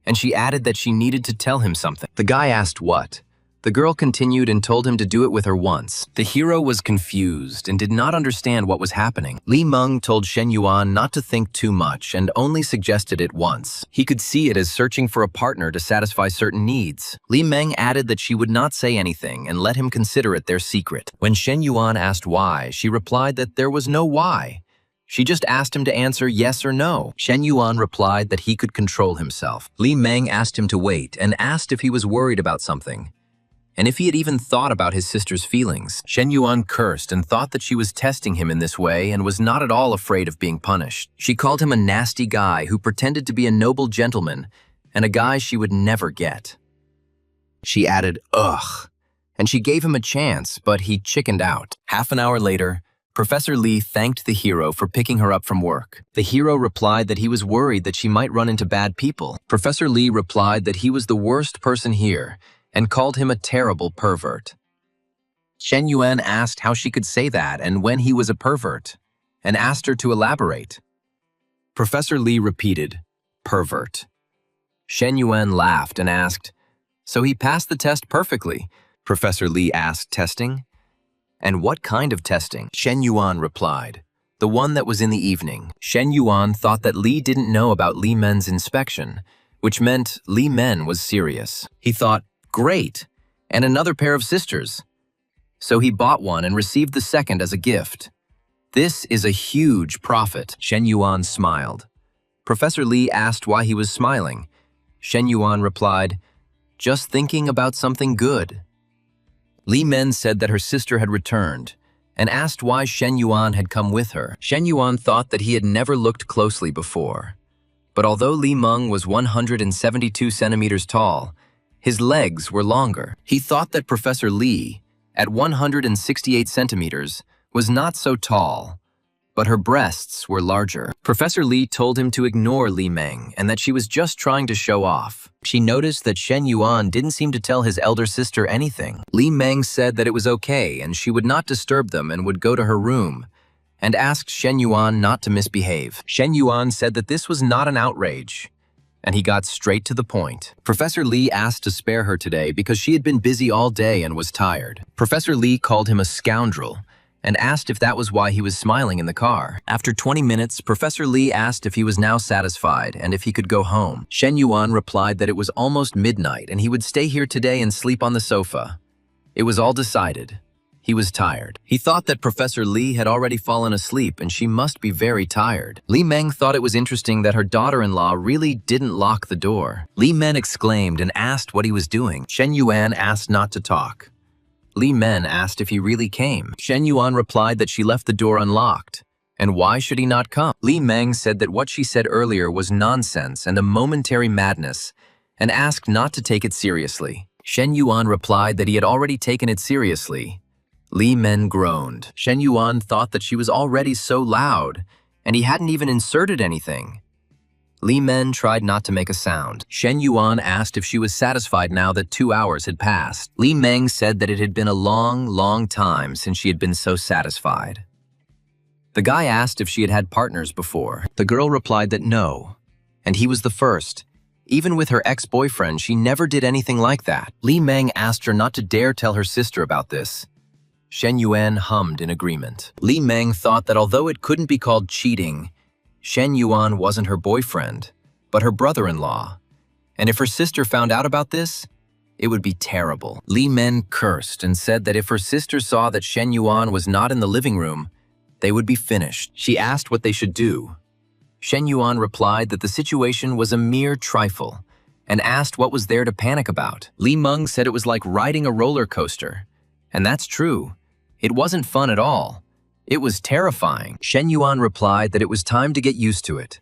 And she added that she needed to tell him something. The guy asked what. The girl continued and told him to do it with her once. The hero was confused and did not understand what was happening. Li Meng told Shen Yuan not to think too much and only suggested it once. He could see it as searching for a partner to satisfy certain needs. Li Meng added that she would not say anything and let him consider it their secret. When Shen Yuan asked why, she replied that there was no why. She just asked him to answer yes or no. Shen Yuan replied that he could control himself. Li Meng asked him to wait and asked if he was worried about something. And if he had even thought about his sister's feelings, Shen Yuan cursed and thought that she was testing him in this way and was not at all afraid of being punished. She called him a nasty guy who pretended to be a noble gentleman and a guy she would never get. She added, ugh, and she gave him a chance, but he chickened out. Half an hour later, Professor Lee thanked the hero for picking her up from work. The hero replied that he was worried that she might run into bad people. Professor Lee replied that he was the worst person here and called him a terrible pervert. Shen Yuan asked how she could say that and when he was a pervert, and asked her to elaborate. Professor Lee repeated, pervert. Shen Yuan laughed and asked, so he passed the test perfectly? Professor Lee asked, testing? And what kind of testing? Shen Yuan replied, the one that was in the evening. Shen Yuan thought that Li didn't know about Li Men's inspection, which meant Li Men was serious. He thought, great, and another pair of sisters. So he bought one and received the second as a gift. This is a huge profit. Shen Yuan smiled. Professor Lee asked why he was smiling. Shen Yuan replied, just thinking about something good. Li Men said that her sister had returned and asked why Shen Yuan had come with her. Shen Yuan thought that he had never looked closely before. But although Li Meng was 172 centimeters tall, his legs were longer. He thought that Professor Lee, at 168 centimeters, was not so tall, but her breasts were larger. Professor Lee told him to ignore Li Meng and that she was just trying to show off. She noticed that Shen Yuan didn't seem to tell his elder sister anything. Li Meng said that it was okay and she would not disturb them and would go to her room, and asked Shen Yuan not to misbehave. Shen Yuan said that this was not an outrage, and he got straight to the point. Professor Lee asked to spare her today because she had been busy all day and was tired. Professor Lee called him a scoundrel and asked if that was why he was smiling in the car. After 20 minutes, Professor Lee asked if he was now satisfied and if he could go home. Shen Yuan replied that it was almost midnight and he would stay here today and sleep on the sofa. It was all decided. He was tired. He thought that Professor Lee had already fallen asleep and she must be very tired. Li Meng thought it was interesting that her daughter-in-law really didn't lock the door. Li Men exclaimed and asked what he was doing. Shen Yuan asked not to talk. Li Men asked if he really came. Shen Yuan replied that she left the door unlocked. And why should he not come? Li Meng said that what she said earlier was nonsense and a momentary madness, and asked not to take it seriously. Shen Yuan replied that he had already taken it seriously. Li Men groaned. Shen Yuan thought that she was already so loud, and he hadn't even inserted anything. Li Men tried not to make a sound. Shen Yuan asked if she was satisfied now that 2 hours had passed. Li Meng said that it had been a long, long time since she had been so satisfied. The guy asked if she had had partners before. The girl replied that no, and he was the first. Even with her ex-boyfriend, she never did anything like that. Li Meng asked her not to dare tell her sister about this. Shen Yuan hummed in agreement. Li Meng thought that although it couldn't be called cheating, Shen Yuan wasn't her boyfriend, but her brother-in-law. And if her sister found out about this, it would be terrible. Li Men cursed and said that if her sister saw that Shen Yuan was not in the living room, they would be finished. She asked what they should do. Shen Yuan replied that the situation was a mere trifle and asked what was there to panic about. Li Meng said it was like riding a roller coaster. And that's true. It wasn't fun at all. It was terrifying. Shen Yuan replied that it was time to get used to it,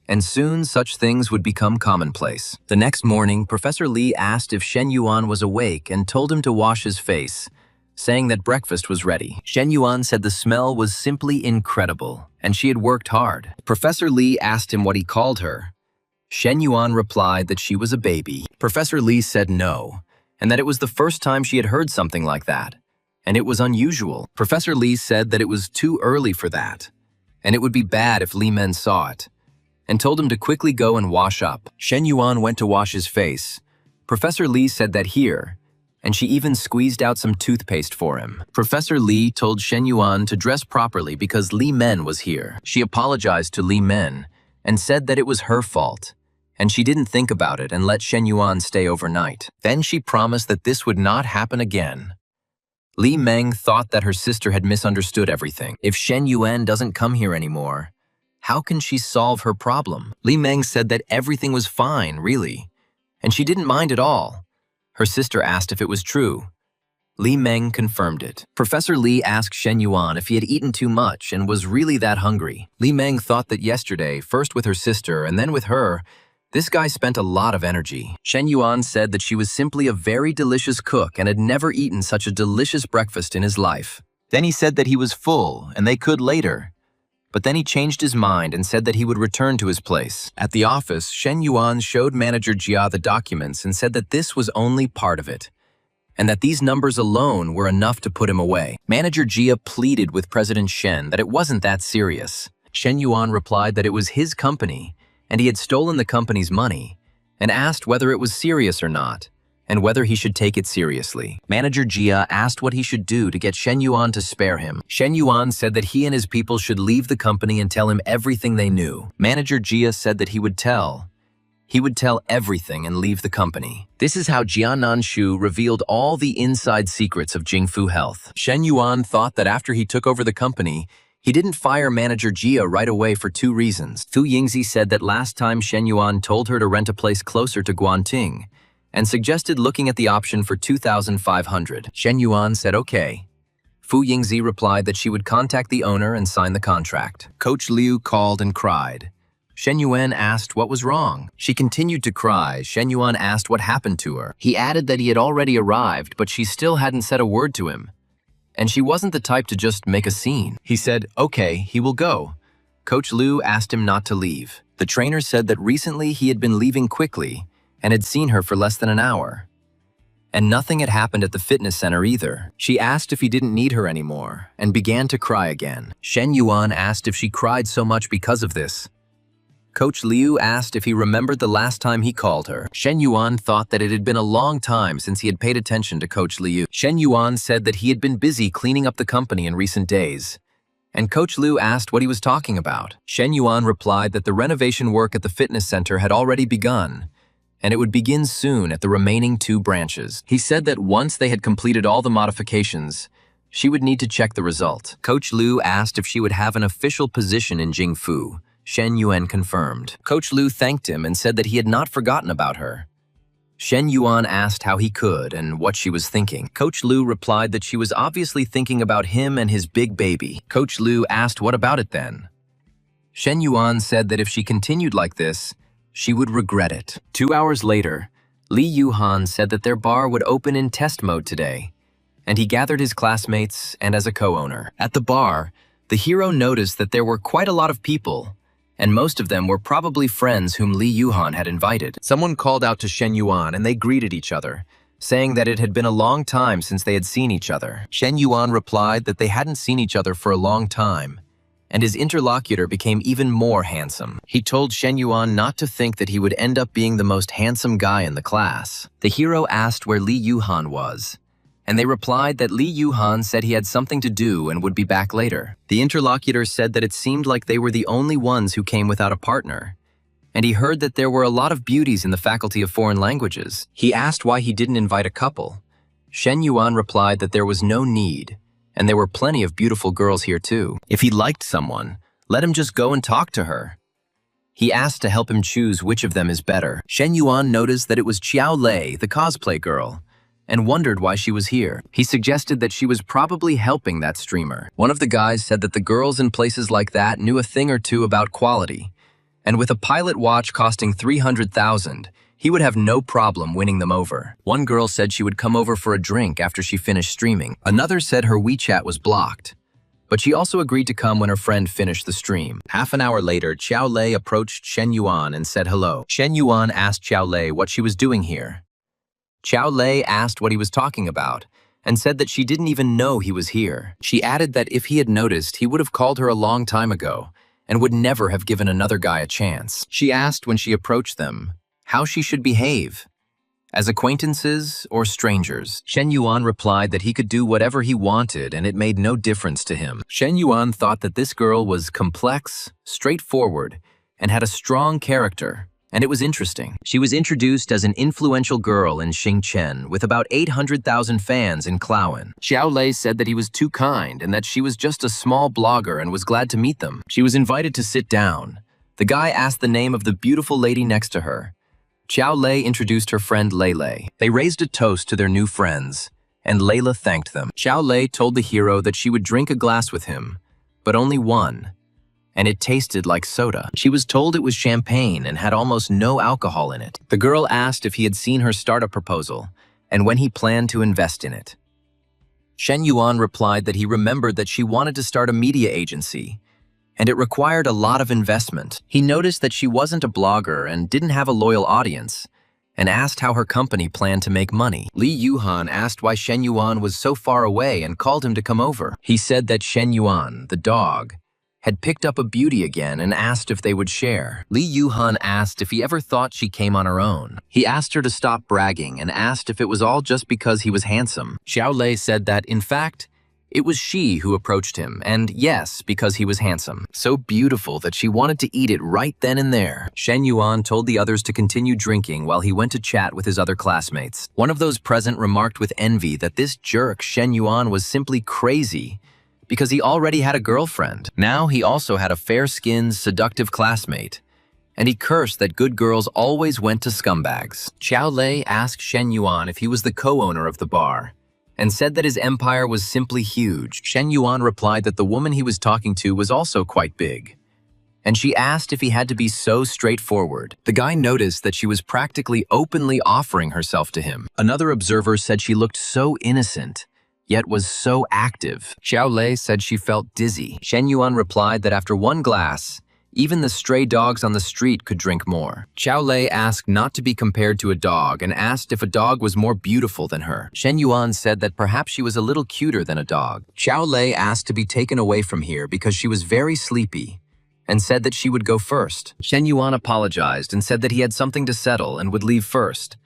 and soon such things would become commonplace. The next morning, Professor Lee asked if Shen Yuan was awake and told him to wash his face, saying that breakfast was ready. Shen Yuan said the smell was simply incredible, and she had worked hard. Professor Lee asked him what he called her. Shen Yuan replied that she was a baby. Professor Lee said no, and that it was the first time she had heard something like that, and it was unusual. Professor Lee said that it was too early for that, and it would be bad if Li Men saw it, and told him to quickly go and wash up. Shen Yuan went to wash his face. Professor Lee said that here, and she even squeezed out some toothpaste for him. Professor Lee told Shen Yuan to dress properly because Li Men was here. She apologized to Li Men and said that it was her fault, and she didn't think about it and let Shen Yuan stay overnight. Then she promised that this would not happen again. Li Meng thought that her sister had misunderstood everything. If Shen Yuan doesn't come here anymore, how can she solve her problem? Li Meng said that everything was fine, really, and she didn't mind at all. Her sister asked if it was true. Li Meng confirmed it. Professor Li asked Shen Yuan if he had eaten too much and was really that hungry. Li Meng thought that yesterday, first with her sister and then with her, this guy spent a lot of energy. Shen Yuan said that she was simply a very delicious cook and had never eaten such a delicious breakfast in his life. Then he said that he was full and they could later. But then he changed his mind and said that he would return to his place. At the office, Shen Yuan showed Manager Jia the documents and said that this was only part of it, and that these numbers alone were enough to put him away. Manager Jia pleaded with President Shen that it wasn't that serious. Shen Yuan replied that it was his company, and he had stolen the company's money, and asked whether it was serious or not, and whether he should take it seriously. Manager Jia asked what he should do to get Shen Yuan to spare him. Shen Yuan said that he and his people should leave the company and tell him everything they knew. Manager Jia said that he would tell everything and leave the company. This is how Jianan Shu revealed all the inside secrets of Jingfu Health. Shen Yuan thought that after he took over the company, he didn't fire Manager Jia right away for 2 reasons. Fu Yingzi said that last time Shen Yuan told her to rent a place closer to Guanting and suggested looking at the option for 2,500. Shen Yuan said okay. Fu Yingzi replied that she would contact the owner and sign the contract. Coach Liu called and cried. Shen Yuan asked what was wrong. She continued to cry. Shen Yuan asked what happened to her. He added that he had already arrived, but she still hadn't said a word to him. And she wasn't the type to just make a scene. He said, okay, he will go. Coach Liu asked him not to leave. The trainer said that recently he had been leaving quickly and had seen her for less than an hour. And nothing had happened at the fitness center either. She asked if he didn't need her anymore and began to cry again. Shen Yuan asked if she cried so much because of this. Coach Liu asked if he remembered the last time he called her. Shen Yuan thought that it had been a long time since he had paid attention to Coach Liu. Shen Yuan said that he had been busy cleaning up the company in recent days. And Coach Liu asked what he was talking about. Shen Yuan replied that the renovation work at the fitness center had already begun, and it would begin soon at the remaining 2 branches. He said that once they had completed all the modifications, she would need to check the result. Coach Liu asked if she would have an official position in Jingfu. Shen Yuan confirmed. Coach Liu thanked him and said that he had not forgotten about her. Shen Yuan asked how he could and what she was thinking. Coach Liu replied that she was obviously thinking about him and his big baby. Coach Liu asked what about it then. Shen Yuan said that if she continued like this, she would regret it. 2 hours later, Li Yuhan said that their bar would open in test mode today, and he gathered his classmates and as a co-owner. At the bar, the hero noticed that there were quite a lot of people, and most of them were probably friends whom Li Yuhan had invited. Someone called out to Shen Yuan and they greeted each other, saying that it had been a long time since they had seen each other. Shen Yuan replied that they hadn't seen each other for a long time, and his interlocutor became even more handsome. He told Shen Yuan not to think that he would end up being the most handsome guy in the class. The hero asked where Li Yuhan was, and they replied that Li Yuhan said he had something to do and would be back later. The interlocutor said that it seemed like they were the only ones who came without a partner, and he heard that there were a lot of beauties in the Faculty of Foreign Languages. He asked why he didn't invite a couple. Shen Yuan replied that there was no need, and there were plenty of beautiful girls here too. If he liked someone, let him just go and talk to her. He asked to help him choose which of them is better. Shen Yuan noticed that it was Xiao Lei, the cosplay girl, and wondered why she was here. He suggested that she was probably helping that streamer. One of the guys said that the girls in places like that knew a thing or two about quality, and with a pilot watch costing 300,000, he would have no problem winning them over. One girl said she would come over for a drink after she finished streaming. Another said her WeChat was blocked, but she also agreed to come when her friend finished the stream. Half an hour later, Xiao Lei approached Shen Yuan and said hello. Shen Yuan asked Xiao Lei what she was doing here. Xiao Lei asked what he was talking about and said that she didn't even know he was here. She added that if he had noticed, he would have called her a long time ago and would never have given another guy a chance. She asked when she approached them how she should behave, as acquaintances or strangers. Shen Yuan replied that he could do whatever he wanted and it made no difference to him. Shen Yuan thought that this girl was complex, straightforward, and had a strong character, and it was interesting. She was introduced as an influential girl in Xingchen with about 800,000 fans in Klauen. Xiao Lei said that he was too kind and that she was just a small blogger and was glad to meet them. She was invited to sit down. The guy asked the name of the beautiful lady next to her. Xiao Lei introduced her friend Lei. They raised a toast to their new friends, and Layla thanked them. Xiao Lei told the hero that she would drink a glass with him, but only one, and it tasted like soda. She was told it was champagne and had almost no alcohol in it. The girl asked if he had seen her startup proposal and when he planned to invest in it. Shen Yuan replied that he remembered that she wanted to start a media agency, and it required a lot of investment. He noticed that she wasn't a blogger and didn't have a loyal audience, and asked how her company planned to make money. Li Yuhan asked why Shen Yuan was so far away and called him to come over. He said that Shen Yuan, the dog, had picked up a beauty again and asked if they would share. Li Yuhan asked if he ever thought she came on her own. He asked her to stop bragging and asked if it was all just because he was handsome. Xiao Lei said that, in fact, it was she who approached him, and yes, because he was handsome. So beautiful that she wanted to eat it right then and there. Shen Yuan told the others to continue drinking while he went to chat with his other classmates. One of those present remarked with envy that this jerk Shen Yuan was simply crazy because he already had a girlfriend. Now he also had a fair-skinned, seductive classmate, and he cursed that good girls always went to scumbags. Xiao Lei asked Shen Yuan if he was the co-owner of the bar, and said that his empire was simply huge. Shen Yuan replied that the woman he was talking to was also quite big, and she asked if he had to be so straightforward. The guy noticed that she was practically openly offering herself to him. Another observer said she looked so innocent, yet was so active. Xiao Lei said she felt dizzy. Shen Yuan replied that after one glass, even the stray dogs on the street could drink more. Xiao Lei asked not to be compared to a dog and asked if a dog was more beautiful than her. Shen Yuan said that perhaps she was a little cuter than a dog. Xiao Lei asked to be taken away from here because she was very sleepy and said that she would go first. Shen Yuan apologized and said that he had something to settle and would leave first,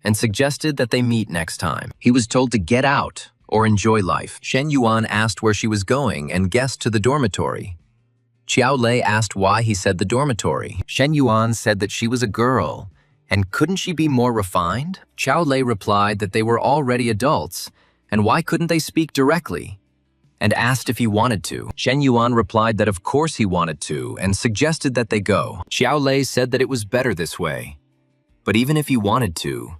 and suggested that they meet next time. He was told to get out or enjoy life. Shen Yuan asked where she was going and guessed to the dormitory. Xiao Lei asked why he said the dormitory. Shen Yuan said that she was a girl, and couldn't she be more refined? Xiao Lei replied that they were already adults, and why couldn't they speak directly? And asked if he wanted to. Shen Yuan replied that of course he wanted to, and suggested that they go. Xiao Lei said that it was better this way. But even if he wanted to,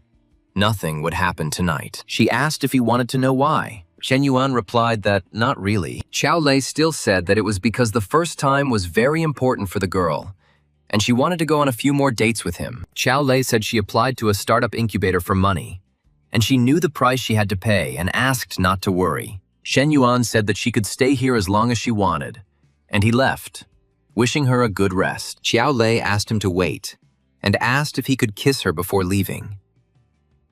nothing would happen tonight. She asked if he wanted to know why. Shen Yuan replied that not really. Xiao Lei still said that it was because the first time was very important for the girl, and she wanted to go on a few more dates with him. Xiao Lei said she applied to a startup incubator for money, and she knew the price she had to pay and asked not to worry. Shen Yuan said that she could stay here as long as she wanted, and he left, wishing her a good rest. Xiao Lei asked him to wait, and asked if he could kiss her before leaving.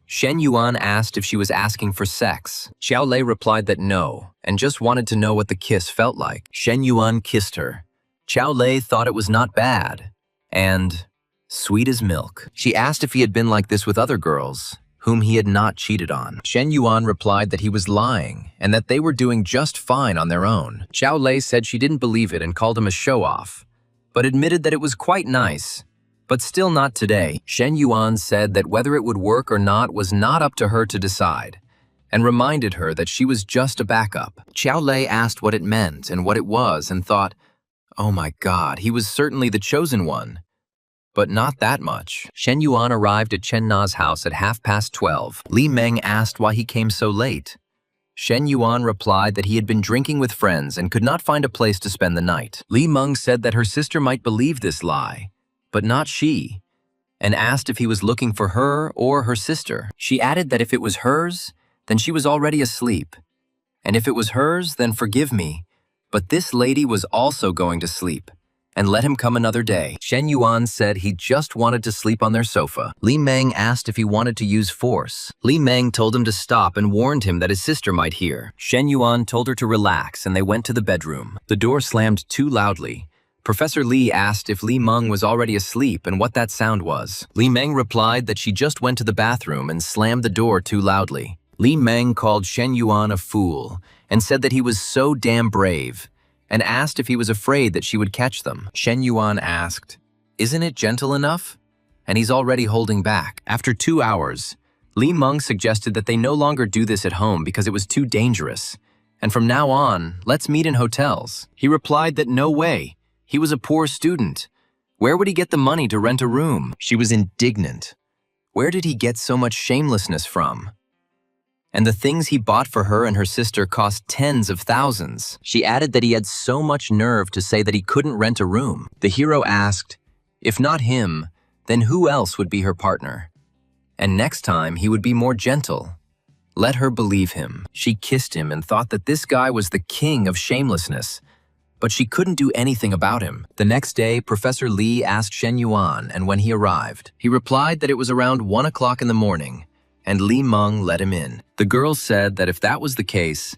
Shen Yuan asked if she was asking for sex. Xiao Lei replied that no, and just wanted to know what the kiss felt like. Shen Yuan kissed her. Xiao Lei thought it was not bad, and sweet as milk. She asked if he had been like this with other girls, whom he had not cheated on. Shen Yuan replied that he was lying, and that they were doing just fine on their own. Xiao Lei said she didn't believe it and called him a show-off, but admitted that it was quite nice. But still not today. Shen Yuan said that whether it would work or not was not up to her to decide, and reminded her that she was just a backup. Xiao Lei asked what it meant and what it was and thought, oh my god, he was certainly the chosen one. But not that much. Shen Yuan arrived at Chen Na's house at 12:30. Li Meng asked why he came so late. Shen Yuan replied that he had been drinking with friends and could not find a place to spend the night. Li Meng said that her sister might believe this lie, but not she, and asked if he was looking for her or her sister. She added that if it was hers, then she was already asleep, and if it was hers, then forgive me, but this lady was also going to sleep, and let him come another day. Shen Yuan said he just wanted to sleep on their sofa. Li Meng asked if he wanted to use force. Li Meng told him to stop and warned him that his sister might hear. Shen Yuan told her to relax, and they went to the bedroom. The door slammed too loudly. Professor Li asked if Li Meng was already asleep and what that sound was. Li Meng replied that she just went to the bathroom and slammed the door too loudly. Li Meng called Shen Yuan a fool and said that he was so damn brave, and asked if he was afraid that she would catch them. Shen Yuan asked, "Isn't it gentle enough?" And he's already holding back. After 2 hours, Li Meng suggested that they no longer do this at home because it was too dangerous, and from now on, let's meet in hotels. He replied that no way. He was a poor student. Where would he get the money to rent a room? She was indignant. Where did he get so much shamelessness from? And the things he bought for her and her sister cost tens of thousands. She added that he had so much nerve to say that he couldn't rent a room. The hero asked, if not him, then who else would be her partner? And next time he would be more gentle. Let her believe him. She kissed him and thought that this guy was the king of shamelessness. But she couldn't do anything about him. The next day, Professor Lee asked Shen Yuan, and when he arrived, he replied that it was around 1 o'clock in the morning, and Li Meng let him in. The girl said that if that was the case,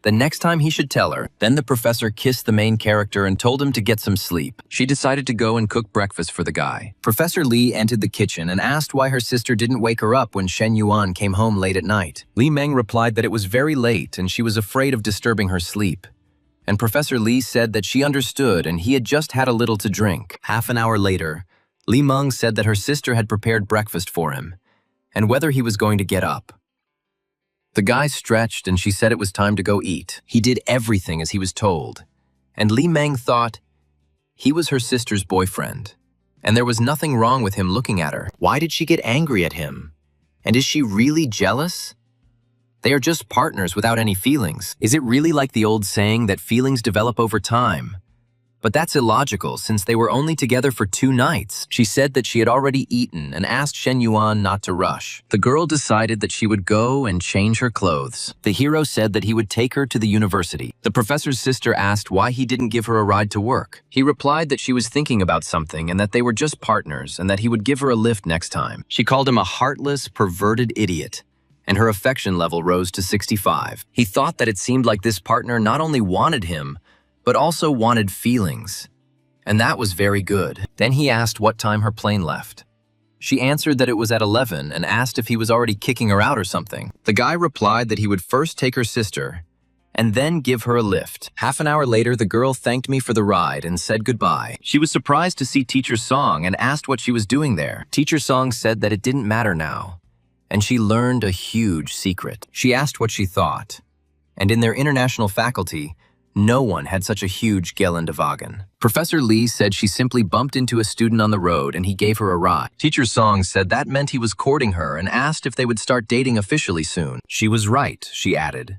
then next time he should tell her. Then the professor kissed the main character and told him to get some sleep. She decided to go and cook breakfast for the guy. Professor Lee entered the kitchen and asked why her sister didn't wake her up when Shen Yuan came home late at night. Li Meng replied that it was very late and she was afraid of disturbing her sleep. And Professor Lee said that she understood and he had just had a little to drink. Half an hour later, Li Meng said that her sister had prepared breakfast for him, and whether he was going to get up. The guy stretched and she said it was time to go eat. He did everything as he was told, and Li Meng thought he was her sister's boyfriend, and there was nothing wrong with him looking at her. Why did she get angry at him? And is she really jealous? They are just partners without any feelings. Is it really like the old saying that feelings develop over time? But that's illogical since they were only together for 2 nights. She said that she had already eaten and asked Shen Yuan not to rush. The girl decided that she would go and change her clothes. The hero said that he would take her to the university. The professor's sister asked why he didn't give her a ride to work. He replied that she was thinking about something and that they were just partners and that he would give her a lift next time. She called him a heartless, perverted idiot, and her affection level rose to 65. He thought that it seemed like this partner not only wanted him, but also wanted feelings. And that was very good. Then he asked what time her plane left. She answered that it was at 11 and asked if he was already kicking her out or something. The guy replied that he would first take her sister and then give her a lift. Half an hour later, the girl thanked me for the ride and said goodbye. She was surprised to see Teacher Song and asked what she was doing there. Teacher Song said that it didn't matter now, and she learned a huge secret. She asked what she thought, and in their international faculty, no one had such a huge Geländewagen. Professor Lee said she simply bumped into a student on the road and he gave her a ride. Teacher Song said that meant he was courting her and asked if they would start dating officially soon. She was right, she added.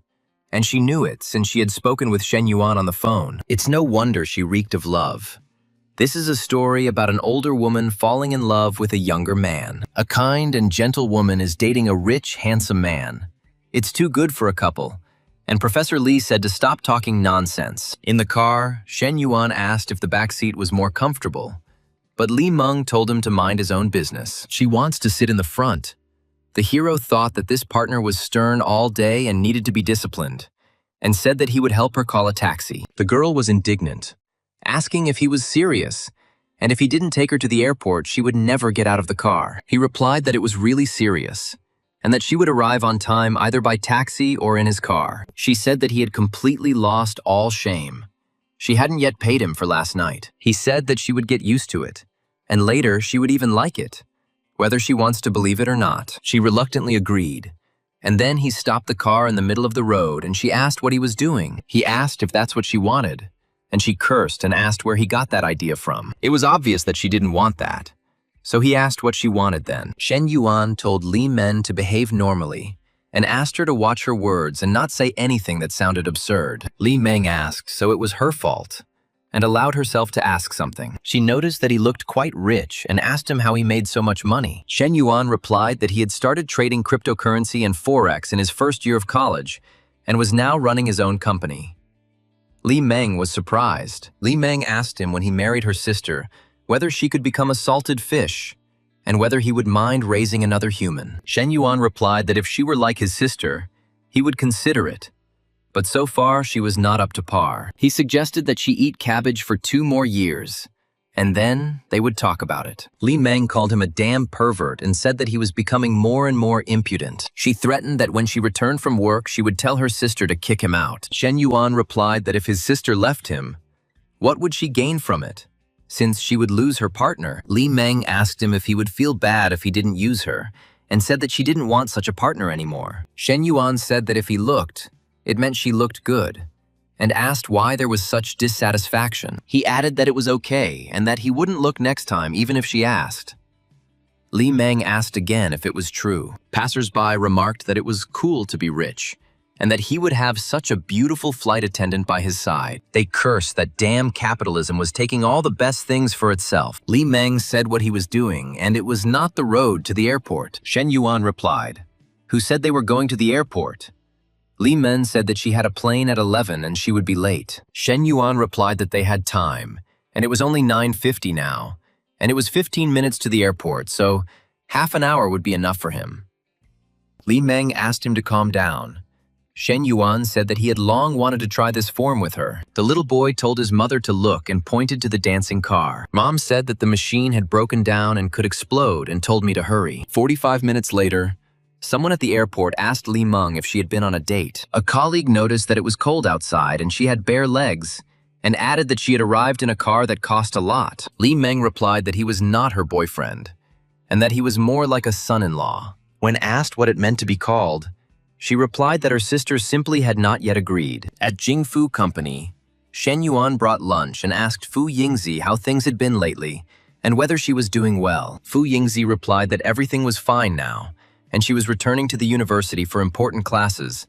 And she knew it since she had spoken with Shen Yuan on the phone. It's no wonder she reeked of love. This is a story about an older woman falling in love with a younger man. A kind and gentle woman is dating a rich, handsome man. It's too good for a couple. And Professor Lee said to stop talking nonsense. In the car, Shen Yuan asked if the back seat was more comfortable, but Li Meng told him to mind his own business. She wants to sit in the front. The hero thought that this partner was stern all day and needed to be disciplined, and said that he would help her call a taxi. The girl was indignant, asking if he was serious, and if he didn't take her to the airport, she would never get out of the car. He replied that it was really serious, and that she would arrive on time either by taxi or in his car. She said that he had completely lost all shame. She hadn't yet paid him for last night. He said that she would get used to it, and later she would even like it, whether she wants to believe it or not. She reluctantly agreed, and then he stopped the car in the middle of the road and she asked what he was doing. He asked if that's what she wanted, and she cursed and asked where he got that idea from. It was obvious that she didn't want that. So he asked what she wanted then. Shen Yuan told Li Meng to behave normally and asked her to watch her words and not say anything that sounded absurd. Li Meng asked, so it was her fault, and allowed herself to ask something. She noticed that he looked quite rich and asked him how he made so much money. Shen Yuan replied that he had started trading cryptocurrency and forex in his first year of college and was now running his own company. Li Meng was surprised. Li Meng asked him when he married her sister whether she could become a salted fish, and whether he would mind raising another human. Shen Yuan replied that if she were like his sister, he would consider it, but so far she was not up to par. He suggested that she eat cabbage for 2 more years, and then they would talk about it. Li Meng called him a damn pervert and said that he was becoming more and more impudent. She threatened that when she returned from work, she would tell her sister to kick him out. Shen Yuan replied that if his sister left him, what would she gain from it, since she would lose her partner? Li Meng asked him if he would feel bad if he didn't use her, and said that she didn't want such a partner anymore. Shen Yuan said that if he looked, it meant she looked good, and asked why there was such dissatisfaction. He added that it was okay, and that he wouldn't look next time even if she asked. Li Meng asked again if it was true. Passers-by remarked that it was cool to be rich, and that he would have such a beautiful flight attendant by his side. They cursed that damn capitalism was taking all the best things for itself. Li Meng said what he was doing, and it was not the road to the airport. Shen Yuan replied, "Who said they were going to the airport?" Li Meng said that she had a plane at 11 and she would be late. Shen Yuan replied that they had time, and it was only 9:50 now, and it was 15 minutes to the airport, so half an hour would be enough for him. Li Meng asked him to calm down. Shen Yuan said that he had long wanted to try this form with her. The little boy told his mother to look and pointed to the dancing car. Mom said that the machine had broken down and could explode and told me to hurry. 45 minutes later, someone at the airport asked Li Meng if she had been on a date. A colleague noticed that it was cold outside and she had bare legs, and added that she had arrived in a car that cost a lot. Li Meng replied that he was not her boyfriend, and that he was more like a son-in-law. When asked what it meant to be called, she replied that her sister simply had not yet agreed. At Jingfu Company, Shen Yuan brought lunch and asked Fu Yingzi how things had been lately and whether she was doing well. Fu Yingzi replied that everything was fine now, and she was returning to the university for important classes,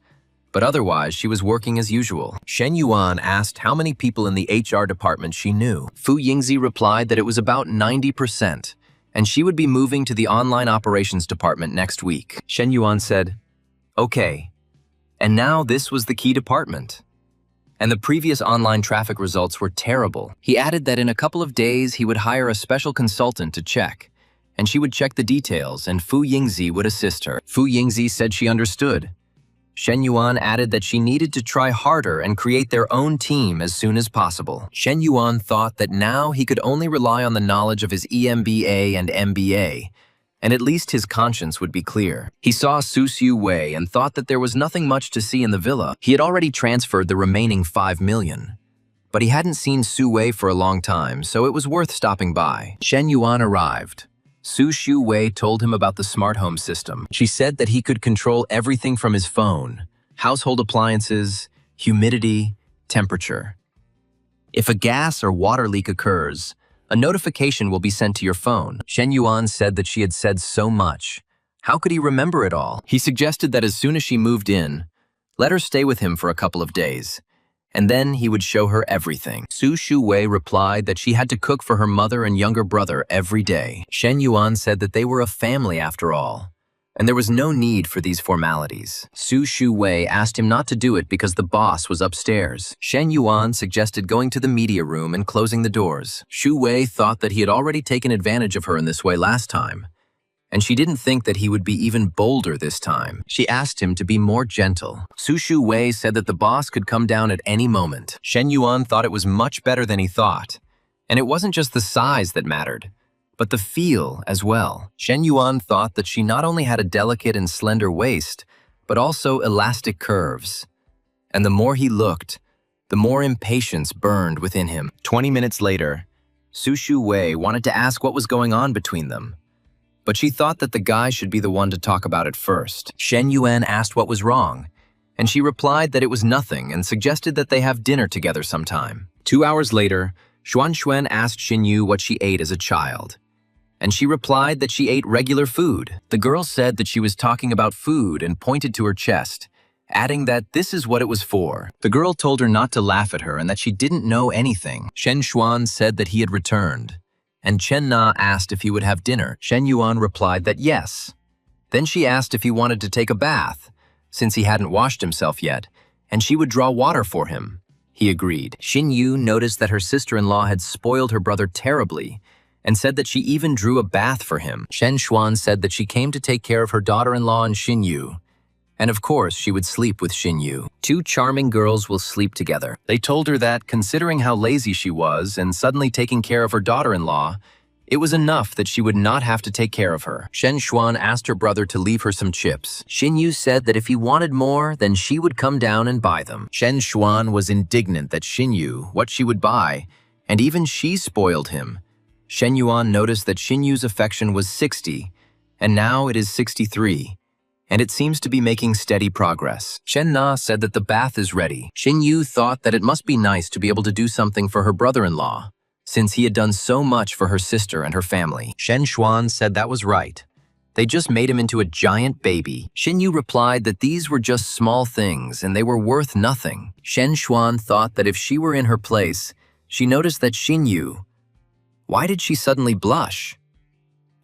but otherwise she was working as usual. Shen Yuan asked how many people in the HR department she knew. Fu Yingzi replied that it was about 90%, and she would be moving to the online operations department next week. Shen Yuan said, "Okay, and now this was the key department." And the previous online traffic results were terrible. He added that in a couple of days he would hire a special consultant to check, and she would check the details and Fu Yingzi would assist her. Fu Yingzi said she understood. Shen Yuan added that she needed to try harder and create their own team as soon as possible. Shen Yuan thought that now he could only rely on the knowledge of his EMBA and MBA, and at least his conscience would be clear. He saw Su Xiu Wei and thought that there was nothing much to see in the villa. He had already transferred the remaining 5 million. But he hadn't seen Su Wei for a long time, so it was worth stopping by. Shen Yuan arrived. Su Xiu Wei told him about the smart home system. She said that he could control everything from his phone, household appliances, humidity, temperature. If a gas or water leak occurs, a notification will be sent to your phone. Shen Yuan said that she had said so much. How could he remember it all? He suggested that as soon as she moved in, let her stay with him for a couple of days, and then he would show her everything. Su Xiu Wei replied that she had to cook for her mother and younger brother every day. Shen Yuan said that they were a family after all, and there was no need for these formalities. Su Xiu Wei asked him not to do it because the boss was upstairs. Shen Yuan suggested going to the media room and closing the doors. Xu Wei thought that he had already taken advantage of her in this way last time, and she didn't think that he would be even bolder this time. She asked him to be more gentle. Su Xiu Wei said that the boss could come down at any moment. Shen Yuan thought it was much better than he thought, and it wasn't just the size that mattered, but the feel as well. Shen Yuan thought that she not only had a delicate and slender waist, but also elastic curves. And the more he looked, the more impatience burned within him. 20 minutes later, Su Xiu Wei wanted to ask what was going on between them, but she thought that the guy should be the one to talk about it first. Shen Yuan asked what was wrong, and she replied that it was nothing and suggested that they have dinner together sometime. 2 hours later, Xuan Xuan asked Xin Yu what she ate as a child, and she replied that she ate regular food. The girl said that she was talking about food and pointed to her chest, adding that this is what it was for. The girl told her not to laugh at her and that she didn't know anything. Shen Xuan said that he had returned, and Chen Na asked if he would have dinner. Shen Yuan replied that yes. Then she asked if he wanted to take a bath, since he hadn't washed himself yet, and she would draw water for him. He agreed. Xin Yu noticed that her sister-in-law had spoiled her brother terribly, and said that she even drew a bath for him. Shen Xuan said that she came to take care of her daughter-in-law and Xin Yu, and of course she would sleep with Xin Yu. 2 charming girls will sleep together. They told her that, considering how lazy she was and suddenly taking care of her daughter-in-law, it was enough that she would not have to take care of her. Shen Xuan asked her brother to leave her some chips. Xin Yu said that if he wanted more, then she would come down and buy them. Shen Xuan was indignant that Xin Yu, what she would buy, and even she spoiled him. Shen Yuan noticed that Xin Yu's affection was 60, and now it is 63. And it seems to be making steady progress. Shen Na said that the bath is ready. Xin Yu thought that it must be nice to be able to do something for her brother-in-law, since he had done so much for her sister and her family. Shen Xuan said that was right. They just made him into a giant baby. Xin Yu replied that these were just small things and they were worth nothing. Shen Xuan thought that if she were in her place, she noticed that Xin Yu. Why did she suddenly blush?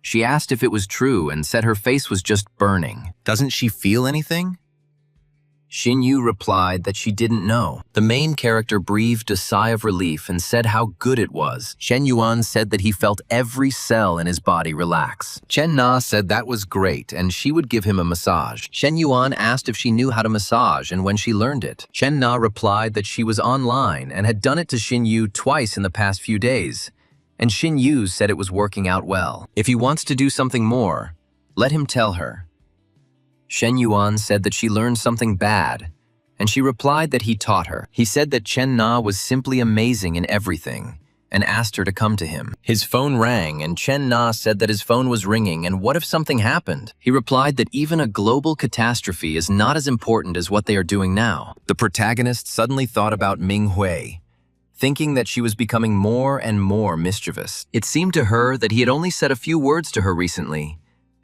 She asked if it was true and said her face was just burning. Doesn't she feel anything? Xin Yu replied that she didn't know. The main character breathed a sigh of relief and said how good it was. Shen Yuan said that he felt every cell in his body relax. Chen Na said that was great and she would give him a massage. Shen Yuan asked if she knew how to massage and when she learned it. Chen Na replied that she was online and had done it to Xin Yu twice in the past few days. And Xin Yu said it was working out well. If he wants to do something more, let him tell her. Shen Yuan said that she learned something bad, and she replied that he taught her. He said that Chen Na was simply amazing in everything, and asked her to come to him. His phone rang, and Chen Na said that his phone was ringing, and what if something happened? He replied that even a global catastrophe is not as important as what they are doing now. The protagonist suddenly thought about Ming Hui, thinking that she was becoming more and more mischievous. It seemed to her that he had only said a few words to her recently,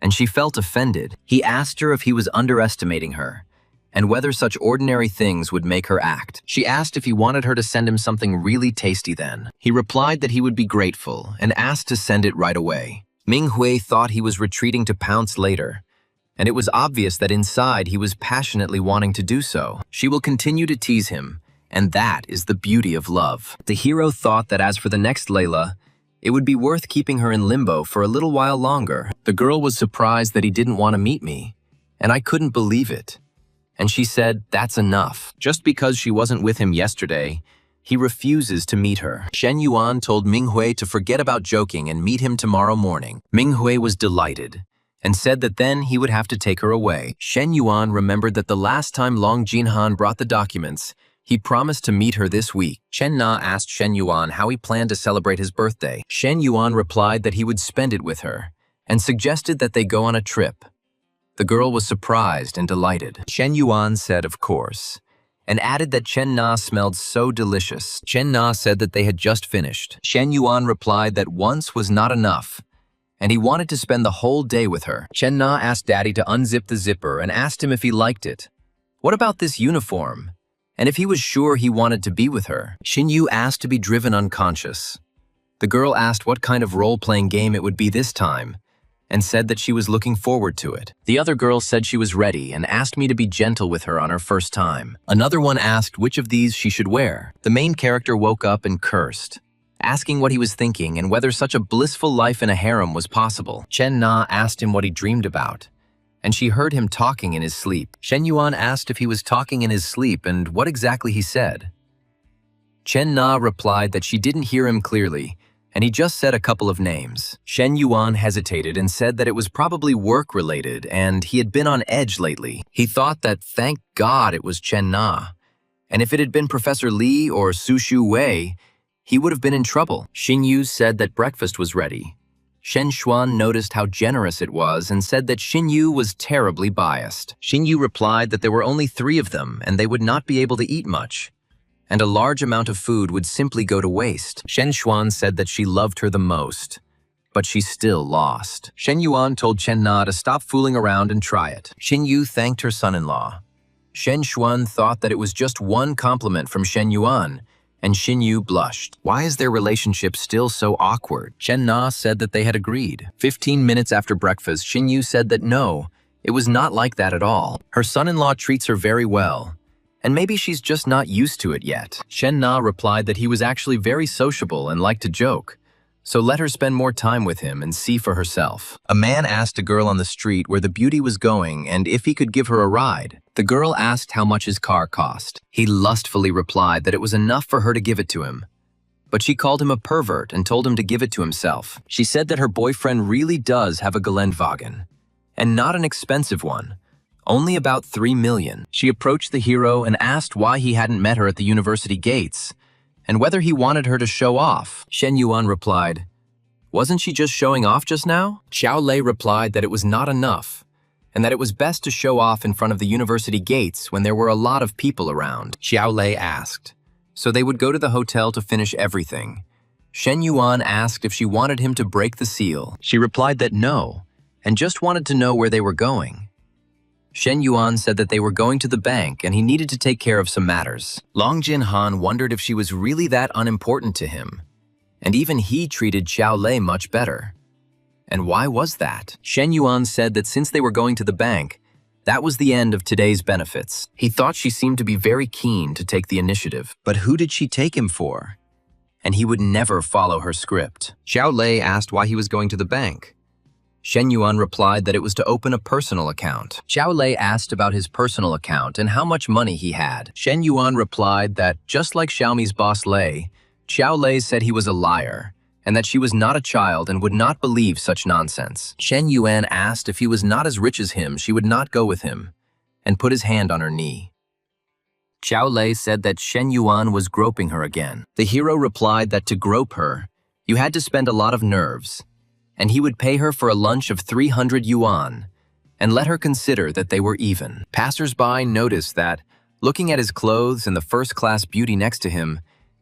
and she felt offended. He asked her if he was underestimating her, and whether such ordinary things would make her act. She asked if he wanted her to send him something really tasty then. He replied that he would be grateful, and asked to send it right away. Ming Hui thought he was retreating to pounce later, and it was obvious that inside he was passionately wanting to do so. She will continue to tease him, and that is the beauty of love. The hero thought that as for the next Layla, it would be worth keeping her in limbo for a little while longer. The girl was surprised that he didn't want to meet me, and I couldn't believe it. And she said, that's enough. Just because she wasn't with him yesterday, he refuses to meet her. Shen Yuan told Ming Hui to forget about joking and meet him tomorrow morning. Ming Hui was delighted, and said that then he would have to take her away. Shen Yuan remembered that the last time Long Jinhan brought the documents, he promised to meet her this week. Chen Na asked Shen Yuan how he planned to celebrate his birthday. Shen Yuan replied that he would spend it with her, and suggested that they go on a trip. The girl was surprised and delighted. Shen Yuan said, of course, and added that Chen Na smelled so delicious. Chen Na said that they had just finished. Shen Yuan replied that once was not enough, and he wanted to spend the whole day with her. Chen Na asked Daddy to unzip the zipper and asked him if he liked it. What about this uniform? And if he was sure he wanted to be with her. Xin Yu asked to be driven unconscious. The girl asked what kind of role-playing game it would be this time, and said that she was looking forward to it. The other girl said she was ready and asked me to be gentle with her on her first time. Another one asked which of these she should wear. The main character woke up and cursed, asking what he was thinking and whether such a blissful life in a harem was possible. Chen Na asked him what he dreamed about, and she heard him talking in his sleep. Shen Yuan asked if he was talking in his sleep and what exactly he said. Chen Na replied that she didn't hear him clearly, and he just said a couple of names. Shen Yuan hesitated and said that it was probably work-related and he had been on edge lately. He thought that thank God it was Chen Na, and if it had been Professor Li or Su Shu Wei, he would have been in trouble. Xin Yu said that breakfast was ready. Shen Xuan noticed how generous it was and said that Xin Yu was terribly biased. Xin Yu replied that there were only 3 of them and they would not be able to eat much, and a large amount of food would simply go to waste. Shen Xuan said that she loved her the most, but she still lost. Shen Yuan told Chen Na to stop fooling around and try it. Xin Yu thanked her son-in-law. Shen Xuan thought that it was just one compliment from Shen Yuan, and Xin Yu blushed. Why is their relationship still so awkward? Chen Na said that they had agreed. 15 minutes after breakfast, Xin Yu said that no, it was not like that at all. Her son-in-law treats her very well, and maybe she's just not used to it yet. Shen Na replied that he was actually very sociable and liked to joke, so let her spend more time with him and see for herself. A man asked a girl on the street where the beauty was going and if he could give her a ride. The girl asked how much his car cost. He lustfully replied that it was enough for her to give it to him, but she called him a pervert and told him to give it to himself. She said that her boyfriend really does have a Geländewagen, and not an expensive one, only about 3 million. She approached the hero and asked why he hadn't met her at the university gates, and whether he wanted her to show off. Shen Yuan replied, wasn't she just showing off just now? Xiao Lei replied that it was not enough, and that it was best to show off in front of the university gates when there were a lot of people around. Xiao Lei asked, so they would go to the hotel to finish everything. Shen Yuan asked if she wanted him to break the seal. She replied that no, and just wanted to know where they were going. Shen Yuan said that they were going to the bank and he needed to take care of some matters. Long Jinhan wondered if she was really that unimportant to him, and even he treated Xiao Lei much better. And why was that? Shen Yuan said that since they were going to the bank, that was the end of today's benefits. He thought she seemed to be very keen to take the initiative. But who did she take him for? And he would never follow her script. Xiao Lei asked why he was going to the bank. Shen Yuan replied that it was to open a personal account. Xiao Lei asked about his personal account and how much money he had. Shen Yuan replied that, just like Xiaomi's boss Lei, Xiao Lei said he was a liar, and that she was not a child and would not believe such nonsense. Shen Yuan asked if he was not as rich as him, she would not go with him, and put his hand on her knee. Xiao Lei said that Shen Yuan was groping her again. The hero replied that to grope her, you had to spend a lot of nerves, and he would pay her for a lunch of 300 yuan, and let her consider that they were even. Passers-by noticed that, looking at his clothes and the first-class beauty next to him,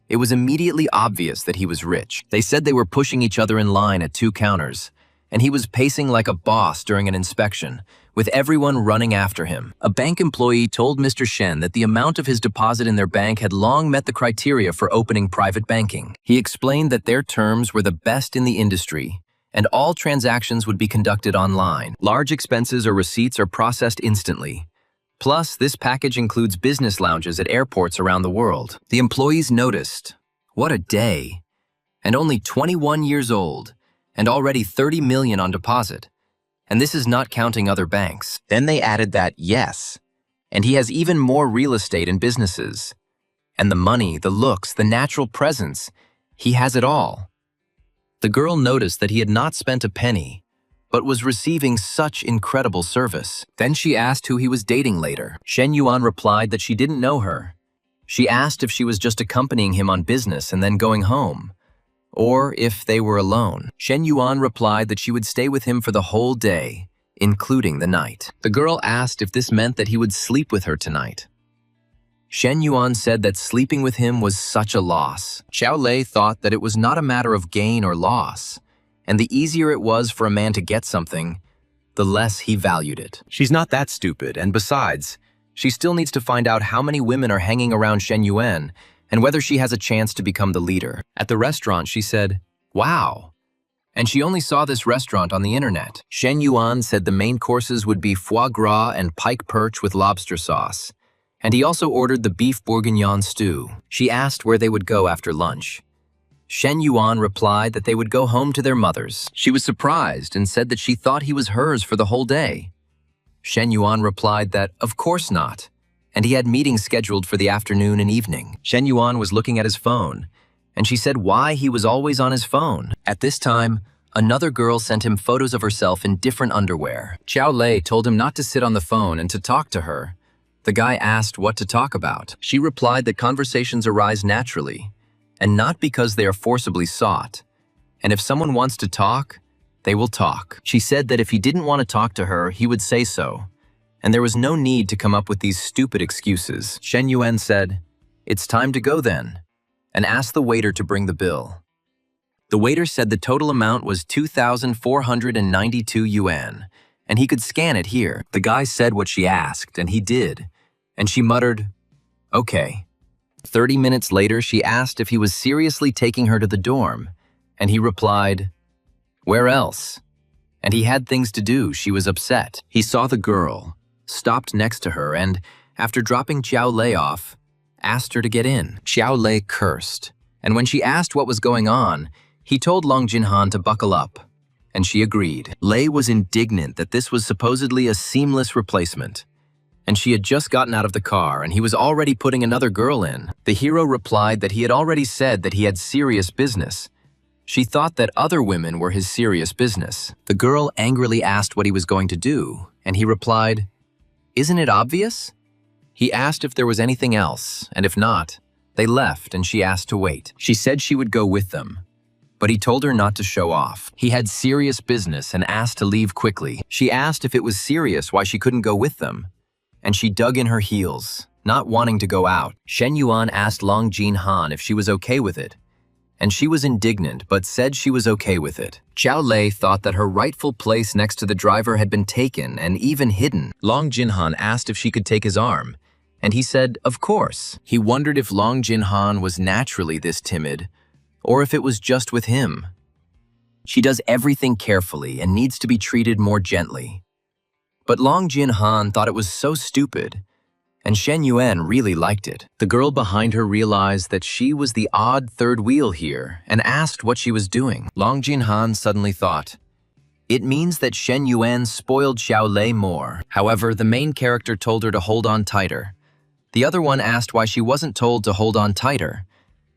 it was immediately obvious that he was rich. They said they were pushing each other in line at 2 counters, and he was pacing like a boss during an inspection, with everyone running after him. A bank employee told Mr. Shen that the amount of his deposit in their bank had long met the criteria for opening private banking. He explained that their terms were the best in the industry, and all transactions would be conducted online. Large expenses or receipts are processed instantly. Plus, this package includes business lounges at airports around the world. The employees noticed, what a day, and only 21 years old, and already 30 million on deposit. And this is not counting other banks. Then they added that, yes, and he has even more real estate and businesses. And the money, the looks, the natural presence, he has it all. The girl noticed that he had not spent a penny, but was receiving such incredible service. Then she asked who he was dating later. Shen Yuan replied that she didn't know her. She asked if she was just accompanying him on business and then going home, or if they were alone. Shen Yuan replied that she would stay with him for the whole day, including the night. The girl asked if this meant that he would sleep with her tonight. Shen Yuan said that sleeping with him was such a loss. Xiao Lei thought that it was not a matter of gain or loss, and the easier it was for a man to get something, the less he valued it. She's not that stupid, and besides, she still needs to find out how many women are hanging around Shen Yuan and whether she has a chance to become the leader. At the restaurant, she said, wow. And she only saw this restaurant on the internet. Shen Yuan said the main courses would be foie gras and pike perch with lobster sauce, and he also ordered the beef bourguignon stew. She asked where they would go after lunch. Shen Yuan replied that they would go home to their mothers. She was surprised and said that she thought he was hers for the whole day. Shen Yuan replied that, of course not, and he had meetings scheduled for the afternoon and evening. Shen Yuan was looking at his phone, and she said why he was always on his phone. At this time, another girl sent him photos of herself in different underwear. Xiao Lei told him not to sit on the phone and to talk to her. The guy asked what to talk about. She replied that conversations arise naturally, and not because they are forcibly sought. And if someone wants to talk, they will talk. She said that if he didn't want to talk to her, he would say so, and there was no need to come up with these stupid excuses. Shen Yuan said, "It's time to go then," and asked the waiter to bring the bill. The waiter said the total amount was 2,492 yuan, and he could scan it here. The guy said what she asked, and he did, and she muttered, "Okay." 30 minutes later, she asked if he was seriously taking her to the dorm, and he replied, "Where else?" And he had things to do. She was upset. He saw the girl, stopped next to her, and, after dropping Xiao Lei off, asked her to get in. Xiao Lei cursed, and when she asked what was going on, he told Long Jinhan to buckle up, and she agreed. Lei was indignant that this was supposedly a seamless replacement, and she had just gotten out of the car and he was already putting another girl in. The hero replied that he had already said that he had serious business. She thought that other women were his serious business. The girl angrily asked what he was going to do, and he replied, "Isn't it obvious?" He asked if there was anything else, and if not, they left and she asked to wait. She said she would go with them, but he told her not to show off. He had serious business and asked to leave quickly. She asked if it was serious why she couldn't go with them, and she dug in her heels, not wanting to go out. Shen Yuan asked Long Jinhan if she was okay with it, and she was indignant but said she was okay with it. Xiao Lei thought that her rightful place next to the driver had been taken and even hidden. Long Jinhan asked if she could take his arm, and he said, of course. He wondered if Long Jinhan was naturally this timid, or if it was just with him. She does everything carefully and needs to be treated more gently. But Long Jinhan thought it was so stupid, and Shen Yuan really liked it. The girl behind her realized that she was the odd third wheel here and asked what she was doing. Long Jinhan suddenly thought, it means that Shen Yuan spoiled Xiao Lei more. However, the main character told her to hold on tighter. The other one asked why she wasn't told to hold on tighter,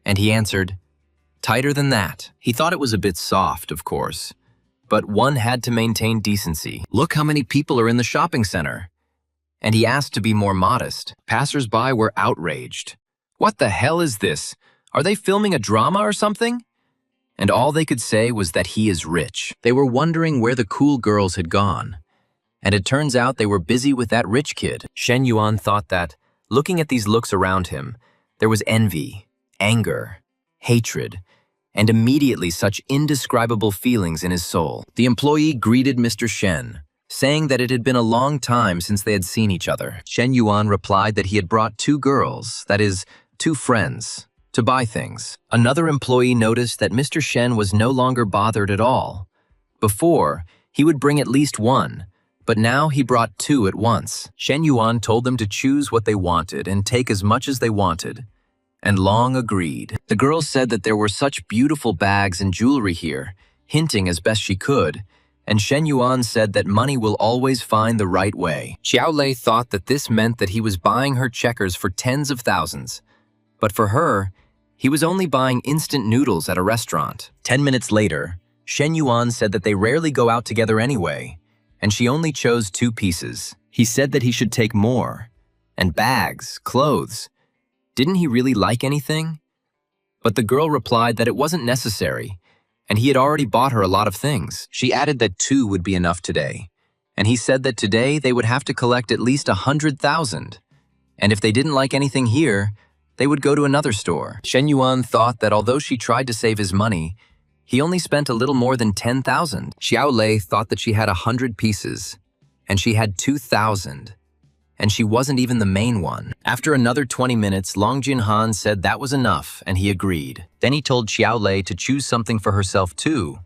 and he answered, tighter than that. He thought it was a bit soft, of course, but one had to maintain decency. Look how many people are in the shopping center. And he asked to be more modest. Passers-by were outraged. What the hell is this? Are they filming a drama or something? And all they could say was that he is rich. They were wondering where the cool girls had gone. And it turns out they were busy with that rich kid. Shen Yuan thought that, looking at these looks around him, there was envy, anger, hatred, and immediately such indescribable feelings in his soul. The employee greeted Mr. Shen, saying that it had been a long time since they had seen each other. Shen Yuan replied that he had brought two girls, that is, two friends, to buy things. Another employee noticed that Mr. Shen was no longer bothered at all. Before, he would bring at least one, but now he brought two at once. Shen Yuan told them to choose what they wanted and take as much as they wanted, and Long agreed. The girl said that there were such beautiful bags and jewelry here, hinting as best she could, and Shen Yuan said that money will always find the right way. Xiao Lei thought that this meant that he was buying her checkers for tens of thousands, but for her, he was only buying instant noodles at a restaurant. 10 minutes later, Shen Yuan said that they rarely go out together anyway, and she only chose 2 pieces. He said that he should take more, and bags, clothes. Didn't he really like anything? But the girl replied that it wasn't necessary, and he had already bought her a lot of things. She added that 2 would be enough today, and he said that today they would have to collect at least 100,000, and if they didn't like anything here, they would go to another store. Shen Yuan thought that although she tried to save his money, he only spent a little more than 10,000. Xiao Lei thought that she had 100 pieces, and she had 2,000, and she wasn't even the main one. After another 20 minutes, Long Jinhan said that was enough, and he agreed. Then he told Xiao Lei to choose something for herself too,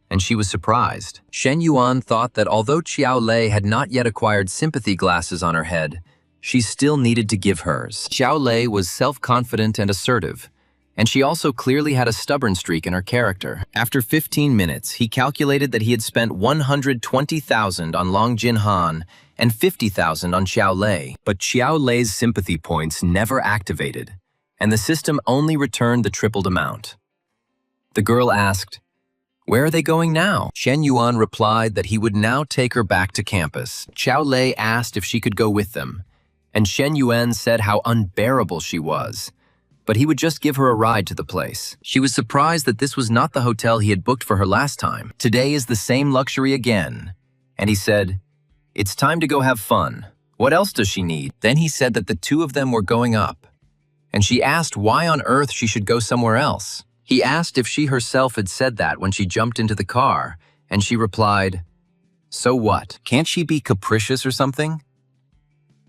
and she was surprised. Shen Yuan thought that although Xiao Lei had not yet acquired sympathy glasses on her head, she still needed to give hers. Xiao Lei was self-confident and assertive, and she also clearly had a stubborn streak in her character. After 15 minutes, he calculated that he had spent 120,000 on Long Jinhan and 50,000 on Xiao Lei, but Xiao Lei's sympathy points never activated, and the system only returned the tripled amount. The girl asked, "Where are they going now?" Shen Yuan replied that he would now take her back to campus. Xiao Lei asked if she could go with them, and Shen Yuan said how unbearable she was, but he would just give her a ride to the place. She was surprised that this was not the hotel he had booked for her last time. Today is the same luxury again, and he said, "It's time to go have fun. What else does she need?" Then he said that the 2 of them were going up, and she asked why on earth she should go somewhere else. He asked if she herself had said that when she jumped into the car, and she replied, "So what? Can't she be capricious or something?"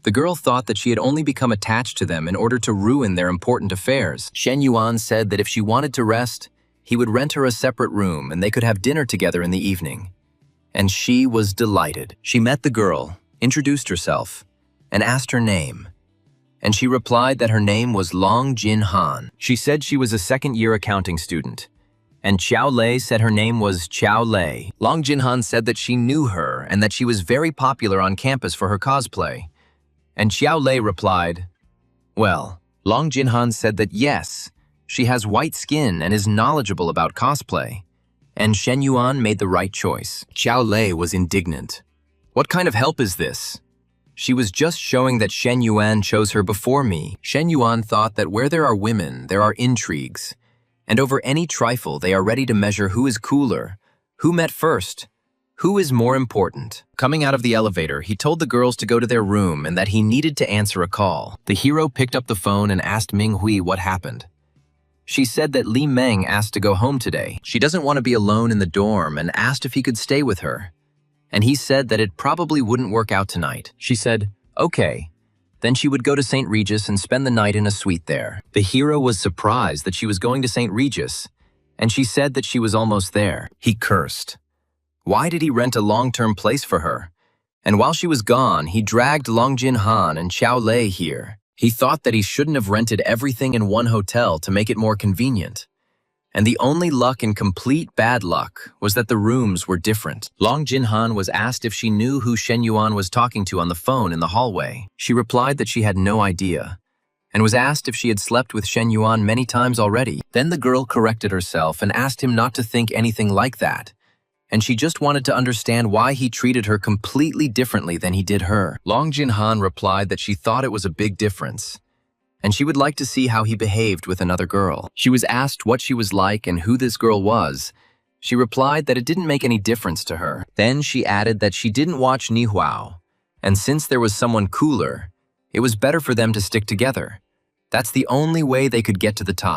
The girl thought that she had only become attached to them in order to ruin their important affairs. Shen Yuan said that if she wanted to rest, he would rent her a separate room and they could have dinner together in the evening. And she was delighted. She met the girl, introduced herself, and asked her name. And she replied that her name was Long Jinhan. She said she was a second-year accounting student. And Xiao Lei said her name was Xiao Lei. Long Jinhan said that she knew her and that she was very popular on campus for her cosplay. And Xiao Lei replied, well, Long Jinhan said that yes, she has white skin and is knowledgeable about cosplay. And Shen Yuan made the right choice. Xiao Lei was indignant. What kind of help is this? She was just showing that Shen Yuan chose her before me. Shen Yuan thought that where there are women, there are intrigues. And over any trifle, they are ready to measure who is cooler, who met first, who is more important. Coming out of the elevator, he told the girls to go to their room and that he needed to answer a call. The hero picked up the phone and asked Ming Hui what happened. She said that Li Meng asked to go home today. She doesn't want to be alone in the dorm and asked if he could stay with her. And he said that it probably wouldn't work out tonight. She said, okay. Then she would go to St. Regis and spend the night in a suite there. The hero was surprised that she was going to St. Regis, and she said that she was almost there. He cursed. Why did he rent a long-term place for her? And while she was gone, he dragged Long Jin Han and Xiao Lei here. He thought that he shouldn't have rented everything in one hotel to make it more convenient. And the only luck in complete bad luck was that the rooms were different. Long Jin Han was asked if she knew who Shen Yuan was talking to on the phone in the hallway. She replied that she had no idea, and was asked if she had slept with Shen Yuan many times already. Then the girl corrected herself and asked him not to think anything like that, and she just wanted to understand why he treated her completely differently than he did her. Long Jin Han replied that she thought it was a big difference, and she would like to see how he behaved with another girl. She was asked what she was like and who this girl was. She replied that it didn't make any difference to her. Then she added that she didn't watch Nihua, and since there was someone cooler, it was better for them to stick together. That's the only way they could get to the top.